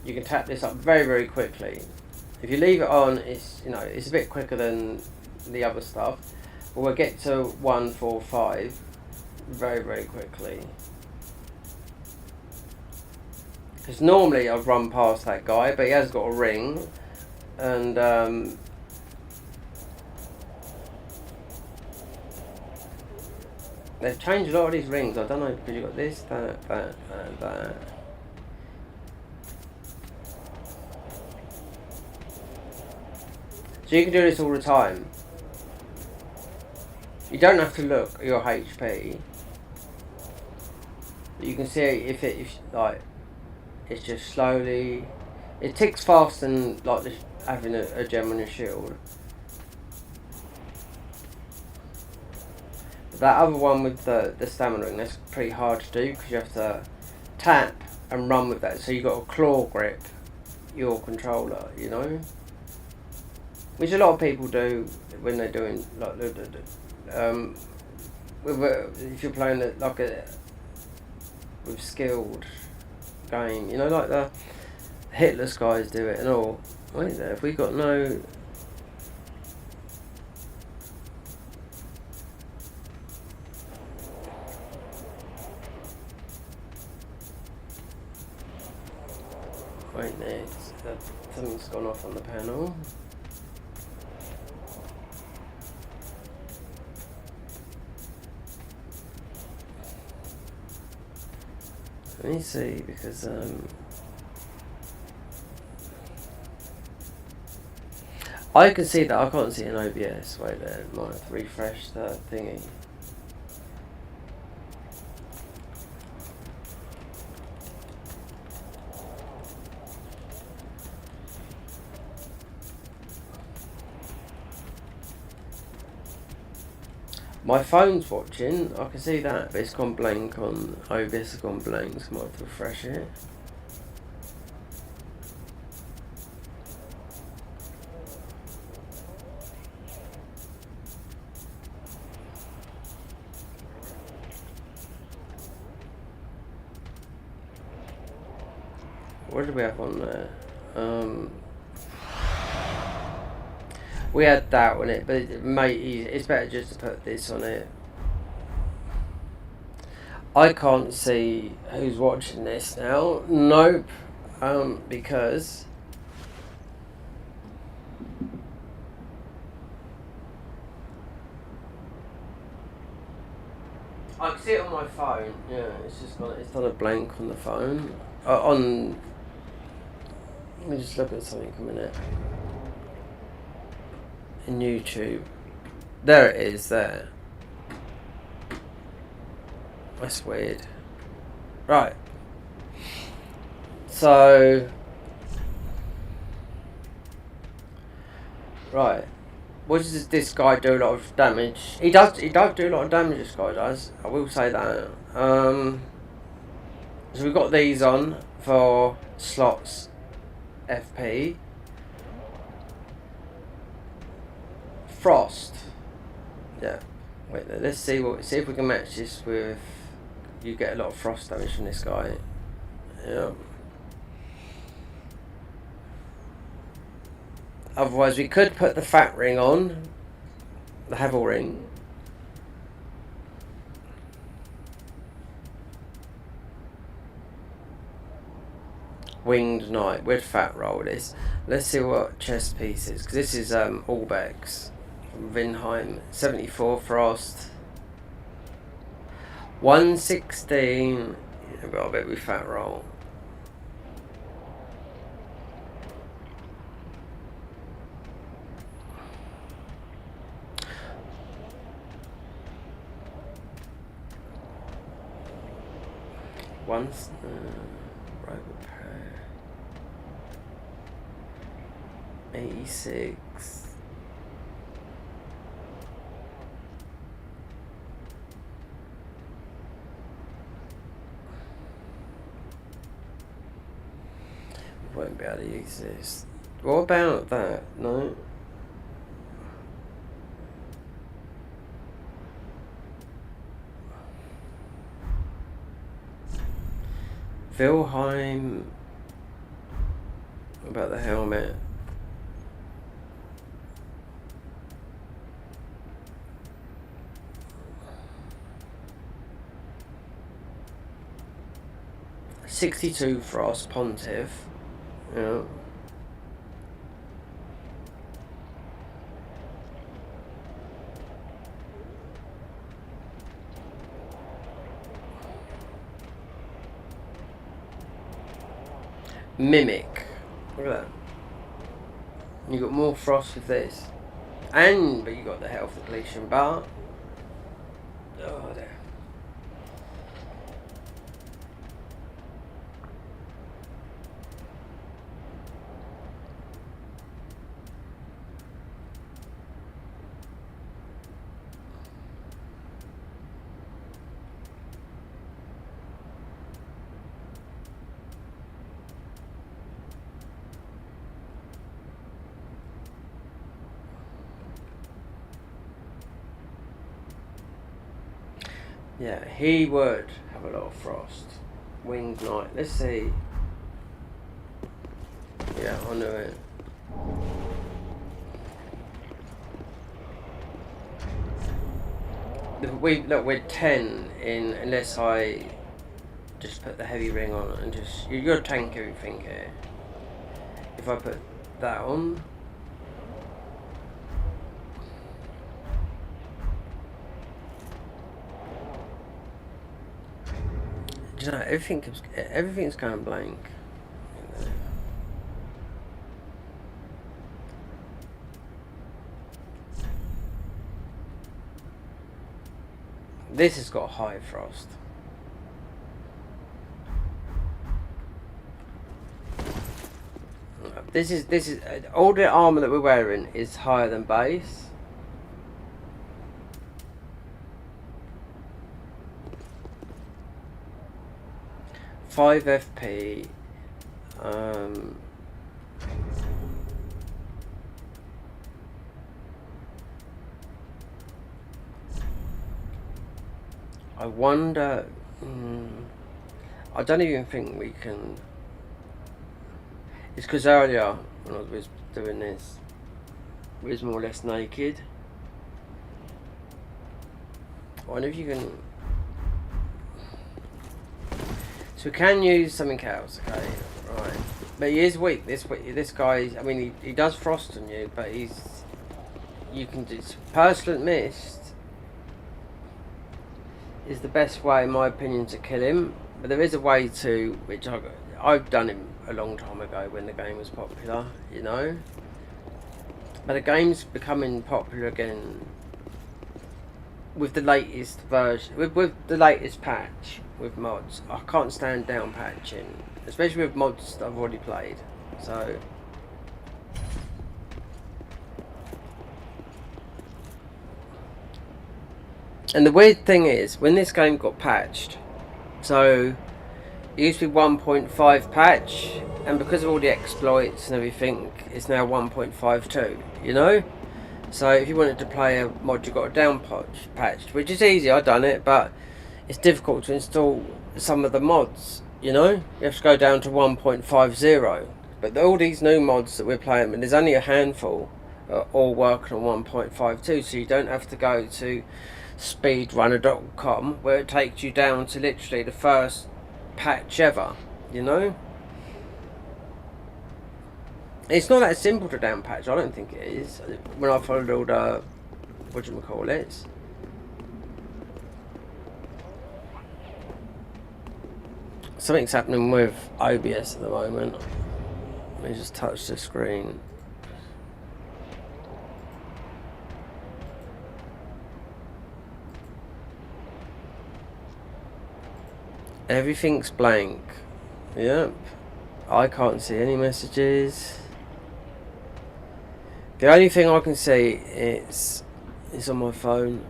S1: you can tap this up very, very quickly. If you leave it on, it's, you know, it's a bit quicker than the other stuff. But we'll get to 1, 4, 5 very, very quickly. Because normally I'd run past that guy, but he has got a ring, and they've changed a lot of these rings. I don't know, because you've got this, that, that. So you can do this all the time. You don't have to look at your HP. You can see if like. It's just slowly, it ticks faster than like having a gem on your shield. But that other one with the stamina ring, that's pretty hard to do because you have to tap and run with that. So you've got to claw grip your controller, you know, which a lot of people do when they're doing like if you're playing it like with skilled game, you know, like the hitless guys do it and all. Wait there, if we got no... Wait there, something's gone off on the panel. Let me see, because I can see that I can't see an OBS. Wait there, might have to refresh the thingy. My phone's watching, I can see that, but it's gone blank on OBS, has gone blank, so I might have to refresh it. What did we have on there? We had that on it, but it's better just to put this on it. I can't see who's watching this now. Nope. Because I can see it on my phone. Yeah, it's just got, it's done a blank on the phone. Let me just look at something a minute. In YouTube. There it is, there. That's weird. Right. So. Right. What does this guy do a lot of damage? He does do a lot of damage, this guy does. I will say that. So we've got these on for slots FP. Frost. Yeah. Wait, let's see if we can match this with. You get a lot of frost damage from this guy. Yeah. Otherwise, we could put the fat ring on, the Havel ring. Winged Knight. We'd fat roll this. Let's see what chest piece is, because this is Allbeck's from Vinheim. 74 frost. 116. Yeah, but I bet we fat roll. Once. Right repair. 86. Won't be able to use this. What about that? No. Vilheim. What about the helmet? $62 Frost Pontiff. Yeah. Mimic. Look at that. You got more frost with this. But you got the health depletion bar. Oh there. Yeah, he would have a lot of frost. Winged Knight. Let's see. Yeah, I knew it. We're 10 in unless I just put the heavy ring on and just you gotta tank everything here. If I put that on. You know, everything's going blank. This has got high frost. This is all the armor that we're wearing is higher than base. Five FP. I wonder. I don't even think we can. It's because earlier when I was doing this, we was more or less naked. I wonder if you can. So we can use something else, okay? Right. But he is weak. This guy, I mean, he does frost on you, but you can do Pestilent Mist is the best way, in my opinion, to kill him. But there is a way to, which I've done him a long time ago when the game was popular, you know. But the game's becoming popular again with the latest version, with the latest patch, with mods. I can't stand down patching, especially with mods that I've already played. So and the weird thing is, when this game got patched, so it used to be 1.5 patch, and because of all the exploits and everything, it's now 1.52, you know? So if you wanted to play a mod, you got a down patched, which is easy, I've done it, but it's difficult to install some of the mods, you know? You have to go down to 1.50. But all these new mods that we're playing, and there's only a handful, are all working on 1.52, so you don't have to go to speedrunner.com where it takes you down to literally the first patch ever, you know. It's not that simple to down patch. I don't think it is. When I followed all the whatchamacallits. Something's happening with OBS at the moment. Let me just touch the screen. Everything's blank. Yep. I can't see any messages. The only thing I can see is on my phone.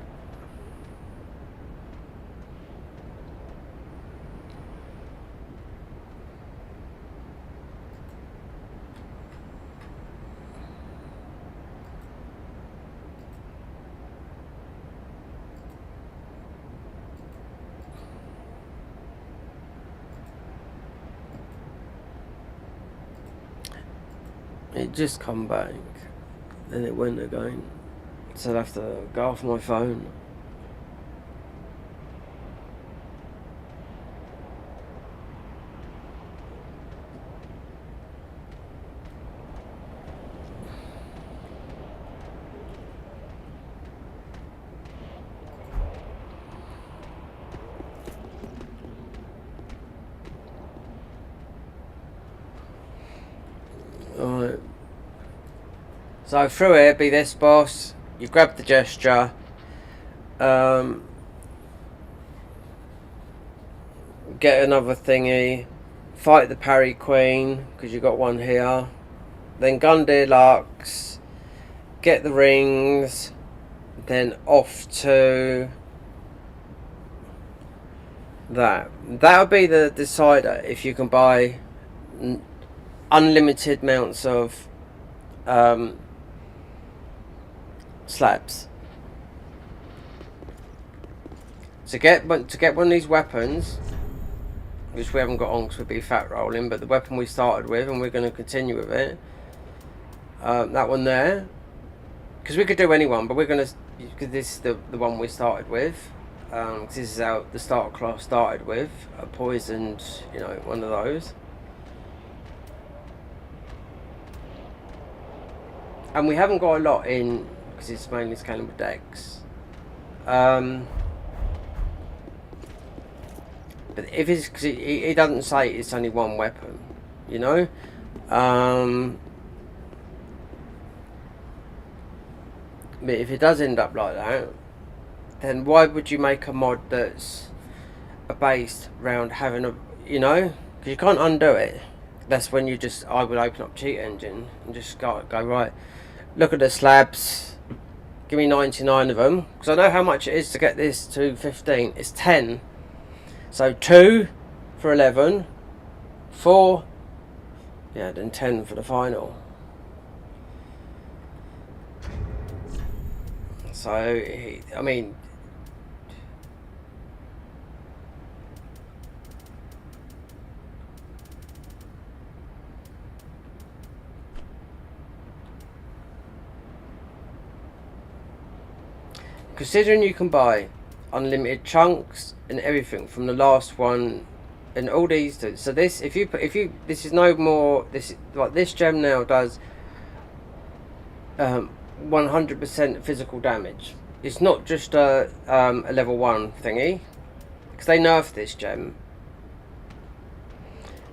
S1: It just come back, then it went again, so I'd have to go off my phone. Alright. So through here be this boss. You grab the gesture. Get another thingy. Fight the parry queen, because you got one here. Then gun deluxe. Get the rings. Then off to that. That'll be the decider if you can buy unlimited amounts of slabs. To get one of these weapons, which we haven't got on because we'll be fat rolling, but the weapon we started with, and we're going to continue with it, that one there, because we could do anyone, but we're going to, because this is the one we started with, because this is how the starter class started with, a poisoned, you know, one of those. And we haven't got a lot in, because it's mainly scaling with decks. But if it's, because he doesn't say it's only one weapon, you know. But if it does end up like that, then why would you make a mod that's based around having a, you know, because you can't undo it. That's when you just, I would open up Cheat Engine and just go right, look at the slabs, give me 99 of them, because I know how much it is to get this to 15. It's 10. So 2 for 11, 4, yeah, then 10 for the final. So, I mean, considering you can buy unlimited chunks and everything from the last one, and all these do. So this, if you this is no more. This like this gem now does 100% physical damage. It's not just a level 1 thingy, because they nerfed this gem.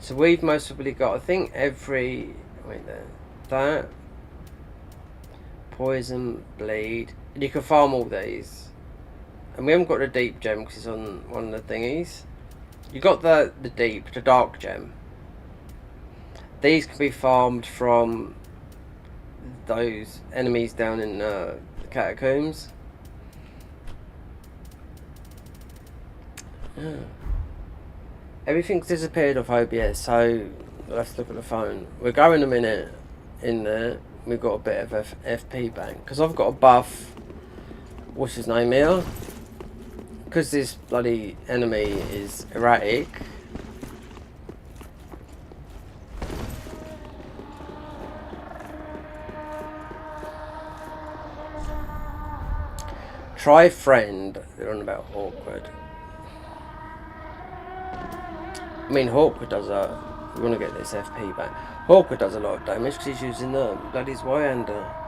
S1: So we've most probably got, I think, every that poison, bleed, and you can farm all these. And we haven't got the deep gem because it's on one of the thingies. You got the deep, the dark gem. These can be farmed from those enemies down in the catacombs. Yeah. Everything's disappeared off OBS, so we'll have to look at the phone. We're going a minute in there. We've got a bit of FP back because I've got a buff. What's his name here? Because this bloody enemy is erratic. Try friend. They're on about awkward. I mean, Hawkwood does a. We want to get this FP back. Hawkwood does a lot of damage because he's using the bloody Zweihander.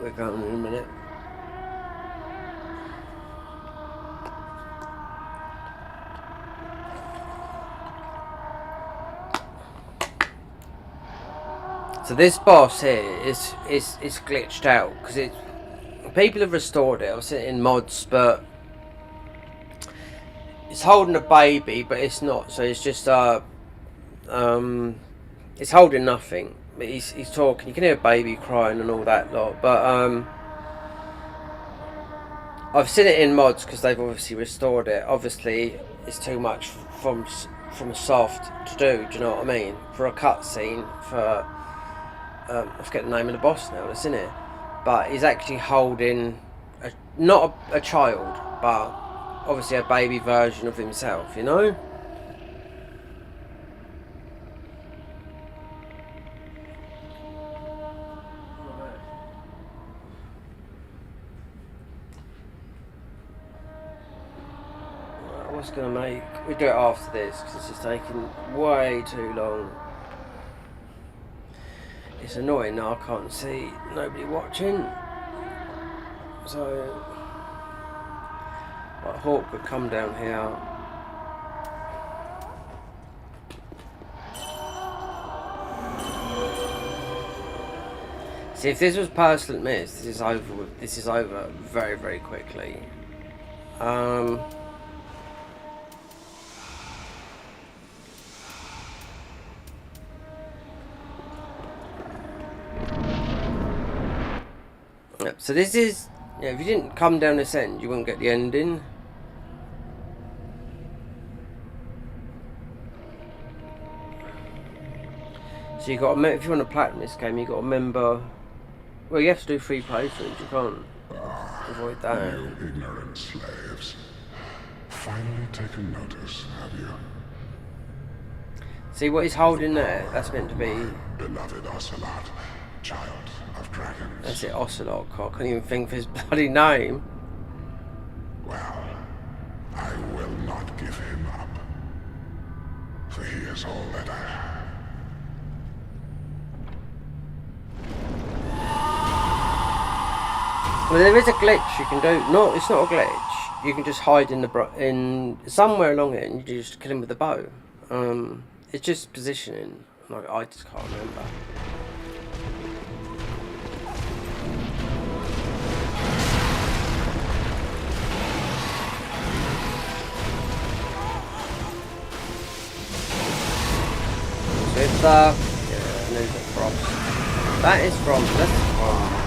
S1: We're going in a minute. So this boss here is glitched out because it. People have restored it. I've seen it in mods, but it's holding a baby, but it's not. So it's just it's holding nothing. But he's talking. You can hear a baby crying and all that lot. But I've seen it in mods because they've obviously restored it. Obviously, it's too much from soft to do. Do you know what I mean? For a cutscene, for I forget the name of the boss now. That's in it. But he's actually holding not a child, but obviously a baby version of himself. You know. Gonna make we do it after this because it's just taking way too long. It's annoying now I can't see nobody watching, so like Hawk would come down here. See, if this was personal miss, this is over. This is over very, very quickly. Yep, so this is, yeah, if you didn't come down this end, you wouldn't get the ending. So you got to, if you want to platinum this game, you got to remember. Well, you have to do 3 playthroughs. You can't avoid that.
S7: You ignorant slaves. Finally taken notice, have you?
S1: See what he's holding there? That's meant to be.
S7: Beloved Ocelot, child of dragons.
S1: That's it, Ocelot. I can't even think of his bloody name.
S7: Well, I will not give him up. For he is all that I have.
S1: Well, there is a glitch you can do. No, it's not a glitch. You can just hide in in somewhere along it, and you just kill him with the bow. It's just positioning. Like, I just can't remember. So it's yeah, there's a frost. That is from. That's from.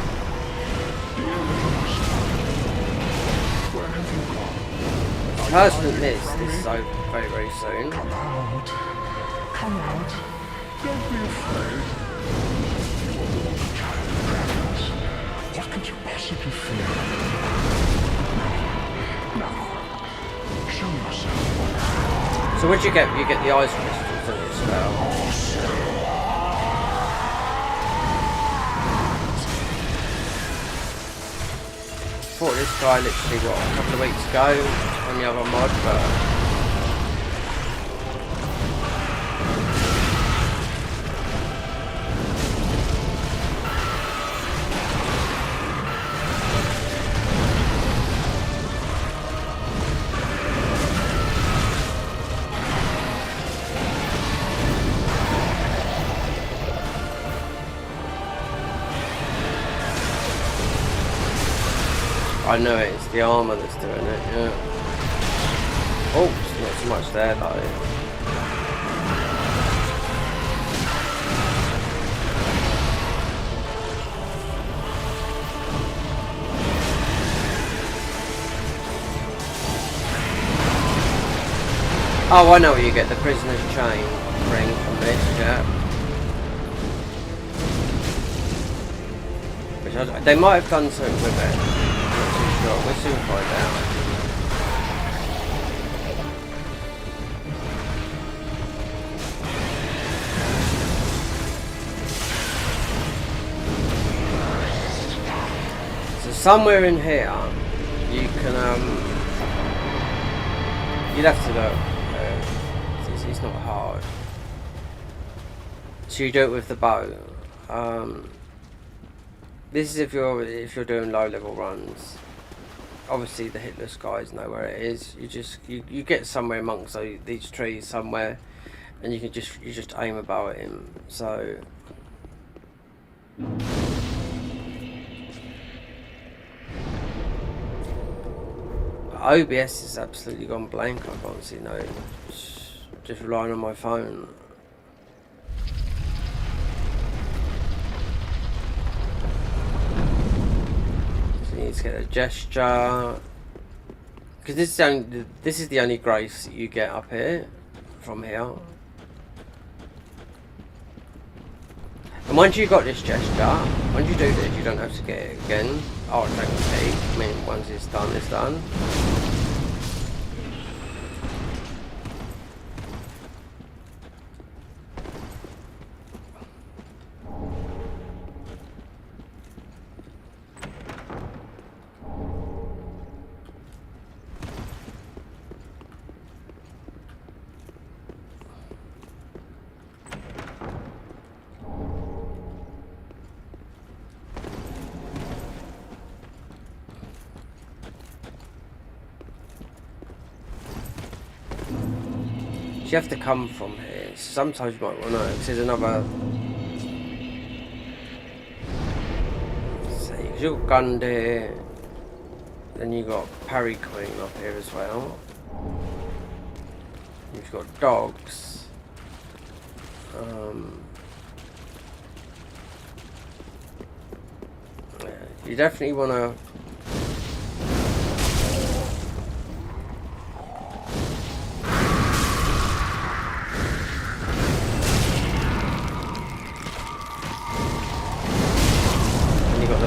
S1: hurting this is so very, very soon.
S7: Come out. Come out. Don't be afraid. You are born a child of dragons. What could you possibly fear? Now, show yourself.
S1: So what do you get? You get the ice crystals on your spell. I thought this guy literally, what, a couple of weeks ago on the other mod, but... I know it, it's the armour that's doing it, yeah. Oh, it's not so much there though. Oh, I know what you get, the prisoner's chain ring from this, yeah. Which they might have done something with it. We'll soon find out. So somewhere in here, you can you'd have to look. It's not hard. So you do it with the bow. This is if you're doing low level runs. Obviously the hitless guys know where it is. You get somewhere amongst these trees somewhere, and you just aim a bow at him. So OBS is absolutely gone blank. I can't see no. Just relying on my phone. Need to get a gesture, because this is the only grace that you get up here from here. And once you got this gesture, once you do this, you don't have to get it again. Oh, technically, I mean, once it's done, it's done. You have to come from here. Sometimes you might want to know, because there's another. So you've got Gundy, then you got Parry Queen up here as well. You've got dogs. Yeah, you definitely want to.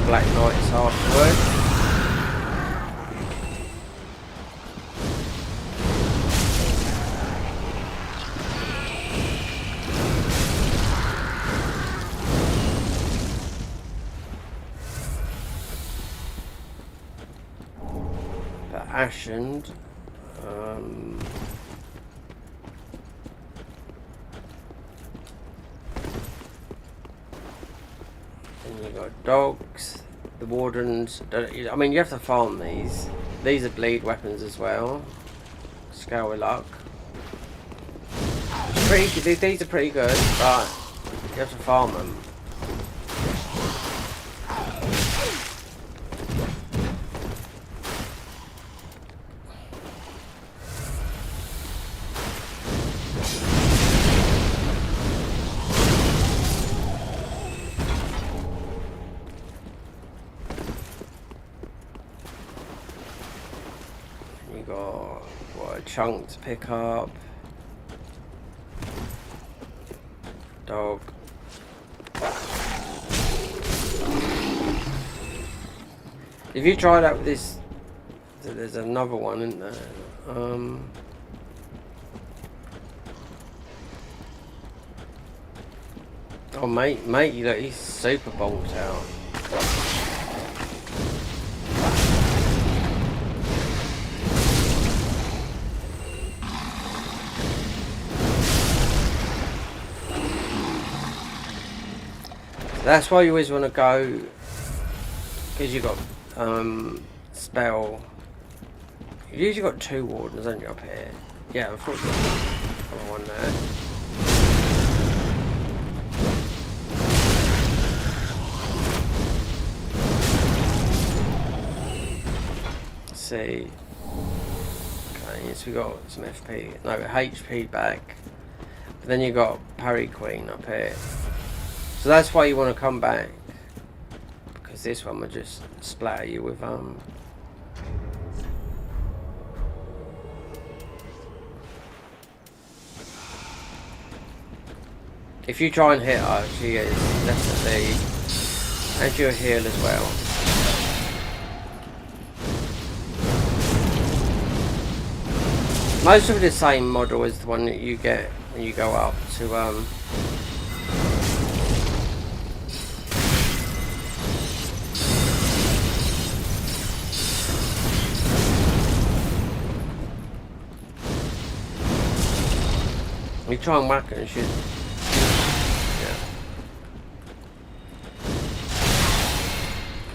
S1: Black Knights afterwards. The Ashened. Then you got dogs. The wardens, I mean, you have to farm these. These are bleed weapons as well. Scale with luck. These are pretty good, but you have to farm them. chunk to pick up. Dog. If you try that with this, there's another one, isn't there? Oh mate, you look, he's super bonked out. That's why you always want to go, because you got spell. You've usually got 2 wardens, haven't you, up here? Yeah, unfortunately, one there. Let's see. Okay, yes, we got some FP, no HP back. But then you got Parry Queen up here. So that's why you want to come back, because this one will just splatter you with if you try and hit her, she is definitely, and you'll heal as well. Most of the same model as the one that you get when you go up to you try and whack it and shoot. Yeah.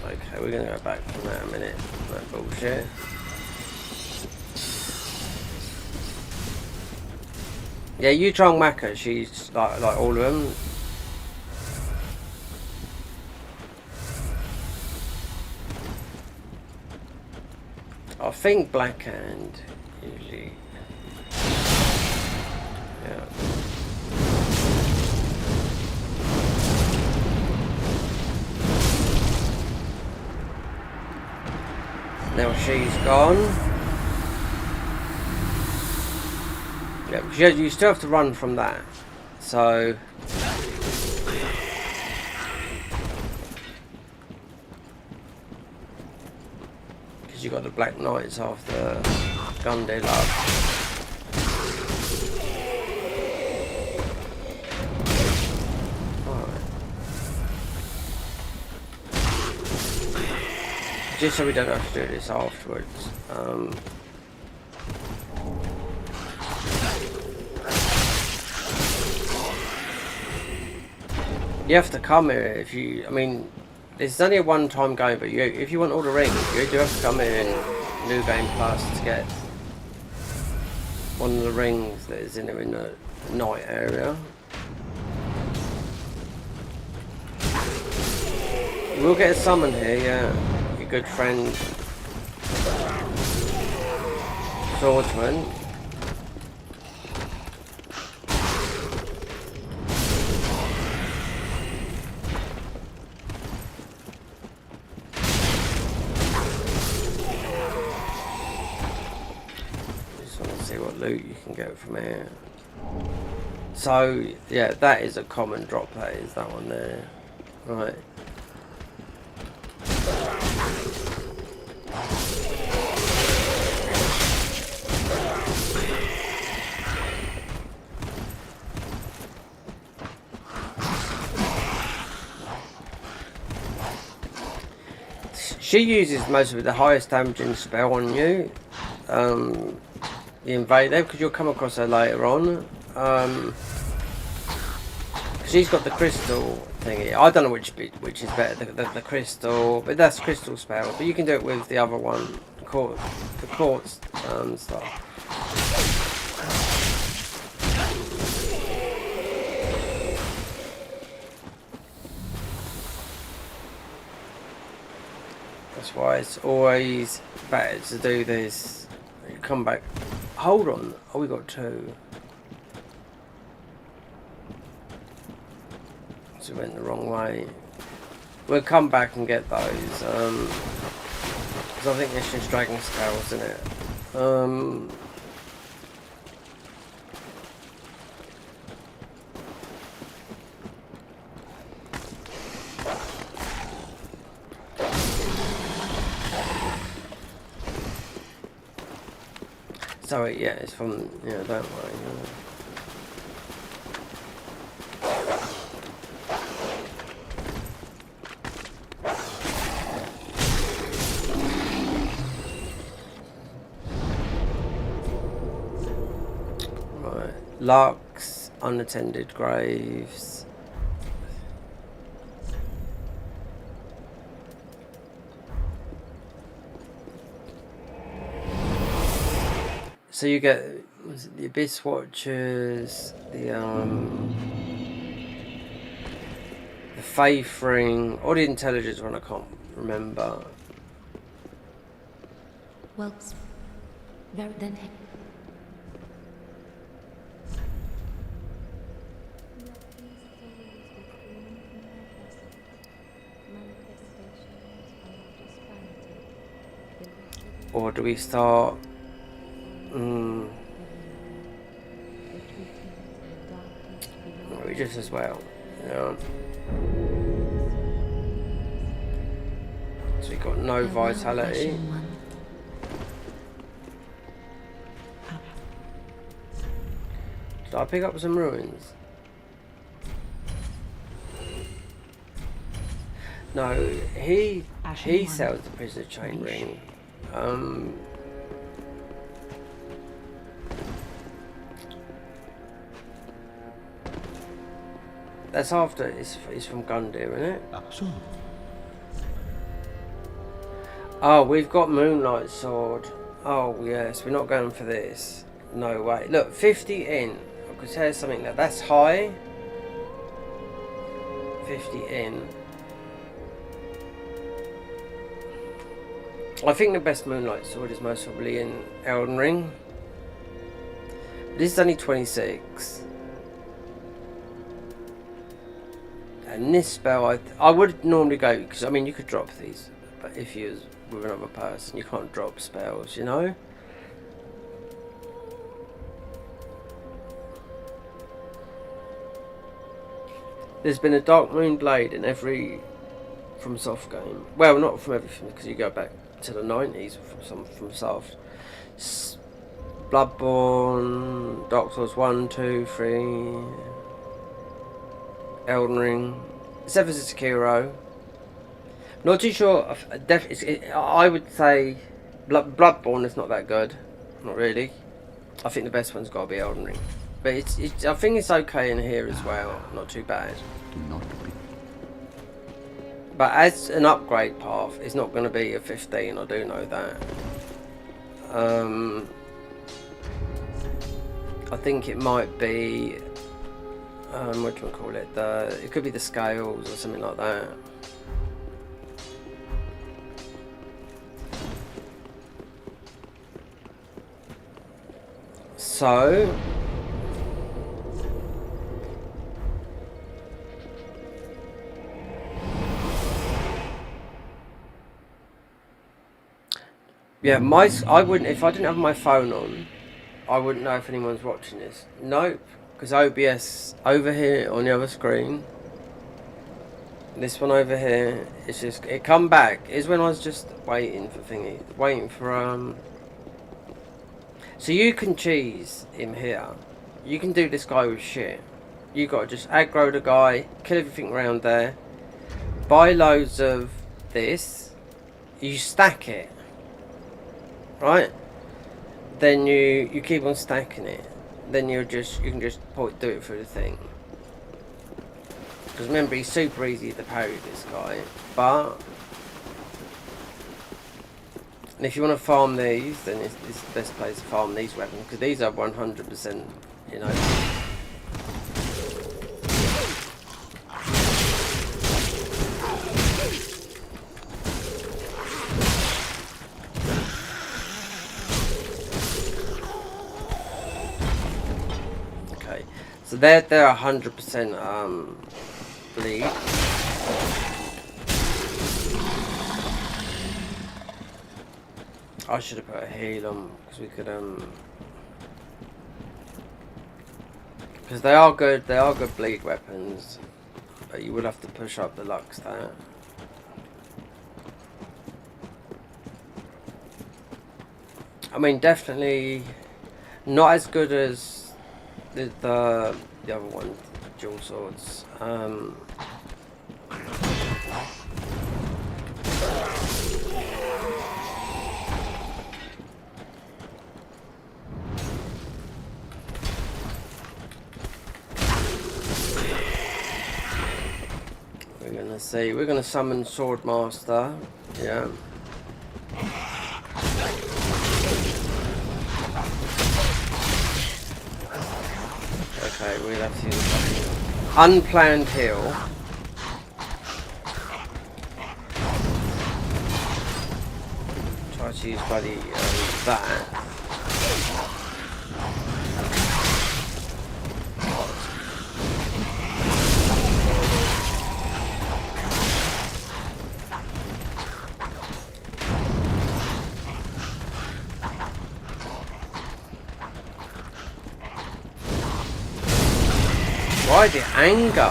S1: Okay, we're gonna go back from that a minute. That bullshit. Yeah, you try and whack her. She's like all of them. I think Black Hand usually. Yeah. Now she's gone. Yeah, because you still have to run from that. So because you got the Black Knights after Gun Dealer. Just so we don't have to do this afterwards. You have to come here if you. I mean, it's only a one-time game, but if you want all the rings, you do have to come here in New Game Plus to get one of the rings that is in there in the night area. We'll get a summon here, yeah. Your good friend Swordsman. Just want to see what loot you can get from here. So yeah, that is a common drop. That is that one there, right? She uses most of the highest damaging spell on you, the Invader, because you'll come across her later on. She's got the crystal thingy. I don't know which is better, the crystal, but that's crystal spell. But you can do it with the other one, the quartz stuff. That's why it's always better to do this. You come back. Hold on. Oh, we got 2. So we went the wrong way. We'll come back and get those. Because I think it's just dragon scales, isn't it? Sorry, yeah, it's from, yeah, that way. Right, Lux, unattended graves. So you get, was it the Abyss Watchers, the Faith Ring, or the Intelligence one, I can't remember.
S2: Well, then.
S1: Or do we start? We just as well. Yeah. So we got no vitality. Did I pick up some ruins? No, he sells the prisoner chain ring. That's after it's from Gundyr, isn't it? Oh, we've got Moonlight Sword. Oh yes, we're not going for this. No way. Look, 50 in. I could say something that's high. 50 in. I think the best Moonlight Sword is most probably in Elden Ring. This is only 26. And this spell, I would normally go, because I mean you could drop these, but if you was with another person, you can't drop spells, you know? There's been a Darkmoon blade in every, from Soft game. Well, not from everything, because you go back to the 90s from Soft. Bloodborne, Dark Souls 1, 2, 3, Elden Ring, except for Sekiro. Not too sure. I would say Bloodborne is not that good. Not really. I think the best one's got to be Elden Ring. But I think it's okay in here as well. Not too bad. But as an upgrade path, it's not going to be a 15. I do know that. I think it might be. What do you call it? It could be the scales or something like that. So yeah, I wouldn't, if I didn't have my phone on, I wouldn't know if anyone's watching this. Nope. Because OBS over here on the other screen, this one over here, it's just, it come back, is when I was just waiting for thingy, waiting for, so you can cheese him here, you can do this guy with shit, you got to just aggro the guy, kill everything around there, buy loads of this, you stack it, right, then you keep on stacking it. Then you can just do it through the thing. Because remember, he's super easy to parry, this guy. But if you want to farm these, then it's the best place to farm these weapons, because these are 100%, you know. So they're 100% bleed. I should have put a heal on, because we could because they are good bleed weapons, but you would have to push up the Lux there. I mean, definitely Not as good as the other one, dual swords. We're gonna see. We're gonna summon Swordmaster. Yeah. Okay, we'll have to use a unplanned heal. Try to use bloody that. Why the anger?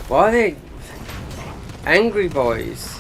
S1: Why are they angry boys?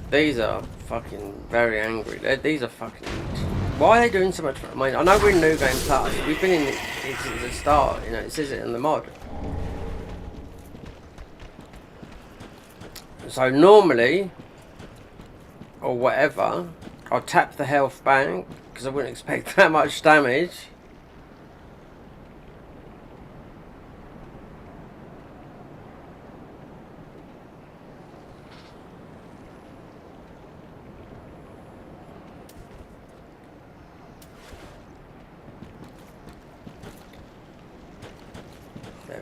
S1: These are fucking very angry. These are fucking. Why are they doing so much? I mean, I know we're in New Game Plus. We've been in it since the start. You know, it says it in the mod. So normally, or whatever, I'll tap the health bank because I wouldn't expect that much damage.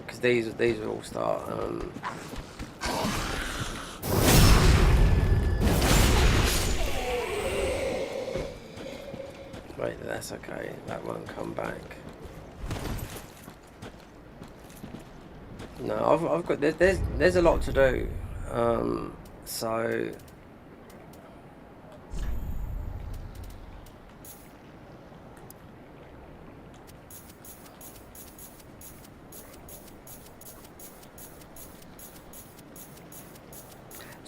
S1: Because these will all start. Wait, that's okay. That won't come back. No, I've got there's a lot to do. So.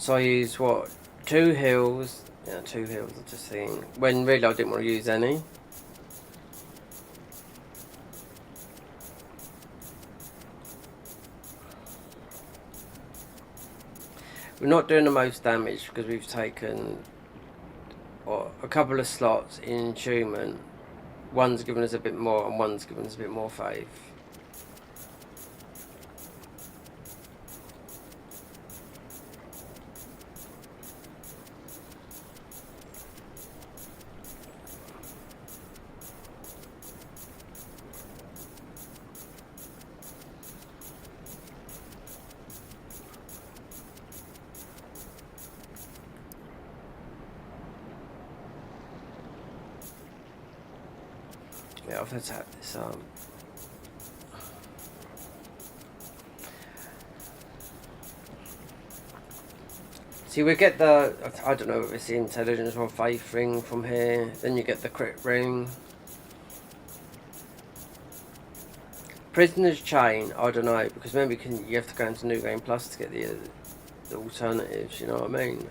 S1: So I used what? 2 heals. Yeah, 2 heals. I just think when really I didn't want to use any. We're not doing the most damage because we've taken a couple of slots in Entombment. One's given us a bit more and one's given us a bit more faith. Yeah, I've had to have this See, we get the, I don't know if it's the intelligence or faith ring from here. Then you get the crit ring. Prisoner's chain, I don't know, because maybe you have to go into New Game Plus to get the alternatives, you know what I mean?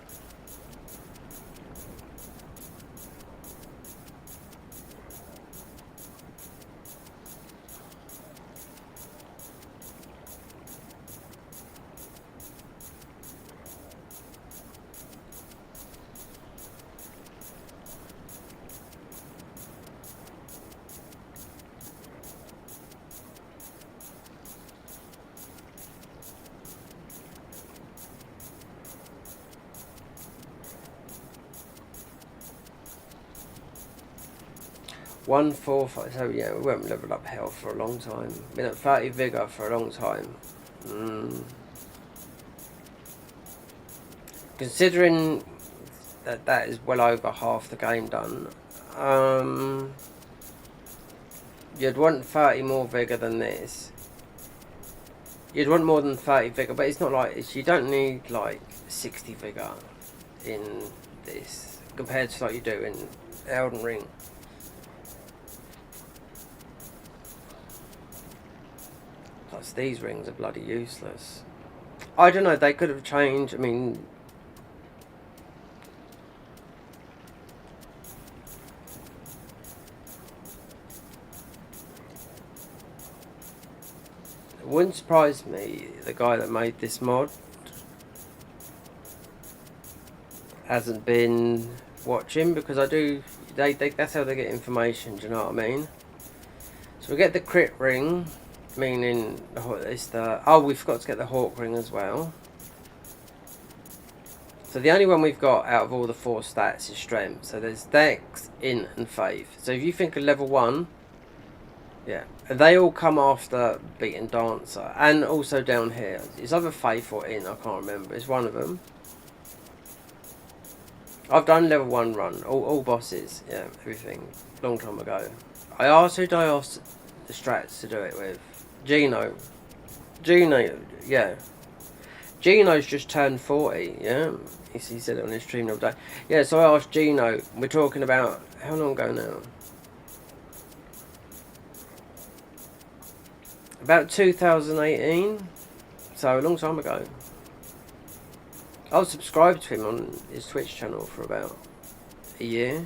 S1: 145. So yeah, we won't level up health for a long time. Been at 30 vigor for a long time. Considering that is well over half the game done. You'd want 30 more vigor than this. You'd want more than 30 vigor, but it's not like you don't need like 60 vigor in this compared to like you do in Elden Ring. Plus these rings are bloody useless. I don't know, they could have changed. I mean, it wouldn't surprise me the guy that made this mod hasn't been watching, because I do they that's how they get information, do you know what I mean? So we get the crit ring, meaning it's the we forgot to get the hawk ring as well. So the only one we've got out of all the 4 stats is strength. So there's dex, int and faith. So if you think of level 1, yeah, and they all come after beating dancer, and also down here it's either faith or int, I can't remember, it's one of them. I've done level 1 run, all bosses, yeah, everything, long time ago. I asked who I asked the strats to do it with. Gino, yeah. Gino's just turned 40, yeah. He said it on his stream the other day. Yeah, so I asked Gino, we're talking about, how long ago now? About 2018, so a long time ago. I was subscribed to him on his Twitch channel for about a year.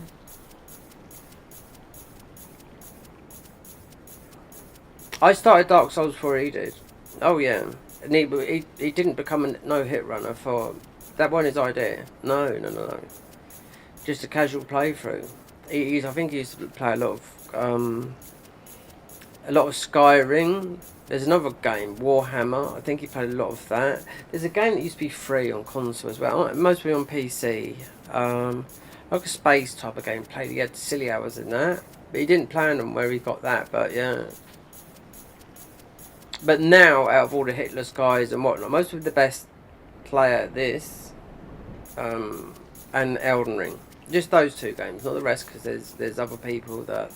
S1: I started Dark Souls before he did. Oh yeah, and he didn't become a no-hit runner for that. Wasn't his idea. No. Just a casual playthrough. I think he used to play a lot of Skyrim. There's another game, Warhammer. I think he played a lot of that. There's a game that used to be free on console as well, mostly on PC. Like a space type of game. He had silly hours in that, but he didn't plan on where he got that. But yeah. But now, out of all the hitless guys and whatnot, most of the best player at this, and Elden Ring, just those 2 games, not the rest, because there's other people that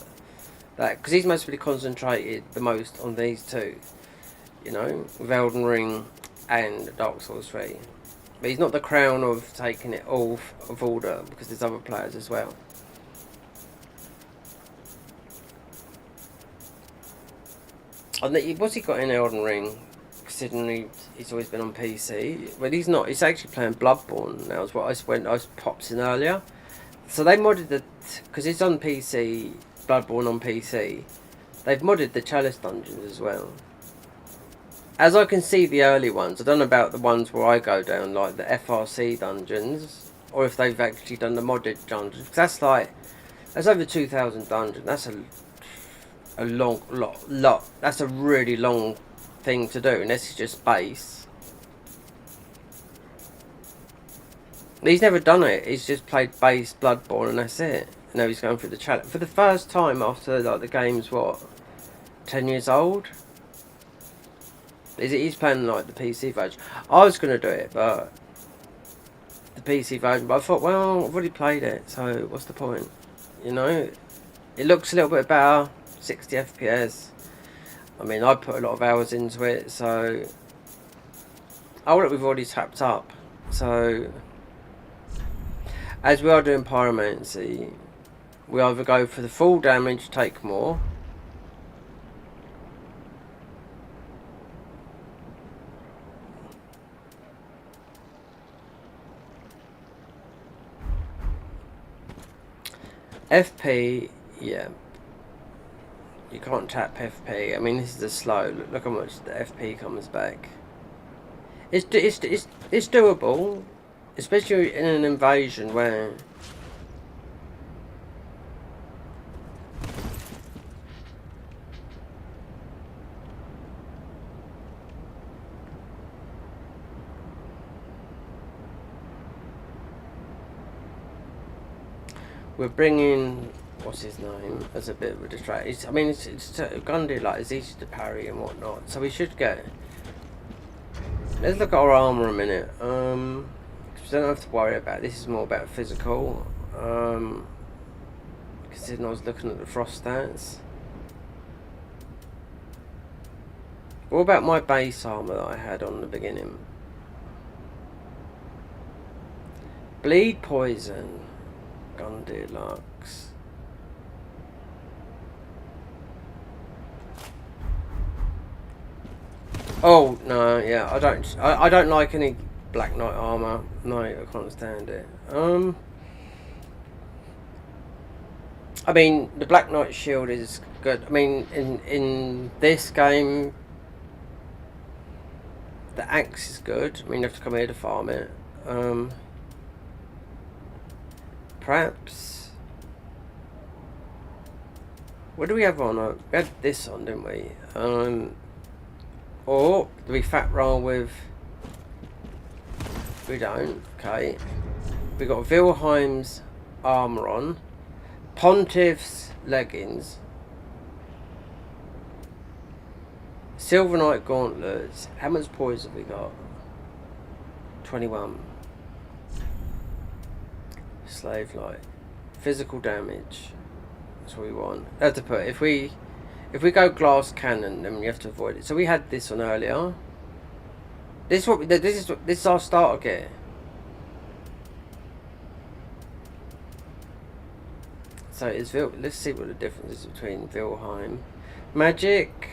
S1: because he's mostly concentrated the most on these 2, you know, with Elden Ring and Dark Souls 3. But he's not the crown of taking it all of order, because there's other players as well. What's he got in Elden Ring? Considering he's always been on PC, but he's not. He's actually playing Bloodborne now. Is what I popped in earlier. So they modded because it's on PC. Bloodborne on PC. They've modded the Chalice dungeons as well. As I can see the early ones, I don't know about the ones where I go down, like the FRC dungeons, or if they've actually done the modded dungeons. That's over 2,000 dungeons. That's a long lot. That's a really long thing to do, and this is just base. He's never done it. He's just played base Bloodborne, and that's it. Now he's going through the challenge for the first time after like the game's 10 years old. He's playing like the PC version. I was gonna do it, but the PC version. But I thought, well, I've already played it, so what's the point? You know, it looks a little bit better. 60 FPS. I mean, I put a lot of hours into it, so look, we've already tapped up. So as we are doing pyromancy, we either go for the full damage, take more, FP, yeah. You can't tap FP. I mean, this is a slow. Look how much the FP comes back. It's doable, especially in an invasion where we're bringing what's his name as a bit of a distraction. I mean, it's Gundy, like, it's easy to parry and whatnot, so we should get. Let's look at our armor a minute. We don't have to worry about this. Is more about physical. Considering I was looking at the frost stats. What about my base armor that I had on the beginning? Bleed poison, gun deluxe. Oh no, yeah, I don't like any Black Knight armor. No, I can't stand it. I mean, the Black Knight shield is good. I mean, in this game, the axe is good. I mean, you have to come here to farm it. Perhaps. What do we have on? We had this on, didn't we? Or do we fat roll with? We don't. Okay. We got Wilhelm's armor on. Pontiff's leggings. Silver Knight gauntlets. How much poise have we got? 21. Slave light. Physical damage. That's what we want. That's to put. If we go glass cannon, then we have to avoid it. So we had this on earlier. This is our starter gear. So it's let's see what the difference is between Wilhelm. Magic.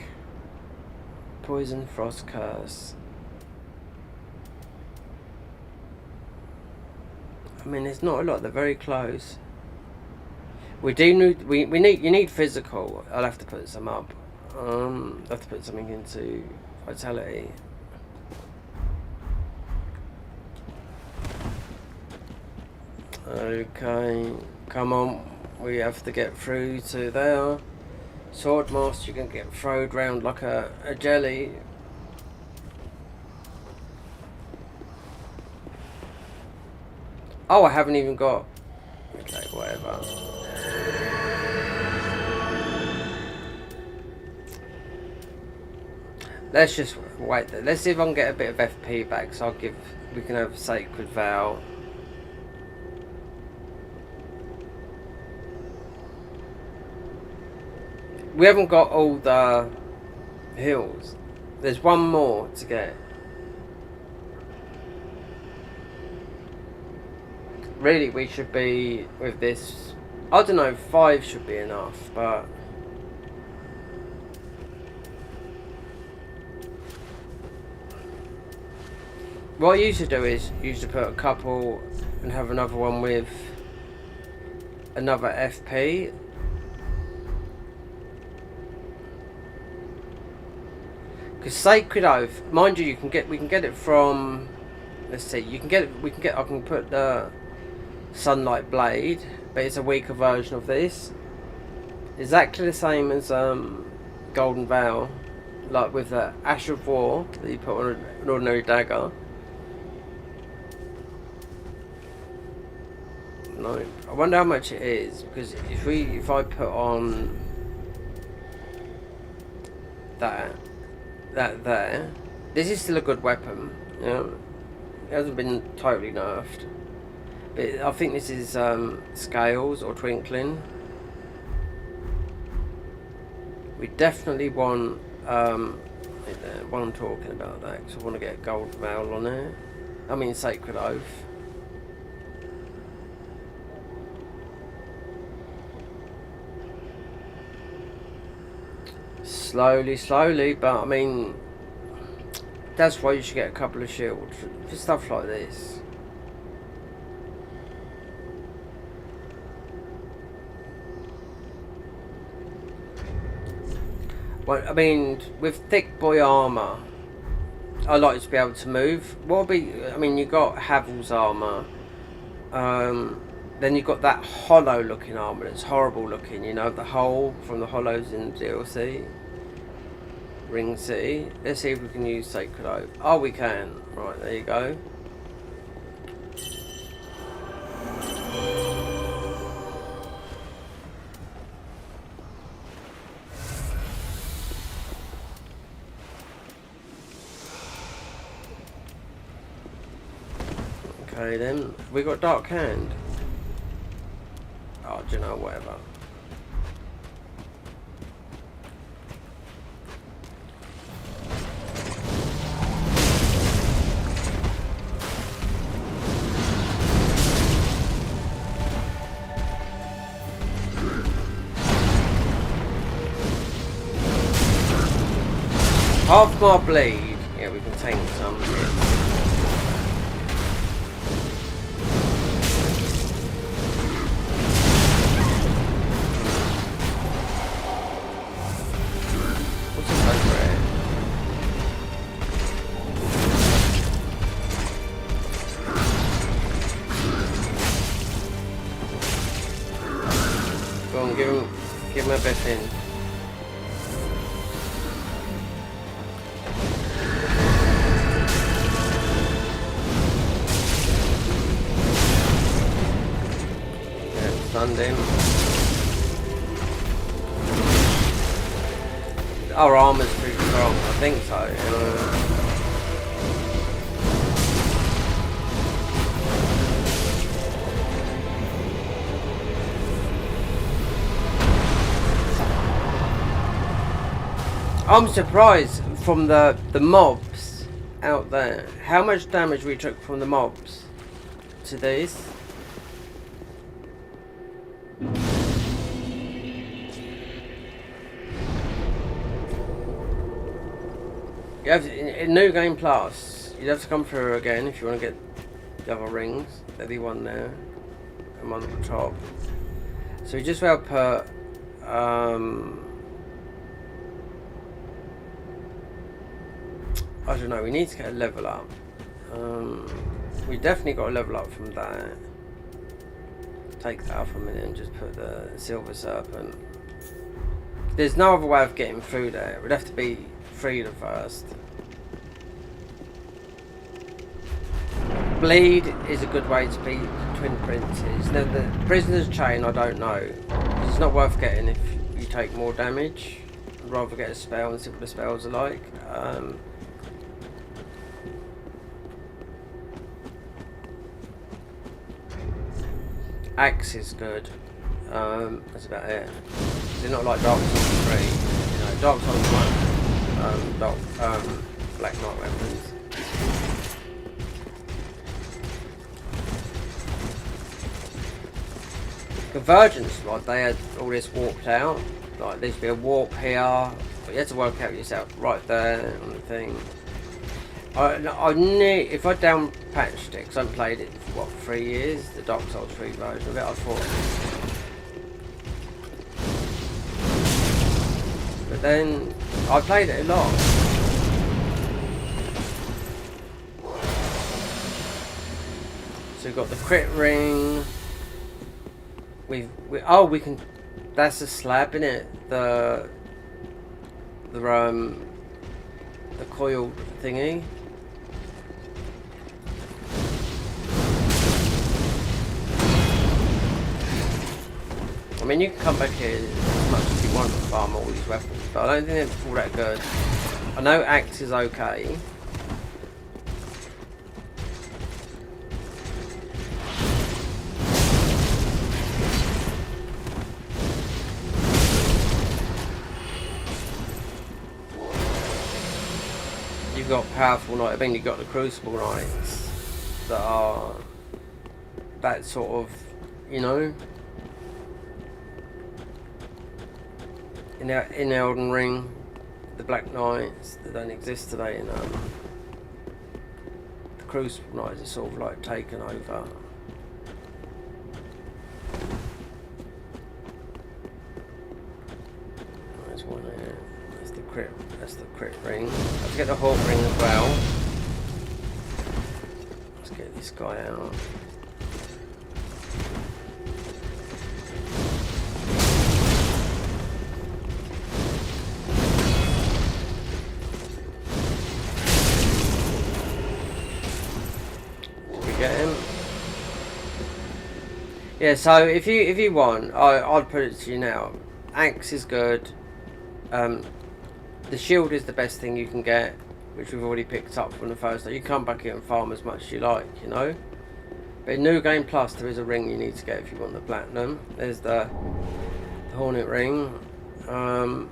S1: Poison, frost, curse. I mean, there's not a lot. They're very close. We do need. You need physical. I'll have to put some up. I'll have to put something into vitality. Okay, come on. We have to get through to there. Swordmaster, you can get thrown round like a jelly. Oh, I haven't even got. Okay, whatever. Let's just wait there. Let's see if I can get a bit of FP back. So we can have Sacred Vow. We haven't got all the hills. There's one more to get. Really, we should be with this. I don't know, 5 should be enough, but what I used to do is put a couple and have another one with another FP. Because Sacred Oath, mind you, we can get it from. Let's see, we can get. I can put the Sunlight Blade, but it's a weaker version of this. Exactly the same as Golden Vow, like with the Ash of War that you put on an ordinary dagger. No, I wonder how much it is, because if I put on that there, this is still a good weapon. You know, it hasn't been totally nerfed, but I think this is Scales or Twinkling. We definitely want what I'm talking about that, because I want to get a gold veil on it. I mean Sacred Oath. Slowly, but I mean, that's why you should get a couple of shields for stuff like this. Well, I mean, with thick boy armor, I like to be able to move. I mean, you got Havel's armor. Then you got that hollow looking armor that's horrible looking. You know, the hole from the hollows in the DLC. Ring City. Let's see if we can use Sacred Oath. Oh, we can. Right, there you go. Okay then, we got Dark Hand. Oh, do you know, whatever. Half my bleed. Yeah, we can tank some. What's this over here? Go on, give him a bit in. Stunned him. Our armor's pretty strong, I think so. I'm surprised from the mobs out there. How much damage we took from the mobs to these. You have in New Game Plus, you'd have to come through again if you want to get the other rings. There'll be one there and one at the top. So we just about put I don't know, we need to get a level up. We definitely got a level up from that. Take that off a minute and just put the Silver Serpent. There's no other way of getting through there. It would have to be freedom first. Bleed is a good way to beat Twin Princes. Now the Prisoner's Chain, I don't know. It's not worth getting if you take more damage. I'd rather get a spell and see what the spells are like. Axe is good. That's about it. They're not like Dark Souls 3. You know, Dark Souls 1. Black Knight weapons. Convergence, like they had all this warped out. Like there used to be a warp here, but you had to work out yourself right there on the thing. I knew if I down patched it, because I haven't played it for what, 3 years, the Dark Souls 3 version of it, I thought. But then I played it a lot. So we've got the crit ring. We can. That's a slab in it. The coil thingy. I mean, you can come back here as much as you want to farm all these weapons, but I don't think they're all that good. I know Axe is okay. You've got powerful knight. I mean, you've got the Crucible Knights that are that sort of, you know. In Elden Ring, the Black Knights that don't exist today in the Crucible Knights are sort of like taken over. There's one there. That's the crit ring. Let's get the Hawk ring as well. Let's get this guy out. Get him. Yeah, so if you want, I'd put it to you now. Axe is good. The shield is the best thing you can get, which we've already picked up from the first day. You come back here and farm as much as you like, you know. But in New Game Plus, there is a ring you need to get if you want the platinum. There's the Hornet ring. And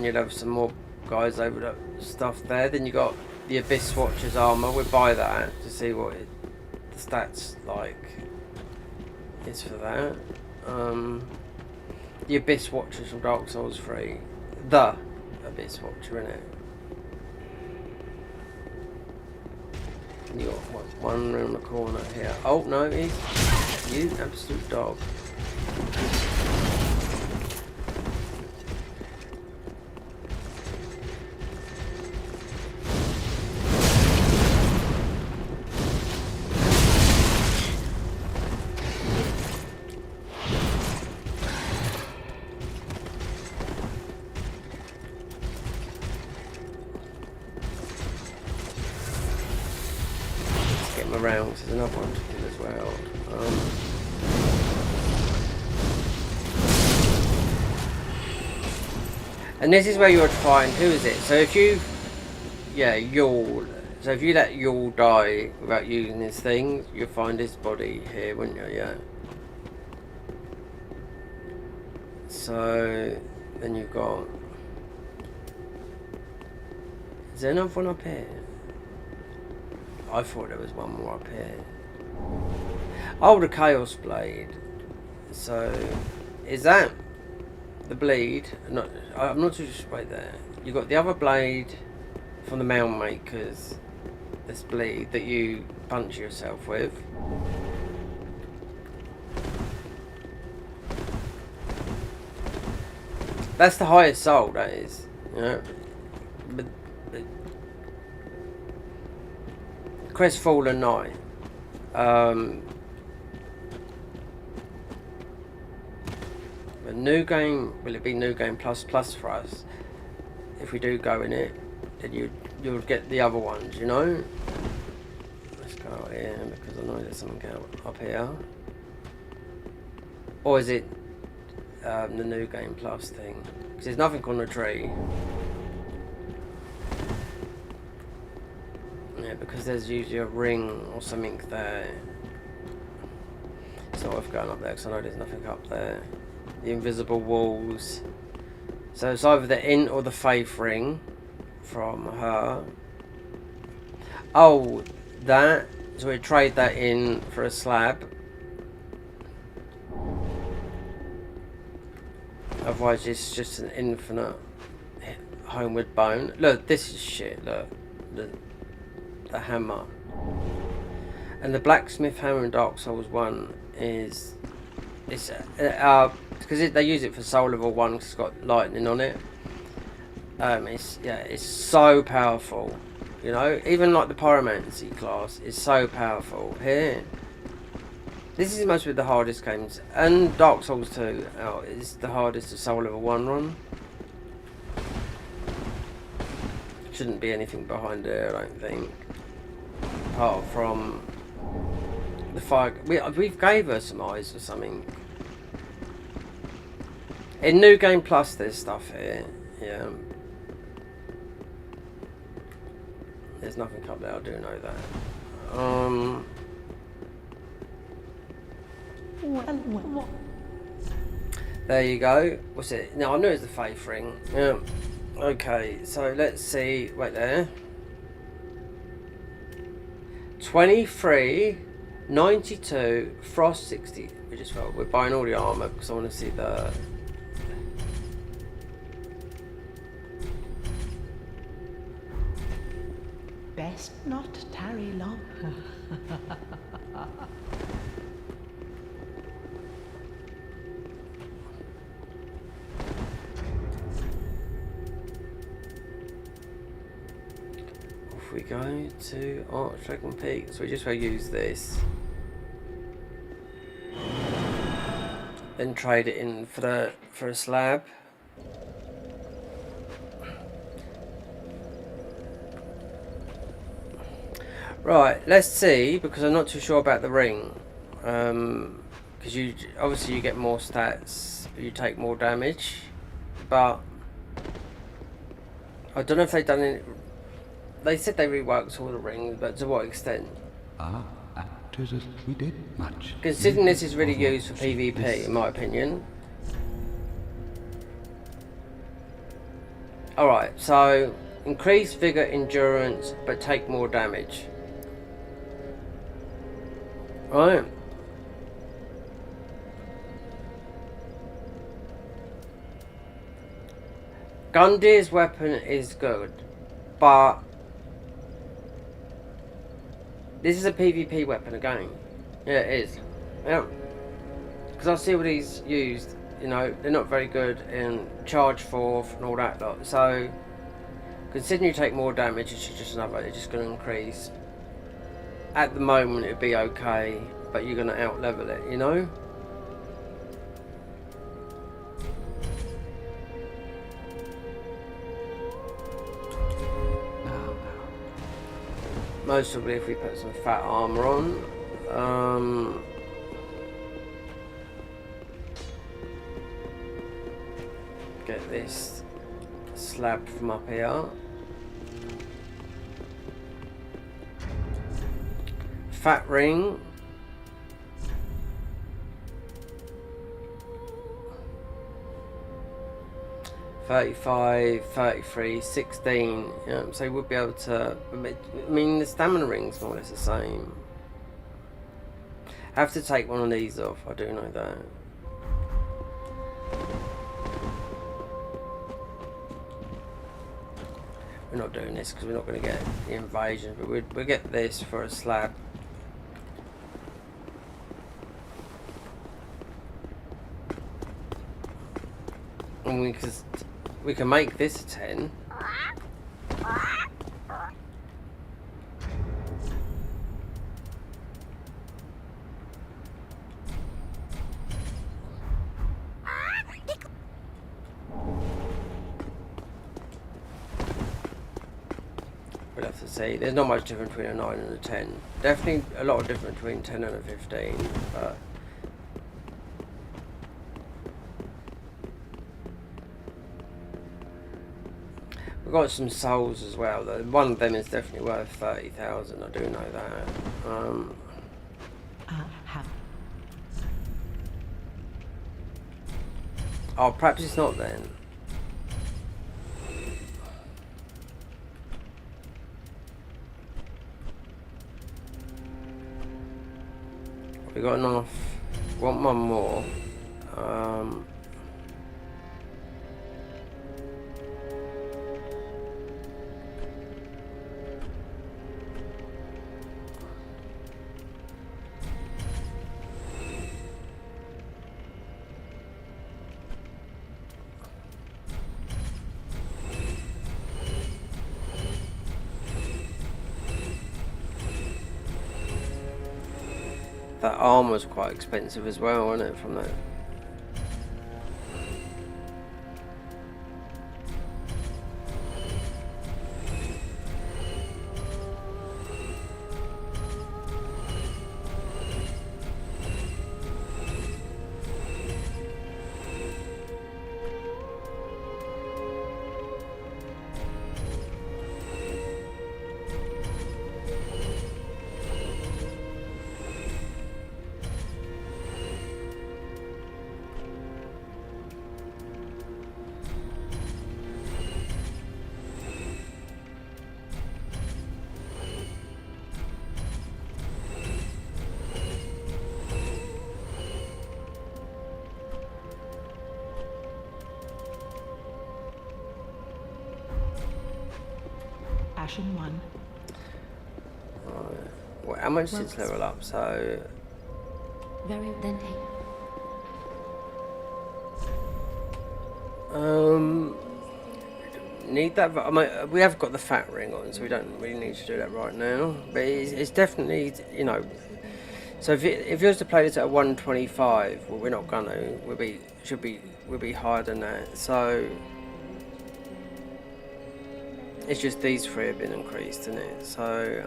S1: you'll have some more guys over the stuff there. Then you got the Abyss Watcher's armor. We'll buy that to see what the stats like is for that. The Abyss Watchers from Dark Souls 3. The Abyss Watcher, innit? And you got one around the corner here. Oh no, you absolute dog. Around, there's another one to do as well. And this is where you're trying, who is it? So if you, Yul. So if you let Yul die without using his thing, you'll find his body here, wouldn't you? Yeah. So then you've got. Is there another one up here? I thought there was one more up here. Oh, the Chaos Blade. So, is that the bleed? No, I'm not too sure. Wait there. You got the other blade from the Mound Makers. This bleed that you punch yourself with. That's the highest soul. That is. Yeah. But Crestfallen Knight. A new game, will it be New Game Plus for us? If we do go in it, then you'll get the other ones, you know? Let's go out here because I know there's something up here. Or is it the New Game Plus thing? Because there's nothing on the tree. Yeah, because there's usually a ring or something there. It's not worth going up there because I know there's nothing up there. The invisible walls. So it's either the Int or the Faith ring from her. Oh, that. So we trade that in for a slab. Otherwise it's just an infinite homeward bone. Look, this is shit, look. The hammer. And the blacksmith hammer in Dark Souls 1 is because they use it for soul level 1 because it's got lightning on it. It's so powerful, you know. Even like the pyromancy class is so powerful here. This is most of the hardest games, and Dark Souls 2 is the hardest to soul level 1 run. Shouldn't be anything behind there, I don't think. Apart from the fire, we've gave her some eyes or something. In New Game Plus, there's stuff here. Yeah. There's nothing up there. I do know that. There you go. What's it? No, I knew it was the Faith ring. Yeah. Okay. So let's see. Wait there. 23, 92, Frost 60. We're buying all the armor because I want to see the.
S5: Best not tarry long.
S1: We go to Dragon Peak, so we just will use this, then trade it in for a slab. Right, let's see, because I'm not too sure about the ring, because you obviously you get more stats, but you take more damage, but I don't know if they've done it. They said they reworked all the rings, but to what extent?
S7: We did much.
S1: Considering this is really used for PvP, in my opinion. Alright, so increase vigor, endurance, but take more damage. Right. Gundir's weapon is good, but this is a PvP weapon again. Yeah, it is. Yeah. Because I see what he's used, you know, they're not very good in charge forth and all that lot. So, considering you take more damage, it's just another, it's just going to increase. At the moment, it'd be okay, but you're going to out level it, you know? Most probably if we put some fat armor on. Get this slab from up here. Fat ring. $35, $33, $16. Yeah, so we'll be able to. I mean, the stamina ring's more or less the same. I have to take one of these off. I do know that. We're not doing this because we're not going to get the invasion, but we'll get this for a slab. And we can make this a 10. We'll have to see. There's not much difference between a 9 and a 10. Definitely a lot of difference between 10 and a 15. But we've got some souls as well. Though. One of them is definitely worth 30,000. I do know that. Oh, perhaps it's not then. We got enough. Want one more. That arm was quite expensive as well, wasn't it, from that?
S5: Ashen 1.
S1: Well, how much did it level up? So
S2: Very then take.
S1: need that. I mean, we have got the fat ring on, so we don't really need to do that right now. But it's definitely, you know. So if you was to play this at 125, well, we're not gonna. We'll be higher than that. So it's just these three have been increased, isn't it? So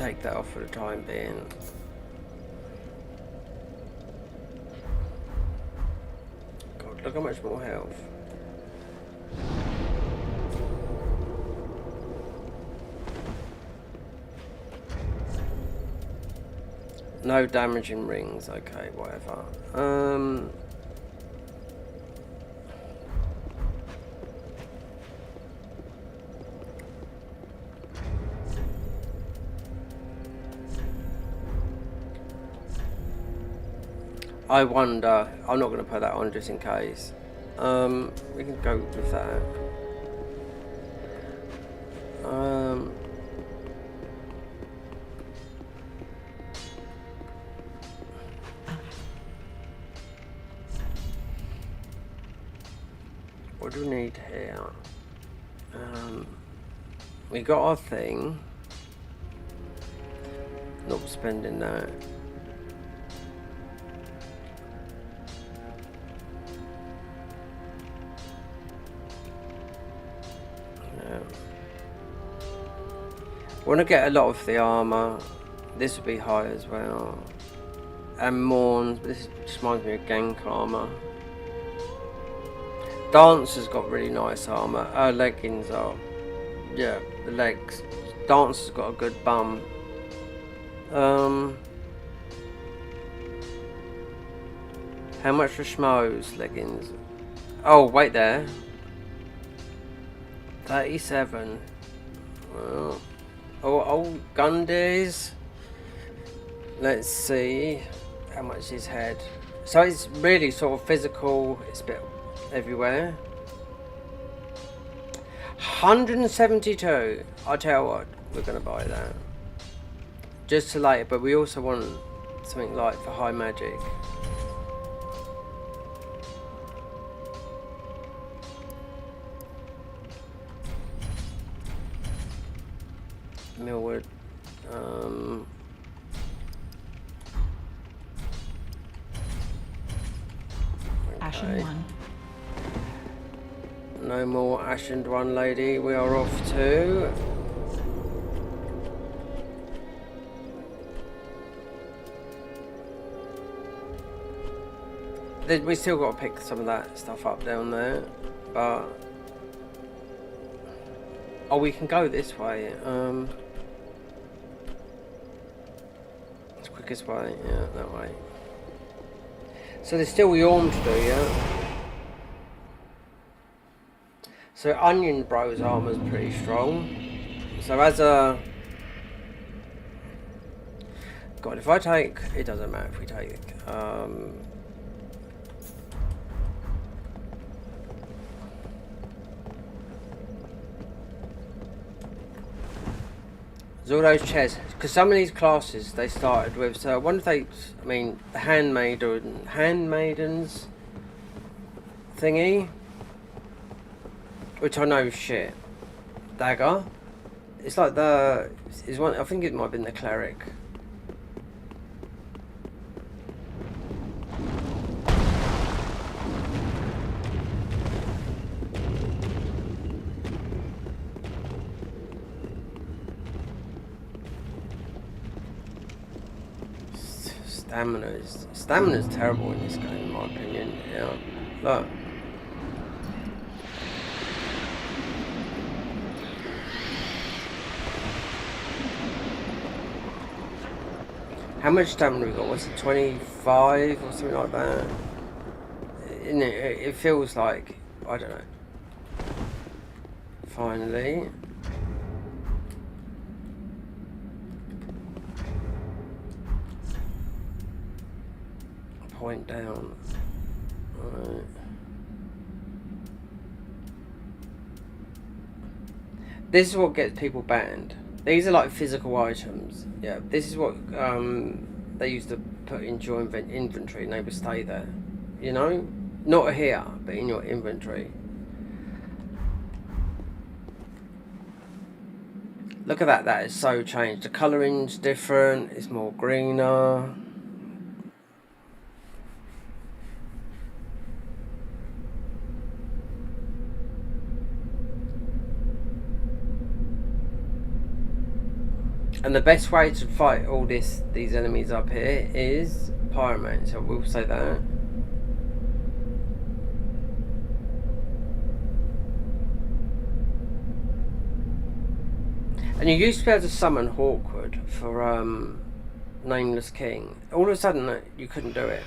S1: take that off for the time being. God, look how much more health. No damaging rings, okay, whatever. I wonder, I'm not going to put that on just in case. We can go with that. What do we need here? We got our thing. Not spending that. Want to get a lot of the armor. This would be high as well. And Morns, but this just reminds me of gank armor. Dancer's got really nice armor. Leggings are, yeah, the legs. Dancer's got a good bum. How much for Schmo's leggings? Oh, wait there. 37. Well. Oh, gun days. Let's see how much his head. So it's really sort of physical. It's a bit everywhere. 172. I'll tell you what, we're gonna buy that. Just to later, but we also want something light for high magic. Millwood.
S2: Ashen one.
S1: No more Ashen one, lady. We are off to we still got to pick some of that stuff up down there, but oh, we can go this way. It's the quickest way, yeah, that way. So there's still Yorm to do, yeah? So Onion Bro's armor's pretty strong. So as a... God, if I take... It doesn't matter if we take... There's all those chests, because some of these classes they started with, so I wonder if they, I mean, the handmaidens thingy, which I know is shit. Dagger. It's like the, is one, I think it might have been the cleric. Stamina's terrible in this game, in my opinion. Yeah, look. How much stamina we got? What's it, 25 or something like that? It feels like, I don't know. Finally. Point down. Right. This is what gets people banned. These are like physical items. Yeah, this is what they used to put into your inventory and they would stay there. You know? Not here, but in your inventory. Look at that, that is so changed. The colouring's different, it's more greener. And the best way to fight all these enemies up here is Pyromancer. We'll say that. And you used to be able to summon Hawkwood for Nameless King. All of a sudden you couldn't do it.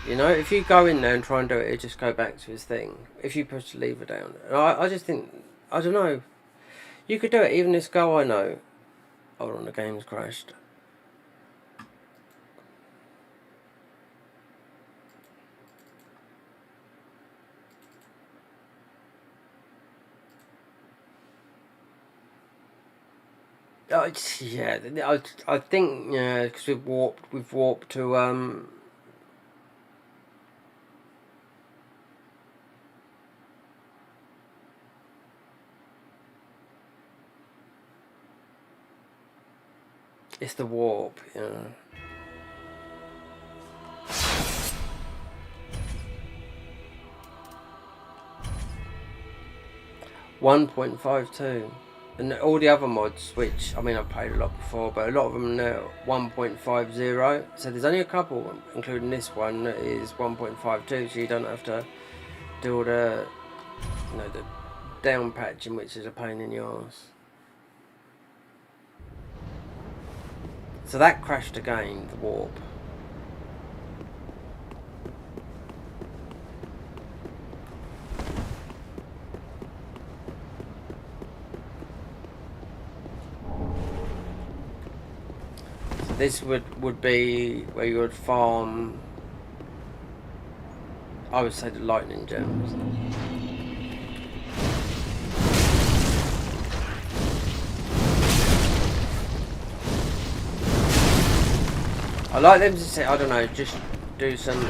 S1: You know, if you go in there and try and do it, it'd just go back to his thing. If you push the lever down. And I just think, I don't know. You could do it, even this girl I know. Hold on, the game's crashed. Yeah, I think, yeah, because we've warped to it's the warp, yeah. .52. And all the other mods, which, I mean, I've played a lot before, but a lot of them are 1.50. So there's only a couple, including this one, that is 1.52, so you don't have to do all the, you know, the down patching, which is a pain in the arse. So that crashed again, the warp. This would be where you would farm, I would say, the lightning gems. I like them to say, I don't know, just do some,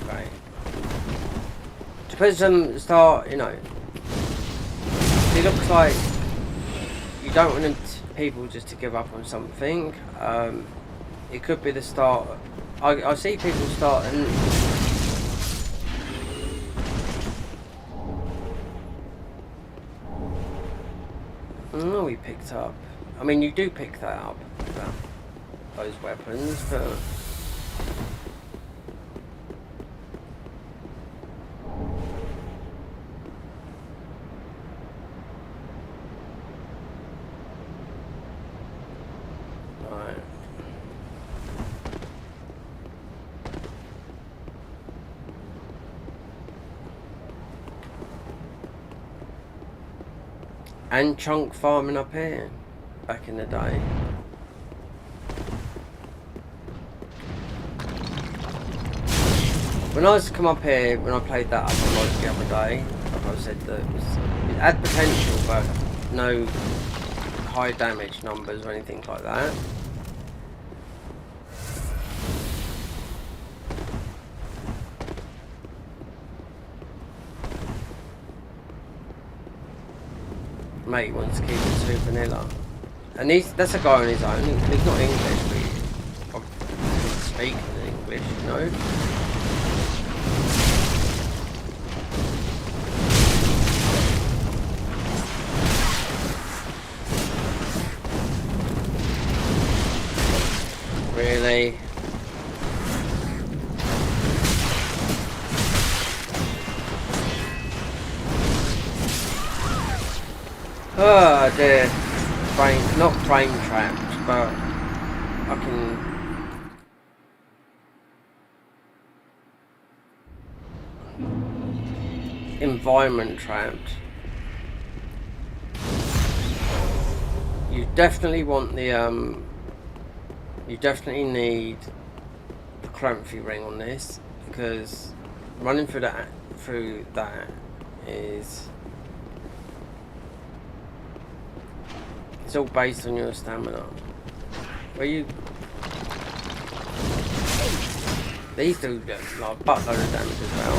S1: okay, to put some start, you know, it looks like you don't want them people just to give up on something. It could be the start. I see people starting. Oh, we picked up. I mean, you do pick that up, those weapons, but. And chunk farming up here back in the day. When I was to come up here, when I played that other mod the other day, like I said, that it had potential, but no high damage numbers or anything like that. Mate wants to keep it super vanilla, and that's a guy on his own. He's not English, but he's speaking English, you know. Really. Oh dear, not frame trapped, but I can. Environment trapped. You definitely want the you definitely need the Calamity ring on this, because running through that is. It's all based on your stamina. Where you... These do like a buttload of damage as well.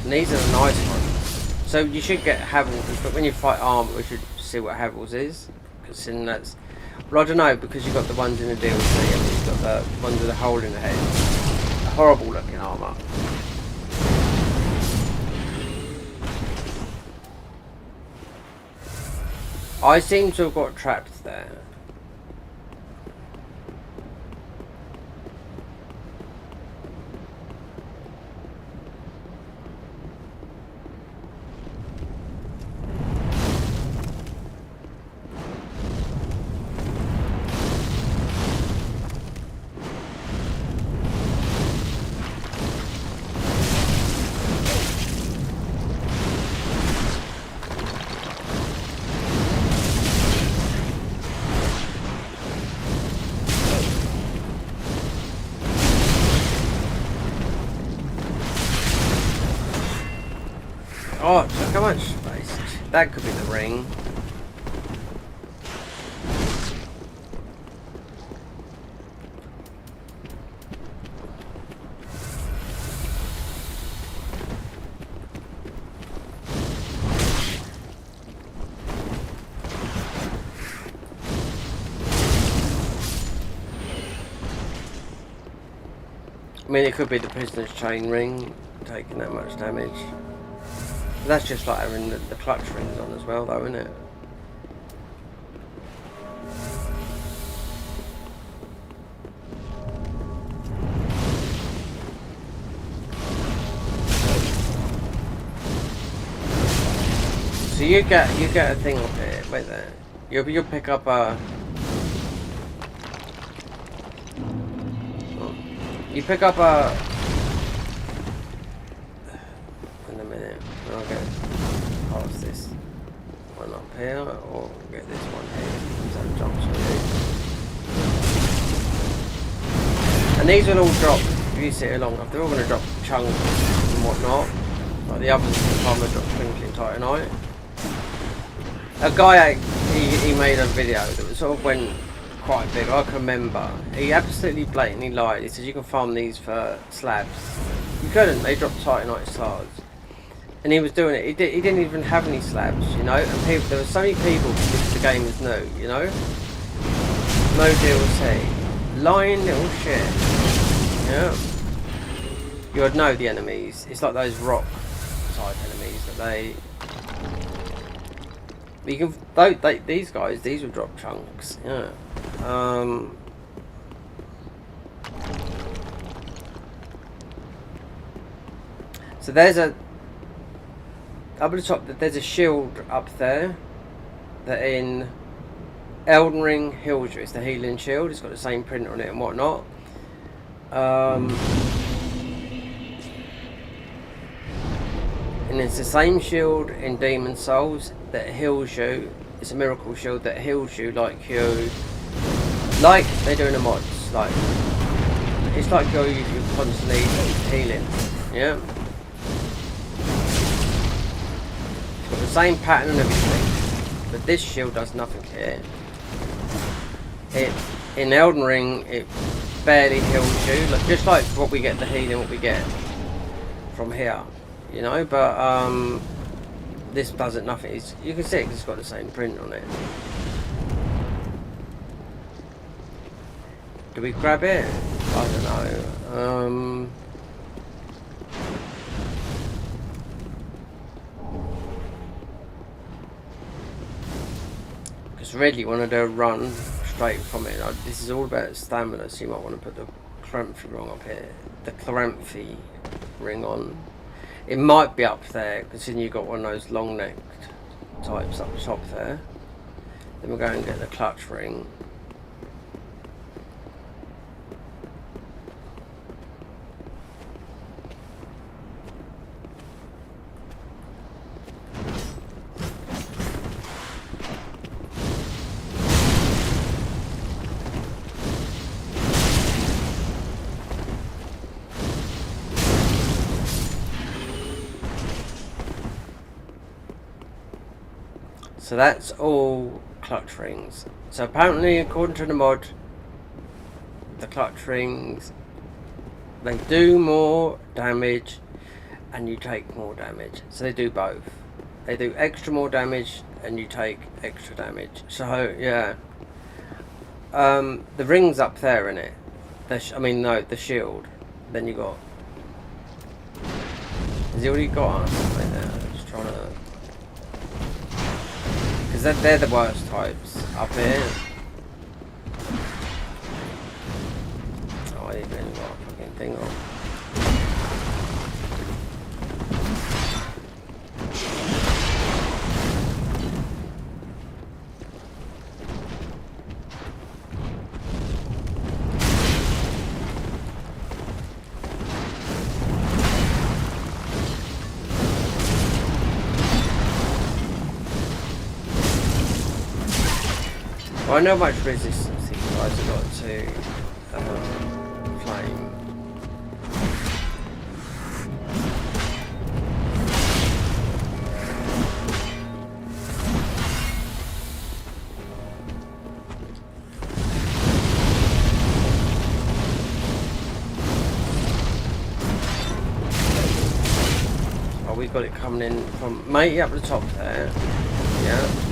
S1: And these are the nice ones. So you should get Havels, but when you fight armor, we should see what Havels is. Because then that's... Well, I don't know, because you've got the ones in the DLC and you've got the ones with a hole in the head. A horrible looking armor. I seem to have got trapped there. Oh, look how much space. That could be the ring. I mean, it could be the prisoner's chain ring taking that much damage. That's just like having the clutch rings on as well, though, isn't it? So you get a thing up here. Wait there. You'll pick up a. You pick up a. In a minute. I'll get past this one up here, or get this one here. So it jumps on you. And these will all drop if you sit here long enough. They're all going to drop chunks and whatnot. Like the others will drop Twinkling Titanite. A guy, he made a video that was sort of went quite big. I can remember. He absolutely blatantly lied. He said you can farm these for slabs. You couldn't. They dropped Titanite shards. And he was doing it. He didn't even have any slabs, you know. And there were so many people because the game was new, you know. No DLC. Lying little shit. Yeah. You would know the enemies. It's like those rock type enemies that they. But you can. These guys. These will drop chunks. Yeah. So there's a. Up at the top, there's a shield up there that in Elden Ring heals you. It's the healing shield. It's got the same print on it and whatnot. And it's the same shield in Demon Souls that heals you. It's a miracle shield that heals you like they do in the mods. Like it's like you're constantly healing. Yeah. Got the same pattern and everything, but this shield does nothing here. In Elden Ring, it barely heals you, just like what we get the healing, what we get from here, you know. But this does it nothing. You can see it 'cause it's got the same print on it. Do we grab it? I don't know. Really want to do a run straight from it. This is all about stamina, so you might want to put the Calamithy ring up here. The Calamithy ring on. It might be up there, considering you've got one of those long necked types up top there. Then we'll go and get the clutch ring. So that's all clutch rings. So apparently, according to the mod, the clutch rings, they do more damage and you take more damage. So they do both. They do extra more damage and you take extra damage. So yeah, the ring's up there, innit? The shield. Then you got. Has he already got on? Right there. Just trying to. Because they're the worst types up here. Oh, I even got a fucking thing on. Well, I know how much resistance these guys have got to flame. Oh, we've got it coming in from matey up the top there. Yeah.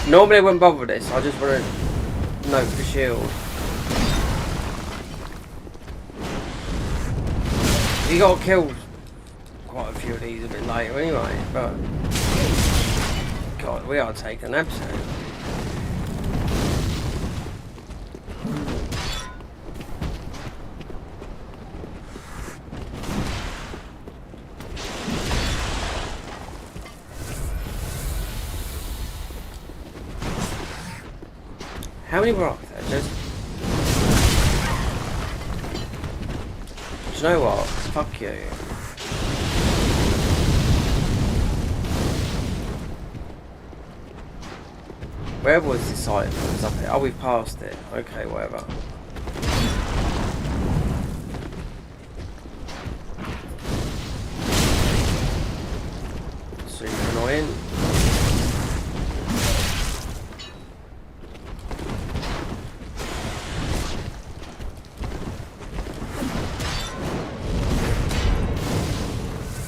S1: Normally I wouldn't bother with this, I just want to note the shield. He got killed quite a few of these a bit later anyway, but God, we are taking an episode. How many were up there? Just... Do you know what? Fuck you. Where was this item? It was up here. Oh, we passed it. Okay, whatever. Super annoying.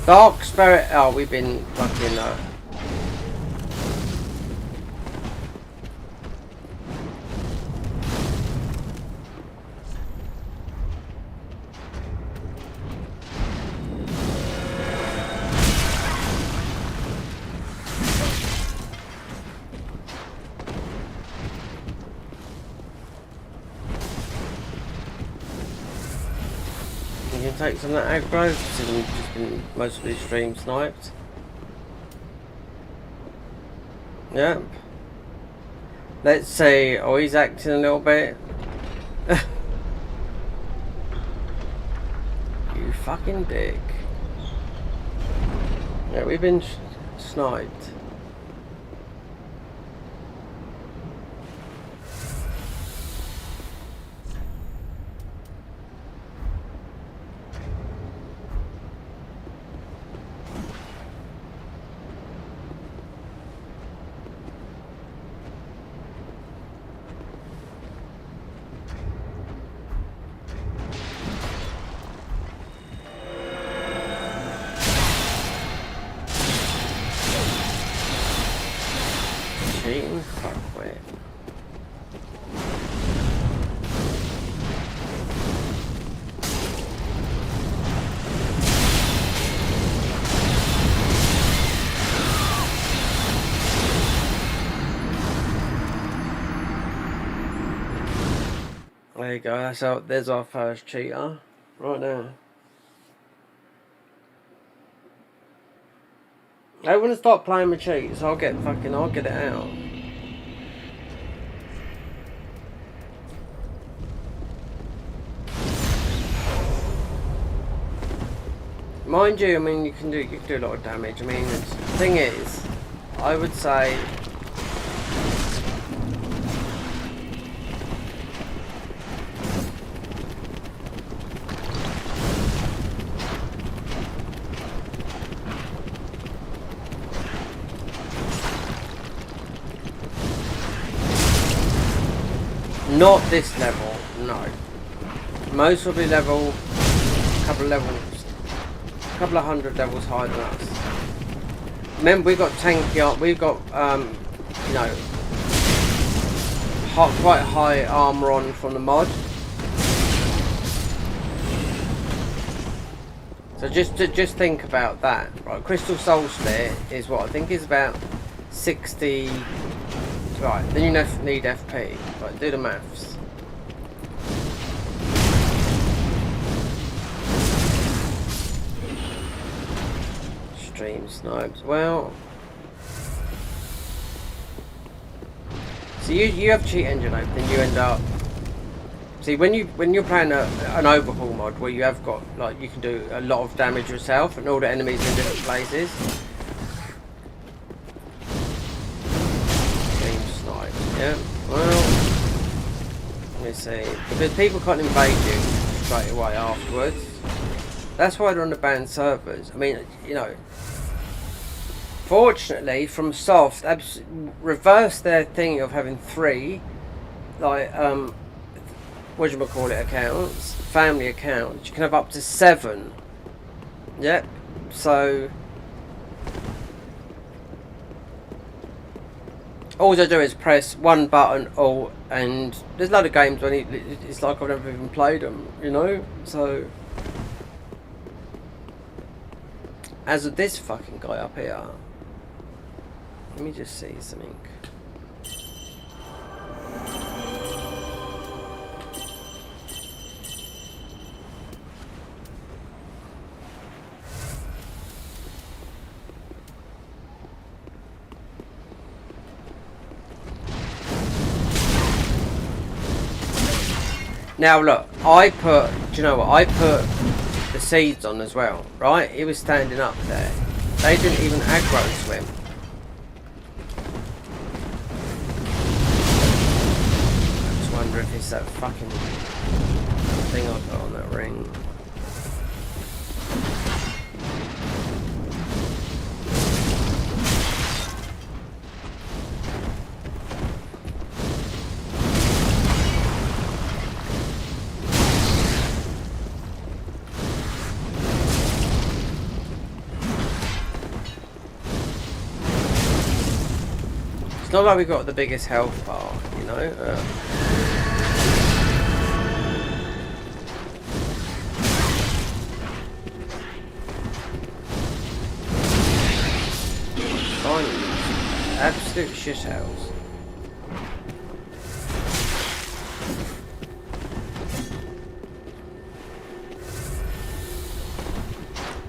S1: Dark Spirit. Oh, we've been fucking. You can take some of that aggro, because we've just been mostly stream sniped. Yep. Let's see. Oh, he's acting a little bit. You fucking dick. Yeah, we've been sniped. Fuckwit. There you go, there's our first cheater right now. I want to start playing with cheats, I'll get it out. Mind you, I mean you can do a lot of damage. I mean the thing is, I would say not this level, no. Most will be level, couple of hundred levels higher than us. Remember, we got tanky, we've got you know, quite high armor on from the mod. So just think about that, right? Crystal Soul Split is what I think is about 60 Right, then you need FP. Right, do the maths. Stream snipes. Well, so you have cheat engine open, you end up. See, when you're playing an overhaul mod where you have got like you can do a lot of damage yourself and all the enemies in different places. Stream snipes. Yeah. Well, let me see. Because people can't invade you straight away afterwards. That's why they're on the banned servers. I mean, you know. Fortunately, from Soft, reverse their thing of having 3, like, whatchamacallit accounts, family accounts. You can have up to 7. Yep. So, all I do is press one button, Alt, and there's a lot of games when it's like I've never even played them, you know? So, as of this fucking guy up here, let me just see something. Now look, I put, do you know what, I put the seeds on as well, right? He was standing up there. They didn't even aggro swim. I wonder if it's that fucking thing I put on that ring. It's not like we got the biggest health bar, you know? Absolute shithouse.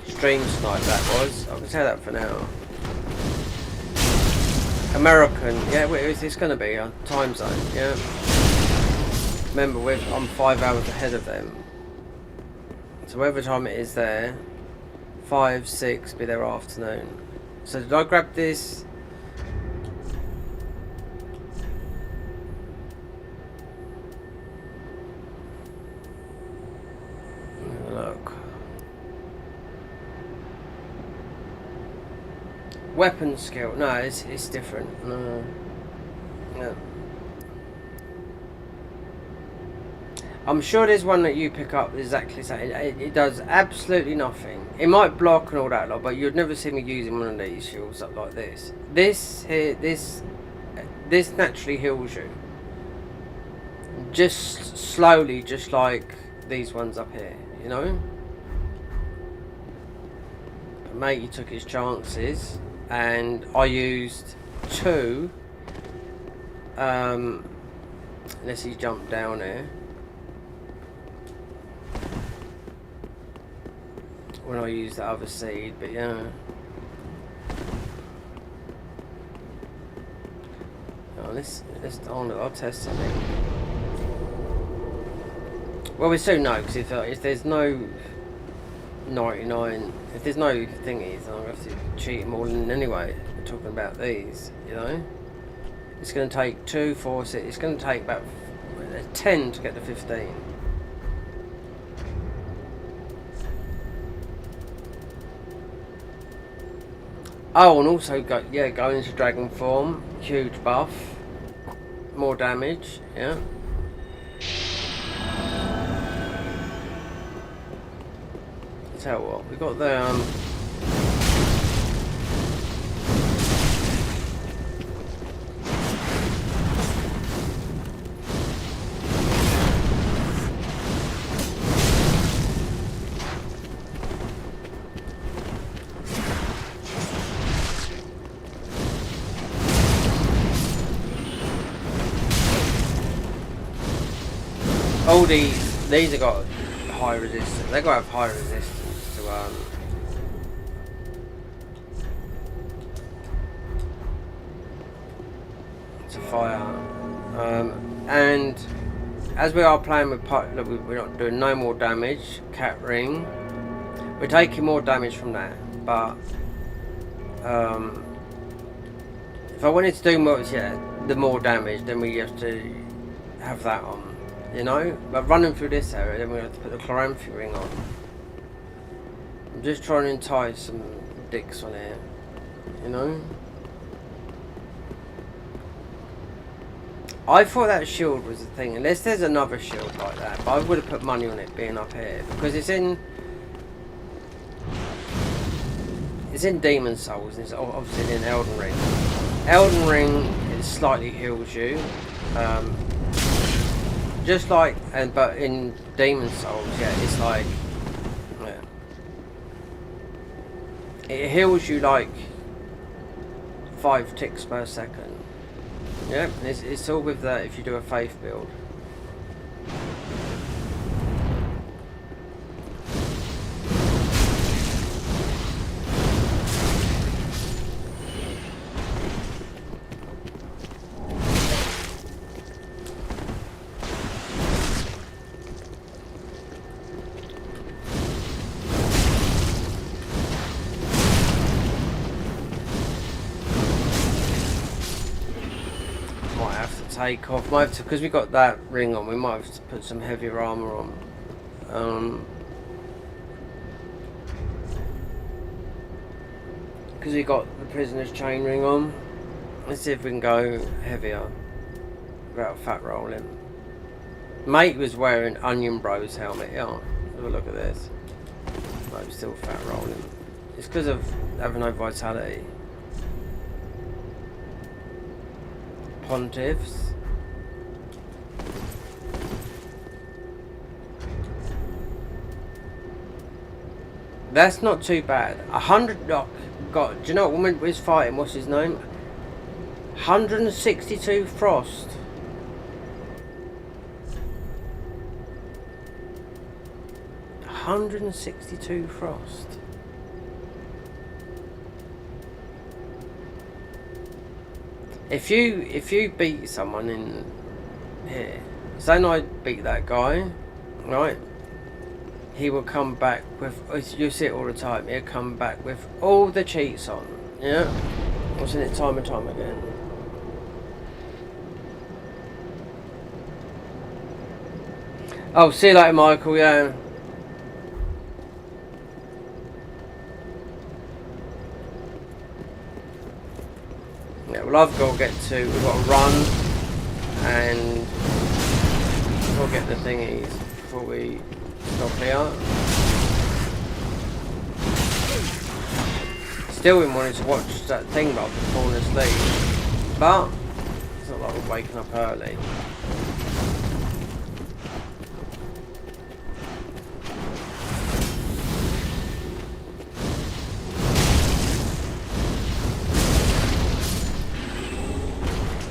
S1: Stream snipe that was. I can tell that for now. American, yeah, wait, it's going to be a time zone, yeah. Remember, I'm 5 hours ahead of them. So whatever time it is there, 5, 6, be their afternoon. So did I grab this? Look. Weapon skill. No, it's different. No. No. I'm sure there's one that you pick up exactly the same. It does absolutely nothing. It might block and all that lot, but you'd never see me using one of these shields up like this. This here, this naturally heals you. Just slowly, just like these ones up here, you know? But mate, he took his chances, and I used 2. Unless he jumped down here. When I use that other seed, but yeah. Oh, I'll test it then. Well, we soon know, because if there's no 99, if there's no thingies, I'm going to have to cheat them all in anyway. We're talking about these, you know. It's going to take 2, 4, 6. It's going to take about 10 to get to 15. Oh, and also go into dragon form, huge buff, more damage, yeah. Tell what, we got the all these have got high resistance. They've got to have high resistance to fire. And as we are playing with look, we're not doing no more damage. Cat ring. We're taking more damage from that, but if I wanted to do more, the more damage, then we have to have that on, you know. But running through this area, then we have to put the chloramphy ring on. I'm just trying to entice some dicks on here, you know. I thought that shield was the thing, unless there's another shield like that. But I would have put money on it being up here because it's in Demon Souls, and it's obviously in Elden Ring. Elden Ring, it slightly heals you, just like, but in Demon Souls, it's like, it heals you like 5 ticks per second. Yeah, it's all with that if you do a faith build. Take off, because we got that ring on, we might have to put some heavier armor on, because we got the prisoner's chain ring on. Let's see if we can go heavier without fat rolling. Mate was wearing Onion Bros helmet. Yeah, have a look at this. But still fat rolling. It's because of having no vitality. Pontiffs. That's not too bad. 100. Oh, God, do you know what woman was fighting? What's his name? 162 frost. $162 frost. If you beat someone in here, say I beat that guy, right? He will come back with, you see it all the time, he'll come back with all the cheats on, yeah? I've seen it time and time again. Oh, see you later, Michael, yeah. Yeah, well, I've got to get to, we've got to run, and we'll get the thingies before we stop here. Still been wanting to watch that thing, but I've been falling asleep. But it's not like we're waking up early.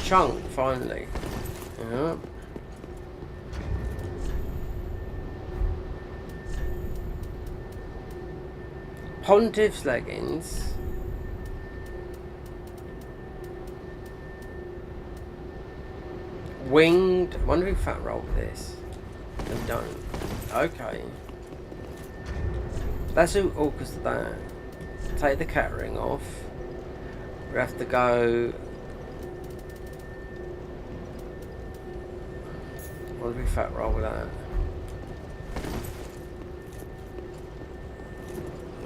S1: Chunk, finally. Yeah. Pontiff's leggings. Winged. I wonder if we fat roll this. No, we don't. Okay. That's all because of that. Take the cat ring off. We have to go. What do we fat roll with that?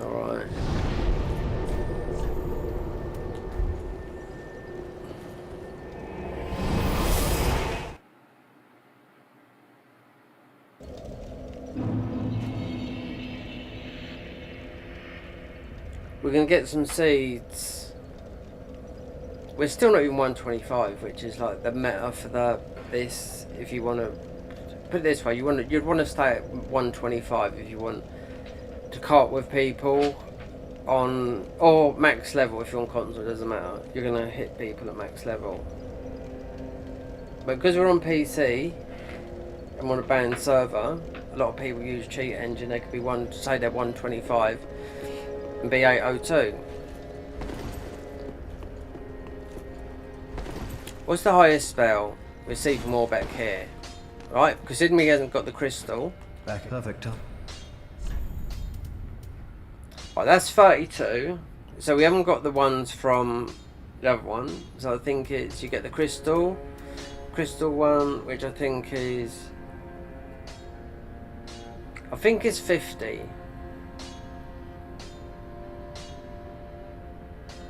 S1: Alright. We're going to get some seeds. We're still not even 125, which is like the meta for this. If you want to put it this way, you'd want to stay at 125 if you want to cart with people on, or max level if you're on console, doesn't matter. You're going to hit people at max level. But because we're on PC, I'm on a banned server. A lot of people use cheat engine. They could be say they're 125 and be 802. What's the highest spell? We see from more back here, right? Because he hasn't got the crystal.
S4: Back. Perfect.
S1: Right, that's 32. So we haven't got the ones from the other one. So I think it's you get the crystal one, which I think is. I think it's 50.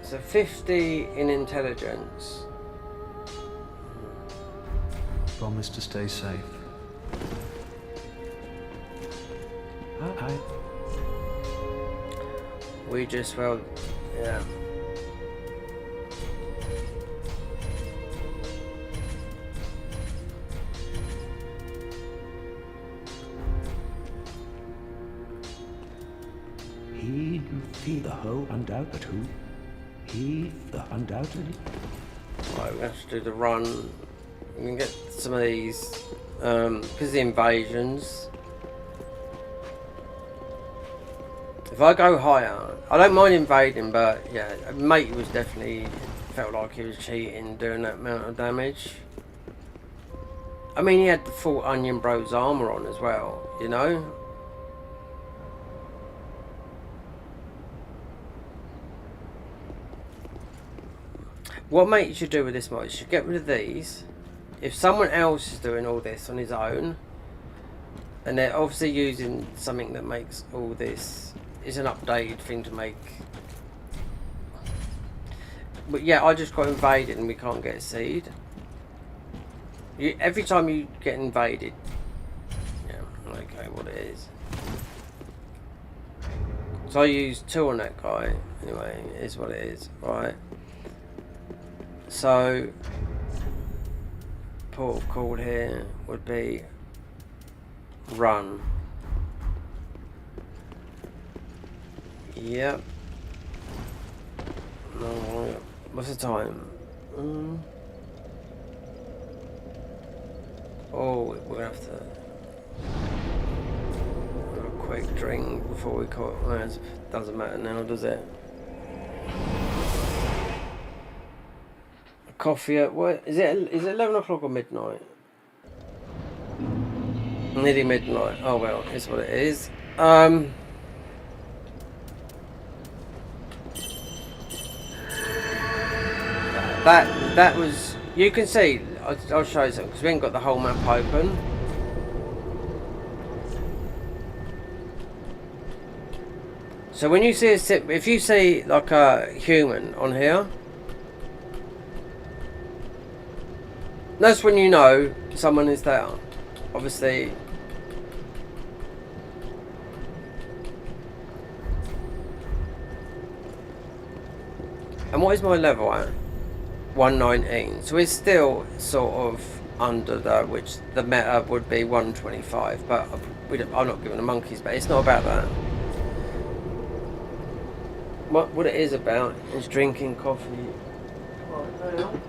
S1: So 50 in intelligence.
S4: Promise to stay safe.
S1: We just, well, yeah.
S6: He feed the whole undoubted who? He the undoubtedly.
S1: Right, we have to do the run. We can get some of these because the invasions. If I go higher, I don't mind invading, but yeah, mate was definitely felt like he was cheating doing that amount of damage. I mean, he had the full Onion Bros armor on as well, you know. What mate should do with this mod? You should get rid of these. If someone else is doing all this on his own, and they're obviously using something that makes all this, is an updated thing to make. But yeah, I just got invaded and we can't get a seed. Every time you get invaded, yeah, okay, what it is. So I used 2 on that guy. Anyway, it is what it is, right? So port of call here would be run. Yep. No, what's the time? Oh, we're gonna have to have a quick drink before we call. Well, it doesn't matter now, does it? Coffee at what is it? Is it 11 o'clock or midnight? Nearly midnight. Oh well, it's what it is. That was. You can see. I'll show you something because we ain't got the whole map open. So when you see if you see like a human on here. That's when you know someone is there. Obviously. And what is my level at? 119. So it's still sort of under the, which the meta would be 125. But I'm not giving the monkeys, but it's not about that. What it is about is drinking coffee. Right, hang on.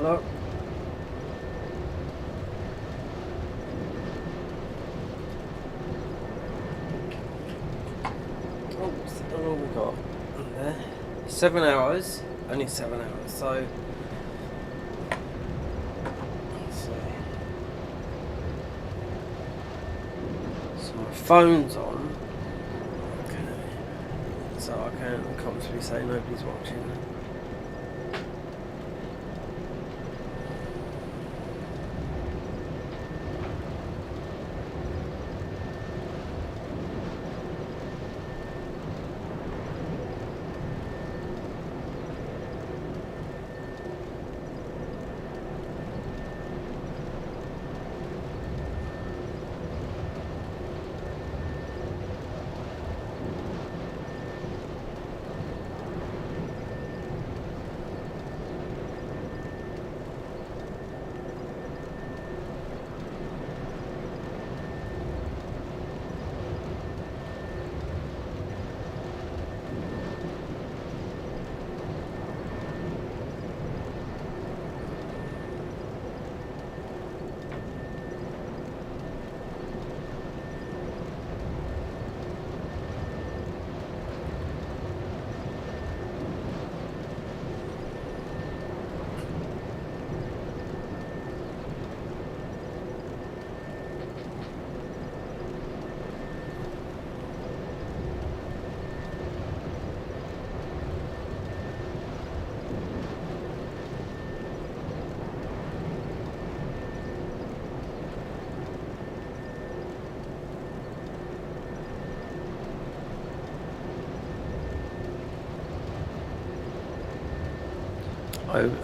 S1: look. Oh, how long we got there? 7 hours. Only 7 hours. So let's see. So my phone's on. Okay. So I can comfortably say nobody's watching.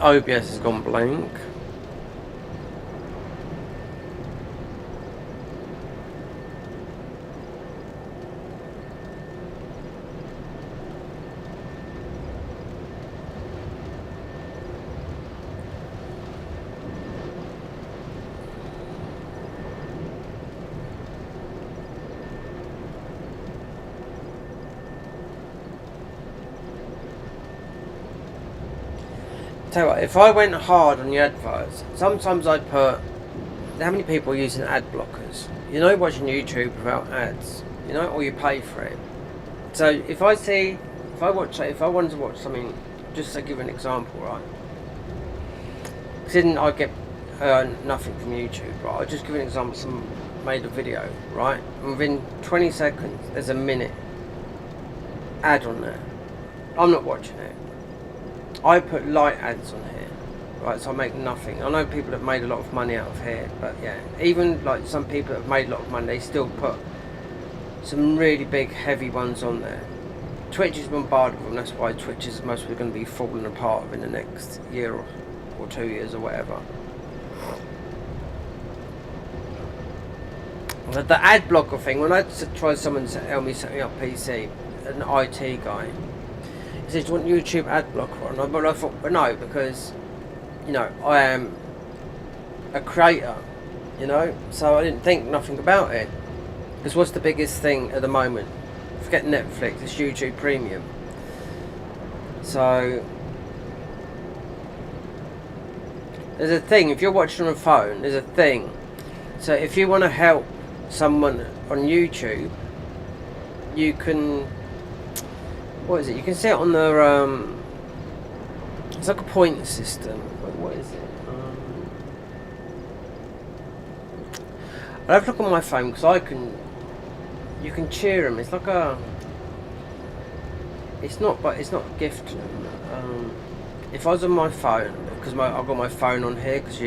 S1: OBS has gone blank. Tell you what, if I went hard on the adverts, sometimes I'd put how many people are using ad blockers. You know, watching YouTube without ads. You know, or you pay for it. So if I wanted to watch something, just to give an example, right? Because I get nothing from YouTube, right? I'll just give an example. Someone made a video, right? And within 20 seconds, there's a minute ad on there. I'm not watching it. I put light ads on here, right, so I make nothing. I know people have made a lot of money out of here, but yeah, even like some people that have made a lot of money, they still put some really big heavy ones on there. Twitch is bombarded with them, that's why Twitch is most probably going to be falling apart in the next year or 2 years or whatever. But the ad blocker thing, when I tried someone to help me setting up PC, an IT guy, he said, do you want YouTube ad blocker on? But I thought, well, no, because, you know, I am a creator, you know, so I didn't think nothing about it. Because what's the biggest thing at the moment? Forget Netflix, it's YouTube Premium. So there's a thing, if you're watching on a phone, there's a thing. So if you want to help someone on YouTube, you can, what is it? You can see it on the it's like a point system. What is it? I'll have a look on my phone because you can cheer them. It's like a, it's not gift them. If I was on my phone, because I've got my phone on here, because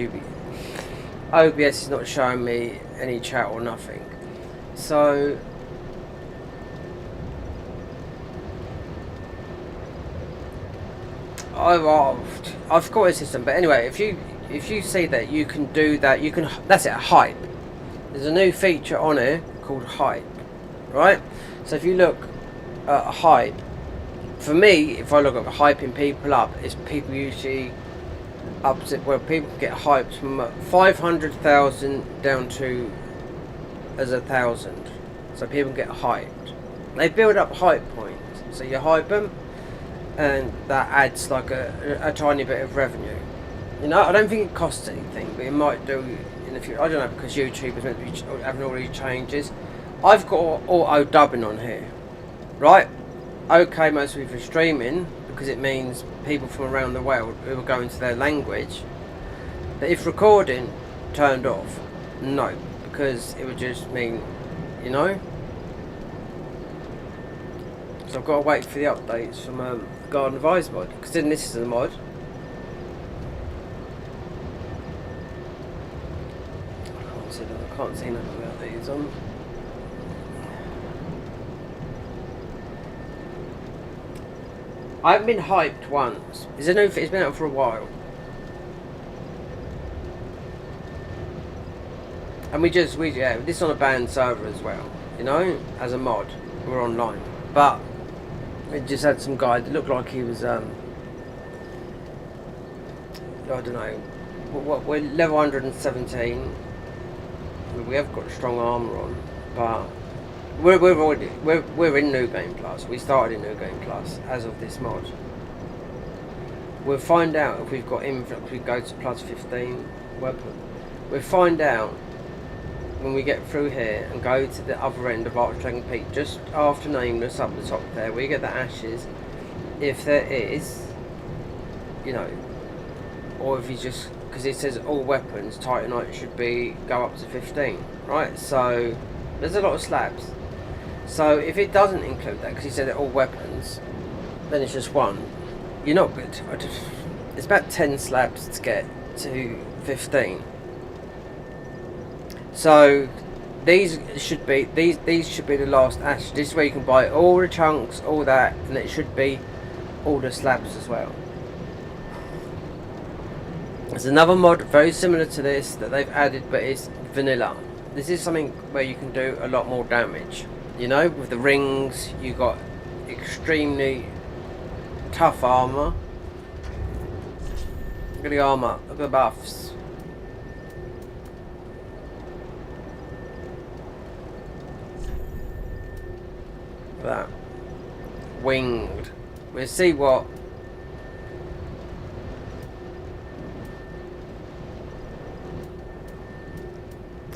S1: OBS is not showing me any chat or nothing. So I've got a system, but anyway, if you see that, you can do that. You can, that's it, hype. There's a new feature on here called hype, right? So if you look at hype, for me, if I look at hyping people up, it's people usually up to where people get hyped from 500,000 down to as 1,000. So people get hyped. They build up hype points. So you hype them, and that adds like a tiny bit of revenue. You know, I don't think it costs anything, but it might do in the future. I don't know, because YouTube is meant to be having all these changes. I've got auto dubbing on here, right? Okay, mostly for streaming, because it means people from around the world who are going to their language. But if recording turned off, no, because it would just mean, you know. So I've got to wait for the updates from Garden of Eyes mod, because then this is a mod. I can't see nothing about these on. I haven't been hyped once. It's been out for a while. And yeah, this on a banned server as well, you know, as a mod. We're online. But we just had some guy that looked like he was I don't know. We're level 117. We have got strong armour on, but we're in New Game Plus. We started in New Game Plus as of this mod. We'll find out if we've got influx. We go to plus 15 weapon. We'll find out when we get through here and go to the other end of Archdragon Peak, just after Nameless up the top there, where you get the ashes. If there is, you know, or if you just. Because it says all weapons, Titanite should go up to 15, right? So there's a lot of slabs. So if it doesn't include that, because he said all weapons, then it's just one. You're not good. It's about 10 slabs to get to 15. So these should be the last ash. This is where you can buy all the chunks, all that, and it should be all the slabs as well. There's another mod very similar to this that they've added, but it's vanilla. This is something where you can do a lot more damage. You know, with the rings, you got extremely tough armor. Look at the armor, look at the buffs. Look at that. Winged. We'll see what.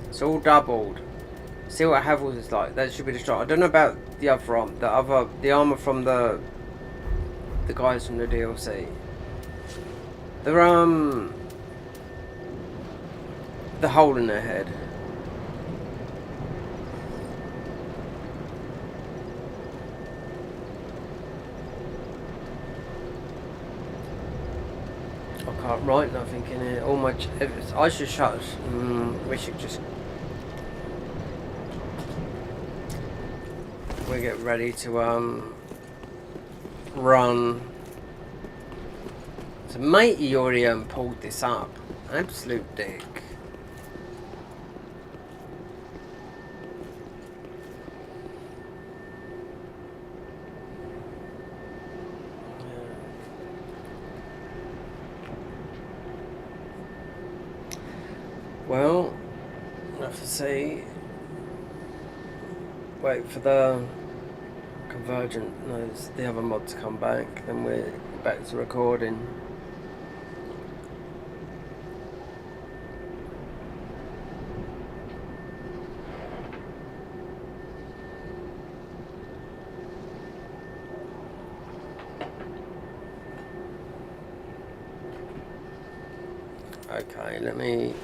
S1: It's all doubled. See what Havel's is like. That should be the strong. I don't know about the other arm. The armor from the guys from the DLC. They're the hole in their head. I can't write nothing in here. All my I should shut. We should just. We get ready to run. So matey already pulled this up. Absolute dick. Well, we'll have to see. Wait for the Convergent, no, the other mod to come back, then we're back to recording. Okay, let me.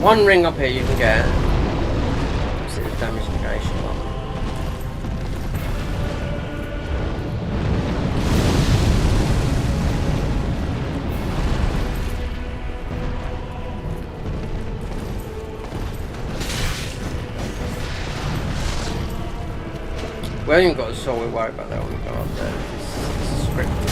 S1: One ring up here you can get. See the damage negation one. We haven't even got a soul, we worry about that when we go up there. This is scripted.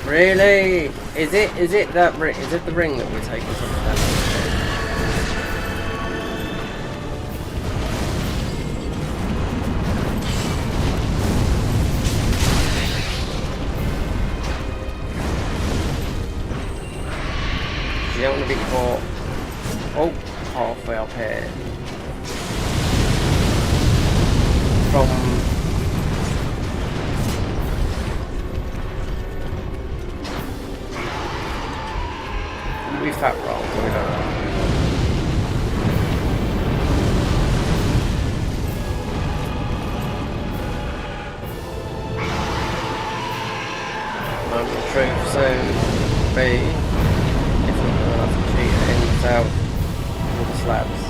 S1: Really? Is it that ring? Is it the ring that we're taking some damage? You don't want to be caught. Oh, halfway up here. From we fat roll, so we don't know. Moment of truth soon be if we're going to have to cheat in south with the slabs.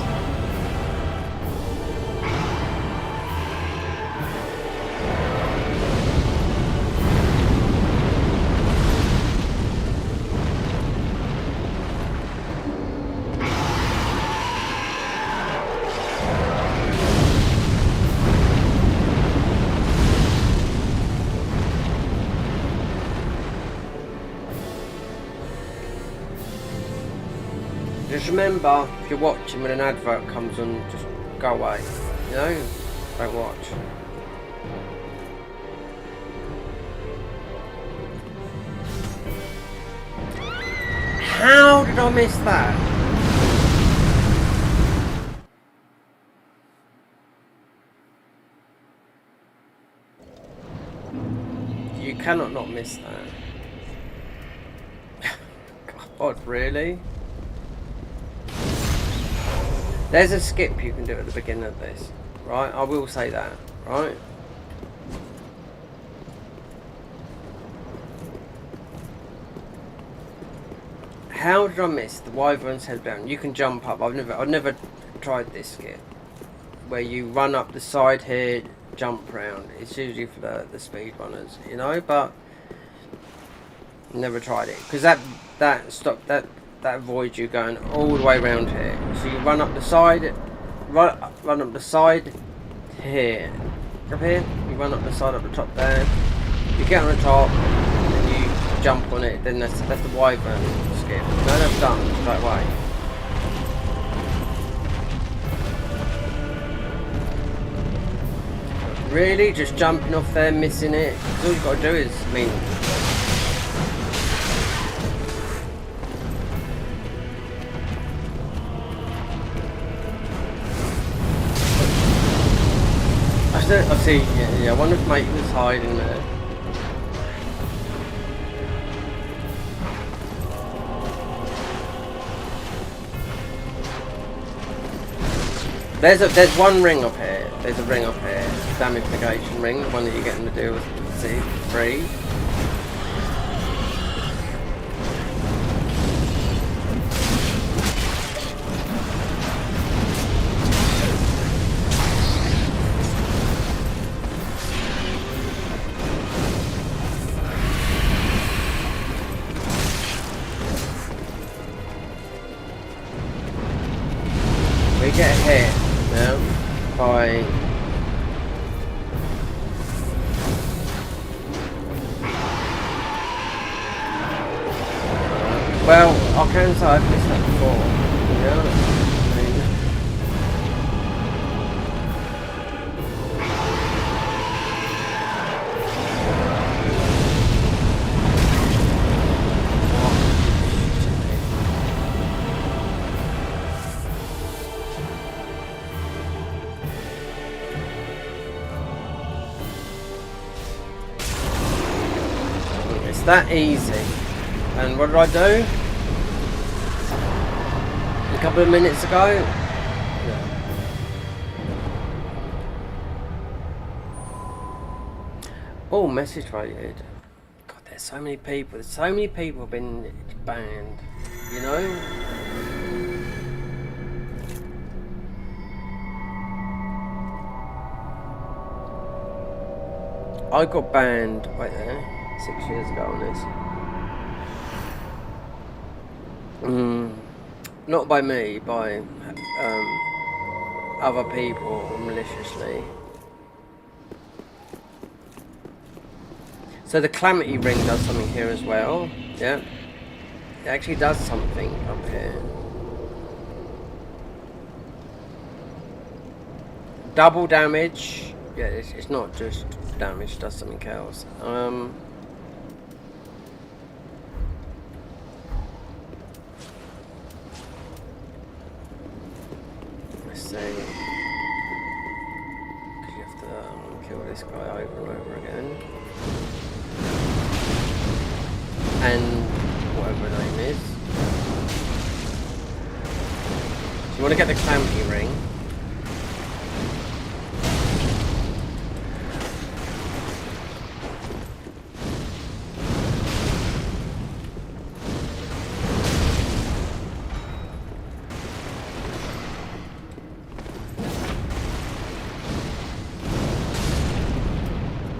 S1: Just remember, if you're watching when an advert comes on, just go away. You know? Don't watch. How did I miss that? You cannot not miss that. God, really? There's a skip you can do at the beginning of this, right? I will say that, right? How did I miss the wyvern's head down? You can jump up. I've never tried this skip where you run up the side here, jump round. It's usually for the speed runners, you know. But never tried it because that avoids you going all the way around here. So you run up the side, run up the side here, up here. You run up the side up the top there. You get on the top, and you jump on it. Then that's the wyvern skip. No, that's done straight away. Really, just jumping off there, missing it. All you've got to do is, I mean. I see, yeah, I wonder if mate was hiding there. There's one ring up here. There's a ring up here. Damage negation ring, the one that you're getting to do with free. Get hit now by well, I can say I've missed that before, you know? That easy. And what did I do? A couple of minutes ago? Yeah. Oh, message rated. God, there's so many people. So many people have been banned. You know? I got banned right there. 6 years ago on this. Not by me, by other people maliciously. So the Calamity ring does something here as well. Yeah. It actually does something up here. Double damage. Yeah, it's not just damage, it does something else. Let's see. Because you have to kill this guy over and over again. And whatever her name is. So you want to get the Calamity ring.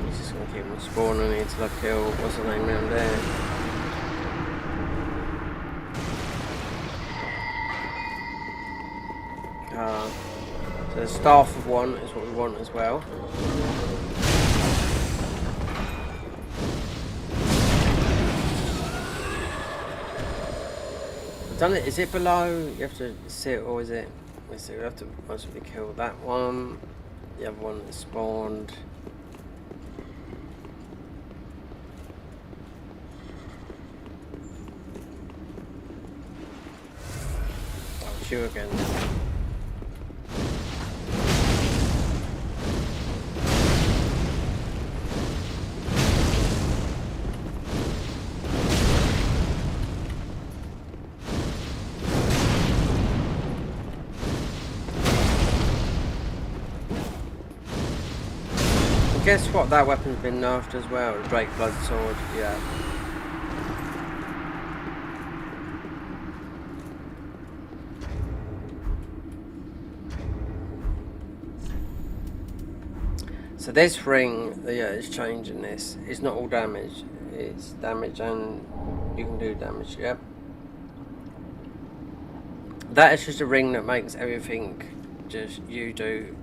S1: He's just going to keep on spawning until I kill, what's her name down there? So the Staff of One is what we want as well. I've done it. Is it below? You have to see it, or is it? Let's see. We have to possibly kill that one. The other one is spawned. Oh, it's you again. Guess what? That weapon's been nerfed as well. The Drake Blood Sword. Yeah. So this ring, yeah, it's changing this. It's not all damage. It's damage and you can do damage. Yep. That is just a ring that makes everything just you do.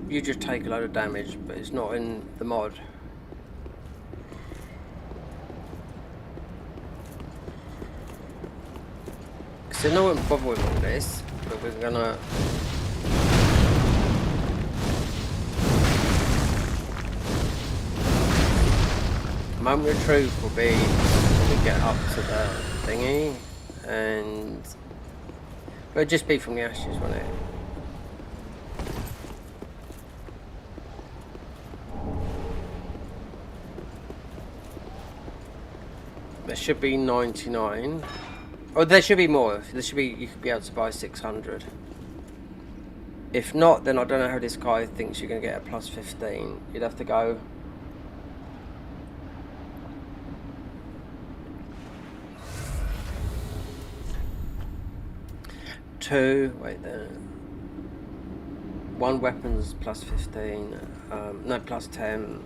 S1: You just take a load of damage, but it's not in the mod. So no one bother with all this, but we're gonna. Moment of truth will be when we get up to the thingy, and it'll just be from the ashes, won't it? There should be 99. Oh, there should be more. There should be. You could be able to buy 600. If not, then I don't know how this guy thinks you're going to get a plus 15. You'd have to go. Wait there. One weapon's plus 15. No, plus 10.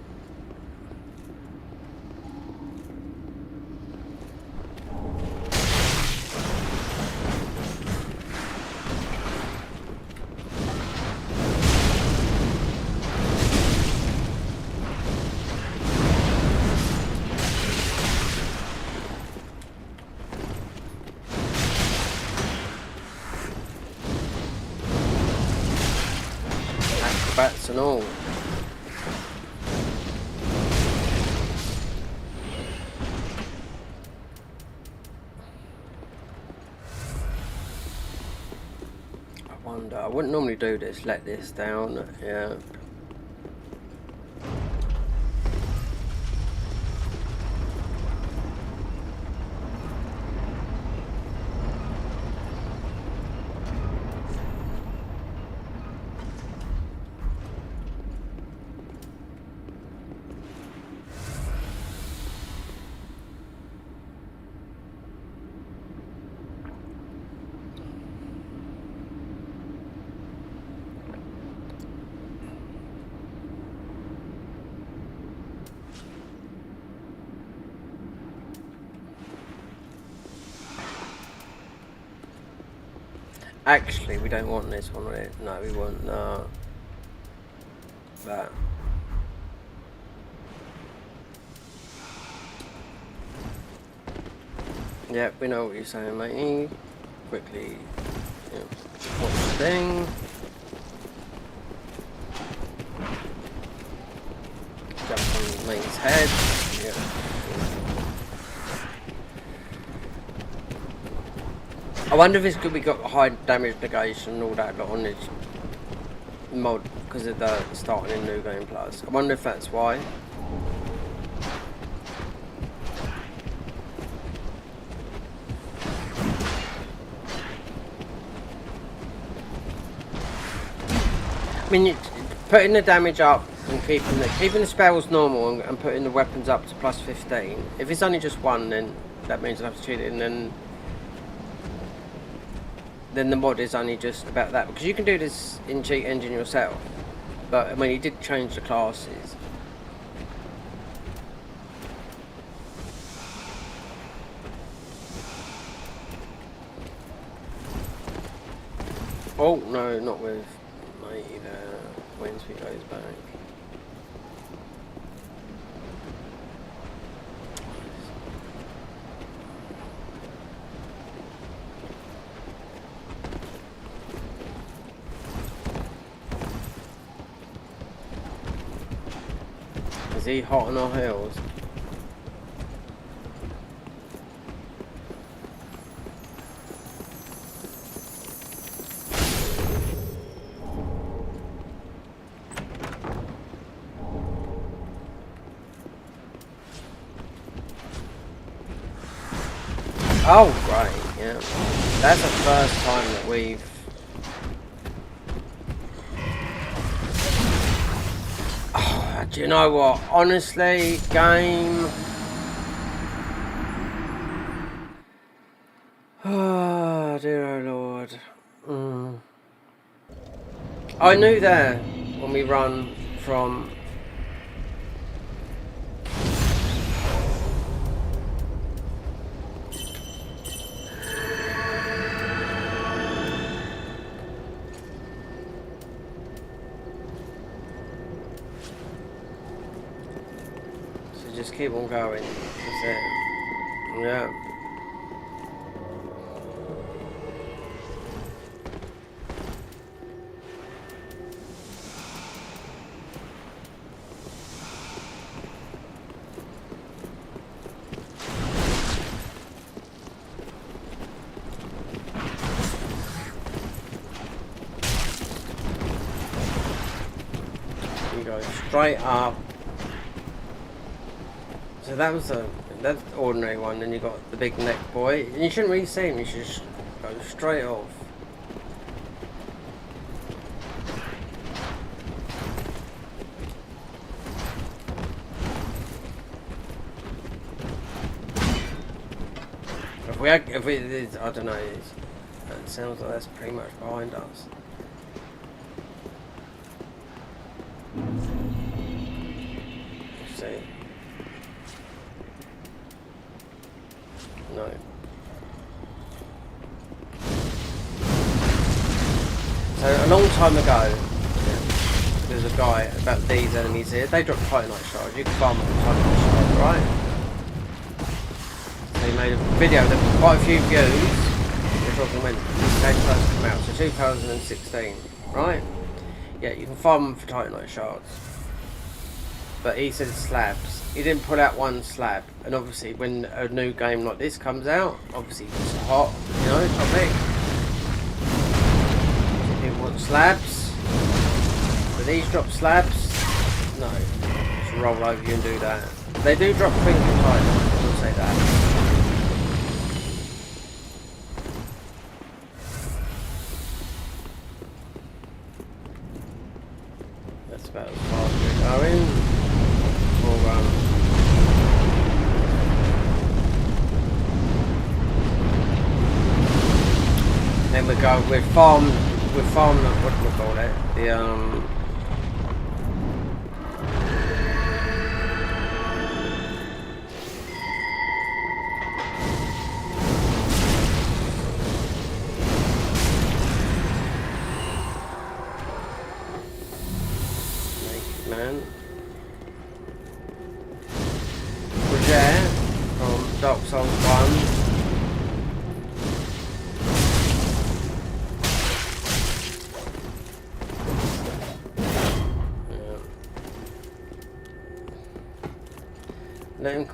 S1: Bats and all. I wonder, I wouldn't normally do this, let this down, yeah. Actually, we don't want this one, right? No, we want that. Yep, we know what you're saying, matey. Quickly, you know, watch the thing. Jump on Lane's head. Yeah. I wonder if it's because we got high damage negation and all that lot on this mod because of the starting in New Game Plus. I wonder if that's why. I mean, putting the damage up and keeping the spells normal and putting the weapons up to plus 15. If it's only just one, then that means I have to cheat it, and then the mod is only just about that, because you can do this in Cheat Engine yourself. But I mean, he did change the classes. Oh no, not with Matey there. Wednesday goes back. Is he hot on our heels? Oh, great, yeah. That's the first time that we've... Oh, do you know what? Honestly, game... Oh, dear oh Lord. I knew there, when we run from... Just keep on going. That's it. Yeah. You go straight up. So that was that's the ordinary one, then you got the big neck boy. And you shouldn't really see him, you should just go straight off. If we I don't know, it sounds like that's pretty much behind us. Let's see. No. So a long time ago, there's a guy about these enemies here. They drop Titanite shards. You can farm them with Titanite shards, right? So he made a video that was quite a few views. We're talking when this game first came out, so 2016, right? Yeah, you can farm them for Titanite shards. But he said slabs. He didn't pull out one slab, and obviously when a new game like this comes out, obviously it's hot, you know, topic. So people want slabs. Do these drop slabs? No. Just roll over you and do that. They do drop Twinkling Titan, I will say that. That's about as far as we're going. Then we go, we've farmed, what do we call it? The, Man. Roger from Dark Souls 1.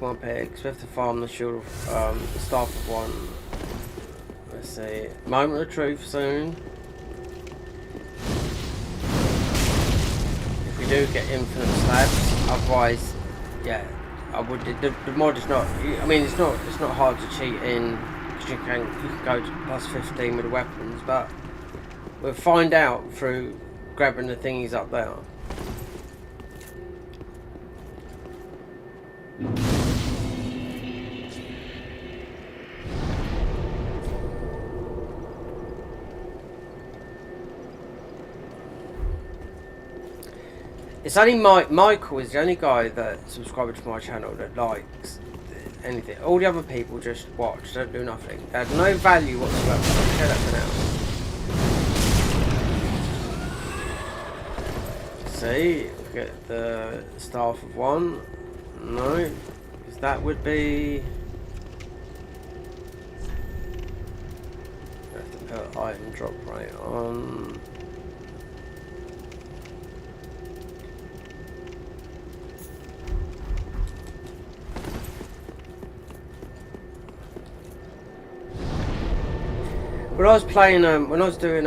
S1: come up here because we have to farm the shield, the staff of one. Let's see. Moment of truth soon. If we do get infinite slabs, otherwise, yeah, I would. The mod is not. I mean, it's not hard to cheat in because you can go to plus 15 with the weapons, but we'll find out through grabbing the thingies up there. It's only Michael is the only guy that subscribed to my channel that likes anything. All the other people just watch, don't do nothing. They have no value whatsoever. I'll share that for now. See, we get the staff of one. No, because that would be. I have to put item drop rate on. When I was playing, when I was doing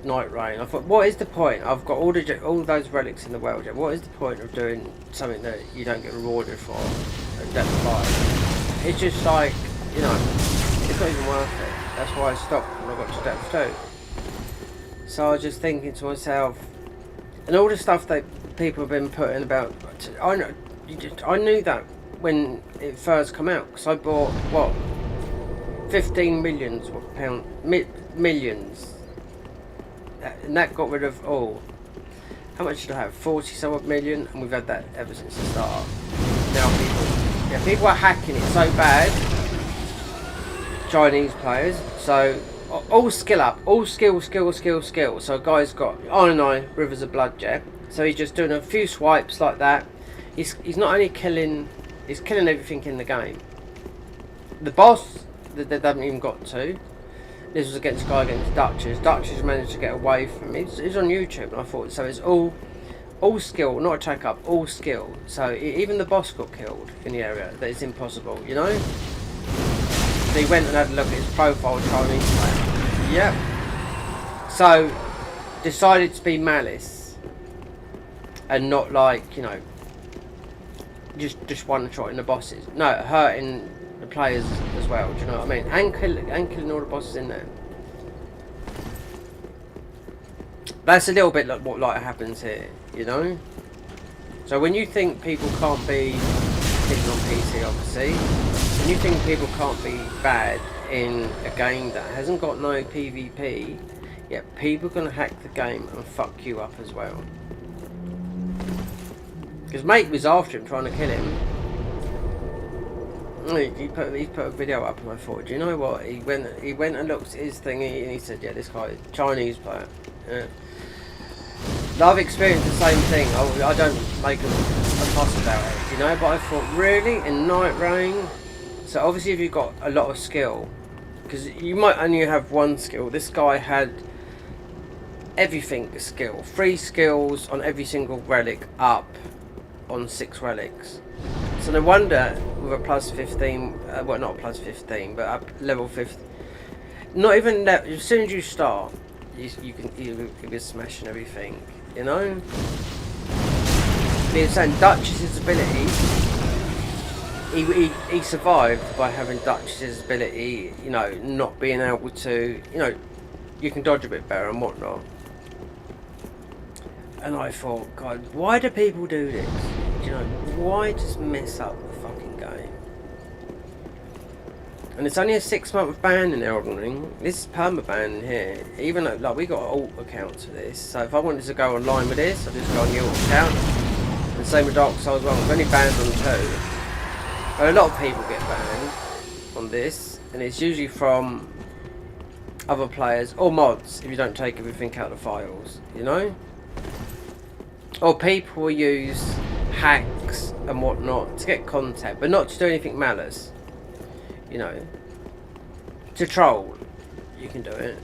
S1: Night Rain, I thought, what is the point? I've got all those relics in the world. What is the point of doing something that you don't get rewarded for at depth 5? It's just like, you know, it's not even worth it. That's why I stopped when I got to depth 2. So I was just thinking to myself, and all the stuff that people have been putting about, I knew that when it first came out because I bought what. 15 millions millions, and that got rid of all. How much did I have? 40 some odd million, and we've had that ever since the start. Now people are hacking it so bad. Chinese players, so all skill up, all skill. So a guy's got Rivers of Blood jet. So he's just doing a few swipes like that. He's not only killing, he's killing everything in the game. The boss. They haven't even got to. This was against a guy against Duchess. Duchess managed to get away from me. It's on YouTube, and I thought so. It's all skill, not attack up, all skill. So even the boss got killed in the area. That is impossible, you know. So he went and had a look at his profile, Chinese player. Yep. So decided to be malice, and not like, you know, just one shot in the bosses. No, hurting the players as well, do you know what I mean? And killing all the bosses in there. That's a little bit like what happens here, you know? So when you think people can't be hitting on PC, obviously, when you think people can't be bad in a game that hasn't got no PvP, yeah, people are going to hack the game and fuck you up as well. Because mate was after him, trying to kill him. He put a video up and I thought, do you know what? He went and looked at his thing and he said, yeah, this guy is a Chinese player. Yeah. I've experienced the same thing. I don't make a fuss about it, you know, but I thought, really? In Night Rain? So obviously if you've got a lot of skill, because you might only have one skill, this guy had everything skill. 3 skills on every single relic up on 6 relics. So no wonder with a plus 15, well not plus 15, but up level 50. Not even that. As soon as you start, you can be smashing everything, you know. Being saying Duchess's ability, he survived by having Duchess's ability, you know, not being able to, you know, you can dodge a bit better and whatnot. And I thought, God, why do people do this? You know, why just mess up the fucking game? And it's only a 6-month ban in Elden Ring. This is permaban in here. Even though, like, we got alt accounts for this. So if I wanted to go online with this, I'd just go on the alt account. And same with Dark Souls 1. It's only banned on 2. But a lot of people get banned on this. And it's usually from other players or mods if you don't take everything out of the files, you know? Or people will use hacks and whatnot to get content, but not to do anything malice, you know. To troll, you can do it.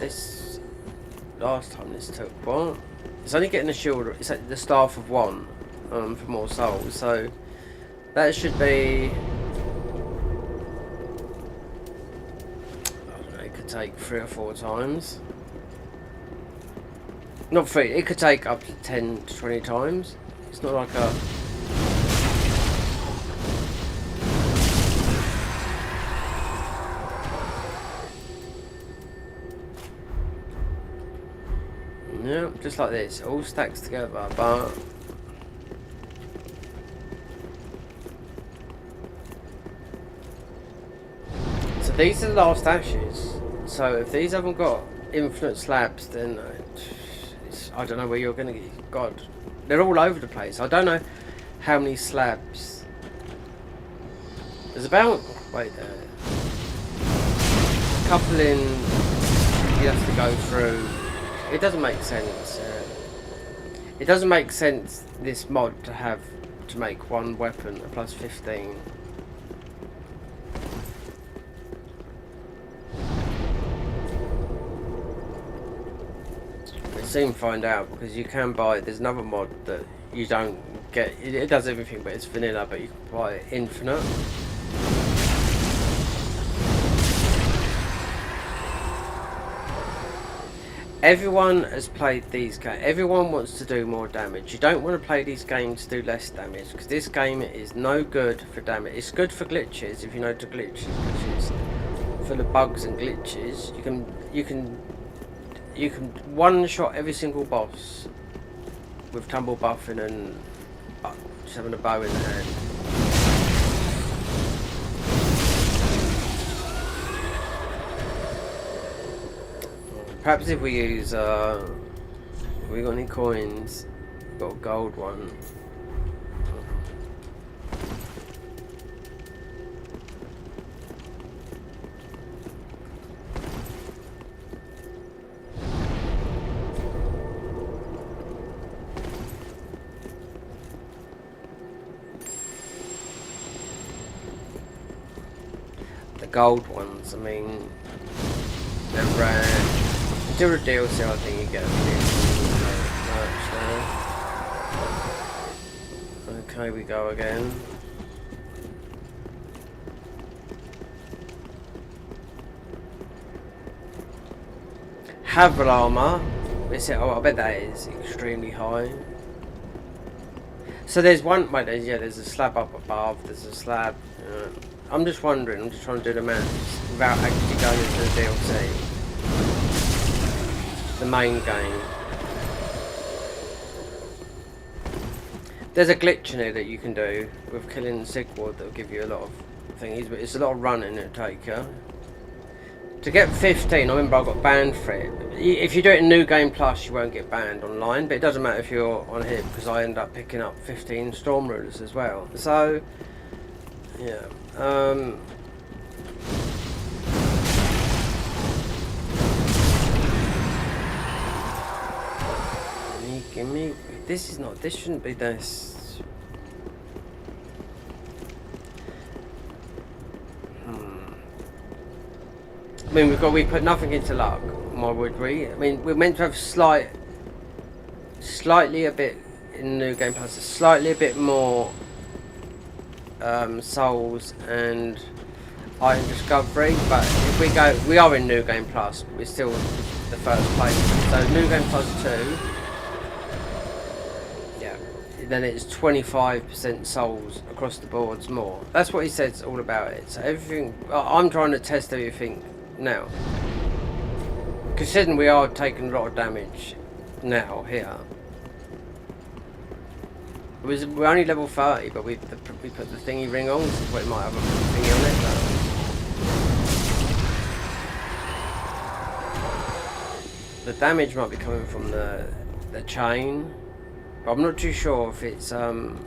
S1: this last time this took. What? It's only getting a shield. It's like the staff of 1 for more souls. So that should be. I don't know. It could take 3 or 4 times. Not 3. It could take up to 10 to 20 times. It's not like a. Yeah, just like this, it all stacks together, but so these are the last ashes. So if these haven't got infinite slabs, then I don't know where you're gonna get. God, they're all over the place. I don't know how many slabs. There's about wait there. A couple in. You have to go through. It doesn't make sense. It doesn't make sense this mod to make 1 weapon a plus 15. We'll soon find out because you can buy. There's another mod that you don't get. It does everything, but it's vanilla. But you can buy it infinite. Everyone has played these games. Everyone wants to do more damage. You don't want to play these games to do less damage because this game is no good for damage. It's good for glitches if you know the glitches, which is full of bugs and glitches. You can one-shot every single boss with tumble buffing and just having a bow in the hand. Perhaps if we use, have we got any coins? We've got a gold one. The gold ones, I mean, they're rare. Do a DLC, I think you get a few merch there. Okay, we go again. Havel armor. I bet that is extremely high. So there's one. Wait, there's a slab up above. There's a slab. I'm just wondering. I'm just trying to do the maths without actually going into the DLC. The main game. There's a glitch in it that you can do with killing Sigward that will give you a lot of thingies, but it's a lot of running it'll take you. To get 15, I remember I got banned for it. If you do it in New Game Plus, you won't get banned online, but it doesn't matter if you're on here because I end up picking up 15 Storm Rulers as well. So, yeah. Give me. This is not. This shouldn't be this. I mean, we put nothing into luck. Why would we? I mean, we're meant to have slightly a bit in New Game Plus, slightly a bit more souls and item discovery. But if we are in New Game Plus. We're still the first place. So New Game Plus 2. Then it's 25% souls across the boards more. That's what he says all about it. So everything, I'm trying to test everything now. Considering we are taking a lot of damage now here. We're only level 30, but we put the thingy ring on. So we might have a thingy on it. The damage might be coming from the chain. I'm not too sure if it's the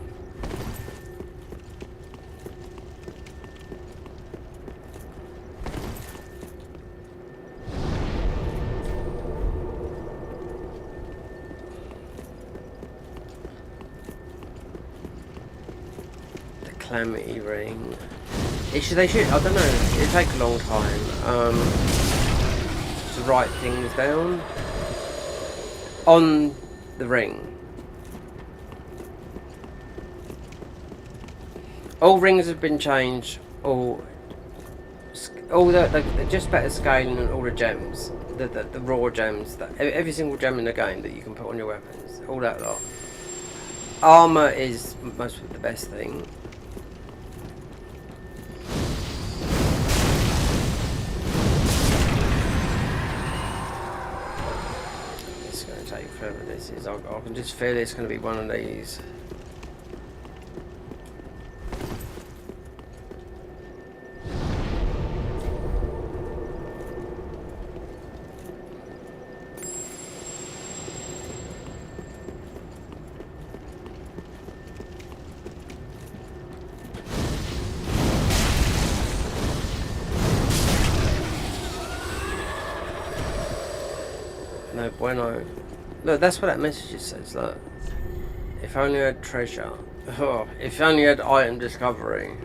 S1: Calamity ring. They should. I don't know. It'll take a long time. So write things down on the ring. All rings have been changed. All the just better scaling and all the gems, the raw gems, every single gem in the game that you can put on your weapons, all that lot. Armor is most of the best thing. It's going to take forever. This is. I can just feel it's going to be one of these. No bueno. Look, that's what that message says. Look, if only I had treasure. Oh, if only I had item discovery.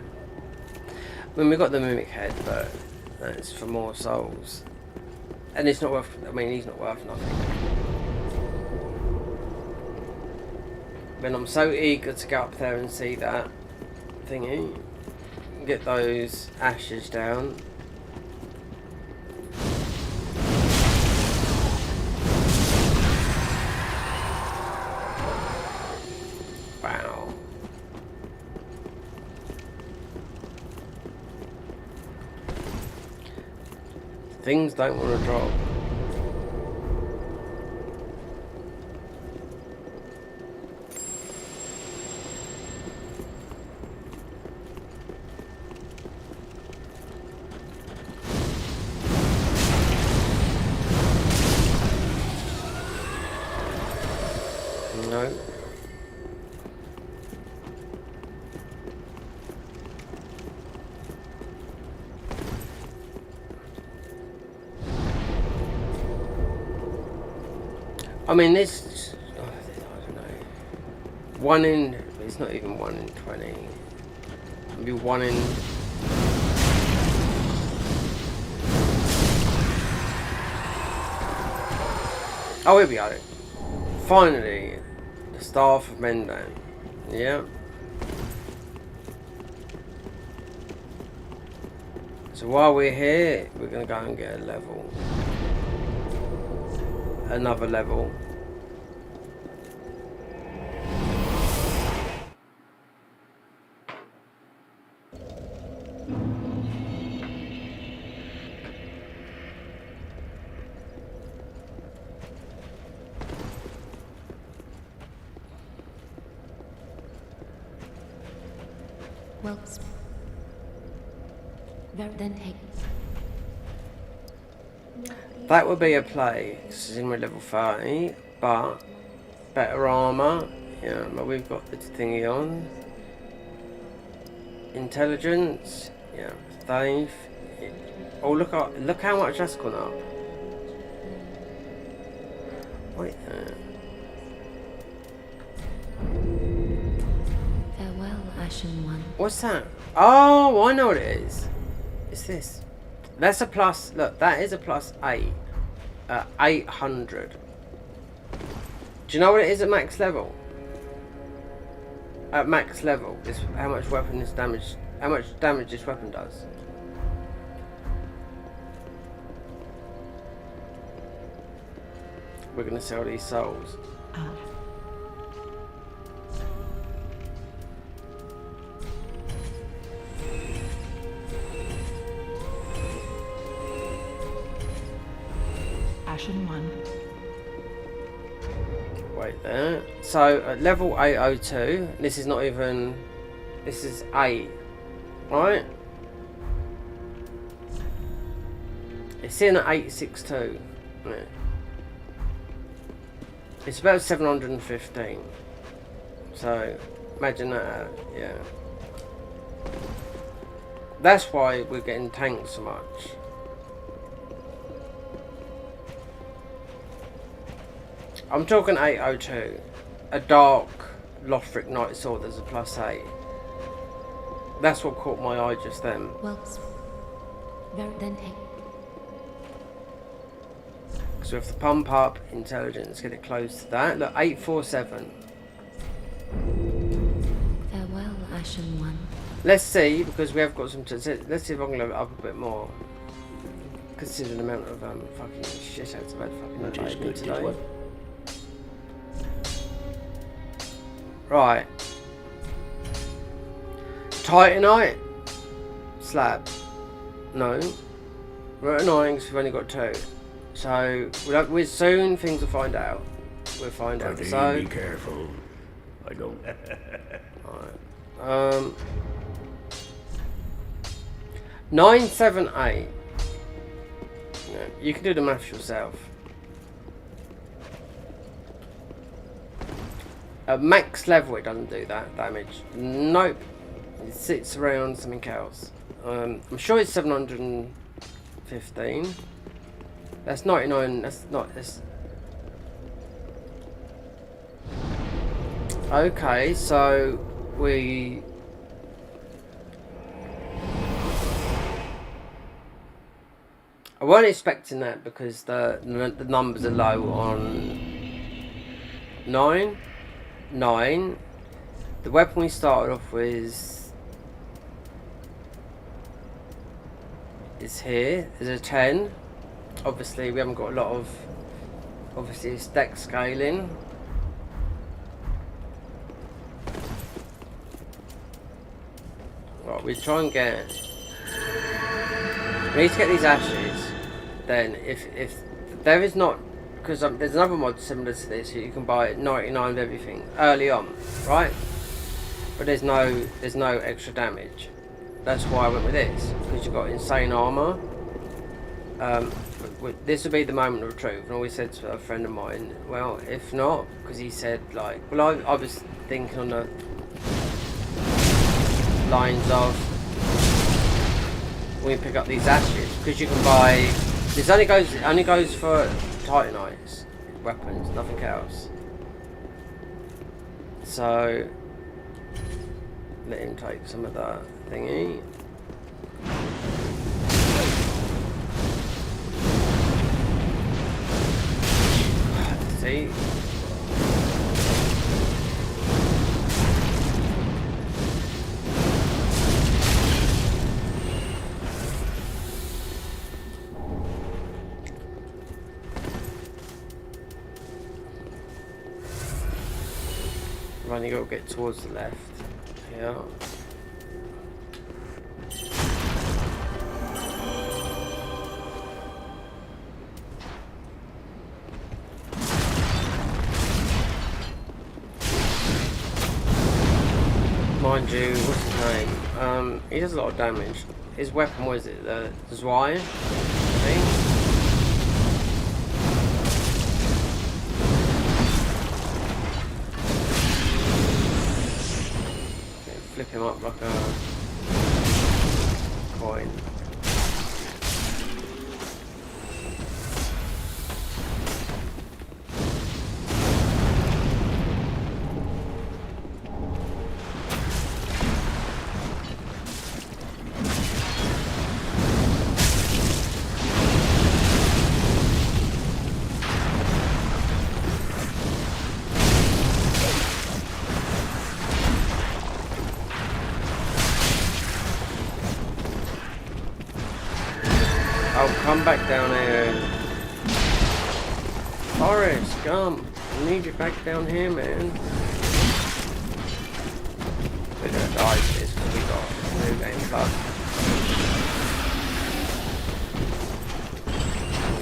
S1: I mean, we got the mimic head, but that's for more souls, and it's not worth. I mean, he's not worth nothing. But I'm so eager to get up there and see that thingy, get those ashes down. Things don't want to drop. No. I mean, this, I don't know, 1 in, it's not even 1 in 20, maybe 1 in, oh, here we go, finally, the Staff of Mendan, yeah, so while we're here, we're going to go and get a level. Another level.
S2: Well, then hey.
S1: That would be a play. This is in my level 30, but better armor. Yeah, but we've got the thingy on. Intelligence. Yeah, faith. Oh, look how much that's gone up. Wait there.
S2: Farewell, Ashen One.
S1: What's that? Oh, I know what it is. It's this. That's a plus. Look, that is a plus 8. 800. Do you know what it is at max level? At max level, this how much weapon this damage. How much damage this weapon does. We're gonna sell these souls.
S5: Ashen One.
S1: Wait there. So at level 802, this is not even. This is 8, right? It's in at 862. Yeah. It's about 715. So imagine that. Yeah. That's why we're getting tanked so much. I'm talking 802. A dark Lothric Knight Sword that's a plus 8. That's what caught my eye just then.
S2: Well, then hey.
S1: So we have to pump up intelligence, get it close to that. Look, 847.
S2: Farewell, Ashen One.
S1: Let's see, because we have got some. Let's see if I can level it up a bit more. Consider the amount of fucking shit I've had fucking played today. Right. Titanite. Slab. No. We're annoying because we've only got 2. So we're soon things will find out. We'll find out. So
S6: be careful. I don't.
S1: Alright. 978. No, you can do the maths yourself. At max level it doesn't do that damage. Nope. It sits around something else. I'm sure it's 715. That's 99. That's not. That's okay. So we. I wasn't expecting that because the numbers are low on 9. The weapon we started off with is here. There's a 10. Obviously, we haven't got a lot of. Obviously, it's deck scaling. Right, we try and get. We need to get these ashes. Then, if there is not, because there's another mod similar to this, you can buy 99 of everything early on, right? But there's no extra damage. That's why I went with this, because you've got insane armor. This would be the moment of truth, and I always said to a friend of mine, well, if not, because he said like, well, I was thinking on the lines of when you pick up these ashes, because you can buy. This only goes for Titanites weapons, nothing else. So let him take some of that thingy. See. Right, you got to get towards the left. Yeah. Mind you, what's his name? He does a lot of damage. His weapon, what is it? The Zwei, I think. Flip him up like a coin. Come back down here. Forrest, come. I need you back down here, man. We're gonna die for this because we got new game club.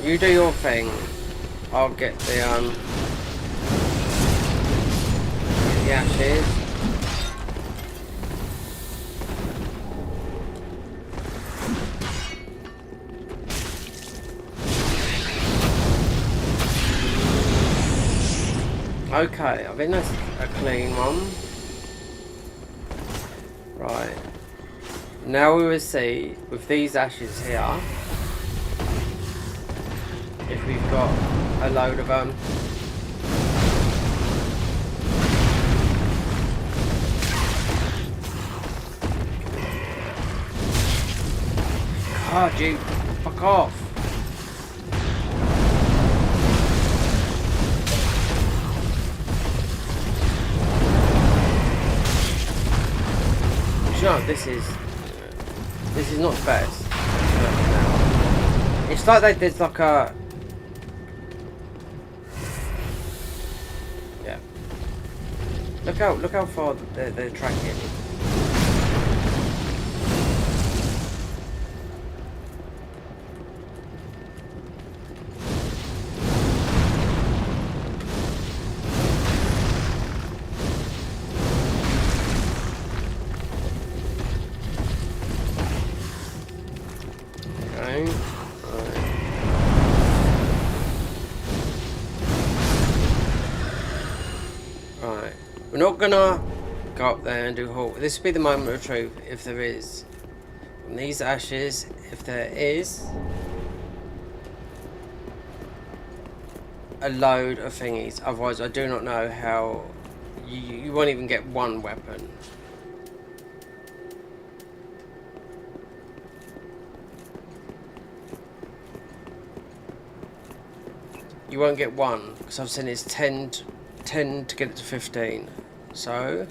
S1: You do your thing. I'll get the ashes. Okay, I think that's a clean one. Right. Now we will see with these ashes here if we've got a load of them. God, you fuck off. now this is not the best. It's like there's like a Look how far they're tracking. Okay. Right. We're not gonna go up there and do halt. This will be the moment of truth, if there is. From these ashes, if there is a load of thingies. Otherwise, I do not know how you won't even get one weapon. You won't get one because I've seen it's 10 to get it to 15. So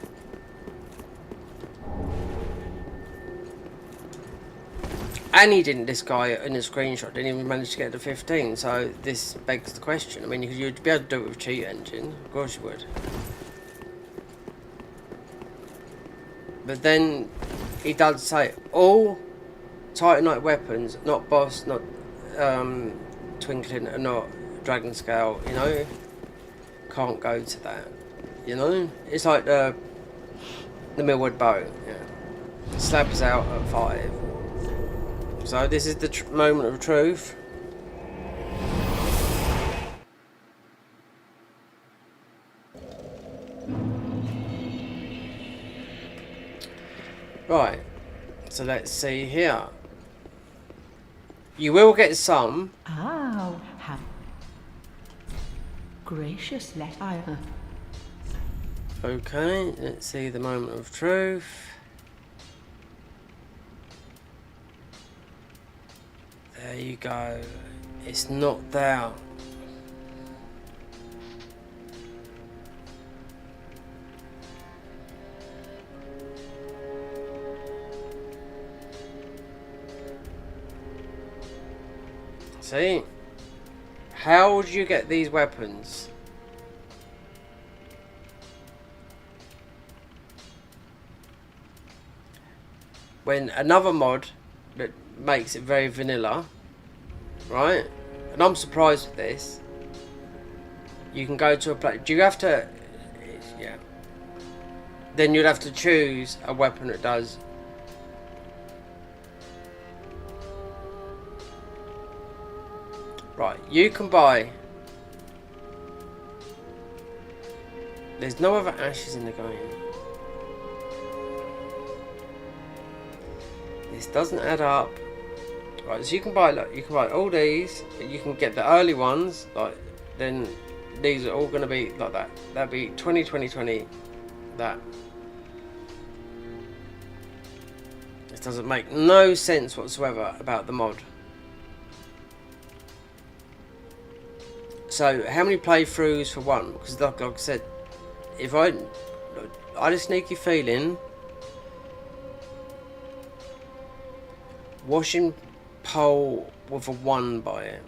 S1: and he didn't, this guy in the screenshot didn't even manage to get to 15, so this begs the question. I mean, you'd be able to do it with cheat engine, of course you would. But then he does say all Titanite weapons, not boss, not Twinkling, and not Dragon Scale, you know, can't go to that. You know, it's like the Millwood bow. Yeah, slab is out at 5. So this is the moment of truth. Right. So let's see here. You will get some.
S5: Oh, have gracious let I.
S1: Okay, let's see the moment of truth. There you go. It's not there. See? How would you get these weapons? When another mod that makes it very vanilla, right? And I'm surprised with this. You can go to a place. Do you have to? Yeah. Then you'd have to choose a weapon that does. Right. You can buy. There's no other ashes in the game. This doesn't add up. Right, so you can buy all these. You can get the early ones, like then these are all going to be like that. That'd be 20, 20, 20. That. This doesn't make no sense whatsoever about the mod. So how many playthroughs for one? Because like I said, if I had a sneaky feeling. Washing pole with a 1 by it.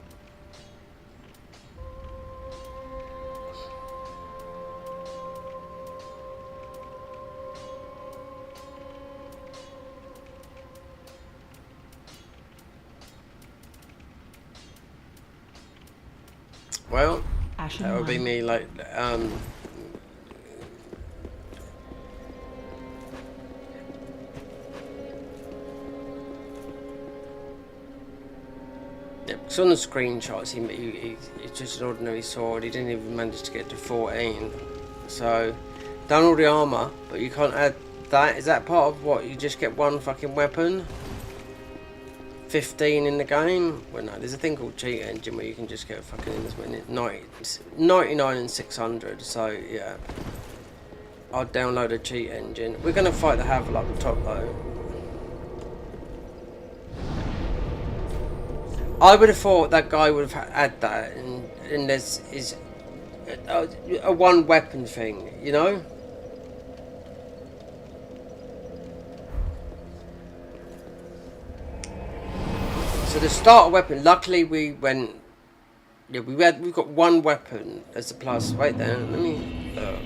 S1: Well, that would be me like so on the screenshots, he's just an ordinary sword. He didn't even manage to get to 14. So, done all the armor, but you can't add that. Is that part of what? You just get one fucking weapon? 15 in the game? Well, no, there's a thing called cheat engine where you can just get a fucking in this minute. 99 and 600. So, yeah. I'll download a cheat engine. We're going to fight the Havel up the top, though. I would have thought that guy would have had that, and there's is a one weapon thing, you know. So the starter weapon, luckily we went, yeah, we've got one weapon as a plus. Wait there, let me look.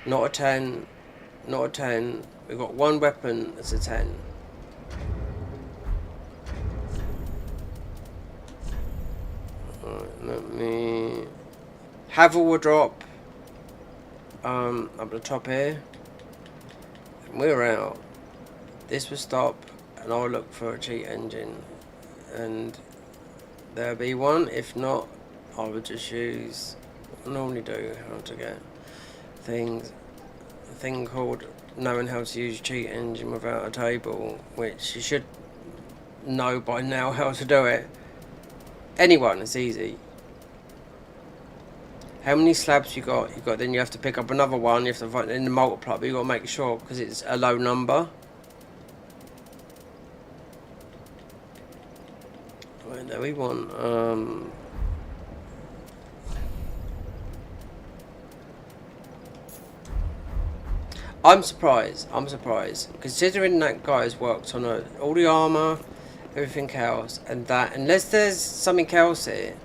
S1: Not a 10, not a 10. We've got one weapon as a 10. Alright, let me... Havel will drop up the top here. And we're out. This will stop, and I'll look for a cheat engine. And there'll be one. If not, I would just use what I normally do, how to get things. A thing called knowing how to use cheat engine without a table, which you should know by now how to do it. Anyone, it's easy. How many slabs you got? Then you have to pick up another one. You have to find in the multiply, but you got to make sure because it's a low number. Right, now we want I'm surprised. Considering that guy's worked on all the armor, everything else, and that, unless there's something else here.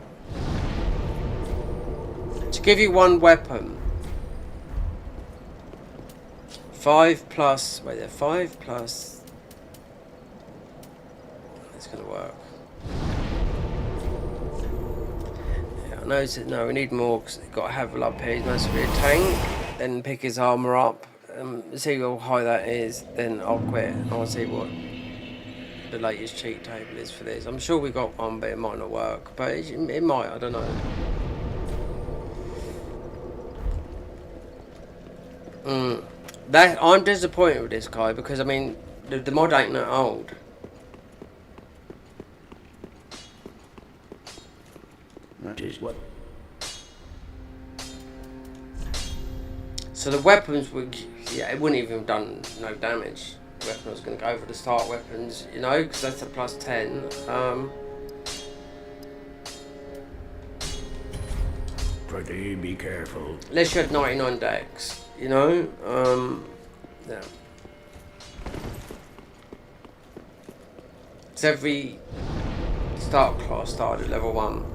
S1: To give you one weapon. 5 plus, wait there, 5 plus. It's gonna work. Yeah, I know, no, we need more because we've got to have a up here. He's must be a tank. Then pick his armor up. See how high that is, then I'll quit and I'll see what the latest cheat table is for this. I'm sure we got one, but it might not work. But it might, I don't know. That I'm disappointed with this guy because I mean the mod ain't that old.
S6: That is what.
S1: So the weapons would, yeah, it wouldn't even have done no damage. The weapon was going to go for the start weapons, you know, because that's a plus 10.
S6: Pretty be careful.
S1: Unless you had 99 decks, you know, yeah. It's every start class started at level 1.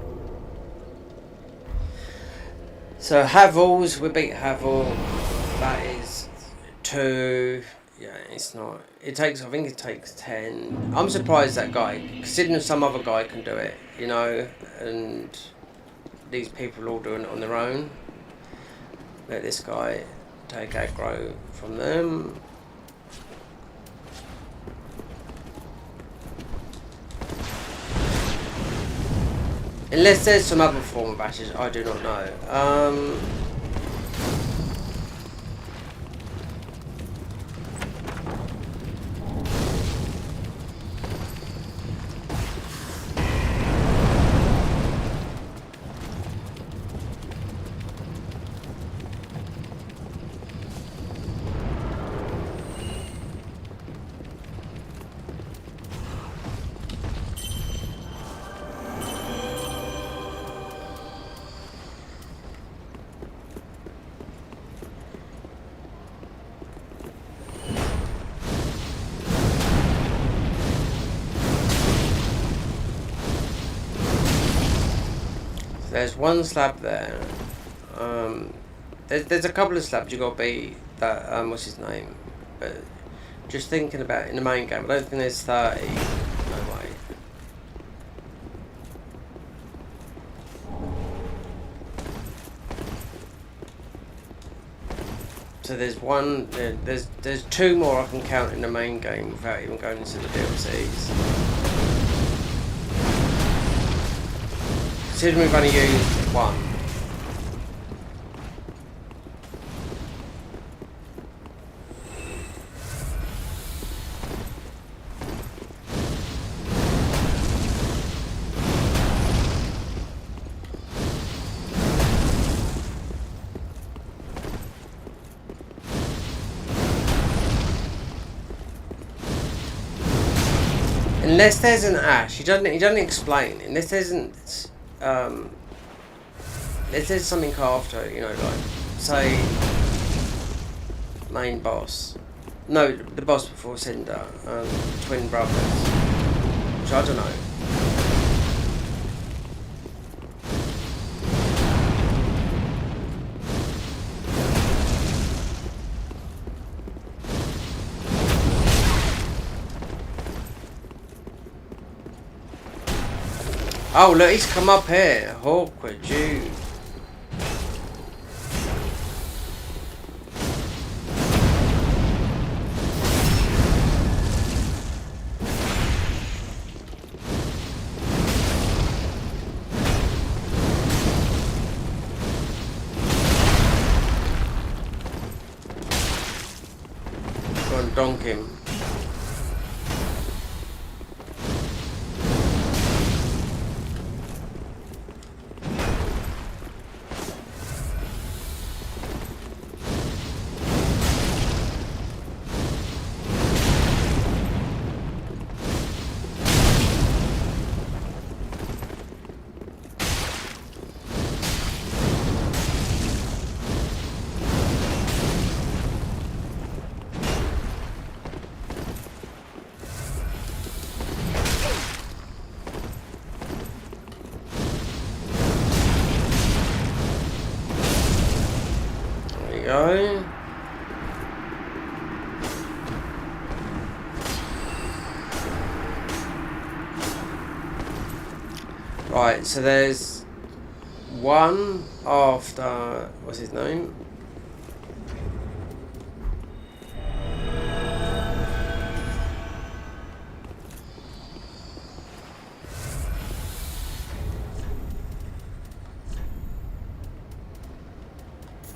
S1: So Havels, we beat Havel. That is 2. Yeah, it's not. It takes, I think it takes 10. I'm surprised that guy, considering some other guy can do it, you know, and these people are all doing it on their own. Let this guy take aggro from them. Unless there's some other form of bashes, I do not know. There's one slab there. There's a couple of slabs you got to beat. That what's his name? But just thinking about it in the main game, I don't think there's 30. No way. So there's one. There's 2 more I can count in the main game without even going into the DLCs. Considering we've only used 1. Unless there's an ash, he doesn't explain. Unless there's if there's something after, you know, like, say, main boss. No, the boss before Cinder, Twin Brothers. which I don't know. Oh look, he's come up here. Awkward you. Go and donk him. Go. Right, so there's one after, what's his name?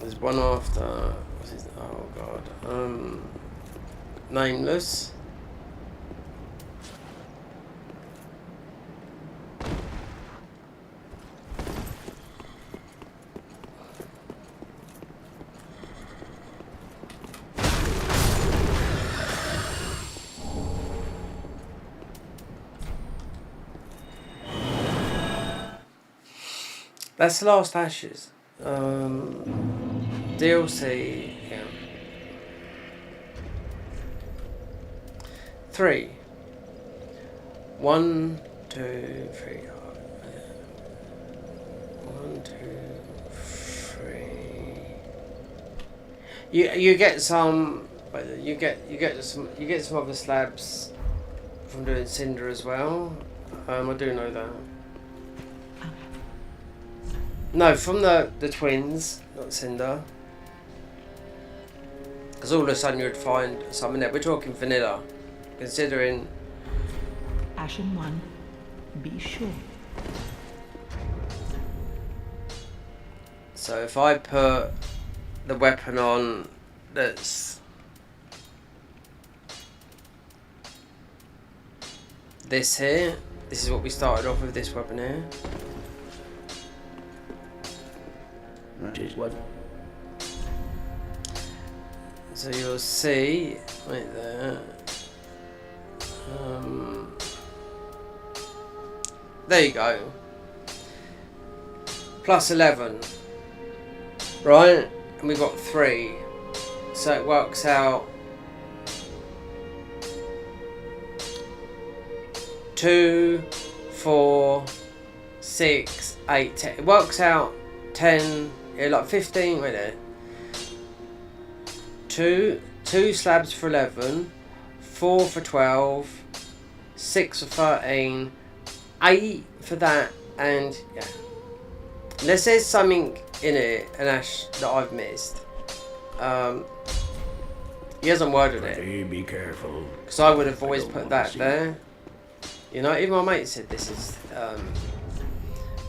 S1: There's one after, what's his, oh god, Nameless. That's the last Ashes. DLC, yeah. 3. 1, 2, 3. 1, 2, 3. You get some. You get some other slabs from doing Cinder as well. I do know that. No, from the twins, not Cinder. Because all of a sudden you'd find something there. We're talking vanilla, considering.
S8: Ashen 1, be sure.
S1: So if I put the weapon on that's this here, this is what we started off with, this weapon here.
S6: That is what.
S1: So you'll see right there. There you go. Plus 11, right? And we've got 3, so it works out 2, 4, 6, 8, 10. It works out 10. Yeah, like 15, wait there. 2 slabs for 11, 4 for 12, 6 for 13, 8 for that, and yeah. Unless there's something in it, an Ash, that I've missed. He hasn't worded it.
S6: Be careful.
S1: Because I would have always put that there. You know, even my mate said this is.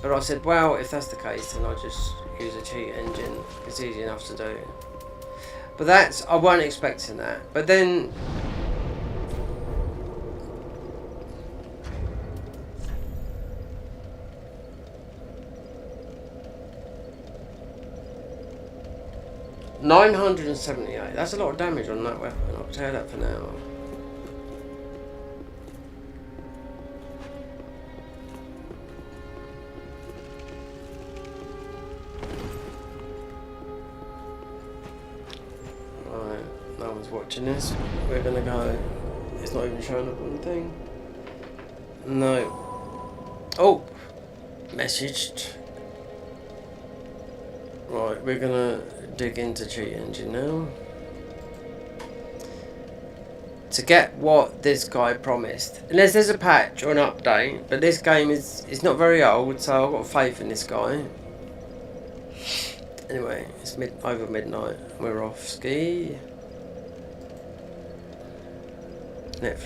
S1: But I said, well, if that's the case, then I'll just use a cheat engine. It's easy enough to do. But that's, I wasn't expecting that. But then, $978. That's a lot of damage on that weapon. I'll tell you that for now. Watching this, we're gonna go. It's not even showing up on the thing. No. Oh! Messaged. Right, we're gonna dig into Cheat Engine now. To get what this guy promised. Unless there's a patch or an update, but this game is not very old, so I've got faith in this guy. Anyway, it's over midnight. We're off ski. Netflix.